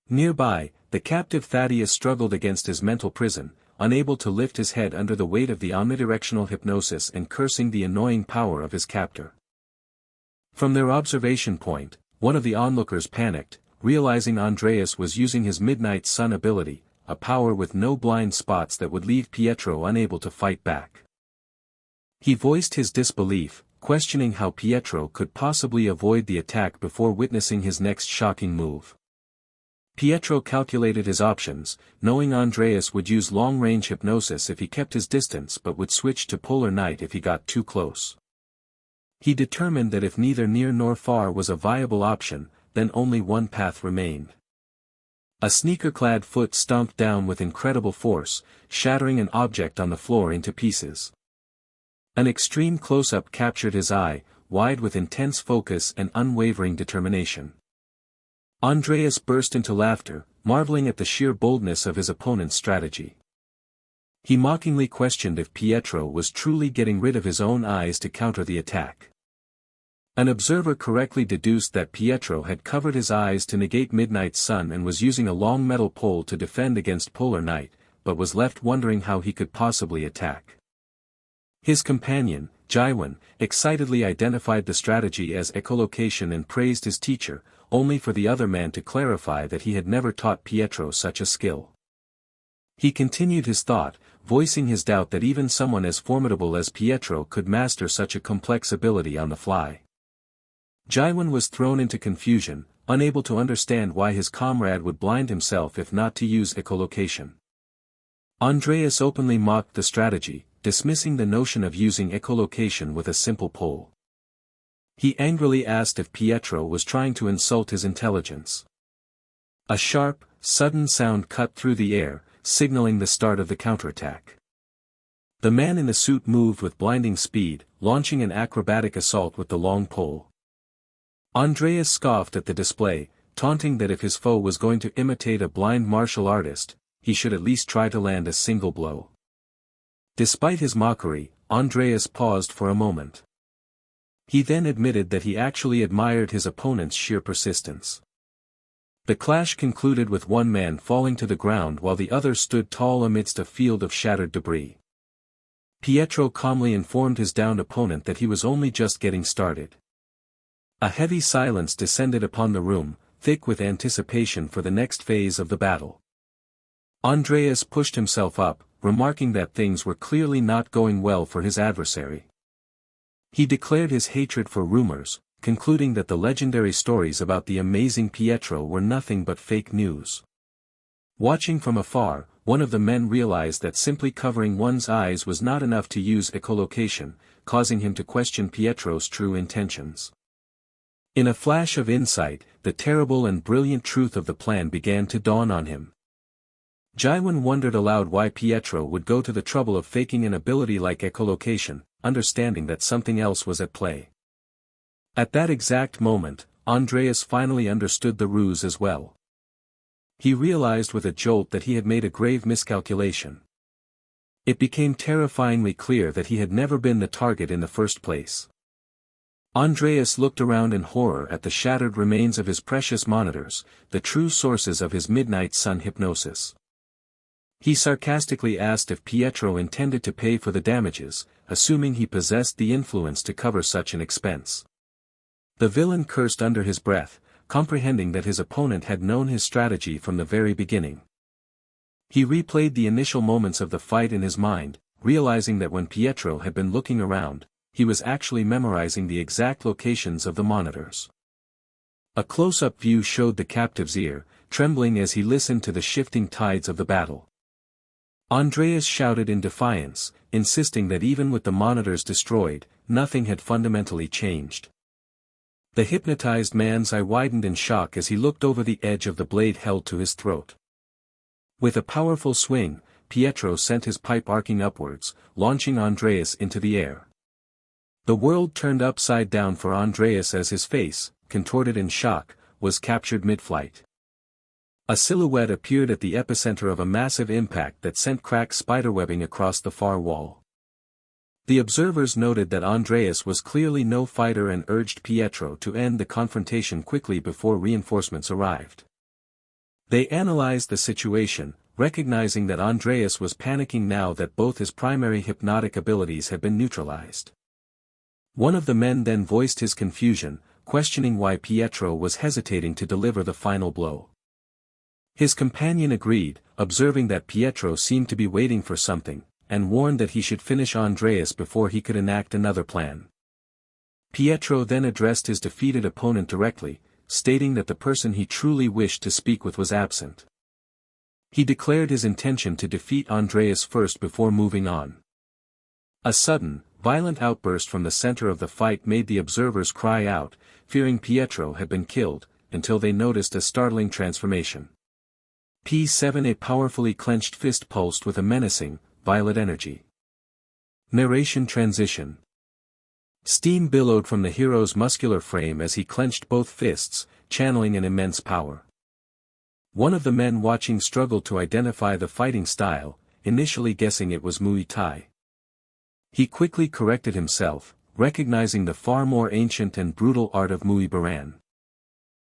Nearby, the captive Thaddeus struggled against his mental prison, unable to lift his head under the weight of the omnidirectional hypnosis and cursing the annoying power of his captor. From their observation point, one of the onlookers panicked, realizing Andreas was using his Midnight Sun ability, a power with no blind spots that would leave Pietro unable to fight back. He voiced his disbelief, questioning how Pietro could possibly avoid the attack before witnessing his next shocking move. Pietro calculated his options, knowing Andreas would use long-range hypnosis if he kept his distance but would switch to polar night if he got too close. He determined that if neither near nor far was a viable option, then only one path remained. A sneaker-clad foot stomped down with incredible force, shattering an object on the floor into pieces. An extreme close-up captured his eye, wide with intense focus and unwavering determination. Andreas burst into laughter, marveling at the sheer boldness of his opponent's strategy. He mockingly questioned if Pietro was truly getting rid of his own eyes to counter the attack. An observer correctly deduced that Pietro had covered his eyes to negate Midnight Sun and was using a long metal pole to defend against polar night, but was left wondering how he could possibly attack. His companion, Jaiwan, excitedly identified the strategy as echolocation and praised his teacher, only for the other man to clarify that he had never taught Pietro such a skill. He continued his thought, voicing his doubt that even someone as formidable as Pietro could master such a complex ability on the fly. Jaiwan was thrown into confusion, unable to understand why his comrade would blind himself if not to use echolocation. Andreas openly mocked the strategy, dismissing the notion of using echolocation with a simple pole. He angrily asked if Pietro was trying to insult his intelligence. A sharp, sudden sound cut through the air, signaling the start of the counterattack. The man in the suit moved with blinding speed, launching an acrobatic assault with the long pole. Andreas scoffed at the display, taunting that if his foe was going to imitate a blind martial artist, he should at least try to land a single blow. Despite his mockery, Andreas paused for a moment. He then admitted that he actually admired his opponent's sheer persistence. The clash concluded with one man falling to the ground while the other stood tall amidst a field of shattered debris. Pietro calmly informed his downed opponent that he was only just getting started. A heavy silence descended upon the room, thick with anticipation for the next phase of the battle. Andreas pushed himself up, remarking that things were clearly not going well for his adversary. He declared his hatred for rumors, concluding that the legendary stories about the amazing Pietro were nothing but fake news. Watching from afar, one of the men realized that simply covering one's eyes was not enough to use echolocation, causing him to question Pietro's true intentions. In a flash of insight, the terrible and brilliant truth of the plan began to dawn on him. Jaiwan wondered aloud why Pietro would go to the trouble of faking an ability like echolocation, understanding that something else was at play. At that exact moment, Andreas finally understood the ruse as well. He realized with a jolt that he had made a grave miscalculation. It became terrifyingly clear that he had never been the target in the first place. Andreas looked around in horror at the shattered remains of his precious monitors, the true sources of his Midnight Sun hypnosis. He sarcastically asked if Pietro intended to pay for the damages, assuming he possessed the influence to cover such an expense. The villain cursed under his breath, comprehending that his opponent had known his strategy from the very beginning. He replayed the initial moments of the fight in his mind, realizing that when Pietro had been looking around, he was actually memorizing the exact locations of the monitors. A close-up view showed the captive's ear, trembling as he listened to the shifting tides of the battle. Andreas shouted in defiance, insisting that even with the monitors destroyed, nothing had fundamentally changed. The hypnotized man's eye widened in shock as he looked over the edge of the blade held to his throat. With a powerful swing, Pietro sent his pipe arcing upwards, launching Andreas into the air. The world turned upside down for Andreas as his face, contorted in shock, was captured mid-flight. A silhouette appeared at the epicenter of a massive impact that sent cracked spiderwebbing across the far wall. The observers noted that Andreas was clearly no fighter and urged Pietro to end the confrontation quickly before reinforcements arrived. They analyzed the situation, recognizing that Andreas was panicking now that both his primary hypnotic abilities had been neutralized. One of the men then voiced his confusion, questioning why Pietro was hesitating to deliver the final blow. His companion agreed, observing that Pietro seemed to be waiting for something, and warned that he should finish Andreas before he could enact another plan. Pietro then addressed his defeated opponent directly, stating that the person he truly wished to speak with was absent. He declared his intention to defeat Andreas first before moving on. A sudden, violent outburst from the center of the fight made the observers cry out, fearing Pietro had been killed, until they noticed a startling transformation. P7 A powerfully clenched fist pulsed with a menacing, violet energy. Narration transition. Steam billowed from the hero's muscular frame as he clenched both fists, channeling an immense power. One of the men watching struggled to identify the fighting style, initially guessing it was Muay Thai. He quickly corrected himself, recognizing the far more ancient and brutal art of Muay Baran.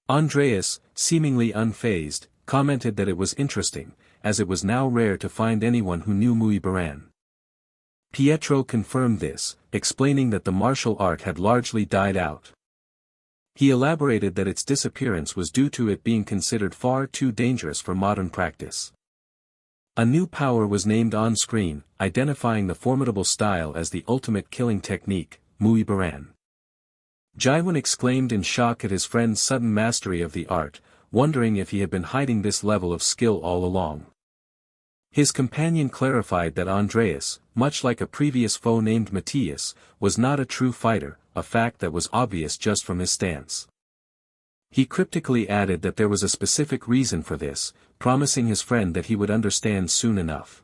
Andreas, seemingly unfazed, commented that it was interesting, as it was now rare to find anyone who knew Muay Baran. Pietro confirmed this, explaining that the martial art had largely died out. He elaborated that its disappearance was due to it being considered far too dangerous for modern practice. A new power was named on screen, identifying the formidable style as the ultimate killing technique, Muay Baran. Jaiwan exclaimed in shock at his friend's sudden mastery of the art, wondering if he had been hiding this level of skill all along. His companion clarified that Andreas, much like a previous foe named Matthias, was not a true fighter, a fact that was obvious just from his stance. He cryptically added that there was a specific reason for this, promising his friend that he would understand soon enough.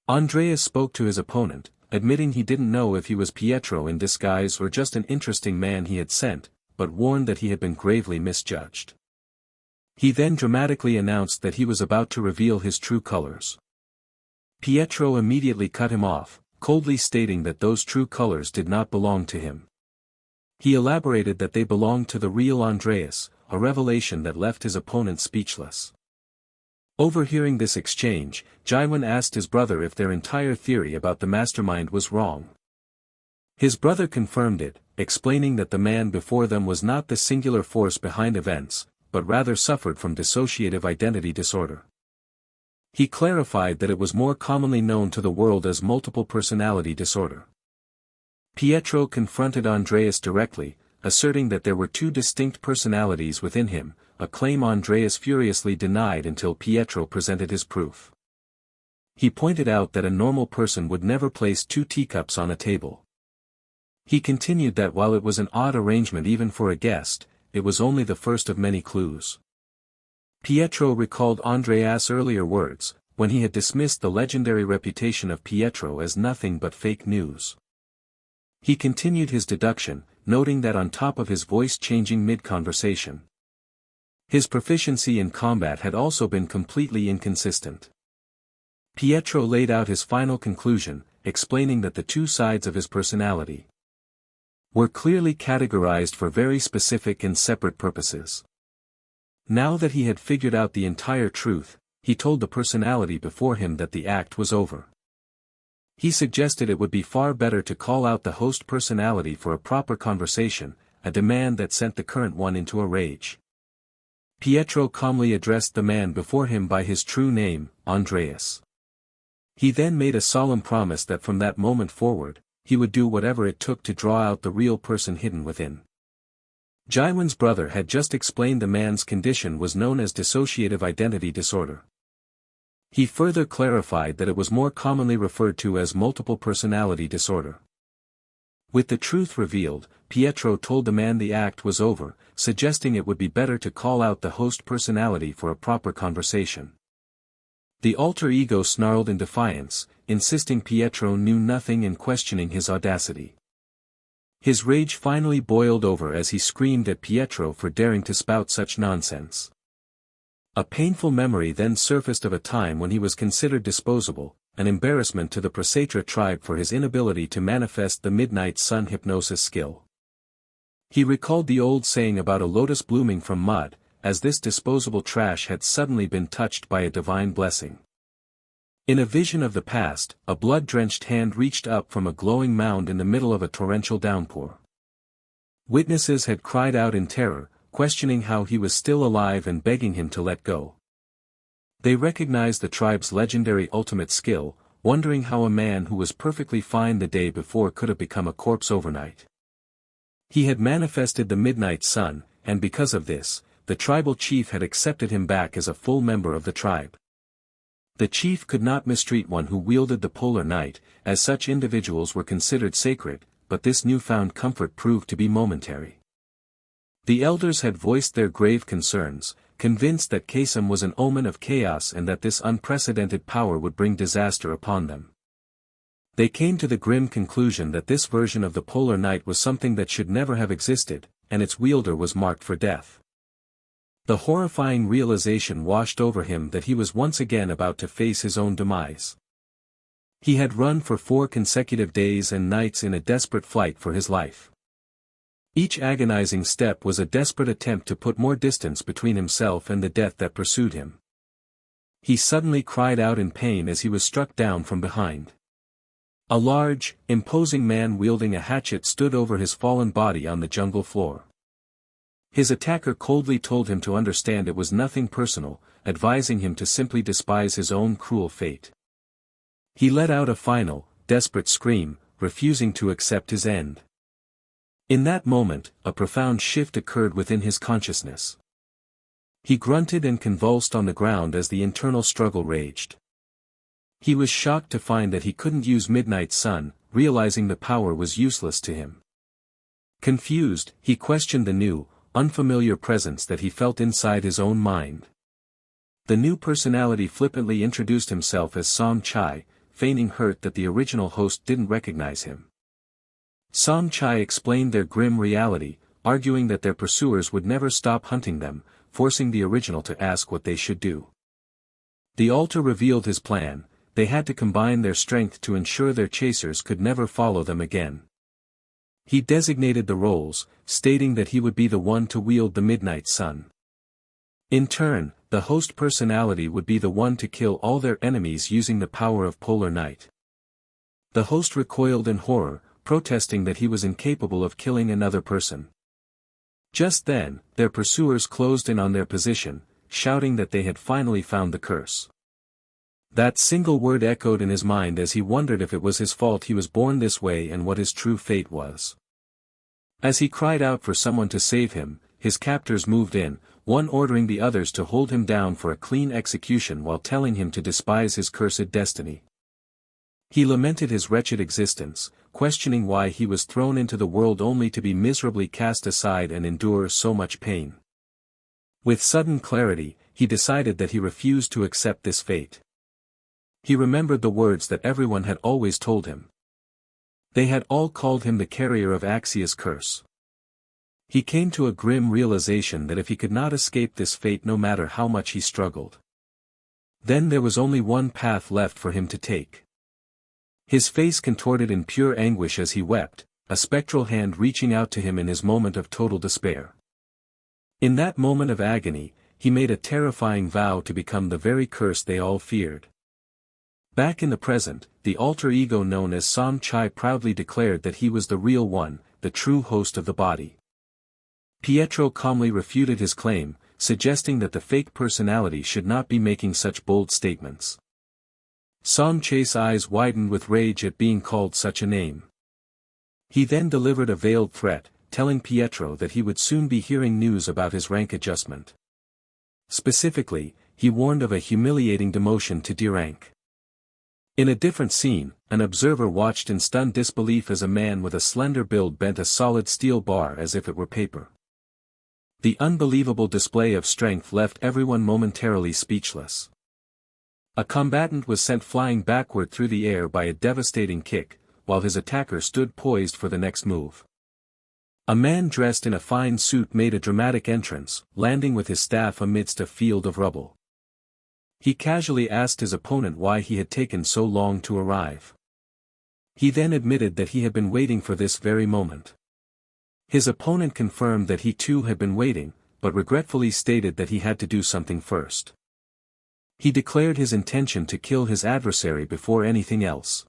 Andreas spoke to his opponent, admitting he didn't know if he was Pietro in disguise or just an interesting man he had sent, but warned that he had been gravely misjudged. He then dramatically announced that he was about to reveal his true colors. Pietro immediately cut him off, coldly stating that those true colors did not belong to him. He elaborated that they belonged to the real Andreas, a revelation that left his opponent speechless. Overhearing this exchange, Jaiwan asked his brother if their entire theory about the mastermind was wrong. His brother confirmed it, explaining that the man before them was not the singular force behind events, but rather suffered from dissociative identity disorder. He clarified that it was more commonly known to the world as multiple personality disorder. Pietro confronted Andreas directly, asserting that there were two distinct personalities within him, a claim Andreas furiously denied until Pietro presented his proof. He pointed out that a normal person would never place two teacups on a table. He continued that while it was an odd arrangement even for a guest, it was only the first of many clues. Pietro recalled Andreas' earlier words, when he had dismissed the legendary reputation of Pietro as nothing but fake news. He continued his deduction, noting that on top of his voice changing mid-conversation, his proficiency in combat had also been completely inconsistent. Pietro laid out his final conclusion, explaining that the two sides of his personality were clearly categorized for very specific and separate purposes. Now that he had figured out the entire truth, he told the personality before him that the act was over. He suggested it would be far better to call out the host personality for a proper conversation, a demand that sent the current one into a rage. Pietro calmly addressed the man before him by his true name, Andreas. He then made a solemn promise that from that moment forward, he would do whatever it took to draw out the real person hidden within. Jaiwan's brother had just explained the man's condition was known as dissociative identity disorder. He further clarified that it was more commonly referred to as multiple personality disorder. With the truth revealed, Pietro told the man the act was over, suggesting it would be better to call out the host personality for a proper conversation. The alter ego snarled in defiance, insisting Pietro knew nothing and questioning his audacity. His rage finally boiled over as he screamed at Pietro for daring to spout such nonsense. A painful memory then surfaced of a time when he was considered disposable, an embarrassment to the Prasatra tribe for his inability to manifest the midnight sun hypnosis skill. He recalled the old saying about a lotus blooming from mud, as this disposable trash had suddenly been touched by a divine blessing. In a vision of the past, a blood-drenched hand reached up from a glowing mound in the middle of a torrential downpour. Witnesses had cried out in terror, questioning how he was still alive and begging him to let go. They recognized the tribe's legendary ultimate skill, wondering how a man who was perfectly fine the day before could have become a corpse overnight. He had manifested the midnight sun, and because of this, the tribal chief had accepted him back as a full member of the tribe. The chief could not mistreat one who wielded the polar night, as such individuals were considered sacred, but this newfound comfort proved to be momentary. The elders had voiced their grave concerns, convinced that Kasem was an omen of chaos and that this unprecedented power would bring disaster upon them. They came to the grim conclusion that this version of the polar night was something that should never have existed, and its wielder was marked for death. The horrifying realization washed over him that he was once again about to face his own demise. He had run for 4 consecutive days and nights in a desperate flight for his life. Each agonizing step was a desperate attempt to put more distance between himself and the death that pursued him. He suddenly cried out in pain as he was struck down from behind. A large, imposing man wielding a hatchet stood over his fallen body on the jungle floor. His attacker coldly told him to understand it was nothing personal, advising him to simply despise his own cruel fate. He let out a final, desperate scream, refusing to accept his end. In that moment, a profound shift occurred within his consciousness. He grunted and convulsed on the ground as the internal struggle raged. He was shocked to find that he couldn't use Midnight Sun, realizing the power was useless to him. Confused, he questioned the new, unfamiliar presence that he felt inside his own mind. The new personality flippantly introduced himself as Som Chai, feigning hurt that the original host didn't recognize him. Som Chai explained their grim reality, arguing that their pursuers would never stop hunting them, forcing the original to ask what they should do. The altar revealed his plan: they had to combine their strength to ensure their chasers could never follow them again. He designated the roles, stating that he would be the one to wield the Midnight Sun. In turn, the host personality would be the one to kill all their enemies using the power of Polar Night. The host recoiled in horror, protesting that he was incapable of killing another person. Just then, their pursuers closed in on their position, shouting that they had finally found the curse. That single word echoed in his mind as he wondered if it was his fault he was born this way and what his true fate was. As he cried out for someone to save him, his captors moved in, one ordering the others to hold him down for a clean execution while telling him to despise his cursed destiny. He lamented his wretched existence, questioning why he was thrown into the world only to be miserably cast aside and endure so much pain. With sudden clarity, he decided that he refused to accept this fate. He remembered the words that everyone had always told him. They had all called him the carrier of Axia's curse. He came to a grim realization that if he could not escape this fate no matter how much he struggled, then there was only one path left for him to take. His face contorted in pure anguish as he wept, a spectral hand reaching out to him in his moment of total despair. In that moment of agony, he made a terrifying vow to become the very curse they all feared. Back in the present, the alter ego known as Som Chai proudly declared that he was the real one, the true host of the body. Pietro calmly refuted his claim, suggesting that the fake personality should not be making such bold statements. Som Chai's eyes widened with rage at being called such a name. He then delivered a veiled threat, telling Pietro that he would soon be hearing news about his rank adjustment. Specifically, he warned of a humiliating demotion to D rank. In a different scene, an observer watched in stunned disbelief as a man with a slender build bent a solid steel bar as if it were paper. The unbelievable display of strength left everyone momentarily speechless. A combatant was sent flying backward through the air by a devastating kick, while his attacker stood poised for the next move. A man dressed in a fine suit made a dramatic entrance, landing with his staff amidst a field of rubble. He casually asked his opponent why he had taken so long to arrive. He then admitted that he had been waiting for this very moment. His opponent confirmed that he too had been waiting, but regretfully stated that he had to do something first. He declared his intention to kill his adversary before anything else.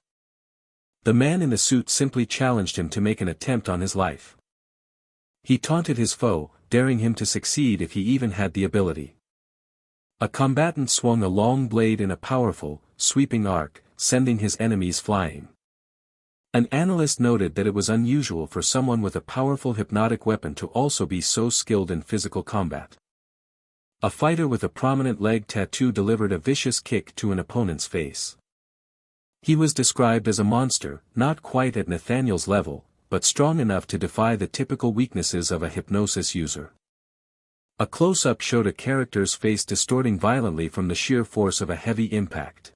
The man in the suit simply challenged him to make an attempt on his life. He taunted his foe, daring him to succeed if he even had the ability. A combatant swung a long blade in a powerful, sweeping arc, sending his enemies flying. An analyst noted that it was unusual for someone with a powerful hypnotic weapon to also be so skilled in physical combat. A fighter with a prominent leg tattoo delivered a vicious kick to an opponent's face. He was described as a monster, not quite at Nathaniel's level, but strong enough to defy the typical weaknesses of a hypnosis user. A close-up showed a character's face distorting violently from the sheer force of a heavy impact.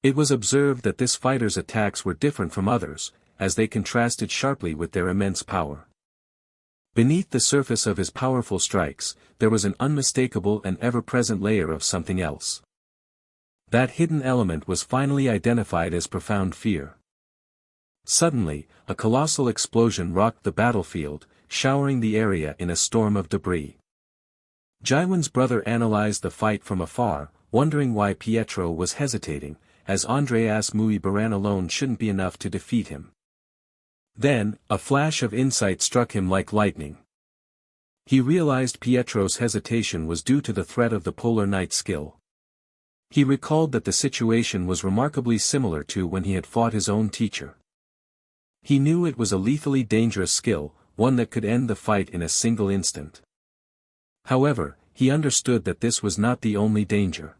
It was observed that this fighter's attacks were different from others, as they contrasted sharply with their immense power. Beneath the surface of his powerful strikes, there was an unmistakable and ever-present layer of something else. That hidden element was finally identified as profound fear. Suddenly, a colossal explosion rocked the battlefield, showering the area in a storm of debris. Jaiwan's brother analyzed the fight from afar, wondering why Pietro was hesitating, as Andreas Muibaran alone shouldn't be enough to defeat him. Then, a flash of insight struck him like lightning. He realized Pietro's hesitation was due to the threat of the Polar Knight's skill. He recalled that the situation was remarkably similar to when he had fought his own teacher. He knew it was a lethally dangerous skill, one that could end the fight in a single instant. However, he understood that this was not the only danger.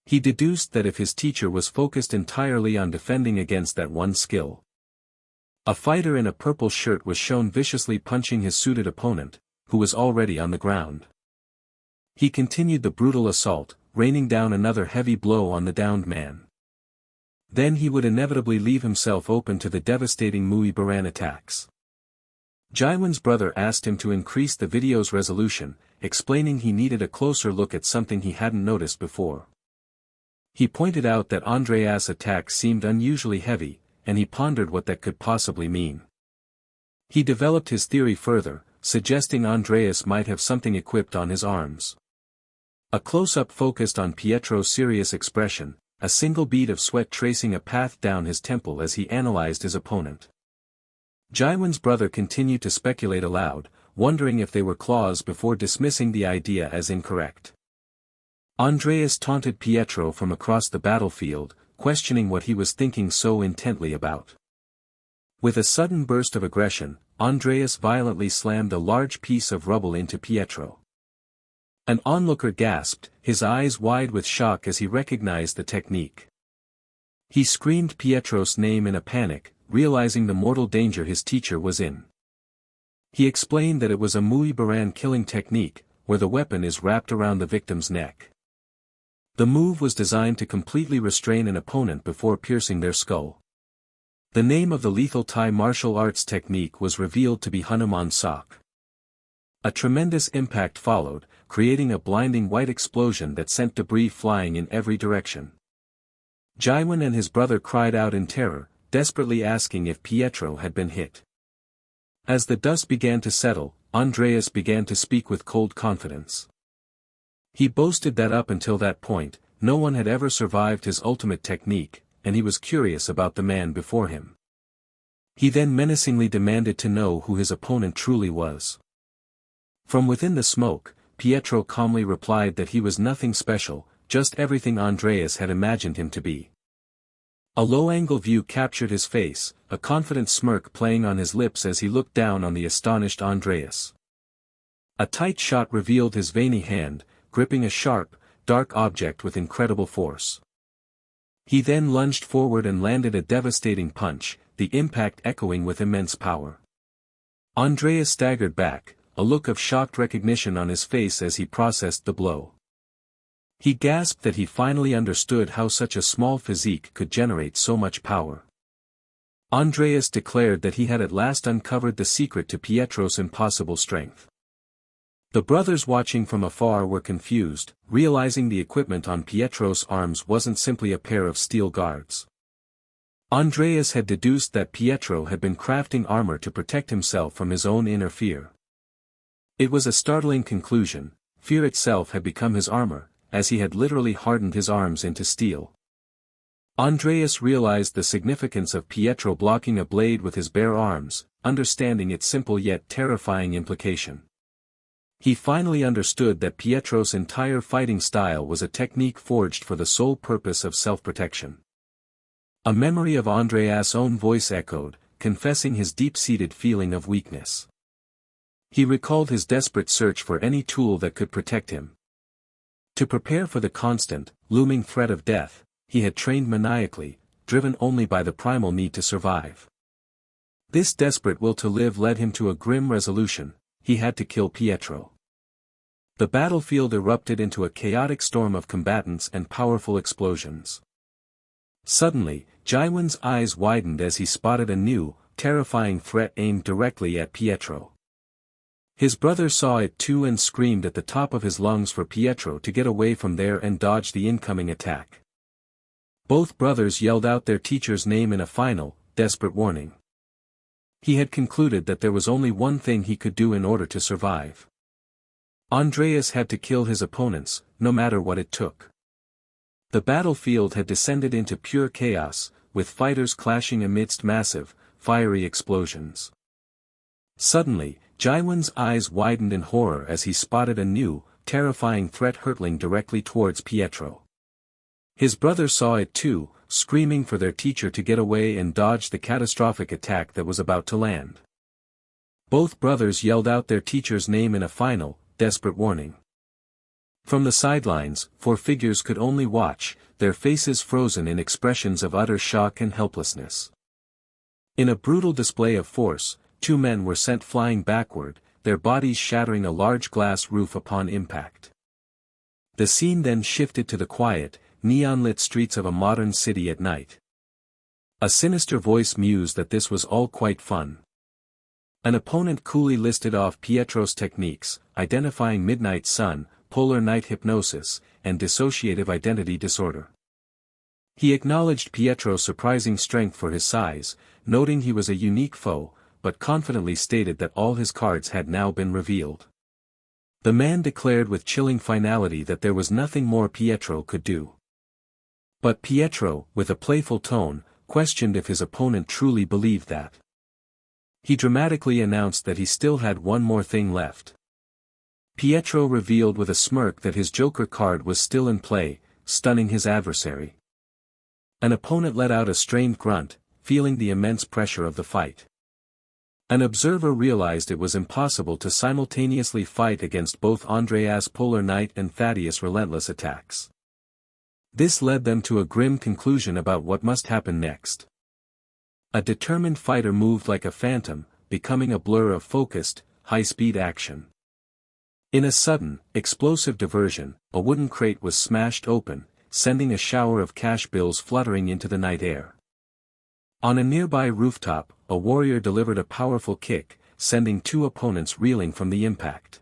He deduced that if his teacher was focused entirely on defending against that one skill. A fighter in a purple shirt was shown viciously punching his suited opponent, who was already on the ground. He continued the brutal assault, raining down another heavy blow on the downed man. Then he would inevitably leave himself open to the devastating Muibaran attacks. Jaiwan's brother asked him to increase the video's resolution, explaining he needed a closer look at something he hadn't noticed before. He pointed out that Andreas' attack seemed unusually heavy, and he pondered what that could possibly mean. He developed his theory further, suggesting Andreas might have something equipped on his arms. A close-up focused on Pietro's serious expression, a single bead of sweat tracing a path down his temple as he analyzed his opponent. Jaiwan's brother continued to speculate aloud, wondering if they were claws before dismissing the idea as incorrect. Andreas taunted Pietro from across the battlefield, questioning what he was thinking so intently about. With a sudden burst of aggression, Andreas violently slammed a large piece of rubble into Pietro. An onlooker gasped, his eyes wide with shock as he recognized the technique. He screamed Pietro's name in a panic, realizing the mortal danger his teacher was in. He explained that it was a Muibaran killing technique, where the weapon is wrapped around the victim's neck. The move was designed to completely restrain an opponent before piercing their skull. The name of the lethal Thai martial arts technique was revealed to be Hanuman Sok. A tremendous impact followed, creating a blinding white explosion that sent debris flying in every direction. Jaiwan and his brother cried out in terror, desperately asking if Pietro had been hit. As the dust began to settle, Andreas began to speak with cold confidence. He boasted that up until that point, no one had ever survived his ultimate technique, and he was curious about the man before him. He then menacingly demanded to know who his opponent truly was. From within the smoke, Pietro calmly replied that he was nothing special, just everything Andreas had imagined him to be. A low-angle view captured his face, a confident smirk playing on his lips as he looked down on the astonished Andreas. A tight shot revealed his veiny hand, gripping a sharp, dark object with incredible force. He then lunged forward and landed a devastating punch, the impact echoing with immense power. Andreas staggered back, a look of shocked recognition on his face as he processed the blow. He gasped that he finally understood how such a small physique could generate so much power. Andreas declared that he had at last uncovered the secret to Pietro's impossible strength. The brothers watching from afar were confused, realizing the equipment on Pietro's arms wasn't simply a pair of steel guards. Andreas had deduced that Pietro had been crafting armor to protect himself from his own inner fear. It was a startling conclusion. Fear itself had become his armor, as he had literally hardened his arms into steel. Andreas realized the significance of Pietro blocking a blade with his bare arms, understanding its simple yet terrifying implication. He finally understood that Pietro's entire fighting style was a technique forged for the sole purpose of self-protection. A memory of Andreas' own voice echoed, confessing his deep-seated feeling of weakness. He recalled his desperate search for any tool that could protect him. To prepare for the constant, looming threat of death, he had trained maniacally, driven only by the primal need to survive. This desperate will to live led him to a grim resolution: he had to kill Pietro. The battlefield erupted into a chaotic storm of combatants and powerful explosions. Suddenly, Jaiwan's eyes widened as he spotted a new, terrifying threat aimed directly at Pietro. His brother saw it too and screamed at the top of his lungs for Pietro to get away from there and dodge the incoming attack. Both brothers yelled out their teacher's name in a final, desperate warning. He had concluded that there was only one thing he could do in order to survive. Andreas had to kill his opponents, no matter what it took. The battlefield had descended into pure chaos, with fighters clashing amidst massive, fiery explosions. Suddenly, Jaiwan's eyes widened in horror as he spotted a new, terrifying threat hurtling directly towards Pietro. His brother saw it too, screaming for their teacher to get away and dodge the catastrophic attack that was about to land. Both brothers yelled out their teacher's name in a final, desperate warning. From the sidelines, four figures could only watch, their faces frozen in expressions of utter shock and helplessness. In a brutal display of force, two men were sent flying backward, their bodies shattering a large glass roof upon impact. The scene then shifted to the quiet, neon-lit streets of a modern city at night. A sinister voice mused that this was all quite fun. An opponent coolly listed off Pietro's techniques, identifying midnight sun, polar night hypnosis, and dissociative identity disorder. He acknowledged Pietro's surprising strength for his size, noting he was a unique foe, but confidently stated that all his cards had now been revealed. The man declared with chilling finality that there was nothing more Pietro could do. But Pietro, with a playful tone, questioned if his opponent truly believed that. He dramatically announced that he still had one more thing left. Pietro revealed with a smirk that his Joker card was still in play, stunning his adversary. An opponent let out a strained grunt, feeling the immense pressure of the fight. An observer realized it was impossible to simultaneously fight against both Andreas' Polar Knight and Thaddeus' relentless attacks. This led them to a grim conclusion about what must happen next. A determined fighter moved like a phantom, becoming a blur of focused, high-speed action. In a sudden, explosive diversion, a wooden crate was smashed open, sending a shower of cash bills fluttering into the night air. On a nearby rooftop, a warrior delivered a powerful kick, sending two opponents reeling from the impact.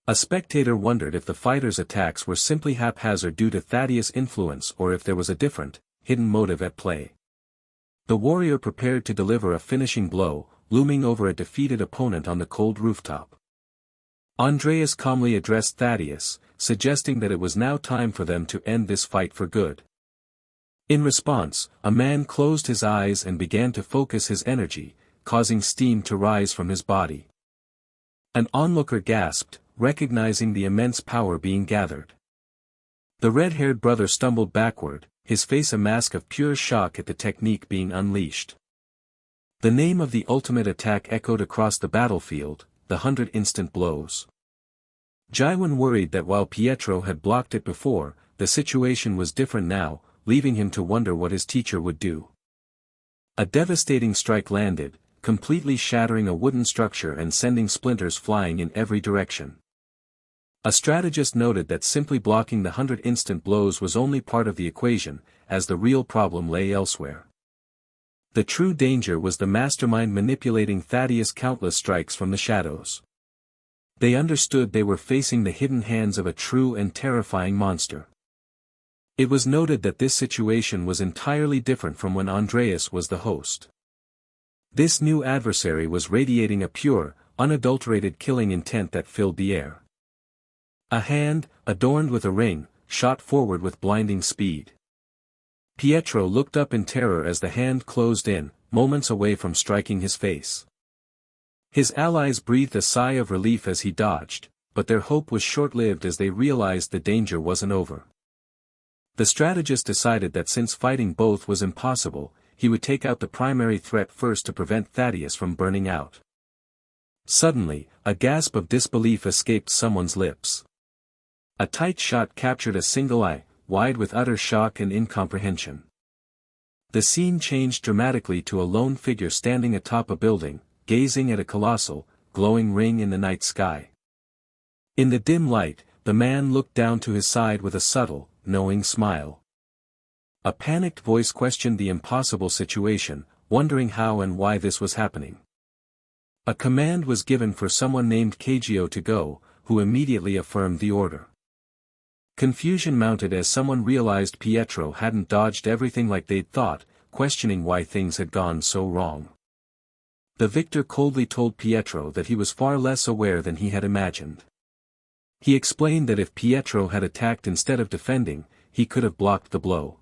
A spectator wondered if the fighter's attacks were simply haphazard due to Thaddeus' influence or if there was a different, hidden motive at play. The warrior prepared to deliver a finishing blow, looming over a defeated opponent on the cold rooftop. Andreas calmly addressed Thaddeus, suggesting that it was now time for them to end this fight for good. In response, a man closed his eyes and began to focus his energy, causing steam to rise from his body. An onlooker gasped, recognizing the immense power being gathered. The red-haired brother stumbled backward, his face a mask of pure shock at the technique being unleashed. The name of the ultimate attack echoed across the battlefield, the 100 instant blows. Jaiwan worried that while Pietro had blocked it before, the situation was different now, leaving him to wonder what his teacher would do. A devastating strike landed, completely shattering a wooden structure and sending splinters flying in every direction. A strategist noted that simply blocking the 100 instant blows was only part of the equation, as the real problem lay elsewhere. The true danger was the mastermind manipulating Thaddeus' countless strikes from the shadows. They understood they were facing the hidden hands of a true and terrifying monster. It was noted that this situation was entirely different from when Andreas was the host. This new adversary was radiating a pure, unadulterated killing intent that filled the air. A hand, adorned with a ring, shot forward with blinding speed. Pietro looked up in terror as the hand closed in, moments away from striking his face. His allies breathed a sigh of relief as he dodged, but their hope was short-lived as they realized the danger wasn't over. The strategist decided that since fighting both was impossible, he would take out the primary threat first to prevent Thaddeus from burning out. Suddenly, a gasp of disbelief escaped someone's lips. A tight shot captured a single eye, wide with utter shock and incomprehension. The scene changed dramatically to a lone figure standing atop a building, gazing at a colossal, glowing ring in the night sky. In the dim light, the man looked down to his side with a subtle, knowing smile. A panicked voice questioned the impossible situation, wondering how and why this was happening. A command was given for someone named Kageo to go, who immediately affirmed the order. Confusion mounted as someone realized Pietro hadn't dodged everything like they'd thought, questioning why things had gone so wrong. The victor coldly told Pietro that he was far less aware than he had imagined. He explained that if Pietro had attacked instead of defending, he could have blocked the blow.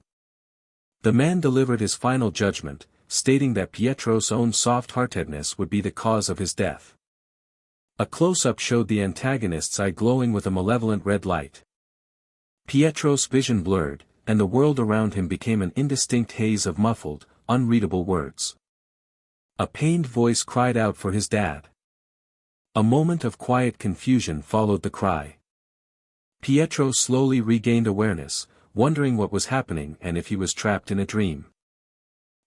The man delivered his final judgment, stating that Pietro's own soft-heartedness would be the cause of his death. A close-up showed the antagonist's eye glowing with a malevolent red light. Pietro's vision blurred, and the world around him became an indistinct haze of muffled, unreadable words. A pained voice cried out for his dad. A moment of quiet confusion followed the cry. Pietro slowly regained awareness, wondering what was happening and if he was trapped in a dream.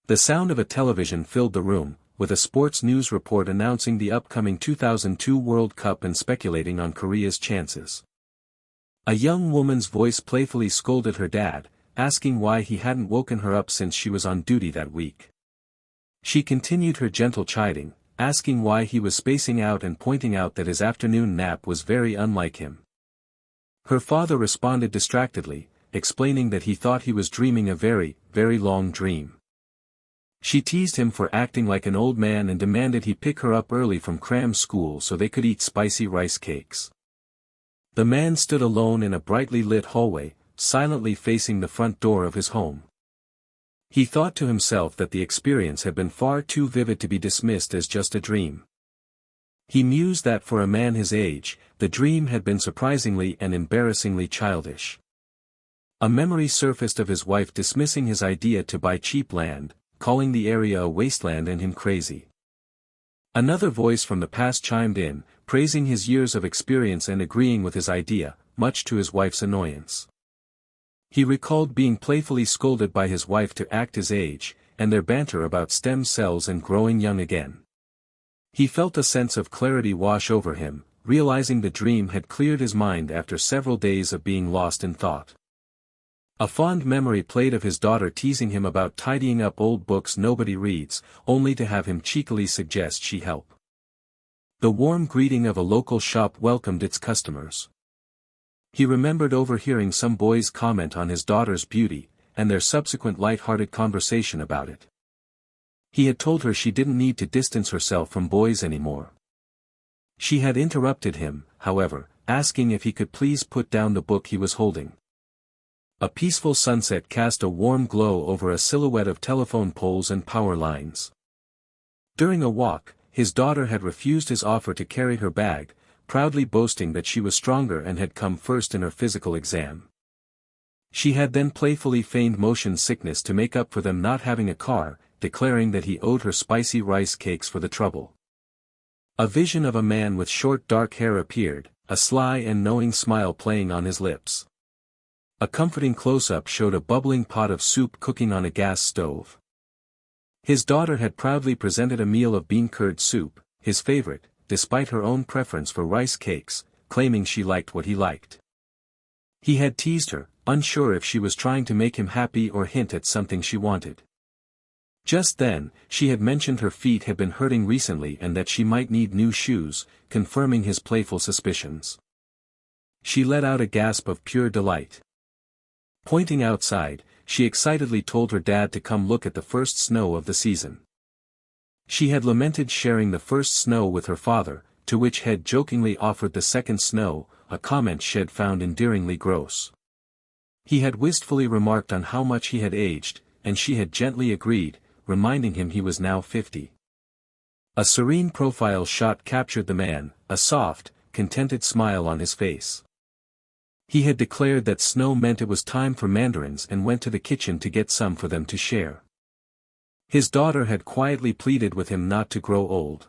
The sound of a television filled the room, with a sports news report announcing the upcoming 2002 World Cup and speculating on Korea's chances. A young woman's voice playfully scolded her dad, asking why he hadn't woken her up since she was on duty that week. She continued her gentle chiding, asking why he was spacing out and pointing out that his afternoon nap was very unlike him. Her father responded distractedly, explaining that he thought he was dreaming a very, very long dream. She teased him for acting like an old man and demanded he pick her up early from cram school so they could eat spicy rice cakes. The man stood alone in a brightly lit hallway, silently facing the front door of his home. He thought to himself that the experience had been far too vivid to be dismissed as just a dream. He mused that for a man his age, the dream had been surprisingly and embarrassingly childish. A memory surfaced of his wife dismissing his idea to buy cheap land, calling the area a wasteland and him crazy. Another voice from the past chimed in, praising his years of experience and agreeing with his idea, much to his wife's annoyance. He recalled being playfully scolded by his wife to act his age, and their banter about stem cells and growing young again. He felt a sense of clarity wash over him, realizing the dream had cleared his mind after several days of being lost in thought. A fond memory played of his daughter teasing him about tidying up old books nobody reads, only to have him cheekily suggest she help. The warm greeting of a local shop welcomed its customers. He remembered overhearing some boys comment on his daughter's beauty, and their subsequent light-hearted conversation about it. He had told her she didn't need to distance herself from boys anymore. She had interrupted him, however, asking if he could please put down the book he was holding. A peaceful sunset cast a warm glow over a silhouette of telephone poles and power lines. During a walk, his daughter had refused his offer to carry her bag, proudly boasting that she was stronger and had come first in her physical exam. She had then playfully feigned motion sickness to make up for them not having a car, declaring that he owed her spicy rice cakes for the trouble. A vision of a man with short dark hair appeared, a sly and knowing smile playing on his lips. A comforting close-up showed a bubbling pot of soup cooking on a gas stove. His daughter had proudly presented a meal of bean curd soup, his favorite, despite her own preference for rice cakes, claiming she liked what he liked. He had teased her, unsure if she was trying to make him happy or hint at something she wanted. Just then, she had mentioned her feet had been hurting recently and that she might need new shoes, confirming his playful suspicions. She let out a gasp of pure delight. Pointing outside, she excitedly told her dad to come look at the first snow of the season. She had lamented sharing the first snow with her father, to which Head jokingly offered the second snow, a comment Shed found endearingly gross. He had wistfully remarked on how much he had aged, and she had gently agreed, reminding him he was now 50. A serene profile shot captured the man, a soft, contented smile on his face. He had declared that snow meant it was time for mandarins and went to the kitchen to get some for them to share. His daughter had quietly pleaded with him not to grow old.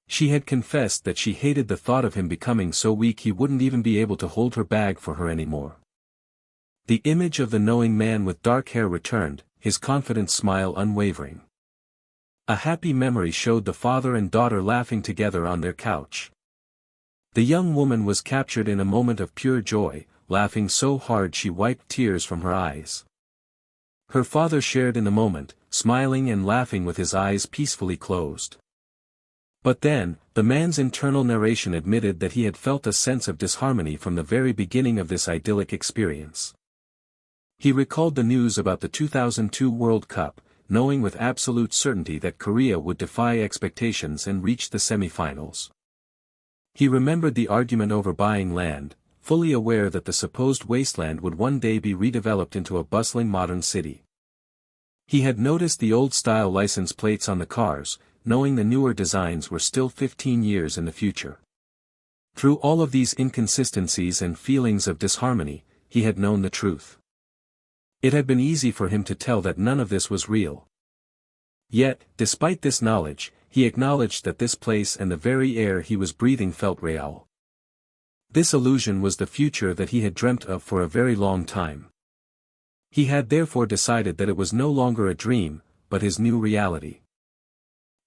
She had confessed that she hated the thought of him becoming so weak he wouldn't even be able to hold her bag for her anymore. The image of the knowing man with dark hair returned, his confident smile unwavering. A happy memory showed the father and daughter laughing together on their couch. The young woman was captured in a moment of pure joy, laughing so hard she wiped tears from her eyes. Her father shared in the moment, smiling and laughing with his eyes peacefully closed. But then, the man's internal narration admitted that he had felt a sense of disharmony from the very beginning of this idyllic experience. He recalled the news about the 2002 World Cup, knowing with absolute certainty that Korea would defy expectations and reach the semi-finals. He remembered the argument over buying land, fully aware that the supposed wasteland would one day be redeveloped into a bustling modern city. He had noticed the old-style license plates on the cars, knowing the newer designs were still 15 years in the future. Through all of these inconsistencies and feelings of disharmony, he had known the truth. It had been easy for him to tell that none of this was real. Yet, despite this knowledge, he acknowledged that this place and the very air he was breathing felt real. This illusion was the future that he had dreamt of for a very long time. He had therefore decided that it was no longer a dream, but his new reality.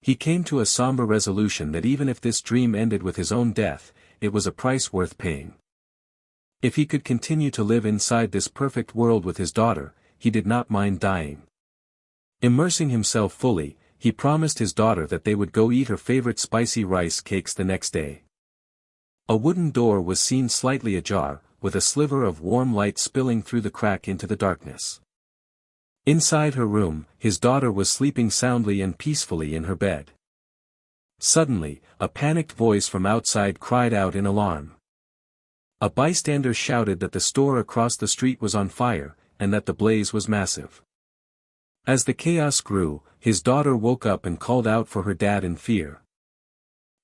He came to a somber resolution that even if this dream ended with his own death, it was a price worth paying. If he could continue to live inside this perfect world with his daughter, he did not mind dying. Immersing himself fully, he promised his daughter that they would go eat her favorite spicy rice cakes the next day. A wooden door was seen slightly ajar, with a sliver of warm light spilling through the crack into the darkness. Inside her room, his daughter was sleeping soundly and peacefully in her bed. Suddenly, a panicked voice from outside cried out in alarm. A bystander shouted that the store across the street was on fire, and that the blaze was massive. As the chaos grew, his daughter woke up and called out for her dad in fear.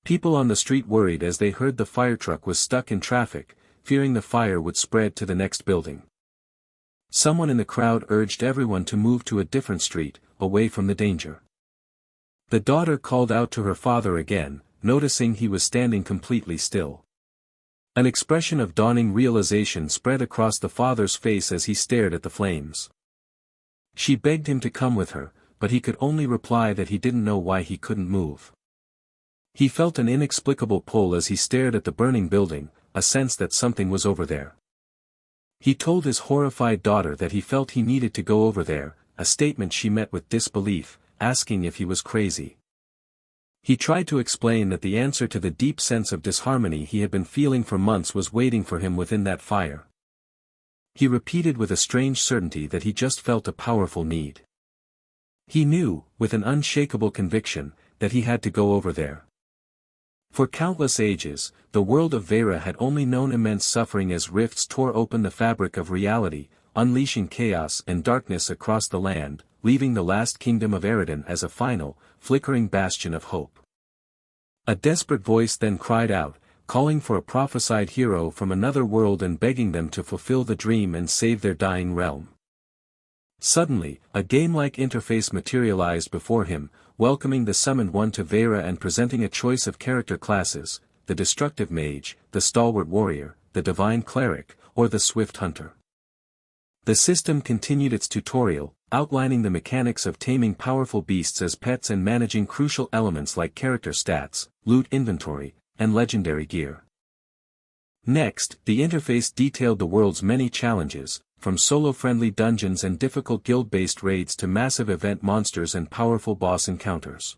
People on the street worried as they heard the fire truck was stuck in traffic, fearing the fire would spread to the next building. Someone in the crowd urged everyone to move to a different street, away from the danger. The daughter called out to her father again, noticing he was standing completely still. An expression of dawning realization spread across the father's face as he stared at the flames. She begged him to come with her, but he could only reply that he didn't know why he couldn't move. He felt an inexplicable pull as he stared at the burning building, a sense that something was over there. He told his horrified daughter that he felt he needed to go over there, a statement she met with disbelief, asking if he was crazy. He tried to explain that the answer to the deep sense of disharmony he had been feeling for months was waiting for him within that fire. He repeated with a strange certainty that he just felt a powerful need. He knew, with an unshakable conviction, that he had to go over there. For countless ages, the world of Vera had only known immense suffering as rifts tore open the fabric of reality, unleashing chaos and darkness across the land, leaving the last kingdom of Eridan as a final, flickering bastion of hope. A desperate voice then cried out, calling for a prophesied hero from another world and begging them to fulfill the dream and save their dying realm. Suddenly, a game-like interface materialized before him, welcoming the summoned one to Vera and presenting a choice of character classes, the destructive mage, the stalwart warrior, the divine cleric, or the swift hunter. The system continued its tutorial, outlining the mechanics of taming powerful beasts as pets and managing crucial elements like character stats, loot inventory, and legendary gear. Next, the interface detailed the world's many challenges, from solo-friendly dungeons and difficult guild-based raids to massive event monsters and powerful boss encounters.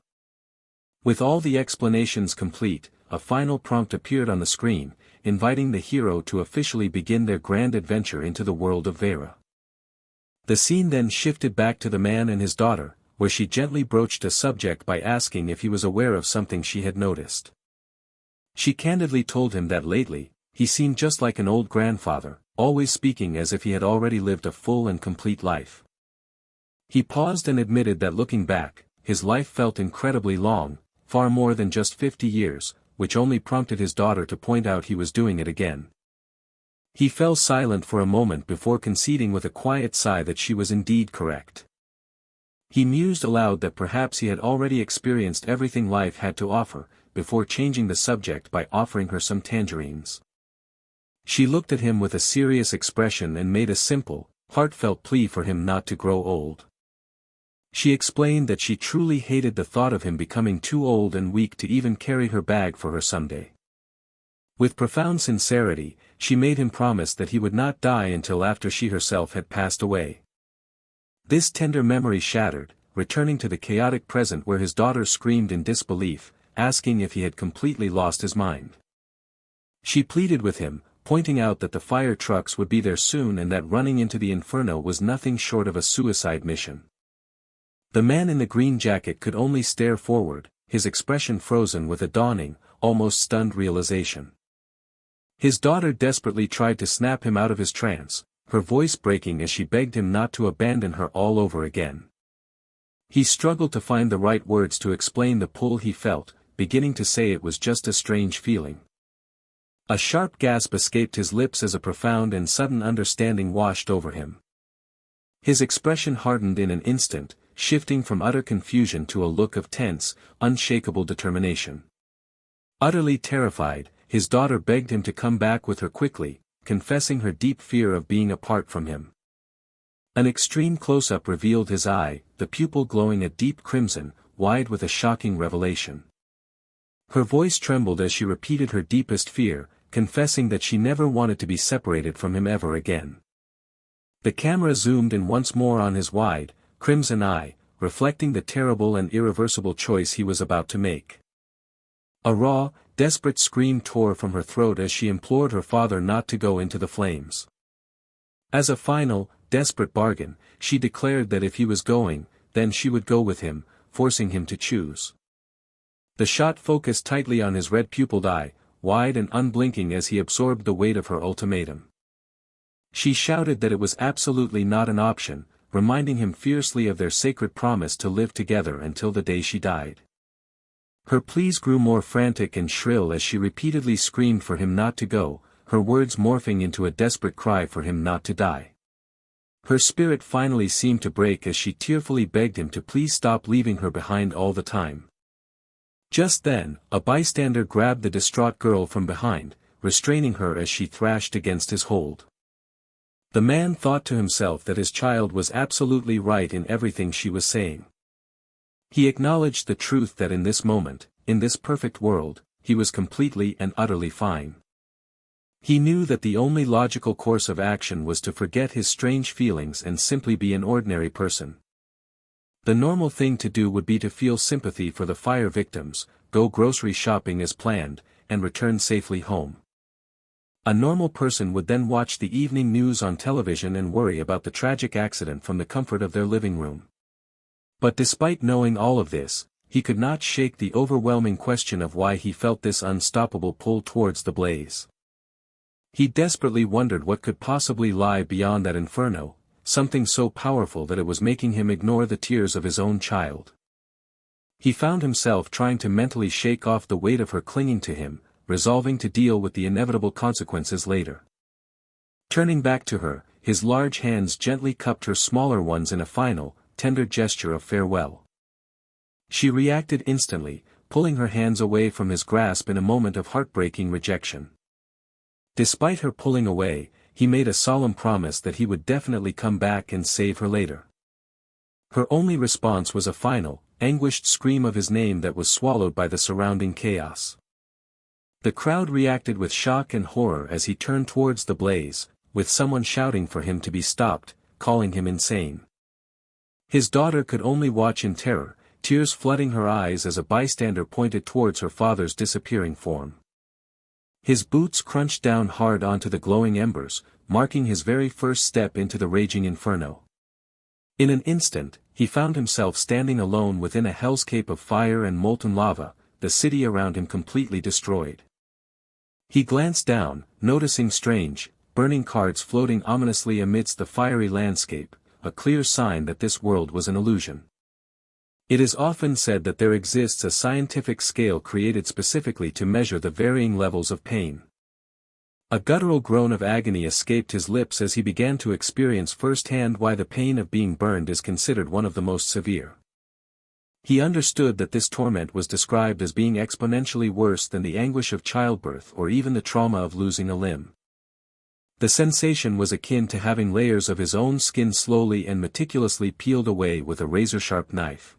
With all the explanations complete, a final prompt appeared on the screen, inviting the hero to officially begin their grand adventure into the world of Vera. The scene then shifted back to the man and his daughter, where she gently broached a subject by asking if he was aware of something she had noticed. She candidly told him that lately, he seemed just like an old grandfather, always speaking as if he had already lived a full and complete life. He paused and admitted that looking back, his life felt incredibly long, far more than just 50 years, which only prompted his daughter to point out he was doing it again. He fell silent for a moment before conceding with a quiet sigh that she was indeed correct. He mused aloud that perhaps he had already experienced everything life had to offer, before changing the subject by offering her some tangerines. She looked at him with a serious expression and made a simple, heartfelt plea for him not to grow old. She explained that she truly hated the thought of him becoming too old and weak to even carry her bag for her someday. With profound sincerity, she made him promise that he would not die until after she herself had passed away. This tender memory shattered, returning to the chaotic present where his daughter screamed in disbelief, asking if he had completely lost his mind. She pleaded with him, pointing out that the fire trucks would be there soon and that running into the inferno was nothing short of a suicide mission. The man in the green jacket could only stare forward, his expression frozen with a dawning, almost stunned realization. His daughter desperately tried to snap him out of his trance, her voice breaking as she begged him not to abandon her all over again. He struggled to find the right words to explain the pull he felt, beginning to say it was just a strange feeling. A sharp gasp escaped his lips as a profound and sudden understanding washed over him. His expression hardened in an instant, shifting from utter confusion to a look of tense, unshakable determination. Utterly terrified, his daughter begged him to come back with her quickly, confessing her deep fear of being apart from him. An extreme close-up revealed his eye, the pupil glowing a deep crimson, wide with a shocking revelation. Her voice trembled as she repeated her deepest fear, confessing that she never wanted to be separated from him ever again. The camera zoomed in once more on his wide, crimson eye, reflecting the terrible and irreversible choice he was about to make. A raw, desperate scream tore from her throat as she implored her father not to go into the flames. As a final, desperate bargain, she declared that if he was going, then she would go with him, forcing him to choose. The shot focused tightly on his red-pupilled eye, wide and unblinking as he absorbed the weight of her ultimatum. She shouted that it was absolutely not an option, reminding him fiercely of their sacred promise to live together until the day she died. Her pleas grew more frantic and shrill as she repeatedly screamed for him not to go, her words morphing into a desperate cry for him not to die. Her spirit finally seemed to break as she tearfully begged him to please stop leaving her behind all the time. Just then, a bystander grabbed the distraught girl from behind, restraining her as she thrashed against his hold. The man thought to himself that his child was absolutely right in everything she was saying. He acknowledged the truth that in this moment, in this perfect world, he was completely and utterly fine. He knew that the only logical course of action was to forget his strange feelings and simply be an ordinary person. The normal thing to do would be to feel sympathy for the fire victims, go grocery shopping as planned, and return safely home. A normal person would then watch the evening news on television and worry about the tragic accident from the comfort of their living room. But despite knowing all of this, he could not shake the overwhelming question of why he felt this unstoppable pull towards the blaze. He desperately wondered what could possibly lie beyond that inferno, something so powerful that it was making him ignore the tears of his own child. He found himself trying to mentally shake off the weight of her clinging to him, resolving to deal with the inevitable consequences later. Turning back to her, his large hands gently cupped her smaller ones in a final, tender gesture of farewell. She reacted instantly, pulling her hands away from his grasp in a moment of heartbreaking rejection. Despite her pulling away, he made a solemn promise that he would definitely come back and save her later. Her only response was a final, anguished scream of his name that was swallowed by the surrounding chaos. The crowd reacted with shock and horror as he turned towards the blaze, with someone shouting for him to be stopped, calling him insane. His daughter could only watch in terror, tears flooding her eyes as a bystander pointed towards her father's disappearing form. His boots crunched down hard onto the glowing embers, marking his very first step into the raging inferno. In an instant, he found himself standing alone within a hellscape of fire and molten lava, the city around him completely destroyed. He glanced down, noticing strange, burning cards floating ominously amidst the fiery landscape, a clear sign that this world was an illusion. It is often said that there exists a scientific scale created specifically to measure the varying levels of pain. A guttural groan of agony escaped his lips as he began to experience firsthand why the pain of being burned is considered one of the most severe. He understood that this torment was described as being exponentially worse than the anguish of childbirth or even the trauma of losing a limb. The sensation was akin to having layers of his own skin slowly and meticulously peeled away with a razor-sharp knife.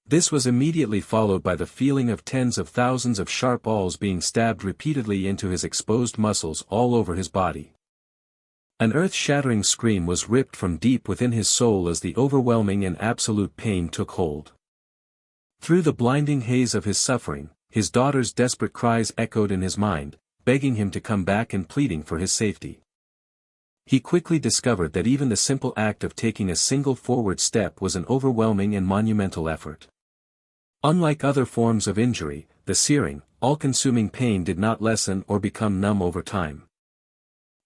This was immediately followed by the feeling of tens of thousands of sharp awls being stabbed repeatedly into his exposed muscles all over his body. An earth-shattering scream was ripped from deep within his soul as the overwhelming and absolute pain took hold. Through the blinding haze of his suffering, his daughter's desperate cries echoed in his mind, begging him to come back and pleading for his safety. He quickly discovered that even the simple act of taking a single forward step was an overwhelming and monumental effort. Unlike other forms of injury, the searing, all-consuming pain did not lessen or become numb over time.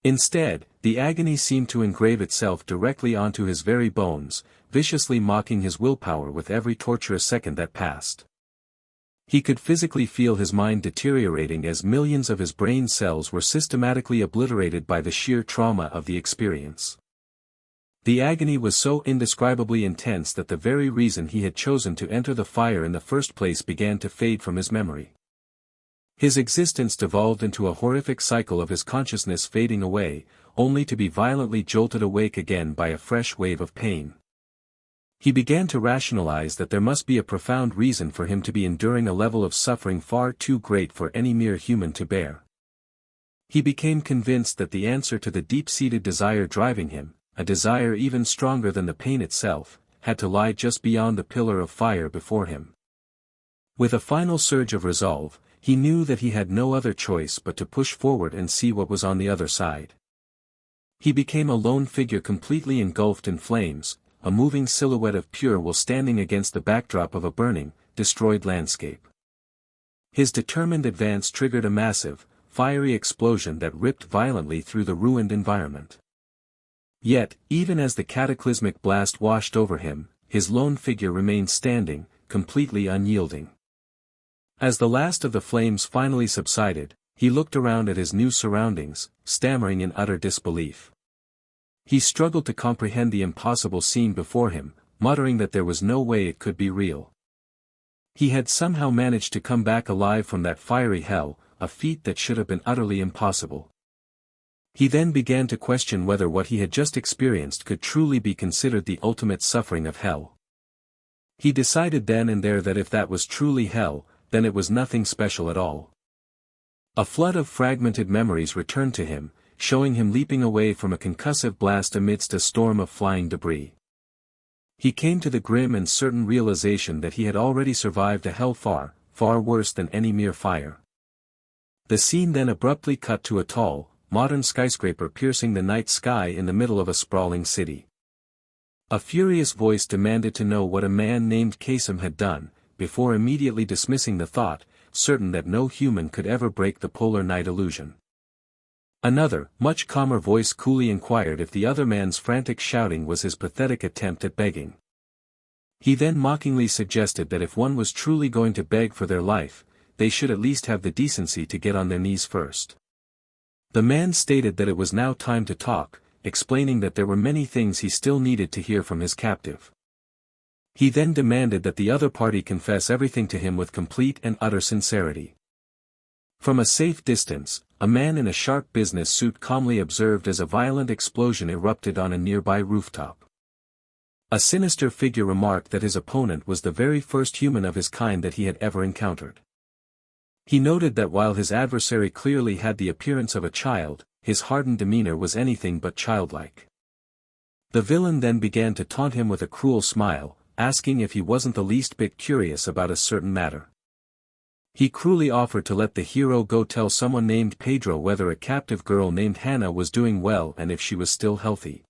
Instead, the agony seemed to engrave itself directly onto his very bones, viciously mocking his willpower with every torturous second that passed. He could physically feel his mind deteriorating as millions of his brain cells were systematically obliterated by the sheer trauma of the experience. The agony was so indescribably intense that the very reason he had chosen to enter the fire in the first place began to fade from his memory. His existence devolved into a horrific cycle of his consciousness fading away, only to be violently jolted awake again by a fresh wave of pain. He began to rationalize that there must be a profound reason for him to be enduring a level of suffering far too great for any mere human to bear. He became convinced that the answer to the deep-seated desire driving him, a desire even stronger than the pain itself, had to lie just beyond the pillar of fire before him. With a final surge of resolve, he knew that he had no other choice but to push forward and see what was on the other side. He became a lone figure completely engulfed in flames, a moving silhouette of pure will standing against the backdrop of a burning, destroyed landscape. His determined advance triggered a massive, fiery explosion that ripped violently through the ruined environment. Yet, even as the cataclysmic blast washed over him, his lone figure remained standing, completely unyielding. As the last of the flames finally subsided, he looked around at his new surroundings, stammering in utter disbelief. He struggled to comprehend the impossible scene before him, muttering that there was no way it could be real. He had somehow managed to come back alive from that fiery hell, a feat that should have been utterly impossible. He then began to question whether what he had just experienced could truly be considered the ultimate suffering of hell. He decided then and there that if that was truly hell, then it was nothing special at all. A flood of fragmented memories returned to him, showing him leaping away from a concussive blast amidst a storm of flying debris. He came to the grim and certain realization that he had already survived a hell far, far worse than any mere fire. The scene then abruptly cut to a tall, modern skyscraper piercing the night sky in the middle of a sprawling city. A furious voice demanded to know what a man named Kasem had done, before immediately dismissing the thought, certain that no human could ever break the polar night illusion. Another, much calmer voice coolly inquired if the other man's frantic shouting was his pathetic attempt at begging. He then mockingly suggested that if one was truly going to beg for their life, they should at least have the decency to get on their knees first. The man stated that it was now time to talk, explaining that there were many things he still needed to hear from his captive. He then demanded that the other party confess everything to him with complete and utter sincerity. From a safe distance, a man in a sharp business suit calmly observed as a violent explosion erupted on a nearby rooftop. A sinister figure remarked that his opponent was the very first human of his kind that he had ever encountered. He noted that while his adversary clearly had the appearance of a child, his hardened demeanor was anything but childlike. The villain then began to taunt him with a cruel smile, asking if he wasn't the least bit curious about a certain matter. He cruelly offered to let the hero go tell someone named Pedro whether a captive girl named Hannah was doing well and if she was still healthy.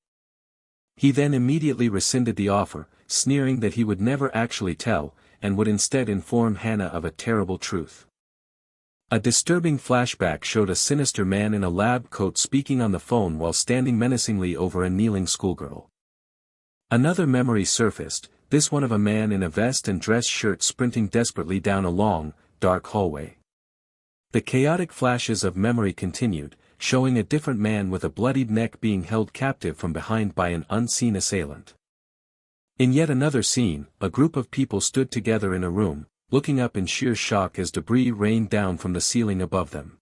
He then immediately rescinded the offer, sneering that he would never actually tell, and would instead inform Hannah of a terrible truth. A disturbing flashback showed a sinister man in a lab coat speaking on the phone while standing menacingly over a kneeling schoolgirl. Another memory surfaced, this one of a man in a vest and dress shirt sprinting desperately down a long, dark hallway. The chaotic flashes of memory continued, showing a different man with a bloodied neck being held captive from behind by an unseen assailant. In yet another scene, a group of people stood together in a room, looking up in sheer shock as debris rained down from the ceiling above them.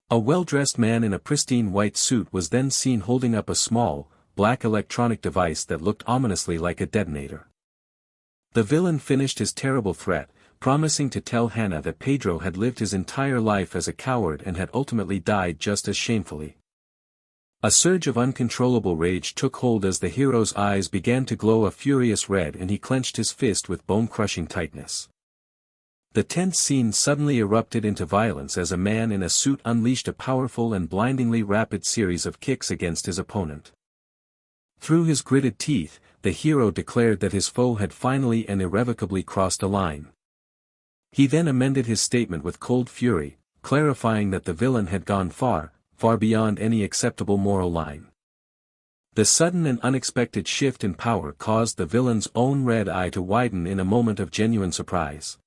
A well-dressed man in a pristine white suit was then seen holding up a small, black electronic device that looked ominously like a detonator. The villain finished his terrible threat, promising to tell Hannah that Pedro had lived his entire life as a coward and had ultimately died just as shamefully. A surge of uncontrollable rage took hold as the hero's eyes began to glow a furious red and he clenched his fist with bone-crushing tightness. The tense scene suddenly erupted into violence as a man in a suit unleashed a powerful and blindingly rapid series of kicks against his opponent. Through his gritted teeth, the hero declared that his foe had finally and irrevocably crossed a line. He then amended his statement with cold fury, clarifying that the villain had gone far, far beyond any acceptable moral line. The sudden and unexpected shift in power caused the villain's own red eye to widen in a moment of genuine surprise.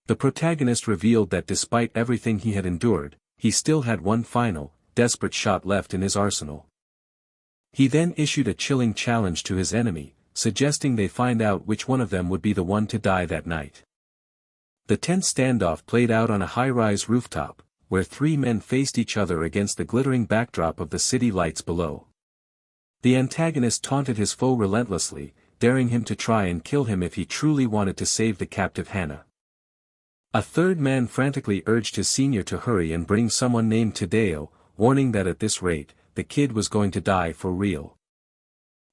The protagonist revealed that despite everything he had endured, he still had one final, desperate shot left in his arsenal. He then issued a chilling challenge to his enemy, suggesting they find out which one of them would be the one to die that night. The tense standoff played out on a high-rise rooftop, where three men faced each other against the glittering backdrop of the city lights below. The antagonist taunted his foe relentlessly, daring him to try and kill him if he truly wanted to save the captive Hannah. A third man frantically urged his senior to hurry and bring someone named Tadeo, warning that at this rate, the kid was going to die for real.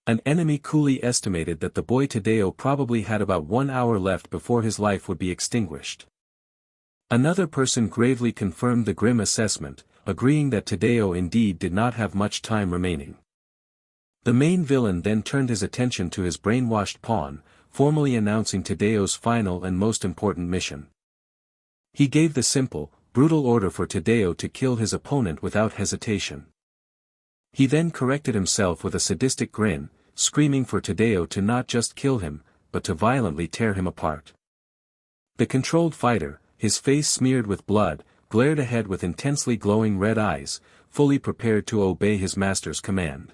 An enemy coolly estimated that the boy Tadeo probably had about 1 hour left before his life would be extinguished. Another person gravely confirmed the grim assessment, agreeing that Tadeo indeed did not have much time remaining. The main villain then turned his attention to his brainwashed pawn, formally announcing Tadeo's final and most important mission. He gave the simple, brutal order for Tadeo to kill his opponent without hesitation. He then corrected himself with a sadistic grin, screaming for Tadeo to not just kill him, but to violently tear him apart. The controlled fighter, his face smeared with blood, glared ahead with intensely glowing red eyes, fully prepared to obey his master's command.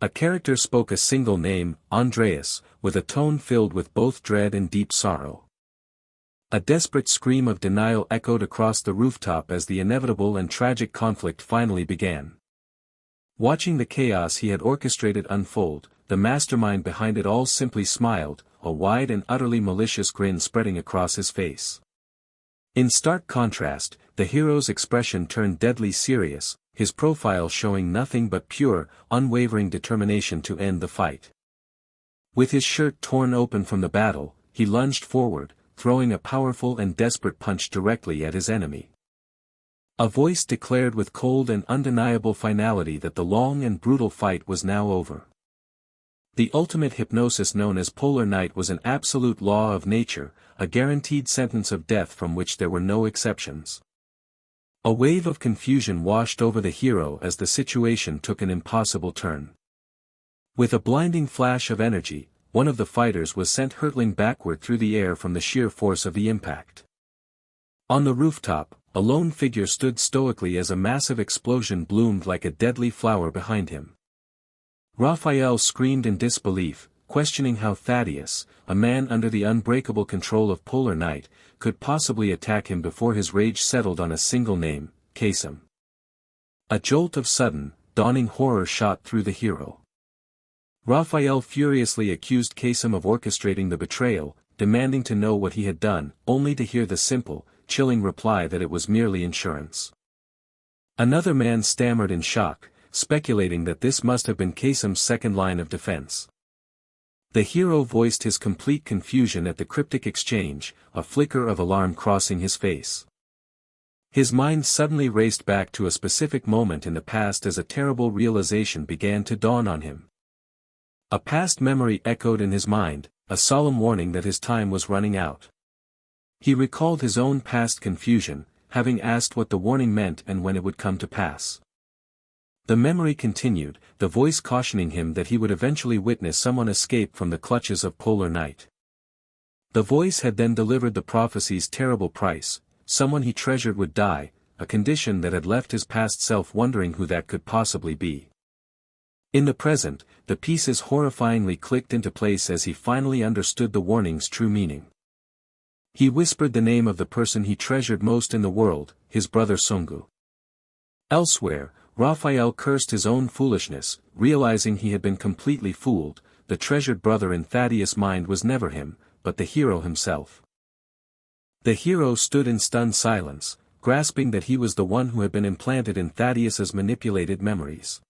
A character spoke a single name, Andreas, with a tone filled with both dread and deep sorrow. A desperate scream of denial echoed across the rooftop as the inevitable and tragic conflict finally began. Watching the chaos he had orchestrated unfold, the mastermind behind it all simply smiled, a wide and utterly malicious grin spreading across his face. In stark contrast, the hero's expression turned deadly serious, his profile showing nothing but pure, unwavering determination to end the fight. With his shirt torn open from the battle, he lunged forward, throwing a powerful and desperate punch directly at his enemy. A voice declared with cold and undeniable finality that the long and brutal fight was now over. The ultimate hypnosis known as polar night was an absolute law of nature, a guaranteed sentence of death from which there were no exceptions. A wave of confusion washed over the hero as the situation took an impossible turn. With a blinding flash of energy, one of the fighters was sent hurtling backward through the air from the sheer force of the impact. On the rooftop, a lone figure stood stoically as a massive explosion bloomed like a deadly flower behind him. Raphael screamed in disbelief, questioning how Thaddeus, a man under the unbreakable control of Polar Night, could possibly attack him before his rage settled on a single name, Kasem. A jolt of sudden, dawning horror shot through the hero. Raphael furiously accused Kasem of orchestrating the betrayal, demanding to know what he had done, only to hear the simple, chilling reply that it was merely insurance. Another man stammered in shock, speculating that this must have been Kasem's second line of defense. The hero voiced his complete confusion at the cryptic exchange, a flicker of alarm crossing his face. His mind suddenly raced back to a specific moment in the past as a terrible realization began to dawn on him. A past memory echoed in his mind, a solemn warning that his time was running out. He recalled his own past confusion, having asked what the warning meant and when it would come to pass. The memory continued, the voice cautioning him that he would eventually witness someone escape from the clutches of polar night. The voice had then delivered the prophecy's terrible price: someone he treasured would die, a condition that had left his past self wondering who that could possibly be. In the present, the pieces horrifyingly clicked into place as he finally understood the warning's true meaning. He whispered the name of the person he treasured most in the world, his brother Songu. Elsewhere, Raphael cursed his own foolishness, realizing he had been completely fooled. The treasured brother in Thaddeus' mind was never him, but the hero himself. The hero stood in stunned silence, grasping that he was the one who had been implanted in Thaddeus's manipulated memories.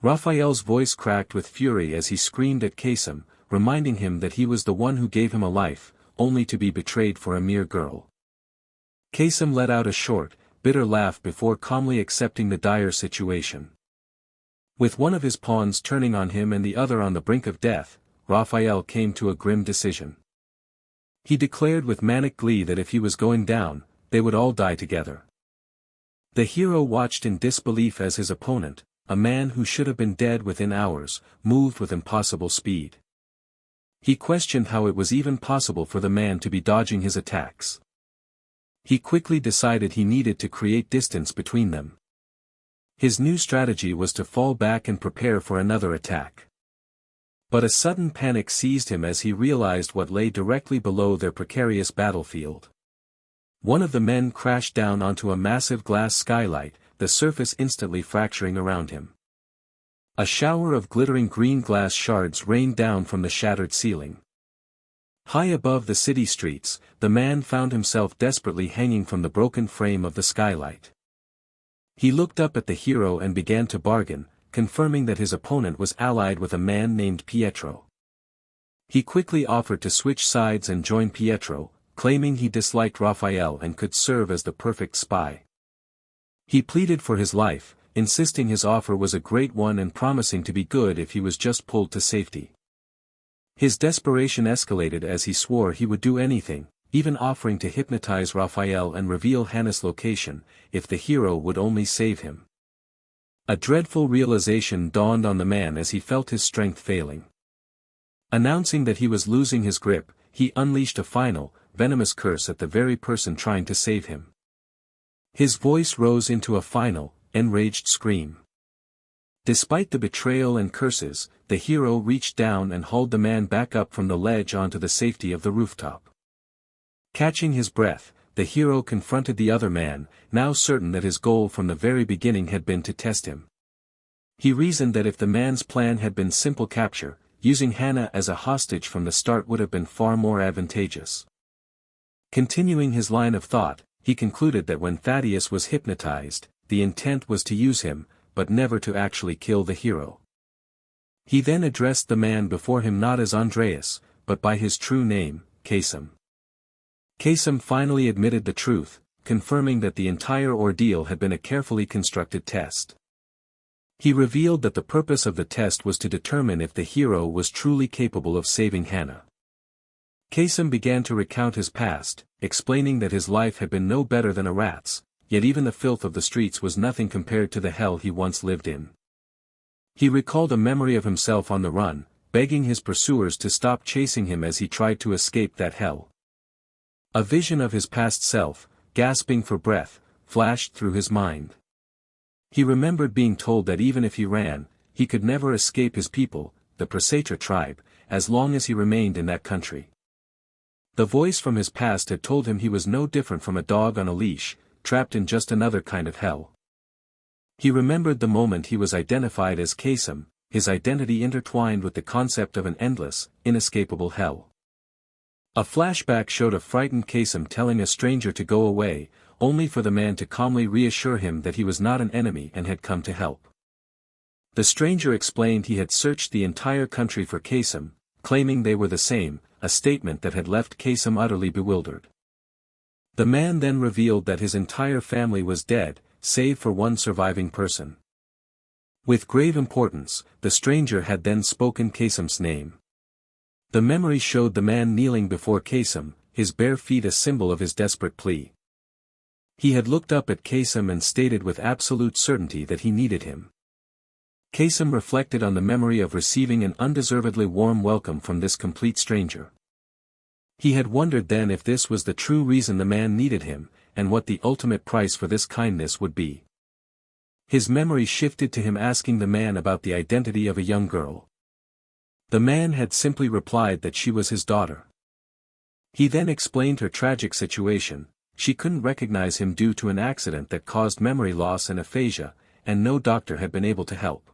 Raphael's voice cracked with fury as he screamed at Kasem, reminding him that he was the one who gave him a life, only to be betrayed for a mere girl. Kasem let out a short, bitter laugh before calmly accepting the dire situation. With one of his pawns turning on him and the other on the brink of death, Raphael came to a grim decision. He declared with manic glee that if he was going down, they would all die together. The hero watched in disbelief as his opponent, a man who should have been dead within hours, moved with impossible speed. He questioned how it was even possible for the man to be dodging his attacks. He quickly decided he needed to create distance between them. His new strategy was to fall back and prepare for another attack. But a sudden panic seized him as he realized what lay directly below their precarious battlefield. One of the men crashed down onto a massive glass skylight, the surface instantly fracturing around him. A shower of glittering green glass shards rained down from the shattered ceiling. High above the city streets, the man found himself desperately hanging from the broken frame of the skylight. He looked up at the hero and began to bargain, confirming that his opponent was allied with a man named Pietro. He quickly offered to switch sides and join Pietro, claiming he disliked Raphael and could serve as the perfect spy. He pleaded for his life, insisting his offer was a great one and promising to be good if he was just pulled to safety. His desperation escalated as he swore he would do anything, even offering to hypnotize Raphael and reveal Hannah's location, if the hero would only save him. A dreadful realization dawned on the man as he felt his strength failing. Announcing that he was losing his grip, he unleashed a final, venomous curse at the very person trying to save him. His voice rose into a final, enraged scream. Despite the betrayal and curses, the hero reached down and hauled the man back up from the ledge onto the safety of the rooftop. Catching his breath, the hero confronted the other man, now certain that his goal from the very beginning had been to test him. He reasoned that if the man's plan had been simple capture, using Hannah as a hostage from the start would have been far more advantageous. Continuing his line of thought, he concluded that when Thaddeus was hypnotized, the intent was to use him, but never to actually kill the hero. He then addressed the man before him not as Andreas, but by his true name, Kasem. Kasem finally admitted the truth, confirming that the entire ordeal had been a carefully constructed test. He revealed that the purpose of the test was to determine if the hero was truly capable of saving Hannah. Kasem began to recount his past, explaining that his life had been no better than a rat's, yet even the filth of the streets was nothing compared to the hell he once lived in. He recalled a memory of himself on the run, begging his pursuers to stop chasing him as he tried to escape that hell. A vision of his past self, gasping for breath, flashed through his mind. He remembered being told that even if he ran, he could never escape his people, the Prasetra tribe, as long as he remained in that country. The voice from his past had told him he was no different from a dog on a leash, trapped in just another kind of hell. He remembered the moment he was identified as Kasem, his identity intertwined with the concept of an endless, inescapable hell. A flashback showed a frightened Kasem telling a stranger to go away, only for the man to calmly reassure him that he was not an enemy and had come to help. The stranger explained he had searched the entire country for Kasem, claiming they were the same, a statement that had left Kasem utterly bewildered. The man then revealed that his entire family was dead, save for one surviving person. With grave importance, the stranger had then spoken Kasem's name. The memory showed the man kneeling before Kasem, his bare feet a symbol of his desperate plea. He had looked up at Kasem and stated with absolute certainty that he needed him. Kasem reflected on the memory of receiving an undeservedly warm welcome from this complete stranger. He had wondered then if this was the true reason the man needed him, and what the ultimate price for this kindness would be. His memory shifted to him asking the man about the identity of a young girl. The man had simply replied that she was his daughter. He then explained her tragic situation. She couldn't recognize him due to an accident that caused memory loss and aphasia, and no doctor had been able to help.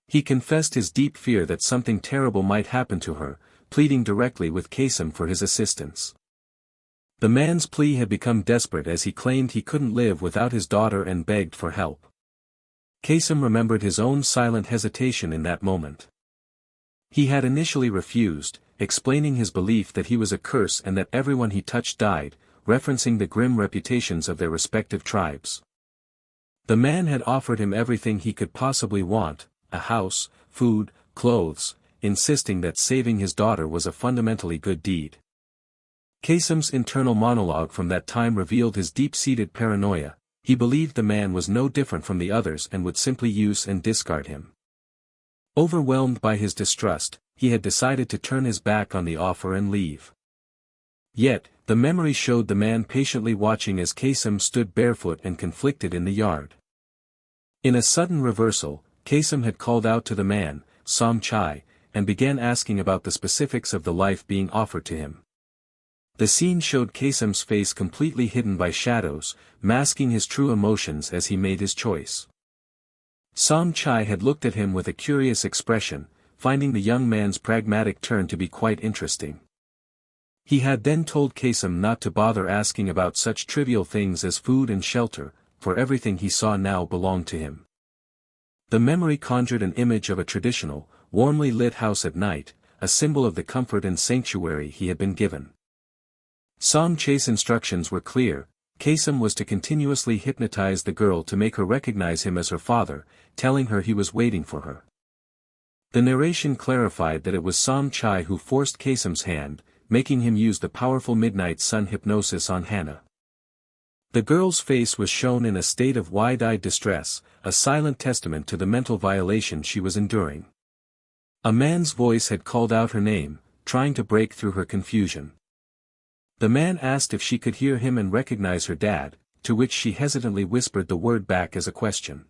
He confessed his deep fear that something terrible might happen to her, pleading directly with Kasem for his assistance. The man's plea had become desperate as he claimed he couldn't live without his daughter and begged for help. Kasem remembered his own silent hesitation in that moment. He had initially refused, explaining his belief that he was a curse and that everyone he touched died, referencing the grim reputations of their respective tribes. The man had offered him everything he could possibly want, a house, food, clothes, insisting that saving his daughter was a fundamentally good deed. Kasem's internal monologue from that time revealed his deep-seated paranoia. He believed the man was no different from the others and would simply use and discard him. Overwhelmed by his distrust, he had decided to turn his back on the offer and leave. Yet, the memory showed the man patiently watching as Kasem stood barefoot and conflicted in the yard. In a sudden reversal, Kasem had called out to the man, Som Chai, and began asking about the specifics of the life being offered to him. The scene showed Kasem's face completely hidden by shadows, masking his true emotions as he made his choice. Som Chai had looked at him with a curious expression, finding the young man's pragmatic turn to be quite interesting. He had then told Kasem not to bother asking about such trivial things as food and shelter, for everything he saw now belonged to him. The memory conjured an image of a traditional, warmly lit house at night, a symbol of the comfort and sanctuary he had been given. Som Chai's instructions were clear. Kasem was to continuously hypnotize the girl to make her recognize him as her father, telling her he was waiting for her. The narration clarified that it was Som Chai who forced Kasem's hand, making him use the powerful midnight sun hypnosis on Hannah. The girl's face was shown in a state of wide-eyed distress, a silent testament to the mental violation she was enduring. A man's voice had called out her name, trying to break through her confusion. The man asked if she could hear him and recognize her dad, to which she hesitantly whispered the word back as a question.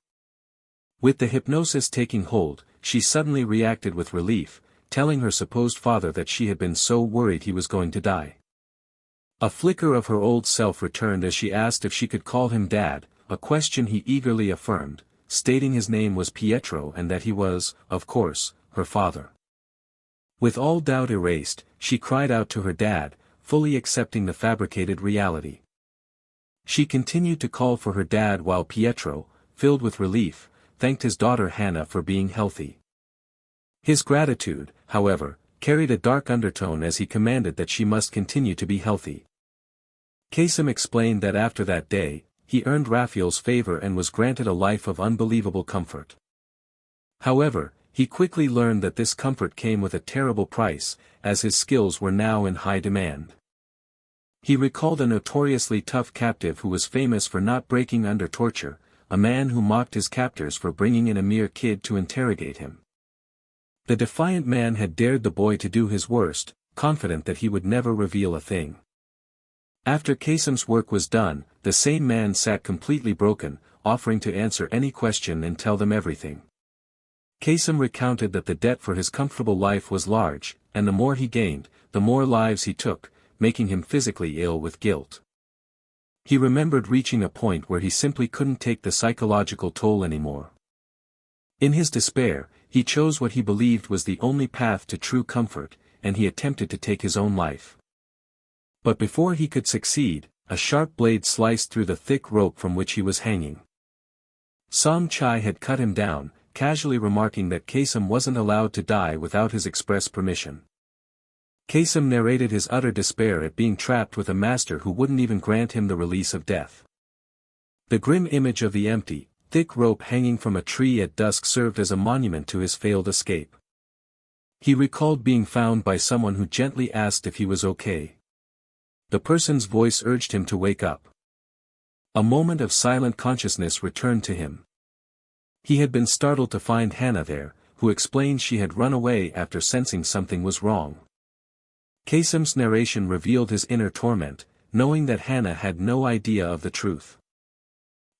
With the hypnosis taking hold, she suddenly reacted with relief, telling her supposed father that she had been so worried he was going to die. A flicker of her old self returned as she asked if she could call him dad, a question he eagerly affirmed, stating his name was Pietro and that he was, of course, her father. With all doubt erased, she cried out to her dad, fully accepting the fabricated reality. She continued to call for her dad while Pietro, filled with relief, thanked his daughter Hannah for being healthy. His gratitude, however, carried a dark undertone as he commanded that she must continue to be healthy. Kasem explained that after that day, he earned Raphael's favor and was granted a life of unbelievable comfort. However, he quickly learned that this comfort came with a terrible price, as his skills were now in high demand. He recalled a notoriously tough captive who was famous for not breaking under torture, a man who mocked his captors for bringing in a mere kid to interrogate him. The defiant man had dared the boy to do his worst, confident that he would never reveal a thing. After Kasem's work was done, the same man sat completely broken, offering to answer any question and tell them everything. Kasem recounted that the debt for his comfortable life was large, and the more he gained, the more lives he took, making him physically ill with guilt. He remembered reaching a point where he simply couldn't take the psychological toll anymore. In his despair, he chose what he believed was the only path to true comfort, and he attempted to take his own life. But before he could succeed, a sharp blade sliced through the thick rope from which he was hanging. Song Chai had cut him down, casually remarking that Kasem wasn't allowed to die without his express permission. Kasem narrated his utter despair at being trapped with a master who wouldn't even grant him the release of death. The grim image of the empty, thick rope hanging from a tree at dusk served as a monument to his failed escape. He recalled being found by someone who gently asked if he was okay. The person's voice urged him to wake up. A moment of silent consciousness returned to him. He had been startled to find Hannah there, who explained she had run away after sensing something was wrong. Kasem's narration revealed his inner torment, knowing that Hannah had no idea of the truth.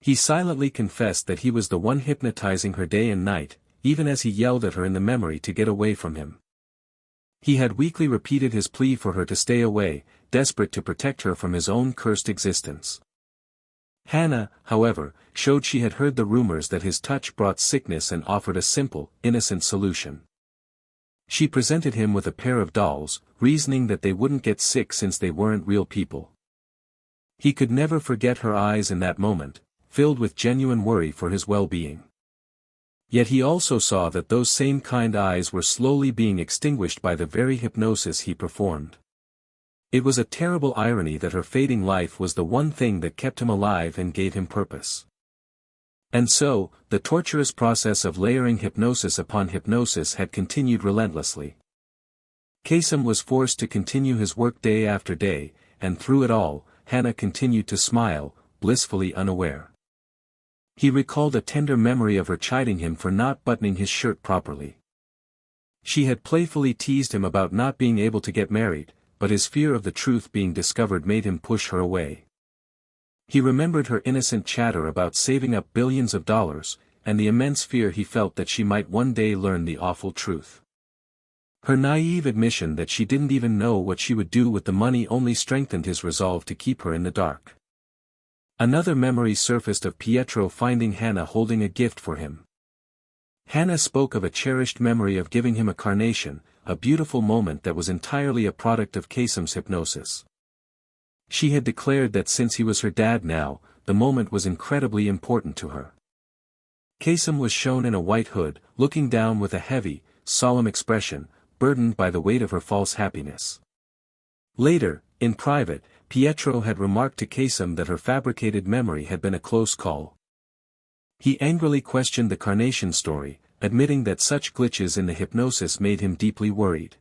He silently confessed that he was the one hypnotizing her day and night, even as he yelled at her in the memory to get away from him. He had weakly repeated his plea for her to stay away, desperate to protect her from his own cursed existence. Hannah, however, showed she had heard the rumors that his touch brought sickness and offered a simple, innocent solution. She presented him with a pair of dolls, reasoning that they wouldn't get sick since they weren't real people. He could never forget her eyes in that moment, filled with genuine worry for his well-being. Yet he also saw that those same kind eyes were slowly being extinguished by the very hypnosis he performed. It was a terrible irony that her fading life was the one thing that kept him alive and gave him purpose. And so, the torturous process of layering hypnosis upon hypnosis had continued relentlessly. Kasem was forced to continue his work day after day, and through it all, Hannah continued to smile, blissfully unaware. He recalled a tender memory of her chiding him for not buttoning his shirt properly. She had playfully teased him about not being able to get married, but his fear of the truth being discovered made him push her away. He remembered her innocent chatter about saving up billions of dollars, and the immense fear he felt that she might one day learn the awful truth. Her naive admission that she didn't even know what she would do with the money only strengthened his resolve to keep her in the dark. Another memory surfaced of Pietro finding Hannah holding a gift for him. Hannah spoke of a cherished memory of giving him a carnation, a beautiful moment that was entirely a product of Kasem's hypnosis. She had declared that since he was her dad now, the moment was incredibly important to her. Kasem was shown in a white hood, looking down with a heavy, solemn expression, burdened by the weight of her false happiness. Later, in private, Pietro had remarked to Kasem that her fabricated memory had been a close call. He angrily questioned the carnation story, admitting that such glitches in the hypnosis made him deeply worried.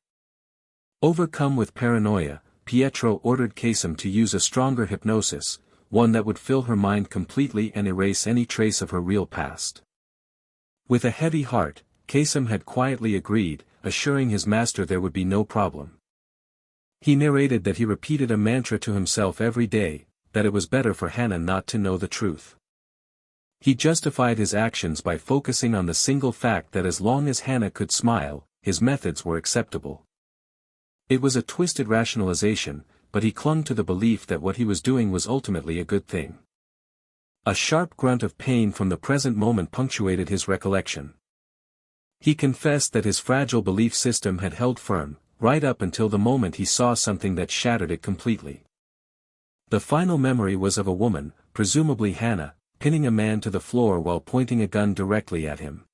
Overcome with paranoia, Pietro ordered Kasem to use a stronger hypnosis, one that would fill her mind completely and erase any trace of her real past. With a heavy heart, Kasem had quietly agreed, assuring his master there would be no problem. He narrated that he repeated a mantra to himself every day, that it was better for Hannah not to know the truth. He justified his actions by focusing on the single fact that as long as Hannah could smile, his methods were acceptable. It was a twisted rationalization, but he clung to the belief that what he was doing was ultimately a good thing. A sharp grunt of pain from the present moment punctuated his recollection. He confessed that his fragile belief system had held firm, right up until the moment he saw something that shattered it completely. The final memory was of a woman, presumably Hannah, pinning a man to the floor while pointing a gun directly at him.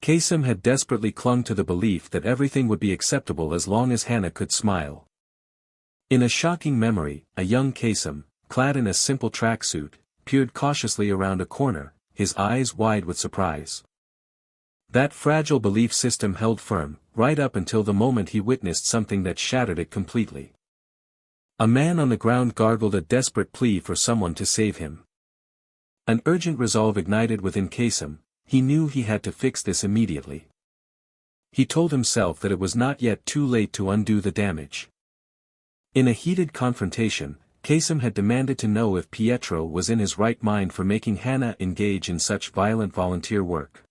Kasem had desperately clung to the belief that everything would be acceptable as long as Hannah could smile. In a shocking memory, a young Kasem, clad in a simple tracksuit, peered cautiously around a corner, his eyes wide with surprise. That fragile belief system held firm, right up until the moment he witnessed something that shattered it completely. A man on the ground gargled a desperate plea for someone to save him. An urgent resolve ignited within Kasem. He knew he had to fix this immediately. He told himself that it was not yet too late to undo the damage. In a heated confrontation, Kasem had demanded to know if Pietro was in his right mind for making Hannah engage in such violent volunteer work.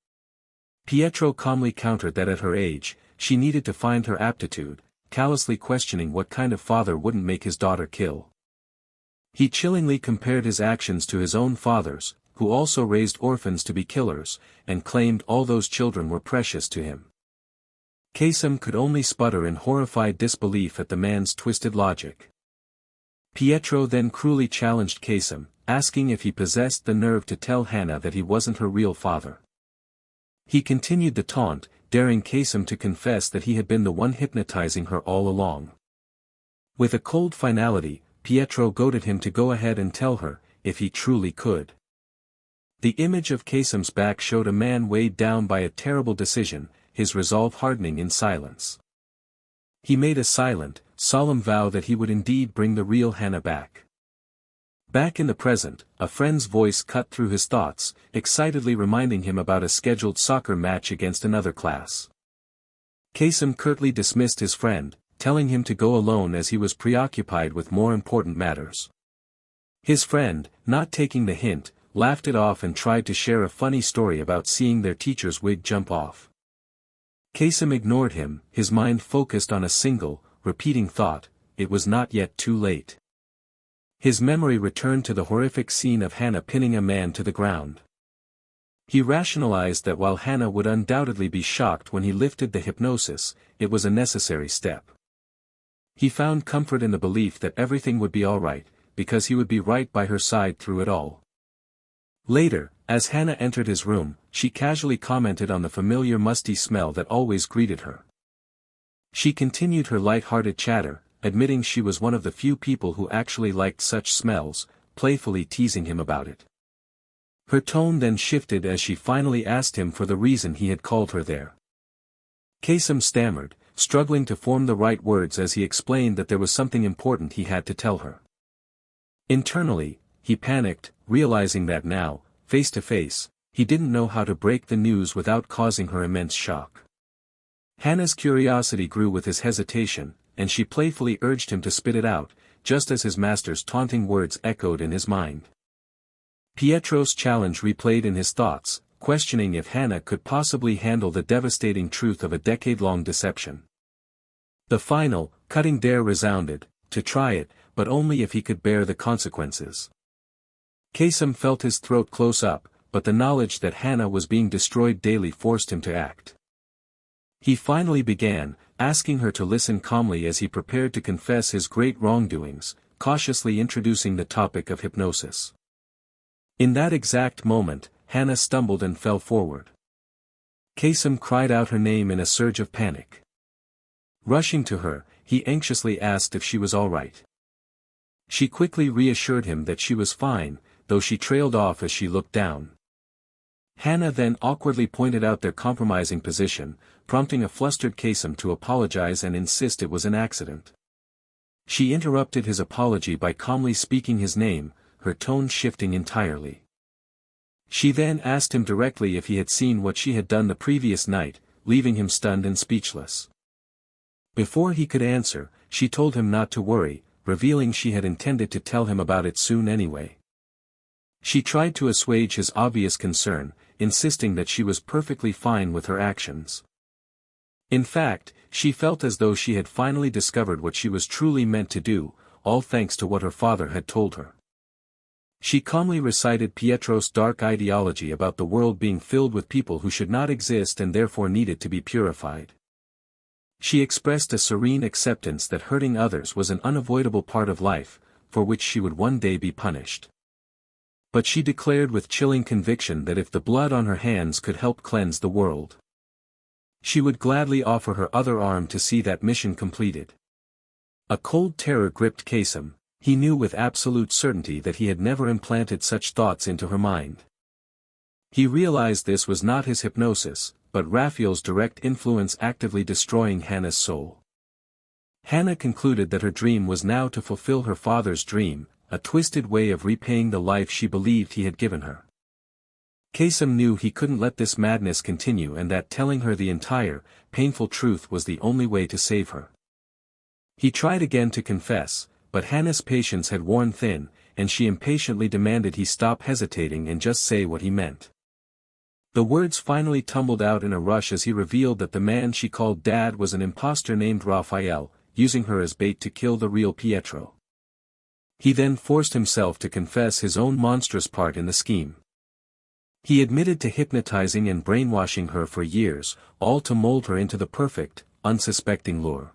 Pietro calmly countered that at her age, she needed to find her aptitude, callously questioning what kind of father wouldn't make his daughter kill. He chillingly compared his actions to his own father's, who also raised orphans to be killers, and claimed all those children were precious to him. Kasem could only sputter in horrified disbelief at the man's twisted logic. Pietro then cruelly challenged Kasem, asking if he possessed the nerve to tell Hannah that he wasn't her real father. He continued the taunt, daring Kasem to confess that he had been the one hypnotizing her all along. With a cold finality, Pietro goaded him to go ahead and tell her, if he truly could. The image of Kasem's back showed a man weighed down by a terrible decision, his resolve hardening in silence. He made a silent, solemn vow that he would indeed bring the real Hannah back. Back in the present, a friend's voice cut through his thoughts, excitedly reminding him about a scheduled soccer match against another class. Kasem curtly dismissed his friend, telling him to go alone as he was preoccupied with more important matters. His friend, not taking the hint, laughed it off and tried to share a funny story about seeing their teacher's wig jump off. Kasem ignored him, his mind focused on a single, repeating thought: it was not yet too late. His memory returned to the horrific scene of Hannah pinning a man to the ground. He rationalized that while Hannah would undoubtedly be shocked when he lifted the hypnosis, it was a necessary step. He found comfort in the belief that everything would be alright, because he would be right by her side through it all. Later, as Hannah entered his room, she casually commented on the familiar musty smell that always greeted her. She continued her light-hearted chatter, admitting she was one of the few people who actually liked such smells, playfully teasing him about it. Her tone then shifted as she finally asked him for the reason he had called her there. Kasem stammered, struggling to form the right words as he explained that there was something important he had to tell her. Internally, he panicked, realizing that now, face to face, he didn't know how to break the news without causing her immense shock. Hannah's curiosity grew with his hesitation, and she playfully urged him to spit it out, just as his master's taunting words echoed in his mind. Pietro's challenge replayed in his thoughts, questioning if Hannah could possibly handle the devastating truth of a decade-long deception. The final, cutting dare resounded: to try it, but only if he could bear the consequences. Kasem felt his throat close up, but the knowledge that Hannah was being destroyed daily forced him to act. He finally began, asking her to listen calmly as he prepared to confess his great wrongdoings, cautiously introducing the topic of hypnosis. In that exact moment, Hannah stumbled and fell forward. Kasem cried out her name in a surge of panic. Rushing to her, he anxiously asked if she was all right. She quickly reassured him that she was fine, though she trailed off as she looked down. Hannah then awkwardly pointed out their compromising position, prompting a flustered Kasem to apologize and insist it was an accident. She interrupted his apology by calmly speaking his name, her tone shifting entirely. She then asked him directly if he had seen what she had done the previous night, leaving him stunned and speechless. Before he could answer, she told him not to worry, revealing she had intended to tell him about it soon anyway. She tried to assuage his obvious concern, insisting that she was perfectly fine with her actions. In fact, she felt as though she had finally discovered what she was truly meant to do, all thanks to what her father had told her. She calmly recited Pietro's dark ideology about the world being filled with people who should not exist and therefore needed to be purified. She expressed a serene acceptance that hurting others was an unavoidable part of life, for which she would one day be punished. But she declared with chilling conviction that if the blood on her hands could help cleanse the world, she would gladly offer her other arm to see that mission completed. A cold terror gripped Kasem. He knew with absolute certainty that he had never implanted such thoughts into her mind. He realized this was not his hypnosis, but Raphael's direct influence actively destroying Hannah's soul. Hannah concluded that her dream was now to fulfill her father's dream, a twisted way of repaying the life she believed he had given her. Kasem knew he couldn't let this madness continue and that telling her the entire, painful truth was the only way to save her. He tried again to confess, but Hannah's patience had worn thin, and she impatiently demanded he stop hesitating and just say what he meant. The words finally tumbled out in a rush as he revealed that the man she called Dad was an impostor named Raphael, using her as bait to kill the real Pietro. He then forced himself to confess his own monstrous part in the scheme. He admitted to hypnotizing and brainwashing her for years, all to mold her into the perfect, unsuspecting lure.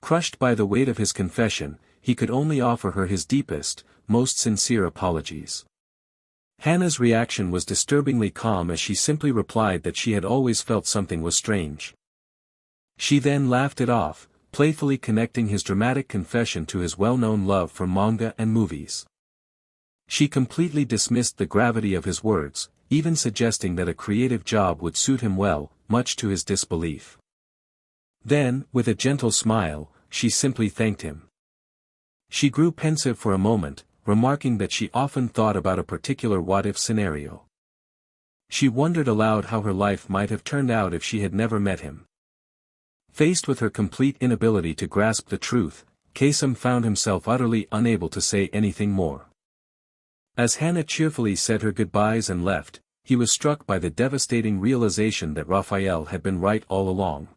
Crushed by the weight of his confession, he could only offer her his deepest, most sincere apologies. Hannah's reaction was disturbingly calm as she simply replied that she had always felt something was strange. She then laughed it off, playfully connecting his dramatic confession to his well-known love for manga and movies. She completely dismissed the gravity of his words, even suggesting that a creative job would suit him well, much to his disbelief. Then, with a gentle smile, she simply thanked him. She grew pensive for a moment, remarking that she often thought about a particular what-if scenario. She wondered aloud how her life might have turned out if she had never met him. Faced with her complete inability to grasp the truth, Kasem found himself utterly unable to say anything more. As Hannah cheerfully said her goodbyes and left, he was struck by the devastating realization that Raphael had been right all along.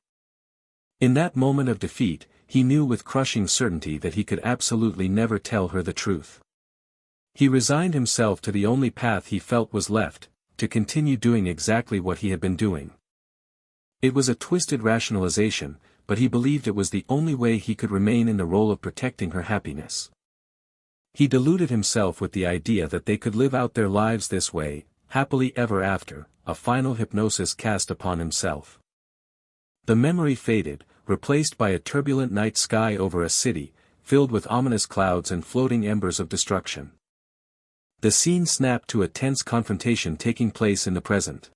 In that moment of defeat, he knew with crushing certainty that he could absolutely never tell her the truth. He resigned himself to the only path he felt was left, to continue doing exactly what he had been doing. It was a twisted rationalization, but he believed it was the only way he could remain in the role of protecting her happiness. He deluded himself with the idea that they could live out their lives this way, happily ever after, a final hypnosis cast upon himself. The memory faded, replaced by a turbulent night sky over a city, filled with ominous clouds and floating embers of destruction. The scene snapped to a tense confrontation taking place in the present.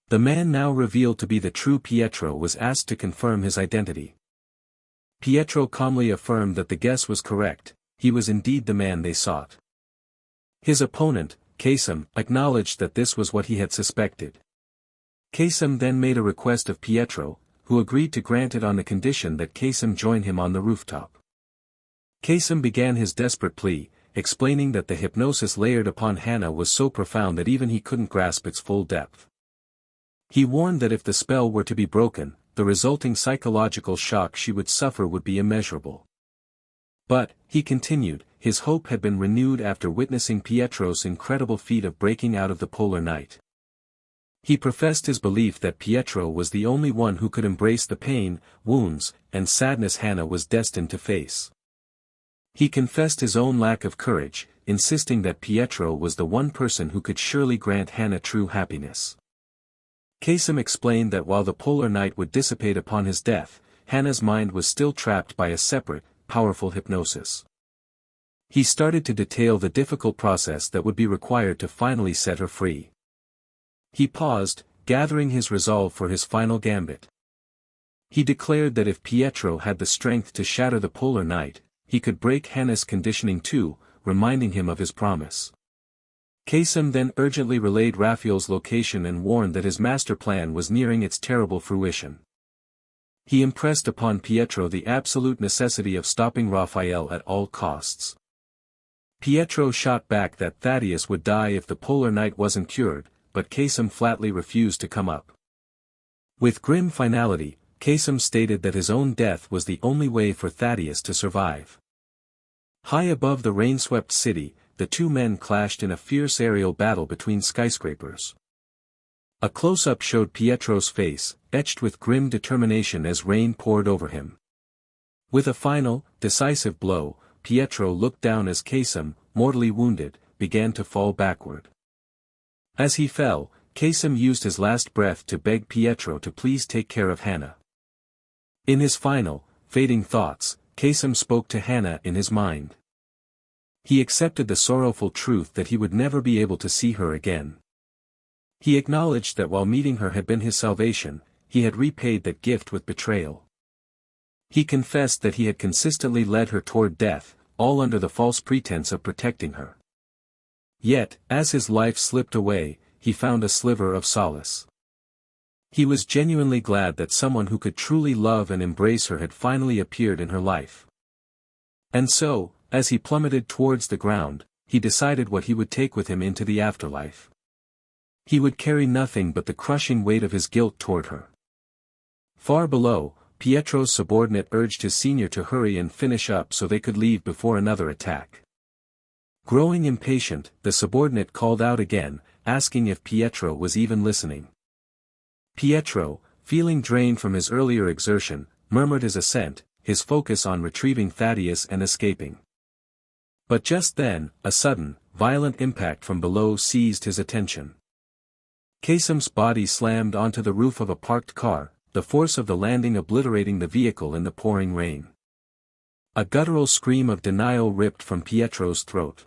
The man now revealed to be the true Pietro was asked to confirm his identity. Pietro calmly affirmed that the guess was correct, he was indeed the man they sought. His opponent, Kasem, acknowledged that this was what he had suspected. Kasem then made a request of Pietro, who agreed to grant it on the condition that Kasem join him on the rooftop. Kasem began his desperate plea, explaining that the hypnosis layered upon Hannah was so profound that even he couldn't grasp its full depth. He warned that if the spell were to be broken, the resulting psychological shock she would suffer would be immeasurable. But, he continued, his hope had been renewed after witnessing Pietro's incredible feat of breaking out of the polar night. He professed his belief that Pietro was the only one who could embrace the pain, wounds, and sadness Hannah was destined to face. He confessed his own lack of courage, insisting that Pietro was the one person who could surely grant Hannah true happiness. Kasem explained that while the polar night would dissipate upon his death, Hannah's mind was still trapped by a separate, powerful hypnosis. He started to detail the difficult process that would be required to finally set her free. He paused, gathering his resolve for his final gambit. He declared that if Pietro had the strength to shatter the polar night, he could break Hannah's conditioning too, reminding him of his promise. Kasem then urgently relayed Raphael's location and warned that his master plan was nearing its terrible fruition. He impressed upon Pietro the absolute necessity of stopping Raphael at all costs. Pietro shot back that Thaddeus would die if the polar night wasn't cured, but Kasem flatly refused to come up. With grim finality, Kasem stated that his own death was the only way for Thaddeus to survive. High above the rain-swept city, the two men clashed in a fierce aerial battle between skyscrapers. A close-up showed Pietro's face, etched with grim determination as rain poured over him. With a final, decisive blow, Pietro looked down as Kasem, mortally wounded, began to fall backward. As he fell, Kasem used his last breath to beg Pietro to please take care of Hannah. In his final, fading thoughts, Kasem spoke to Hannah in his mind. He accepted the sorrowful truth that he would never be able to see her again. He acknowledged that while meeting her had been his salvation, he had repaid that gift with betrayal. He confessed that he had consistently led her toward death, all under the false pretense of protecting her. Yet, as his life slipped away, he found a sliver of solace. He was genuinely glad that someone who could truly love and embrace her had finally appeared in her life. And so, as he plummeted towards the ground, he decided what he would take with him into the afterlife. He would carry nothing but the crushing weight of his guilt toward her. Far below, Pietro's subordinate urged his senior to hurry and finish up so they could leave before another attack. Growing impatient, the subordinate called out again, asking if Pietro was even listening. Pietro, feeling drained from his earlier exertion, murmured his assent, his focus on retrieving Thaddeus and escaping. But just then, a sudden, violent impact from below seized his attention. Kasem's body slammed onto the roof of a parked car, the force of the landing obliterating the vehicle in the pouring rain. A guttural scream of denial ripped from Pietro's throat.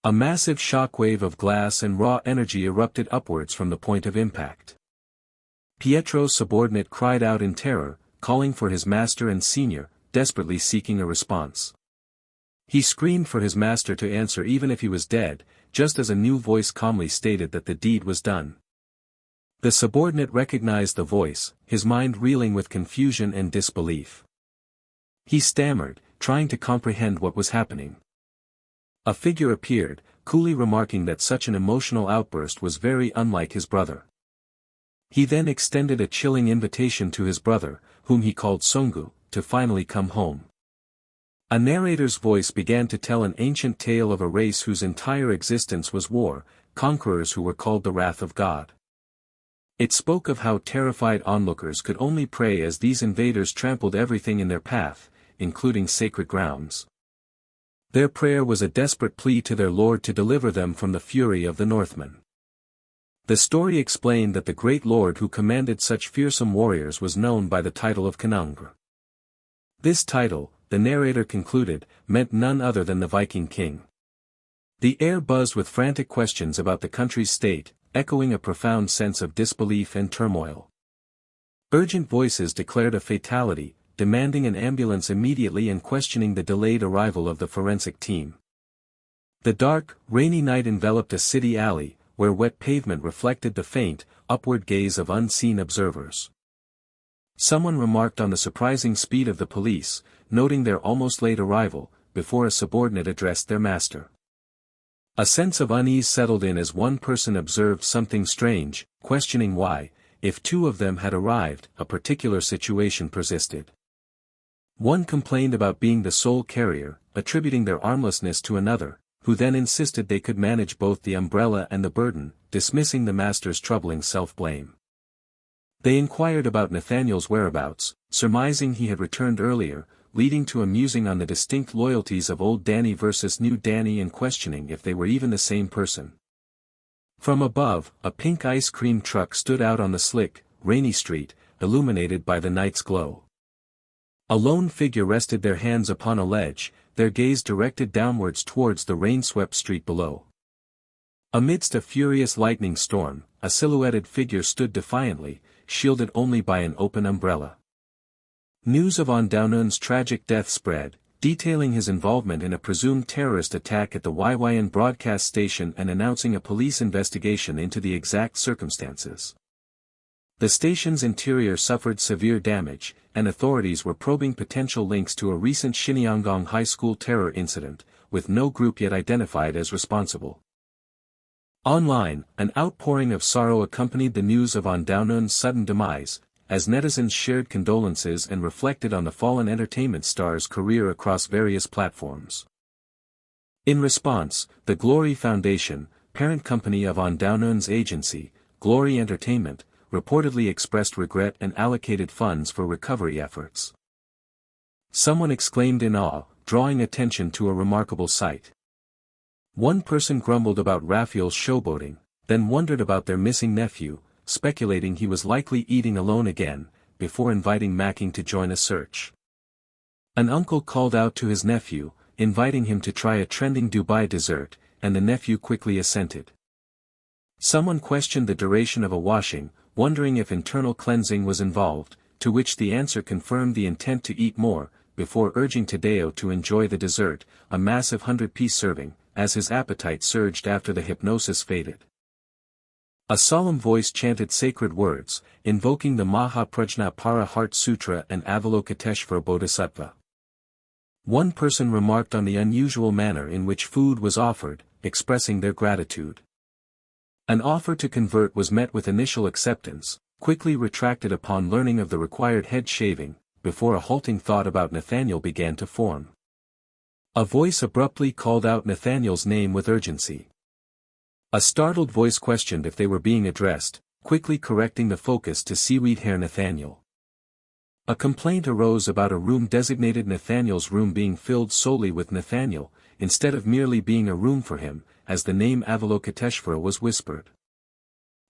A massive shockwave of glass and raw energy erupted upwards from the point of impact. Pietro's subordinate cried out in terror, calling for his master and senior, desperately seeking a response. He screamed for his master to answer even if he was dead, just as a new voice calmly stated that the deed was done. The subordinate recognized the voice, his mind reeling with confusion and disbelief. He stammered, trying to comprehend what was happening. A figure appeared, coolly remarking that such an emotional outburst was very unlike his brother. He then extended a chilling invitation to his brother, whom he called Songu, to finally come home. A narrator's voice began to tell an ancient tale of a race whose entire existence was war, conquerors who were called the wrath of God. It spoke of how terrified onlookers could only pray as these invaders trampled everything in their path, including sacred grounds. Their prayer was a desperate plea to their Lord to deliver them from the fury of the Northmen. The story explained that the great Lord who commanded such fearsome warriors was known by the title of Kanangra. This title, the narrator concluded, meant none other than the Viking king. The air buzzed with frantic questions about the country's state, echoing a profound sense of disbelief and turmoil. Urgent voices declared a fatality, demanding an ambulance immediately and questioning the delayed arrival of the forensic team. The dark, rainy night enveloped a city alley, where wet pavement reflected the faint, upward gaze of unseen observers. Someone remarked on the surprising speed of the police, noting their almost late arrival, before a subordinate addressed their master. A sense of unease settled in as one person observed something strange, questioning why, if two of them had arrived, a particular situation persisted. One complained about being the sole carrier, attributing their armlessness to another, who then insisted they could manage both the umbrella and the burden, dismissing the master's troubling self-blame. They inquired about Nathaniel's whereabouts, surmising he had returned earlier, leading to a musing on the distinct loyalties of old Danny versus new Danny and questioning if they were even the same person. From above, a pink ice cream truck stood out on the slick, rainy street, illuminated by the night's glow. A lone figure rested their hands upon a ledge, their gaze directed downwards towards the rain-swept street below. Amidst a furious lightning storm, a silhouetted figure stood defiantly, shielded only by an open umbrella. News of Ondaunun's tragic death spread, detailing his involvement in a presumed terrorist attack at the YYN broadcast station and announcing a police investigation into the exact circumstances. The station's interior suffered severe damage, and authorities were probing potential links to a recent Xinjiang high school terror incident, with no group yet identified as responsible. Online, an outpouring of sorrow accompanied the news of Ondaunun's sudden demise, as netizens shared condolences and reflected on the fallen entertainment star's career across various platforms. In response, the Glory Foundation, parent company of Ondaunun's agency, Glory Entertainment, reportedly expressed regret and allocated funds for recovery efforts. Someone exclaimed in awe, drawing attention to a remarkable sight. One person grumbled about Raphael's showboating, then wondered about their missing nephew, speculating he was likely eating alone again, before inviting Macking to join a search. An uncle called out to his nephew, inviting him to try a trending Dubai dessert, and the nephew quickly assented. Someone questioned the duration of a washing, wondering if internal cleansing was involved, to which the answer confirmed the intent to eat more, before urging Tadeo to enjoy the dessert, a massive 100-piece serving, as his appetite surged after the hypnosis faded. A solemn voice chanted sacred words, invoking the Mahaprajnapara Heart Sutra and Avalokiteshvara Bodhisattva. One person remarked on the unusual manner in which food was offered, expressing their gratitude. An offer to convert was met with initial acceptance, quickly retracted upon learning of the required head shaving, before a halting thought about Nathaniel began to form. A voice abruptly called out Nathaniel's name with urgency. A startled voice questioned if they were being addressed, quickly correcting the focus to seaweed hair Nathaniel. A complaint arose about a room designated Nathaniel's room being filled solely with Nathaniel, instead of merely being a room for him, as the name Avalokiteshvara was whispered.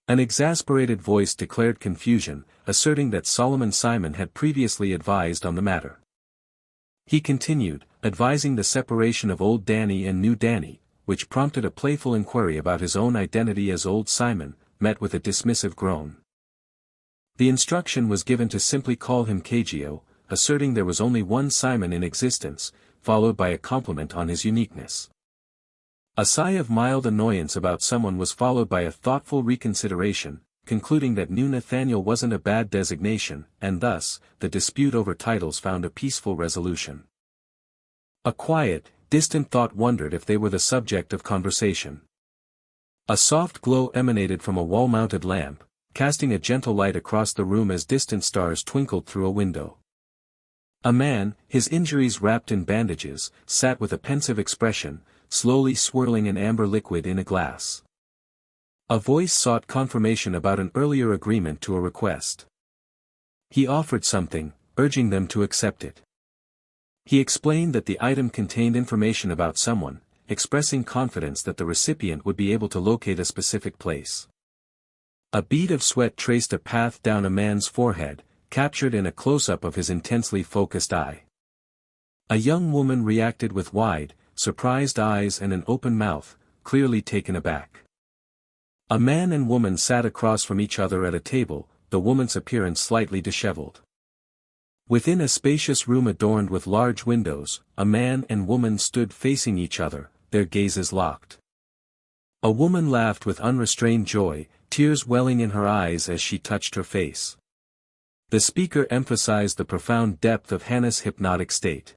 An exasperated voice declared confusion, asserting that Solomon Simon had previously advised on the matter. He continued, advising the separation of Old Danny and New Danny, which prompted a playful inquiry about his own identity as Old Simon, met with a dismissive groan. The instruction was given to simply call him Kagyo, asserting there was only one Simon in existence, followed by a compliment on his uniqueness. A sigh of mild annoyance about someone was followed by a thoughtful reconsideration, concluding that New Nathaniel wasn't a bad designation, and thus, the dispute over titles found a peaceful resolution. A quiet, distant thought wondered if they were the subject of conversation. A soft glow emanated from a wall-mounted lamp, casting a gentle light across the room as distant stars twinkled through a window. A man, his injuries wrapped in bandages, sat with a pensive expression, slowly swirling an amber liquid in a glass. A voice sought confirmation about an earlier agreement to a request. He offered something, urging them to accept it. He explained that the item contained information about someone, expressing confidence that the recipient would be able to locate a specific place. A bead of sweat traced a path down a man's forehead, captured in a close-up of his intensely focused eye. A young woman reacted with wide, surprised eyes and an open mouth, clearly taken aback. A man and woman sat across from each other at a table, the woman's appearance slightly disheveled. Within a spacious room adorned with large windows, a man and woman stood facing each other, their gazes locked. A woman laughed with unrestrained joy, tears welling in her eyes as she touched her face. The speaker emphasized the profound depth of Hannah's hypnotic state.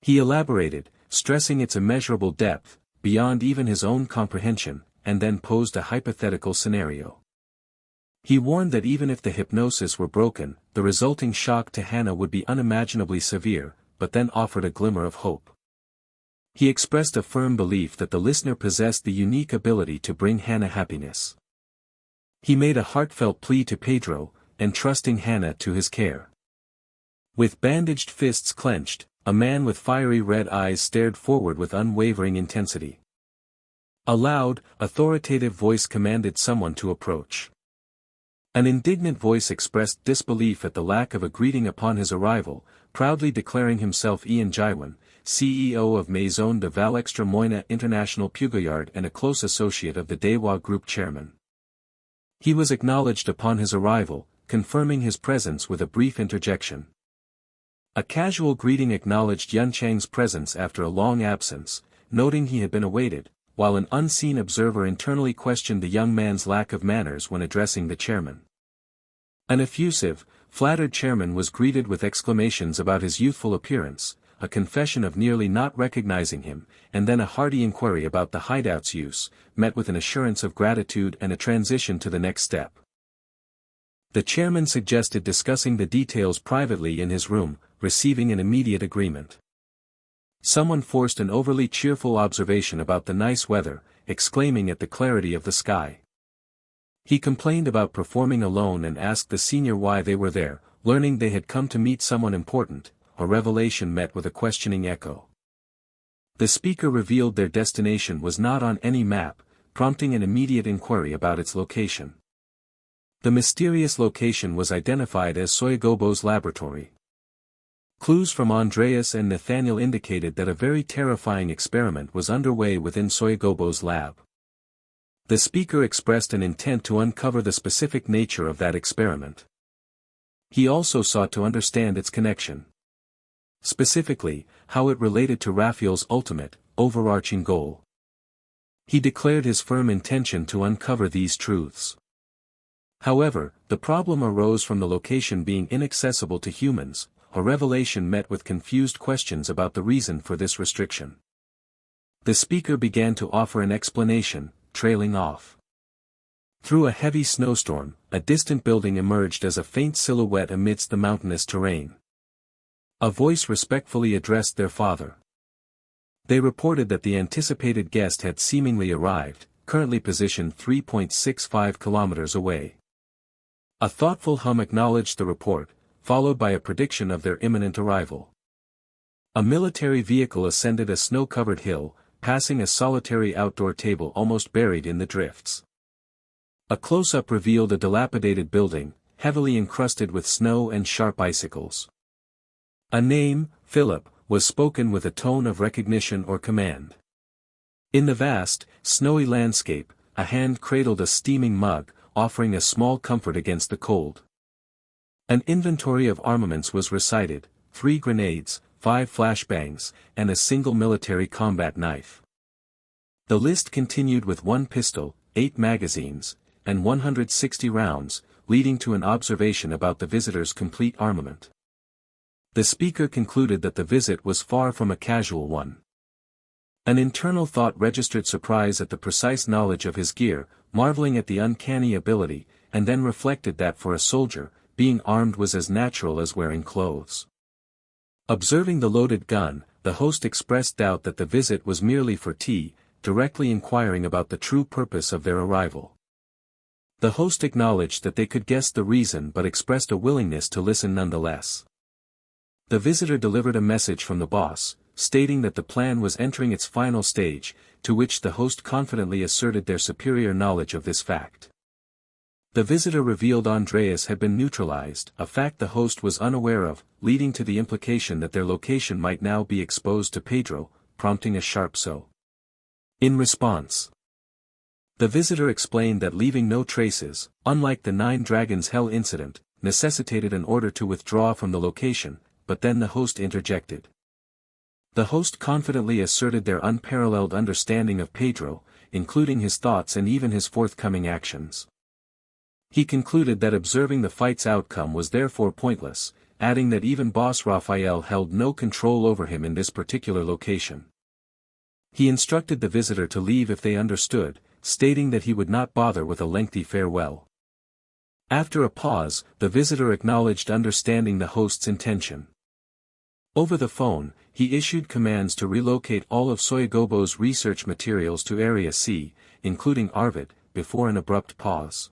He elaborated, stressing its immeasurable depth, beyond even his own comprehension, and then posed a hypothetical scenario. He warned that even if the hypnosis were broken, the resulting shock to Hannah would be unimaginably severe, but then offered a glimmer of hope. He expressed a firm belief that the listener possessed the unique ability to bring Hannah happiness. He made a heartfelt plea to Pedro, entrusting Hannah to his care. With bandaged fists clenched, a man with fiery red eyes stared forward with unwavering intensity. A loud, authoritative voice commanded someone to approach. An indignant voice expressed disbelief at the lack of a greeting upon his arrival, proudly declaring himself Ian Jaiwan, CEO of Maison de Val Extra Moina International Pugoyard and a close associate of the Dewa Group chairman. He was acknowledged upon his arrival, confirming his presence with a brief interjection. A casual greeting acknowledged Yunchang's presence after a long absence, noting he had been awaited, while an unseen observer internally questioned the young man's lack of manners when addressing the chairman. An effusive, flattered chairman was greeted with exclamations about his youthful appearance, a confession of nearly not recognizing him, and then a hearty inquiry about the hideout's use, met with an assurance of gratitude and a transition to the next step. The chairman suggested discussing the details privately in his room, receiving an immediate agreement. Someone forced an overly cheerful observation about the nice weather, exclaiming at the clarity of the sky. He complained about performing alone and asked the senior why they were there, learning they had come to meet someone important, a revelation met with a questioning echo. The speaker revealed their destination was not on any map, prompting an immediate inquiry about its location. The mysterious location was identified as Soyagobo's laboratory. Clues from Andreas and Nathaniel indicated that a very terrifying experiment was underway within Soyagobo's lab. The speaker expressed an intent to uncover the specific nature of that experiment. He also sought to understand its connection. Specifically, how it related to Raphael's ultimate, overarching goal. He declared his firm intention to uncover these truths. However, the problem arose from the location being inaccessible to humans, a revelation met with confused questions about the reason for this restriction. The speaker began to offer an explanation, trailing off. Through a heavy snowstorm, a distant building emerged as a faint silhouette amidst the mountainous terrain. A voice respectfully addressed their father. They reported that the anticipated guest had seemingly arrived, currently positioned 3.65 kilometers away. A thoughtful hum acknowledged the report, followed by a prediction of their imminent arrival. A military vehicle ascended a snow-covered hill, passing a solitary outdoor table almost buried in the drifts. A close-up revealed a dilapidated building, heavily encrusted with snow and sharp icicles. A name, Philip, was spoken with a tone of recognition or command. In the vast, snowy landscape, a hand cradled a steaming mug, offering a small comfort against the cold. An inventory of armaments was recited: 3 grenades, 5 flashbangs, and a single military combat knife. The list continued with 1 pistol, 8 magazines, and 160 rounds, leading to an observation about the visitor's complete armament. The speaker concluded that the visit was far from a casual one. An internal thought registered surprise at the precise knowledge of his gear, marveling at the uncanny ability, and then reflected that for a soldier, being armed was as natural as wearing clothes. Observing the loaded gun, the host expressed doubt that the visit was merely for tea, directly inquiring about the true purpose of their arrival. The host acknowledged that they could guess the reason but expressed a willingness to listen nonetheless. The visitor delivered a message from the boss, stating that the plan was entering its final stage, to which the host confidently asserted their superior knowledge of this fact. The visitor revealed Andreas had been neutralized, a fact the host was unaware of, leading to the implication that their location might now be exposed to Pedro, prompting a sharp "so." In response, the visitor explained that leaving no traces, unlike the 9 Dragons Hell incident, necessitated an order to withdraw from the location, but then the host interjected. The host confidently asserted their unparalleled understanding of Pedro, including his thoughts and even his forthcoming actions. He concluded that observing the fight's outcome was therefore pointless, adding that even boss Raphael held no control over him in this particular location. He instructed the visitor to leave if they understood, stating that he would not bother with a lengthy farewell. After a pause, the visitor acknowledged understanding the host's intention. Over the phone, he issued commands to relocate all of Soyogobo's research materials to Area C, including Arvid, before an abrupt pause.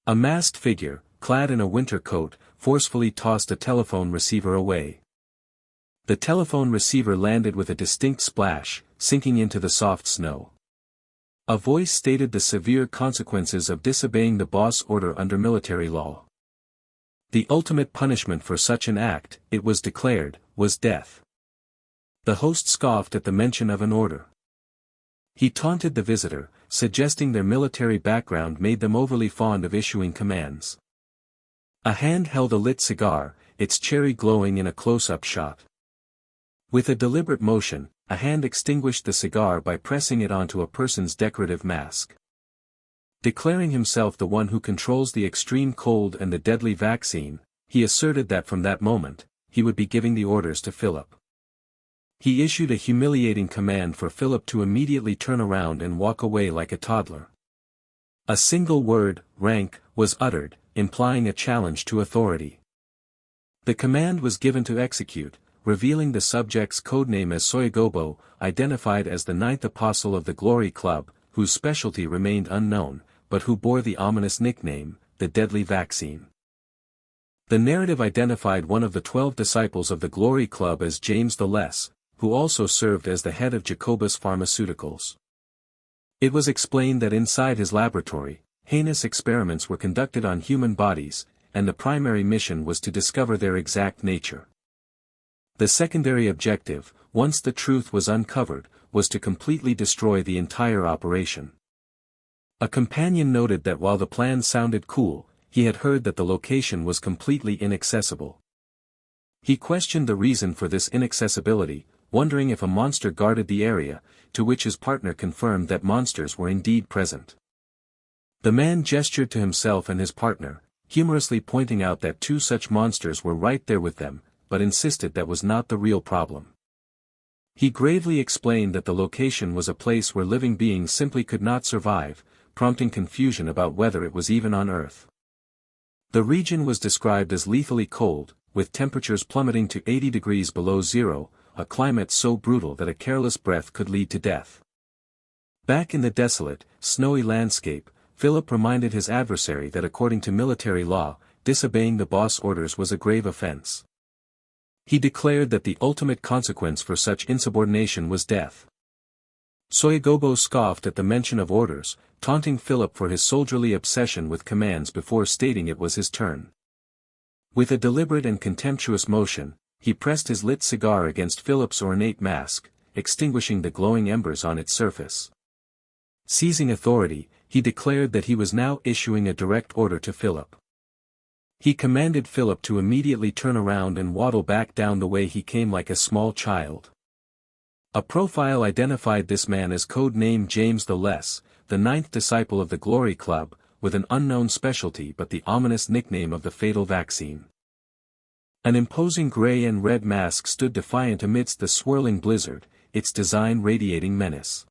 A masked figure, clad in a winter coat, forcefully tossed a telephone receiver away. The telephone receiver landed with a distinct splash, sinking into the soft snow. A voice stated the severe consequences of disobeying the boss order under military law. The ultimate punishment for such an act, it was declared, was death. The host scoffed at the mention of an order. He taunted the visitor, suggesting their military background made them overly fond of issuing commands. A hand held a lit cigar, its cherry glowing in a close-up shot. With a deliberate motion, a hand extinguished the cigar by pressing it onto a person's decorative mask. Declaring himself the one who controls the extreme cold and the deadly vaccine, he asserted that from that moment, he would be giving the orders to Philip. He issued a humiliating command for Philip to immediately turn around and walk away like a toddler. A single word, rank, was uttered, implying a challenge to authority. The command was given to execute, revealing the subject's codename as Soyogobo, identified as the 9th apostle of the Glory Club, whose specialty remained unknown, but who bore the ominous nickname, the Deadly Vaccine. The narrative identified one of the 12 disciples of the Glory Club as James the Less, who also served as the head of Jacobus Pharmaceuticals. It was explained that inside his laboratory, heinous experiments were conducted on human bodies, and the primary mission was to discover their exact nature. The secondary objective, once the truth was uncovered, was to completely destroy the entire operation. A companion noted that while the plan sounded cool, he had heard that the location was completely inaccessible. He questioned the reason for this inaccessibility, wondering if a monster guarded the area, to which his partner confirmed that monsters were indeed present. The man gestured to himself and his partner, humorously pointing out that 2 such monsters were right there with them, but insisted that was not the real problem. He gravely explained that the location was a place where living beings simply could not survive, prompting confusion about whether it was even on Earth. The region was described as lethally cold, with temperatures plummeting to 80 degrees below zero, a climate so brutal that a careless breath could lead to death. Back in the desolate, snowy landscape, Philip reminded his adversary that according to military law, disobeying the boss' orders was a grave offense. He declared that the ultimate consequence for such insubordination was death. Soigobo scoffed at the mention of orders, taunting Philip for his soldierly obsession with commands before stating it was his turn. With a deliberate and contemptuous motion, he pressed his lit cigar against Philip's ornate mask, extinguishing the glowing embers on its surface. Seizing authority, he declared that he was now issuing a direct order to Philip. He commanded Philip to immediately turn around and waddle back down the way he came like a small child. A profile identified this man as code name James the Less, the ninth disciple of the Glory Club, with an unknown specialty but the ominous nickname of the fatal vaccine. An imposing gray and red mask stood defiant amidst the swirling blizzard, its design radiating menace.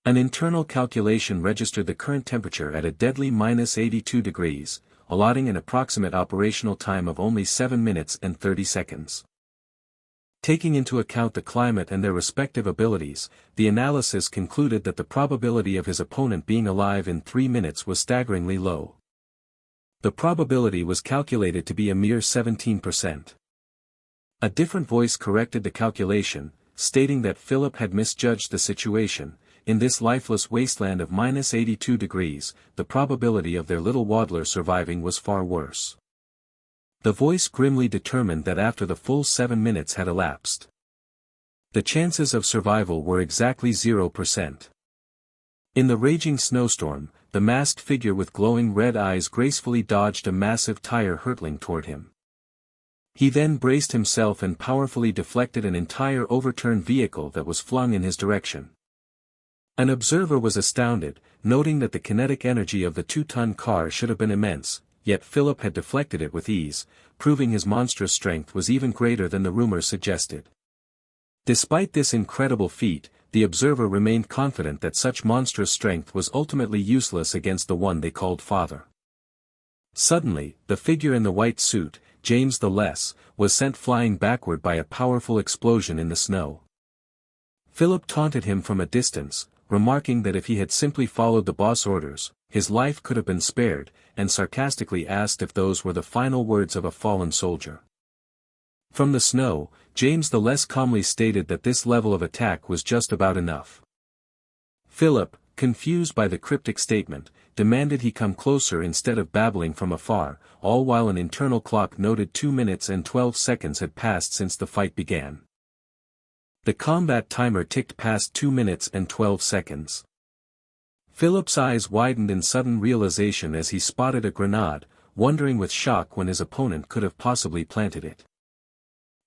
An internal calculation registered the current temperature at a deadly -82 degrees, allotting an approximate operational time of only 7 minutes and 30 seconds. Taking into account the climate and their respective abilities, the analysis concluded that the probability of his opponent being alive in 3 minutes was staggeringly low. The probability was calculated to be a mere 17%. A different voice corrected the calculation, stating that Philip had misjudged the situation. In this lifeless wasteland of -82 degrees, the probability of their little waddler surviving was far worse. The voice grimly determined that after the full 7 minutes had elapsed, the chances of survival were exactly 0%. In the raging snowstorm, the masked figure with glowing red eyes gracefully dodged a massive tire hurtling toward him. He then braced himself and powerfully deflected an entire overturned vehicle that was flung in his direction. An observer was astounded, noting that the kinetic energy of the 2-ton car should have been immense, yet Philip had deflected it with ease, proving his monstrous strength was even greater than the rumors suggested. Despite this incredible feat, the observer remained confident that such monstrous strength was ultimately useless against the one they called father. Suddenly, the figure in the white suit, James the Less, was sent flying backward by a powerful explosion in the snow. Philip taunted him from a distance, remarking that if he had simply followed the boss' orders, his life could have been spared, and sarcastically asked if those were the final words of a fallen soldier. From the snow, James the Less calmly stated that this level of attack was just about enough. Philip, confused by the cryptic statement, demanded he come closer instead of babbling from afar, all while an internal clock noted 2 minutes and 12 seconds had passed since the fight began. The combat timer ticked past 2 minutes and 12 seconds. Philip's eyes widened in sudden realization as he spotted a grenade, wondering with shock when his opponent could have possibly planted it.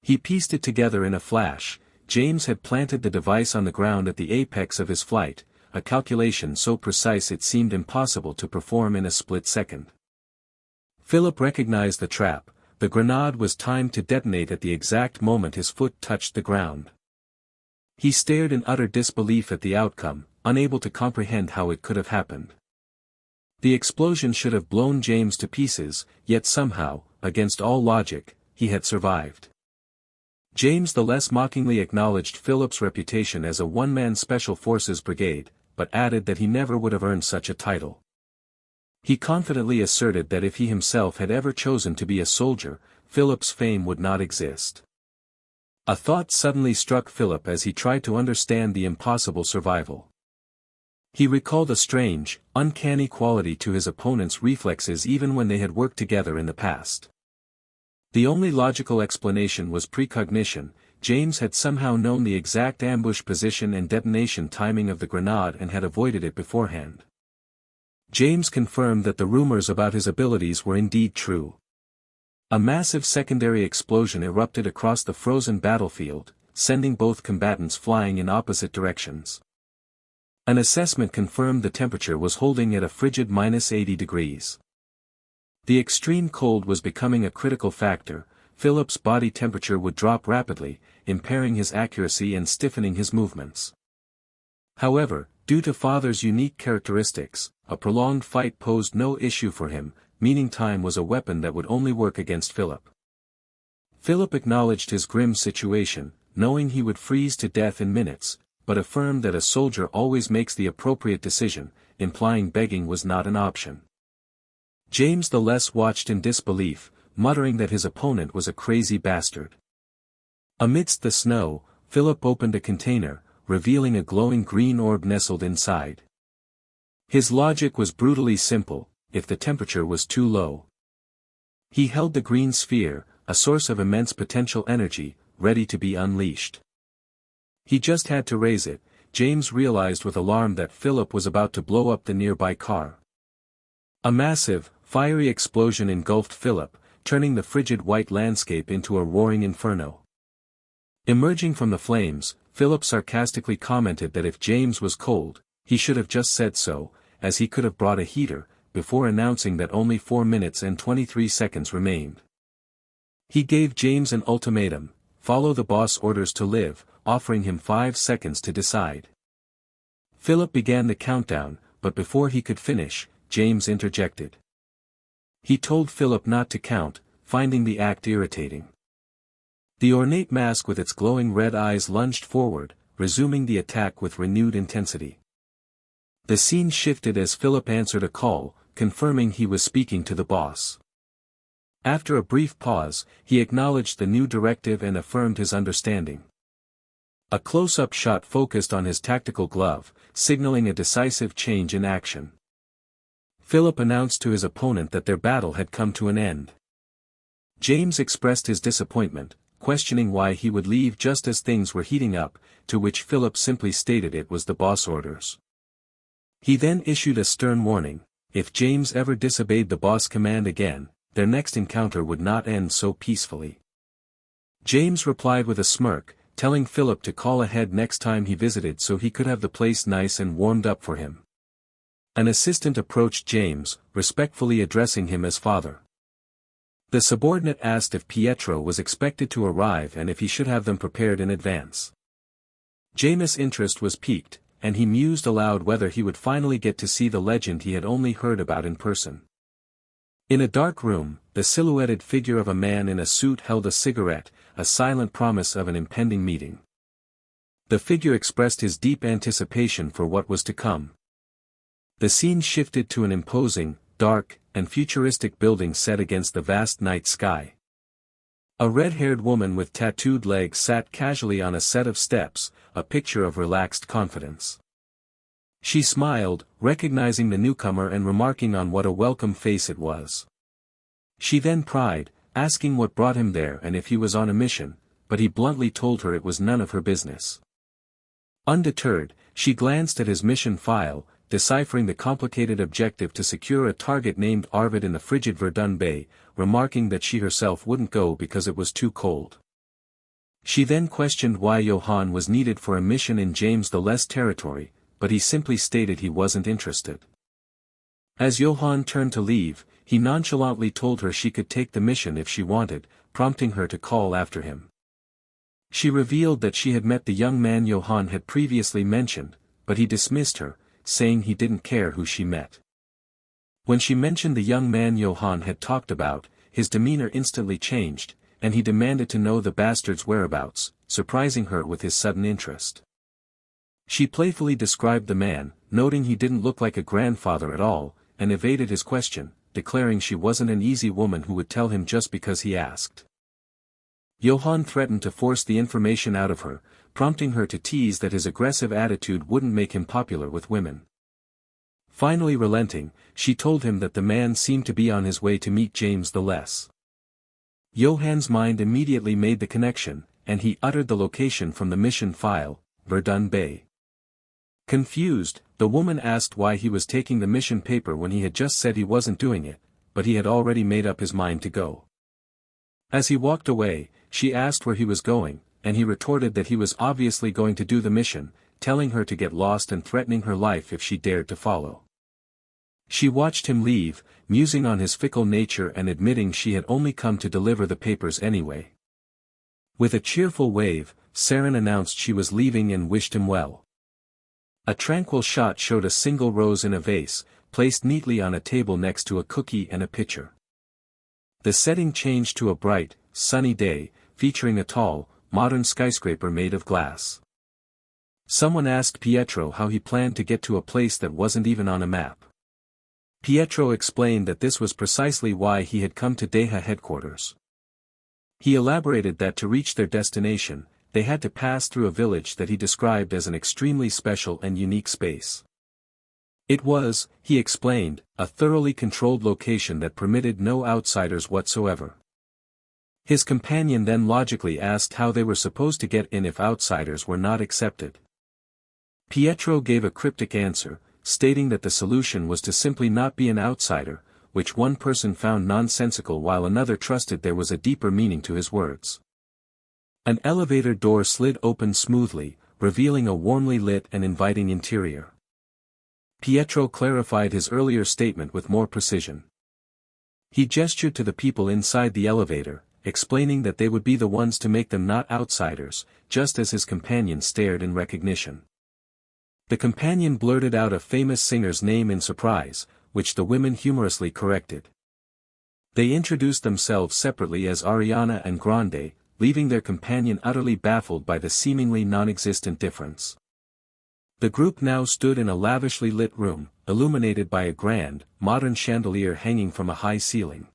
He pieced it together in a flash. James had planted the device on the ground at the apex of his flight, a calculation so precise it seemed impossible to perform in a split second. Philip recognized the trap. The grenade was timed to detonate at the exact moment his foot touched the ground. He stared in utter disbelief at the outcome, unable to comprehend how it could have happened. The explosion should have blown James to pieces, yet somehow, against all logic, he had survived. James the Less mockingly acknowledged Philip's reputation as a one-man Special Forces brigade, but added that he never would have earned such a title. He confidently asserted that if he himself had ever chosen to be a soldier, Philip's fame would not exist. A thought suddenly struck Philip as he tried to understand the impossible survival. He recalled a strange, uncanny quality to his opponent's reflexes even when they had worked together in the past. The only logical explanation was precognition. James had somehow known the exact ambush position and detonation timing of the grenade and had avoided it beforehand. James confirmed that the rumors about his abilities were indeed true. A massive secondary explosion erupted across the frozen battlefield, sending both combatants flying in opposite directions. An assessment confirmed the temperature was holding at a frigid -80 degrees. The extreme cold was becoming a critical factor. Philip's body temperature would drop rapidly, impairing his accuracy and stiffening his movements. However, due to Father's unique characteristics, a prolonged fight posed no issue for him, meaning time was a weapon that would only work against Philip. Philip acknowledged his grim situation, knowing he would freeze to death in minutes, but affirmed that a soldier always makes the appropriate decision, implying begging was not an option. James the Less watched in disbelief, muttering that his opponent was a crazy bastard. Amidst the snow, Philip opened a container, revealing a glowing green orb nestled inside. His logic was brutally simple: if the temperature was too low. He held the green sphere, a source of immense potential energy, ready to be unleashed. He just had to raise it. James realized with alarm that Philip was about to blow up the nearby car. A massive, fiery explosion engulfed Philip, turning the frigid white landscape into a roaring inferno. Emerging from the flames, Philip sarcastically commented that if James was cold, he should have just said so, as he could have brought a heater, before announcing that only 4 minutes and 23 seconds remained. He gave James an ultimatum: follow the boss orders to live, offering him 5 seconds to decide. Philip began the countdown, but before he could finish, James interjected. He told Philip not to count, finding the act irritating. The ornate mask with its glowing red eyes lunged forward, resuming the attack with renewed intensity. The scene shifted as Philip answered a call, confirming he was speaking to the boss. After a brief pause, he acknowledged the new directive and affirmed his understanding. A close-up shot focused on his tactical glove, signaling a decisive change in action. Philip announced to his opponent that their battle had come to an end. James expressed his disappointment, questioning why he would leave just as things were heating up, to which Philip simply stated it was the boss orders. He then issued a stern warning: if James ever disobeyed the boss command again, their next encounter would not end so peacefully. James replied with a smirk, telling Philip to call ahead next time he visited so he could have the place nice and warmed up for him. An assistant approached James, respectfully addressing him as father. The subordinate asked if Pietro was expected to arrive and if he should have them prepared in advance. James' interest was piqued, and he mused aloud whether he would finally get to see the legend he had only heard about in person. In a dark room, the silhouetted figure of a man in a suit held a cigarette, a silent promise of an impending meeting. The figure expressed his deep anticipation for what was to come. The scene shifted to an imposing, dark, and futuristic building set against the vast night sky. A red-haired woman with tattooed legs sat casually on a set of steps, a picture of relaxed confidence. She smiled, recognizing the newcomer and remarking on what a welcome face it was. She then pried, asking what brought him there and if he was on a mission, but he bluntly told her it was none of her business. Undeterred, she glanced at his mission file, deciphering the complicated objective to secure a target named Arvid in the frigid Verdun Bay, remarking that she herself wouldn't go because it was too cold. She then questioned why Johann was needed for a mission in James the Less territory, but he simply stated he wasn't interested. As Johann turned to leave, he nonchalantly told her she could take the mission if she wanted, prompting her to call after him. She revealed that she had met the young man Johann had previously mentioned, but he dismissed her, saying he didn't care who she met. When she mentioned the young man Johann had talked about, his demeanor instantly changed, and he demanded to know the bastard's whereabouts, surprising her with his sudden interest. She playfully described the man, noting he didn't look like a grandfather at all, and evaded his question, declaring she wasn't an easy woman who would tell him just because he asked. Johann threatened to force the information out of her, prompting her to tease that his aggressive attitude wouldn't make him popular with women. Finally relenting, she told him that the man seemed to be on his way to meet James the Less. Johann's mind immediately made the connection, and he uttered the location from the mission file, Verdun Bay. Confused, the woman asked why he was taking the mission paper when he had just said he wasn't doing it, but he had already made up his mind to go. As he walked away, she asked where he was going, and he retorted that he was obviously going to do the mission, telling her to get lost and threatening her life if she dared to follow. She watched him leave, musing on his fickle nature and admitting she had only come to deliver the papers anyway. With a cheerful wave, Saren announced she was leaving and wished him well. A tranquil shot showed a single rose in a vase, placed neatly on a table next to a cookie and a pitcher. The setting changed to a bright, sunny day, featuring a tall, modern skyscraper made of glass. Someone asked Pietro how he planned to get to a place that wasn't even on a map. Pietro explained that this was precisely why he had come to Deha headquarters. He elaborated that to reach their destination, they had to pass through a village that he described as an extremely special and unique space. It was, he explained, a thoroughly controlled location that permitted no outsiders whatsoever. His companion then logically asked how they were supposed to get in if outsiders were not accepted. Pietro gave a cryptic answer, stating that the solution was to simply not be an outsider, which one person found nonsensical while another trusted there was a deeper meaning to his words. An elevator door slid open smoothly, revealing a warmly lit and inviting interior. Pietro clarified his earlier statement with more precision. He gestured to the people inside the elevator, explaining that they would be the ones to make them not outsiders, just as his companion stared in recognition. The companion blurted out a famous singer's name in surprise, which the women humorously corrected. They introduced themselves separately as Ariana and Grande, leaving their companion utterly baffled by the seemingly non-existent difference. The group now stood in a lavishly lit room, illuminated by a grand, modern chandelier hanging from a high ceiling.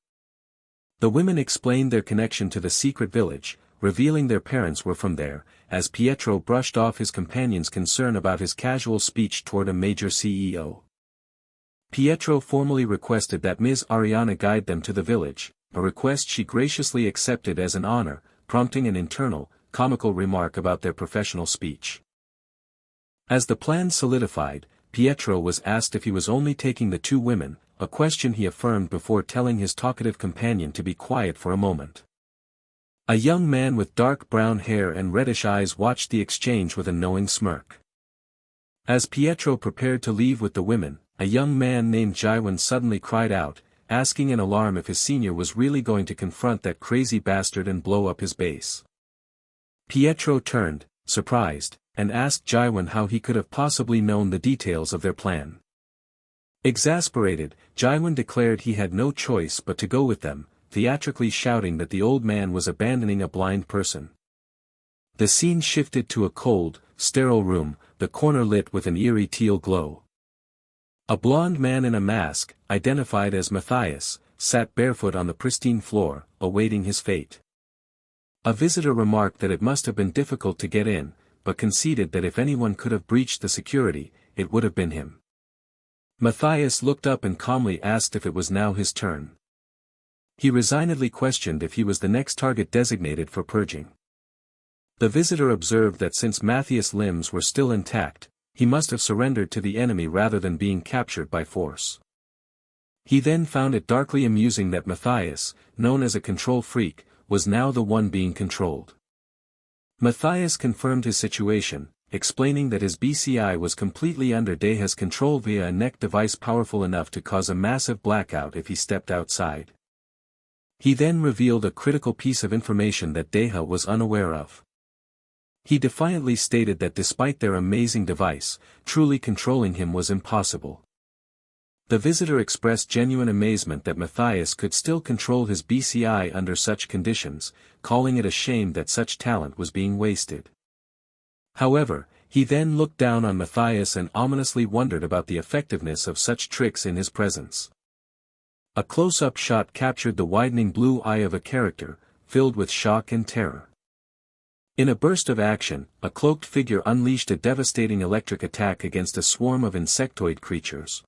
The women explained their connection to the secret village, revealing their parents were from there, as Pietro brushed off his companion's concern about his casual speech toward a major CEO. Pietro formally requested that Ms. Ariana guide them to the village, a request she graciously accepted as an honor, prompting an internal, comical remark about their professional speech. As the plan solidified, Pietro was asked if he was only taking the two women, a question he affirmed before telling his talkative companion to be quiet for a moment. A young man with dark brown hair and reddish eyes watched the exchange with a knowing smirk. As Pietro prepared to leave with the women, a young man named Jaiwan suddenly cried out, asking in alarm if his senior was really going to confront that crazy bastard and blow up his base. Pietro turned, surprised, and asked Jaiwan how he could have possibly known the details of their plan. Exasperated, Jaiwan declared he had no choice but to go with them, theatrically shouting that the old man was abandoning a blind person. The scene shifted to a cold, sterile room, the corner lit with an eerie teal glow. A blond man in a mask, identified as Matthias, sat barefoot on the pristine floor, awaiting his fate. A visitor remarked that it must have been difficult to get in, but conceded that if anyone could have breached the security, it would have been him. Matthias looked up and calmly asked if it was now his turn. He resignedly questioned if he was the next target designated for purging. The visitor observed that since Matthias' limbs were still intact, he must have surrendered to the enemy rather than being captured by force. He then found it darkly amusing that Matthias, known as a control freak, was now the one being controlled. Matthias confirmed his situation, explaining that his BCI was completely under Deha's control via a neck device powerful enough to cause a massive blackout if he stepped outside. He then revealed a critical piece of information that Deha was unaware of. He defiantly stated that despite their amazing device, truly controlling him was impossible. The visitor expressed genuine amazement that Matthias could still control his BCI under such conditions, calling it a shame that such talent was being wasted. However, he then looked down on Matthias and ominously wondered about the effectiveness of such tricks in his presence. A close-up shot captured the widening blue eye of a character, filled with shock and terror. In a burst of action, a cloaked figure unleashed a devastating electric attack against a swarm of insectoid creatures.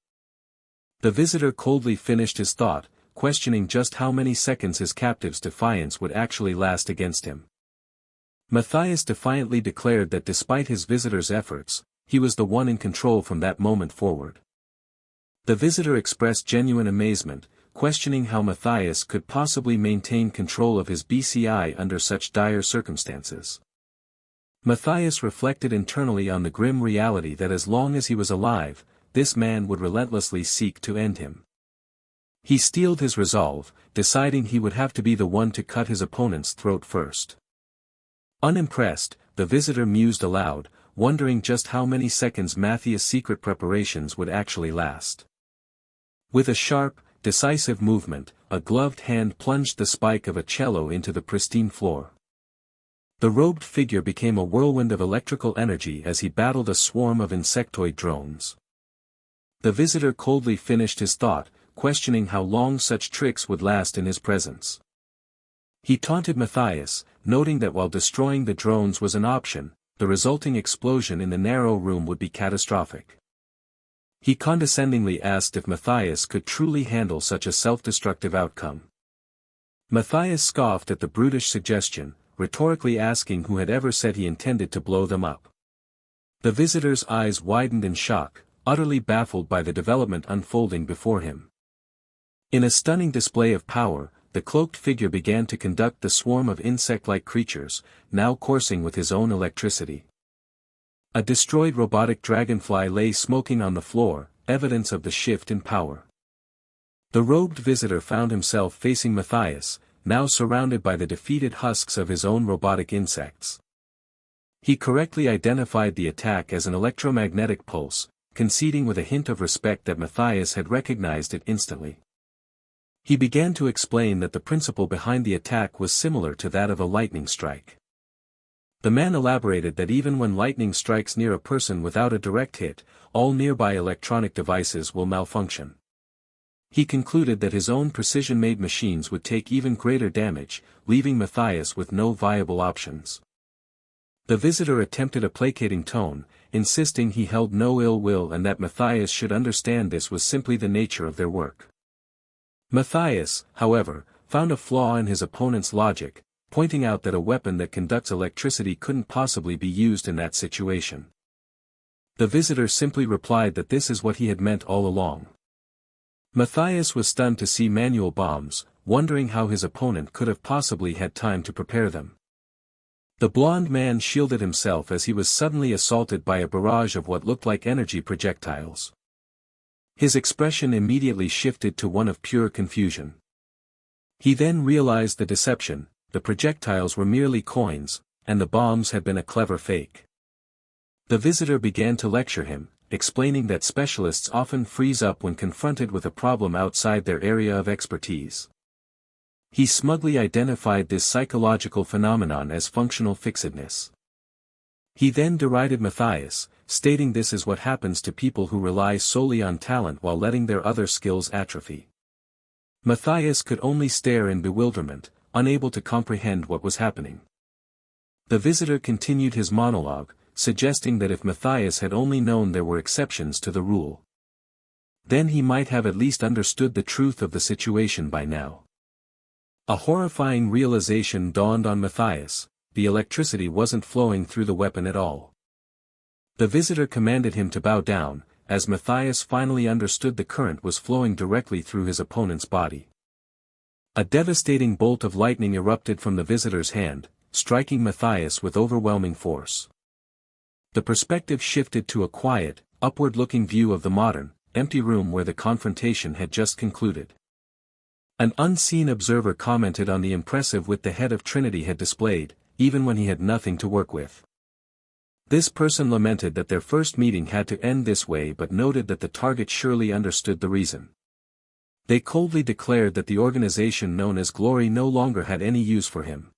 The visitor coldly finished his thought, questioning just how many seconds his captive's defiance would actually last against him. Matthias defiantly declared that despite his visitor's efforts, he was the one in control from that moment forward. The visitor expressed genuine amazement, questioning how Matthias could possibly maintain control of his BCI under such dire circumstances. Matthias reflected internally on the grim reality that as long as he was alive, this man would relentlessly seek to end him. He steeled his resolve, deciding he would have to be the one to cut his opponent's throat first. Unimpressed, the visitor mused aloud, wondering just how many seconds Matthias' secret preparations would actually last. With a sharp, decisive movement, a gloved hand plunged the spike of a cello into the pristine floor. The robed figure became a whirlwind of electrical energy as he battled a swarm of insectoid drones. The visitor coldly finished his thought, questioning how long such tricks would last in his presence. He taunted Matthias, noting that while destroying the drones was an option, the resulting explosion in the narrow room would be catastrophic. He condescendingly asked if Matthias could truly handle such a self-destructive outcome. Matthias scoffed at the brutish suggestion, rhetorically asking who had ever said he intended to blow them up. The visitor's eyes widened in shock, utterly baffled by the development unfolding before him. In a stunning display of power, the cloaked figure began to conduct the swarm of insect-like creatures, now coursing with his own electricity. A destroyed robotic dragonfly lay smoking on the floor, evidence of the shift in power. The robed visitor found himself facing Matthias, now surrounded by the defeated husks of his own robotic insects. He correctly identified the attack as an electromagnetic pulse, conceding with a hint of respect that Matthias had recognized it instantly. He began to explain that the principle behind the attack was similar to that of a lightning strike. The man elaborated that even when lightning strikes near a person without a direct hit, all nearby electronic devices will malfunction. He concluded that his own precision-made machines would take even greater damage, leaving Matthias with no viable options. The visitor attempted a placating tone, insisting he held no ill will and that Matthias should understand this was simply the nature of their work. Matthias, however, found a flaw in his opponent's logic, pointing out that a weapon that conducts electricity couldn't possibly be used in that situation. The visitor simply replied that this is what he had meant all along. Matthias was stunned to see manual bombs, wondering how his opponent could have possibly had time to prepare them. The blond man shielded himself as he was suddenly assaulted by a barrage of what looked like energy projectiles. His expression immediately shifted to one of pure confusion. He then realized the deception: the projectiles were merely coins, and the bombs had been a clever fake. The visitor began to lecture him, explaining that specialists often freeze up when confronted with a problem outside their area of expertise. He smugly identified this psychological phenomenon as functional fixedness. He then derided Matthias, stating this is what happens to people who rely solely on talent while letting their other skills atrophy. Matthias could only stare in bewilderment, unable to comprehend what was happening. The visitor continued his monologue, suggesting that if Matthias had only known there were exceptions to the rule, then he might have at least understood the truth of the situation by now. A horrifying realization dawned on Matthias: the electricity wasn't flowing through the weapon at all. The visitor commanded him to bow down, as Matthias finally understood the current was flowing directly through his opponent's body. A devastating bolt of lightning erupted from the visitor's hand, striking Matthias with overwhelming force. The perspective shifted to a quiet, upward-looking view of the modern, empty room where the confrontation had just concluded. An unseen observer commented on the impressive wit the head of Trinity had displayed, even when he had nothing to work with. This person lamented that their first meeting had to end this way but noted that the target surely understood the reason. They coldly declared that the organization known as Glory no longer had any use for him.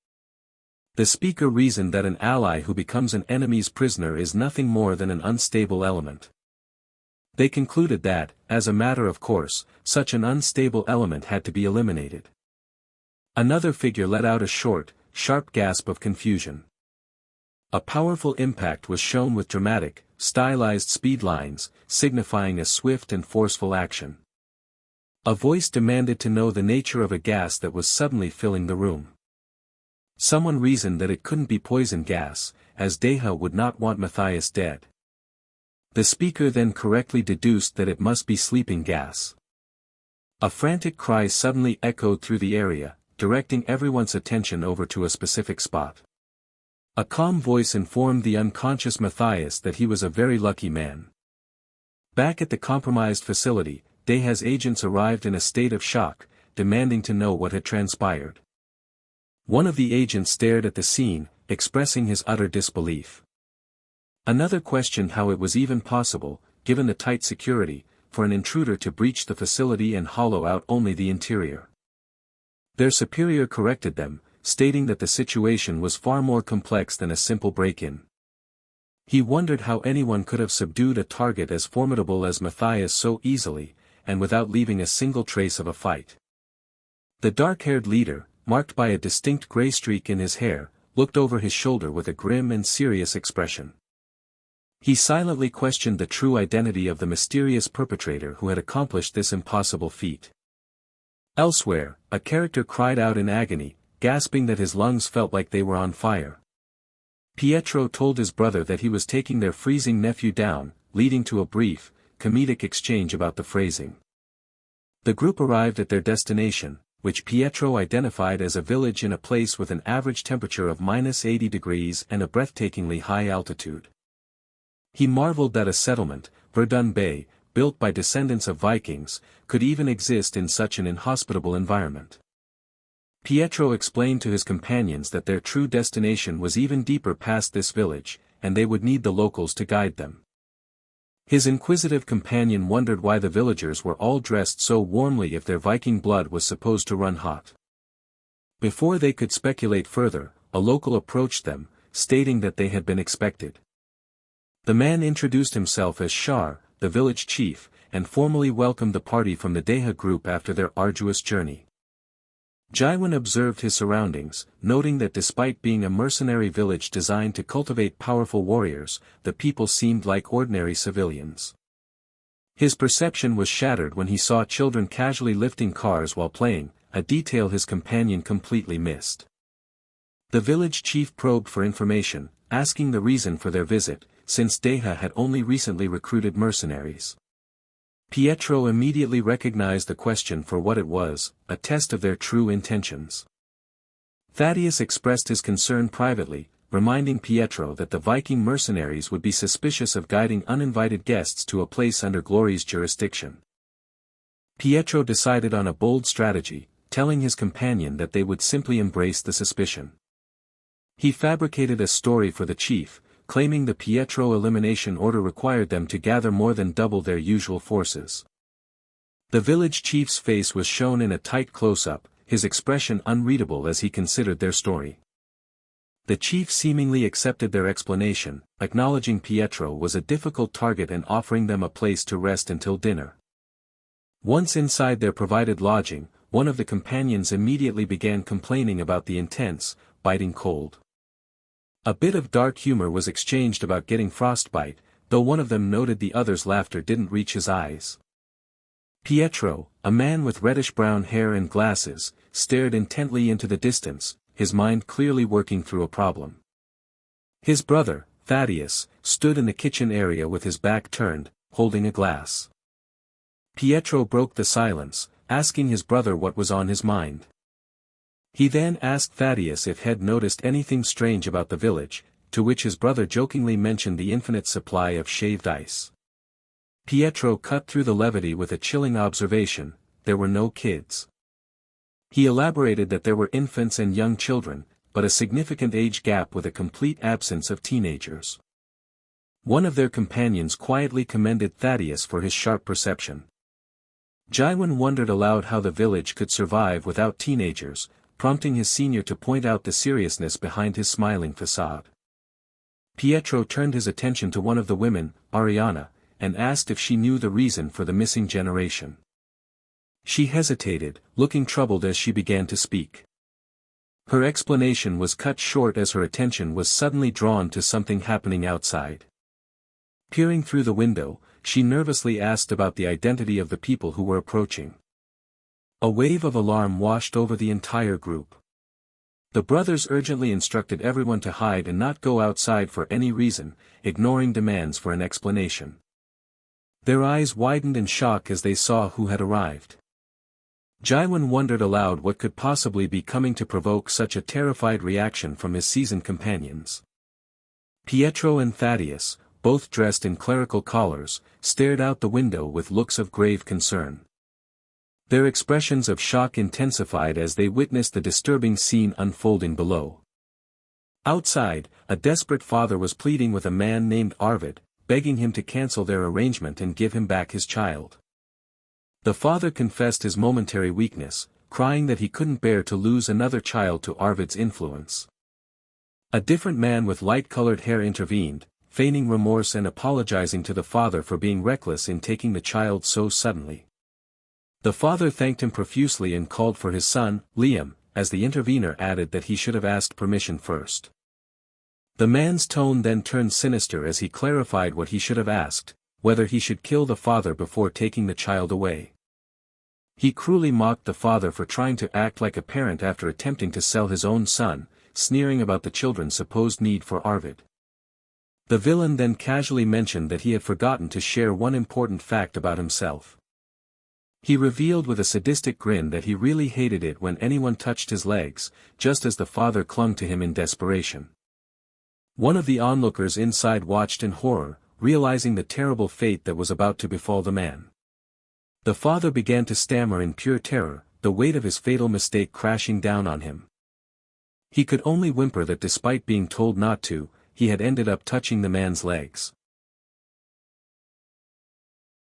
The speaker reasoned that an ally who becomes an enemy's prisoner is nothing more than an unstable element. They concluded that, as a matter of course, such an unstable element had to be eliminated. Another figure let out a short, sharp gasp of confusion. A powerful impact was shown with dramatic, stylized speed lines, signifying a swift and forceful action. A voice demanded to know the nature of a gas that was suddenly filling the room. Someone reasoned that it couldn't be poison gas, as Deha would not want Matthias dead. The speaker then correctly deduced that it must be sleeping gas. A frantic cry suddenly echoed through the area, directing everyone's attention over to a specific spot. A calm voice informed the unconscious Matthias that he was a very lucky man. Back at the compromised facility, Deha's agents arrived in a state of shock, demanding to know what had transpired. One of the agents stared at the scene, expressing his utter disbelief. Another questioned how it was even possible, given the tight security, for an intruder to breach the facility and hollow out only the interior. Their superior corrected them, stating that the situation was far more complex than a simple break-in. He wondered how anyone could have subdued a target as formidable as Matthias so easily, and without leaving a single trace of a fight. The dark-haired leader, marked by a distinct gray streak in his hair, looked over his shoulder with a grim and serious expression. He silently questioned the true identity of the mysterious perpetrator who had accomplished this impossible feat. Elsewhere, a character cried out in agony, gasping that his lungs felt like they were on fire. Pietro told his brother that he was taking their freezing nephew down, leading to a brief, comedic exchange about the phrasing. The group arrived at their destination, which Pietro identified as a village in a place with an average temperature of -80 degrees and a breathtakingly high altitude. He marveled that a settlement, Verdun Bay, built by descendants of Vikings, could even exist in such an inhospitable environment. Pietro explained to his companions that their true destination was even deeper past this village, and they would need the locals to guide them. His inquisitive companion wondered why the villagers were all dressed so warmly if their Viking blood was supposed to run hot. Before they could speculate further, a local approached them, stating that they had been expected. The man introduced himself as Shar, the village chief, and formally welcomed the party from the Deha group after their arduous journey. Jaiwan observed his surroundings, noting that despite being a mercenary village designed to cultivate powerful warriors, the people seemed like ordinary civilians. His perception was shattered when he saw children casually lifting cars while playing, a detail his companion completely missed. The village chief probed for information, asking the reason for their visit, since Deha had only recently recruited mercenaries. Pietro immediately recognized the question for what it was, a test of their true intentions. Thaddeus expressed his concern privately, reminding Pietro that the Viking mercenaries would be suspicious of guiding uninvited guests to a place under Glory's jurisdiction. Pietro decided on a bold strategy, telling his companion that they would simply embrace the suspicion. He fabricated a story for the chief, claiming the Pietro elimination order required them to gather more than double their usual forces. The village chief's face was shown in a tight close-up, his expression unreadable as he considered their story. The chief seemingly accepted their explanation, acknowledging Pietro was a difficult target and offering them a place to rest until dinner. Once inside their provided lodging, one of the companions immediately began complaining about the intense, biting cold. A bit of dark humor was exchanged about getting frostbite, though one of them noted the other's laughter didn't reach his eyes. Pietro, a man with reddish-brown hair and glasses, stared intently into the distance, his mind clearly working through a problem. His brother, Thaddeus, stood in the kitchen area with his back turned, holding a glass. Pietro broke the silence, asking his brother what was on his mind. He then asked Thaddeus if he had noticed anything strange about the village, to which his brother jokingly mentioned the infinite supply of shaved ice. Pietro cut through the levity with a chilling observation: there were no kids. He elaborated that there were infants and young children, but a significant age gap with a complete absence of teenagers. One of their companions quietly commended Thaddeus for his sharp perception. Jaiwan wondered aloud how the village could survive without teenagers, prompting his senior to point out the seriousness behind his smiling facade. Pietro turned his attention to one of the women, Ariana, and asked if she knew the reason for the missing generation. She hesitated, looking troubled as she began to speak. Her explanation was cut short as her attention was suddenly drawn to something happening outside. Peering through the window, she nervously asked about the identity of the people who were approaching. A wave of alarm washed over the entire group. The brothers urgently instructed everyone to hide and not go outside for any reason, ignoring demands for an explanation. Their eyes widened in shock as they saw who had arrived. Jaiwan wondered aloud what could possibly be coming to provoke such a terrified reaction from his seasoned companions. Pietro and Thaddeus, both dressed in clerical collars, stared out the window with looks of grave concern. Their expressions of shock intensified as they witnessed the disturbing scene unfolding below. Outside, a desperate father was pleading with a man named Arvid, begging him to cancel their arrangement and give him back his child. The father confessed his momentary weakness, crying that he couldn't bear to lose another child to Arvid's influence. A different man with light-colored hair intervened, feigning remorse and apologizing to the father for being reckless in taking the child so suddenly. The father thanked him profusely and called for his son, Liam, as the intervener added that he should have asked permission first. The man's tone then turned sinister as he clarified what he should have asked, whether he should kill the father before taking the child away. He cruelly mocked the father for trying to act like a parent after attempting to sell his own son, sneering about the children's supposed need for Arvid. The villain then casually mentioned that he had forgotten to share one important fact about himself. He revealed with a sadistic grin that he really hated it when anyone touched his legs, just as the father clung to him in desperation. One of the onlookers inside watched in horror, realizing the terrible fate that was about to befall the man. The father began to stammer in pure terror, the weight of his fatal mistake crashing down on him. He could only whimper that despite being told not to, he had ended up touching the man's legs.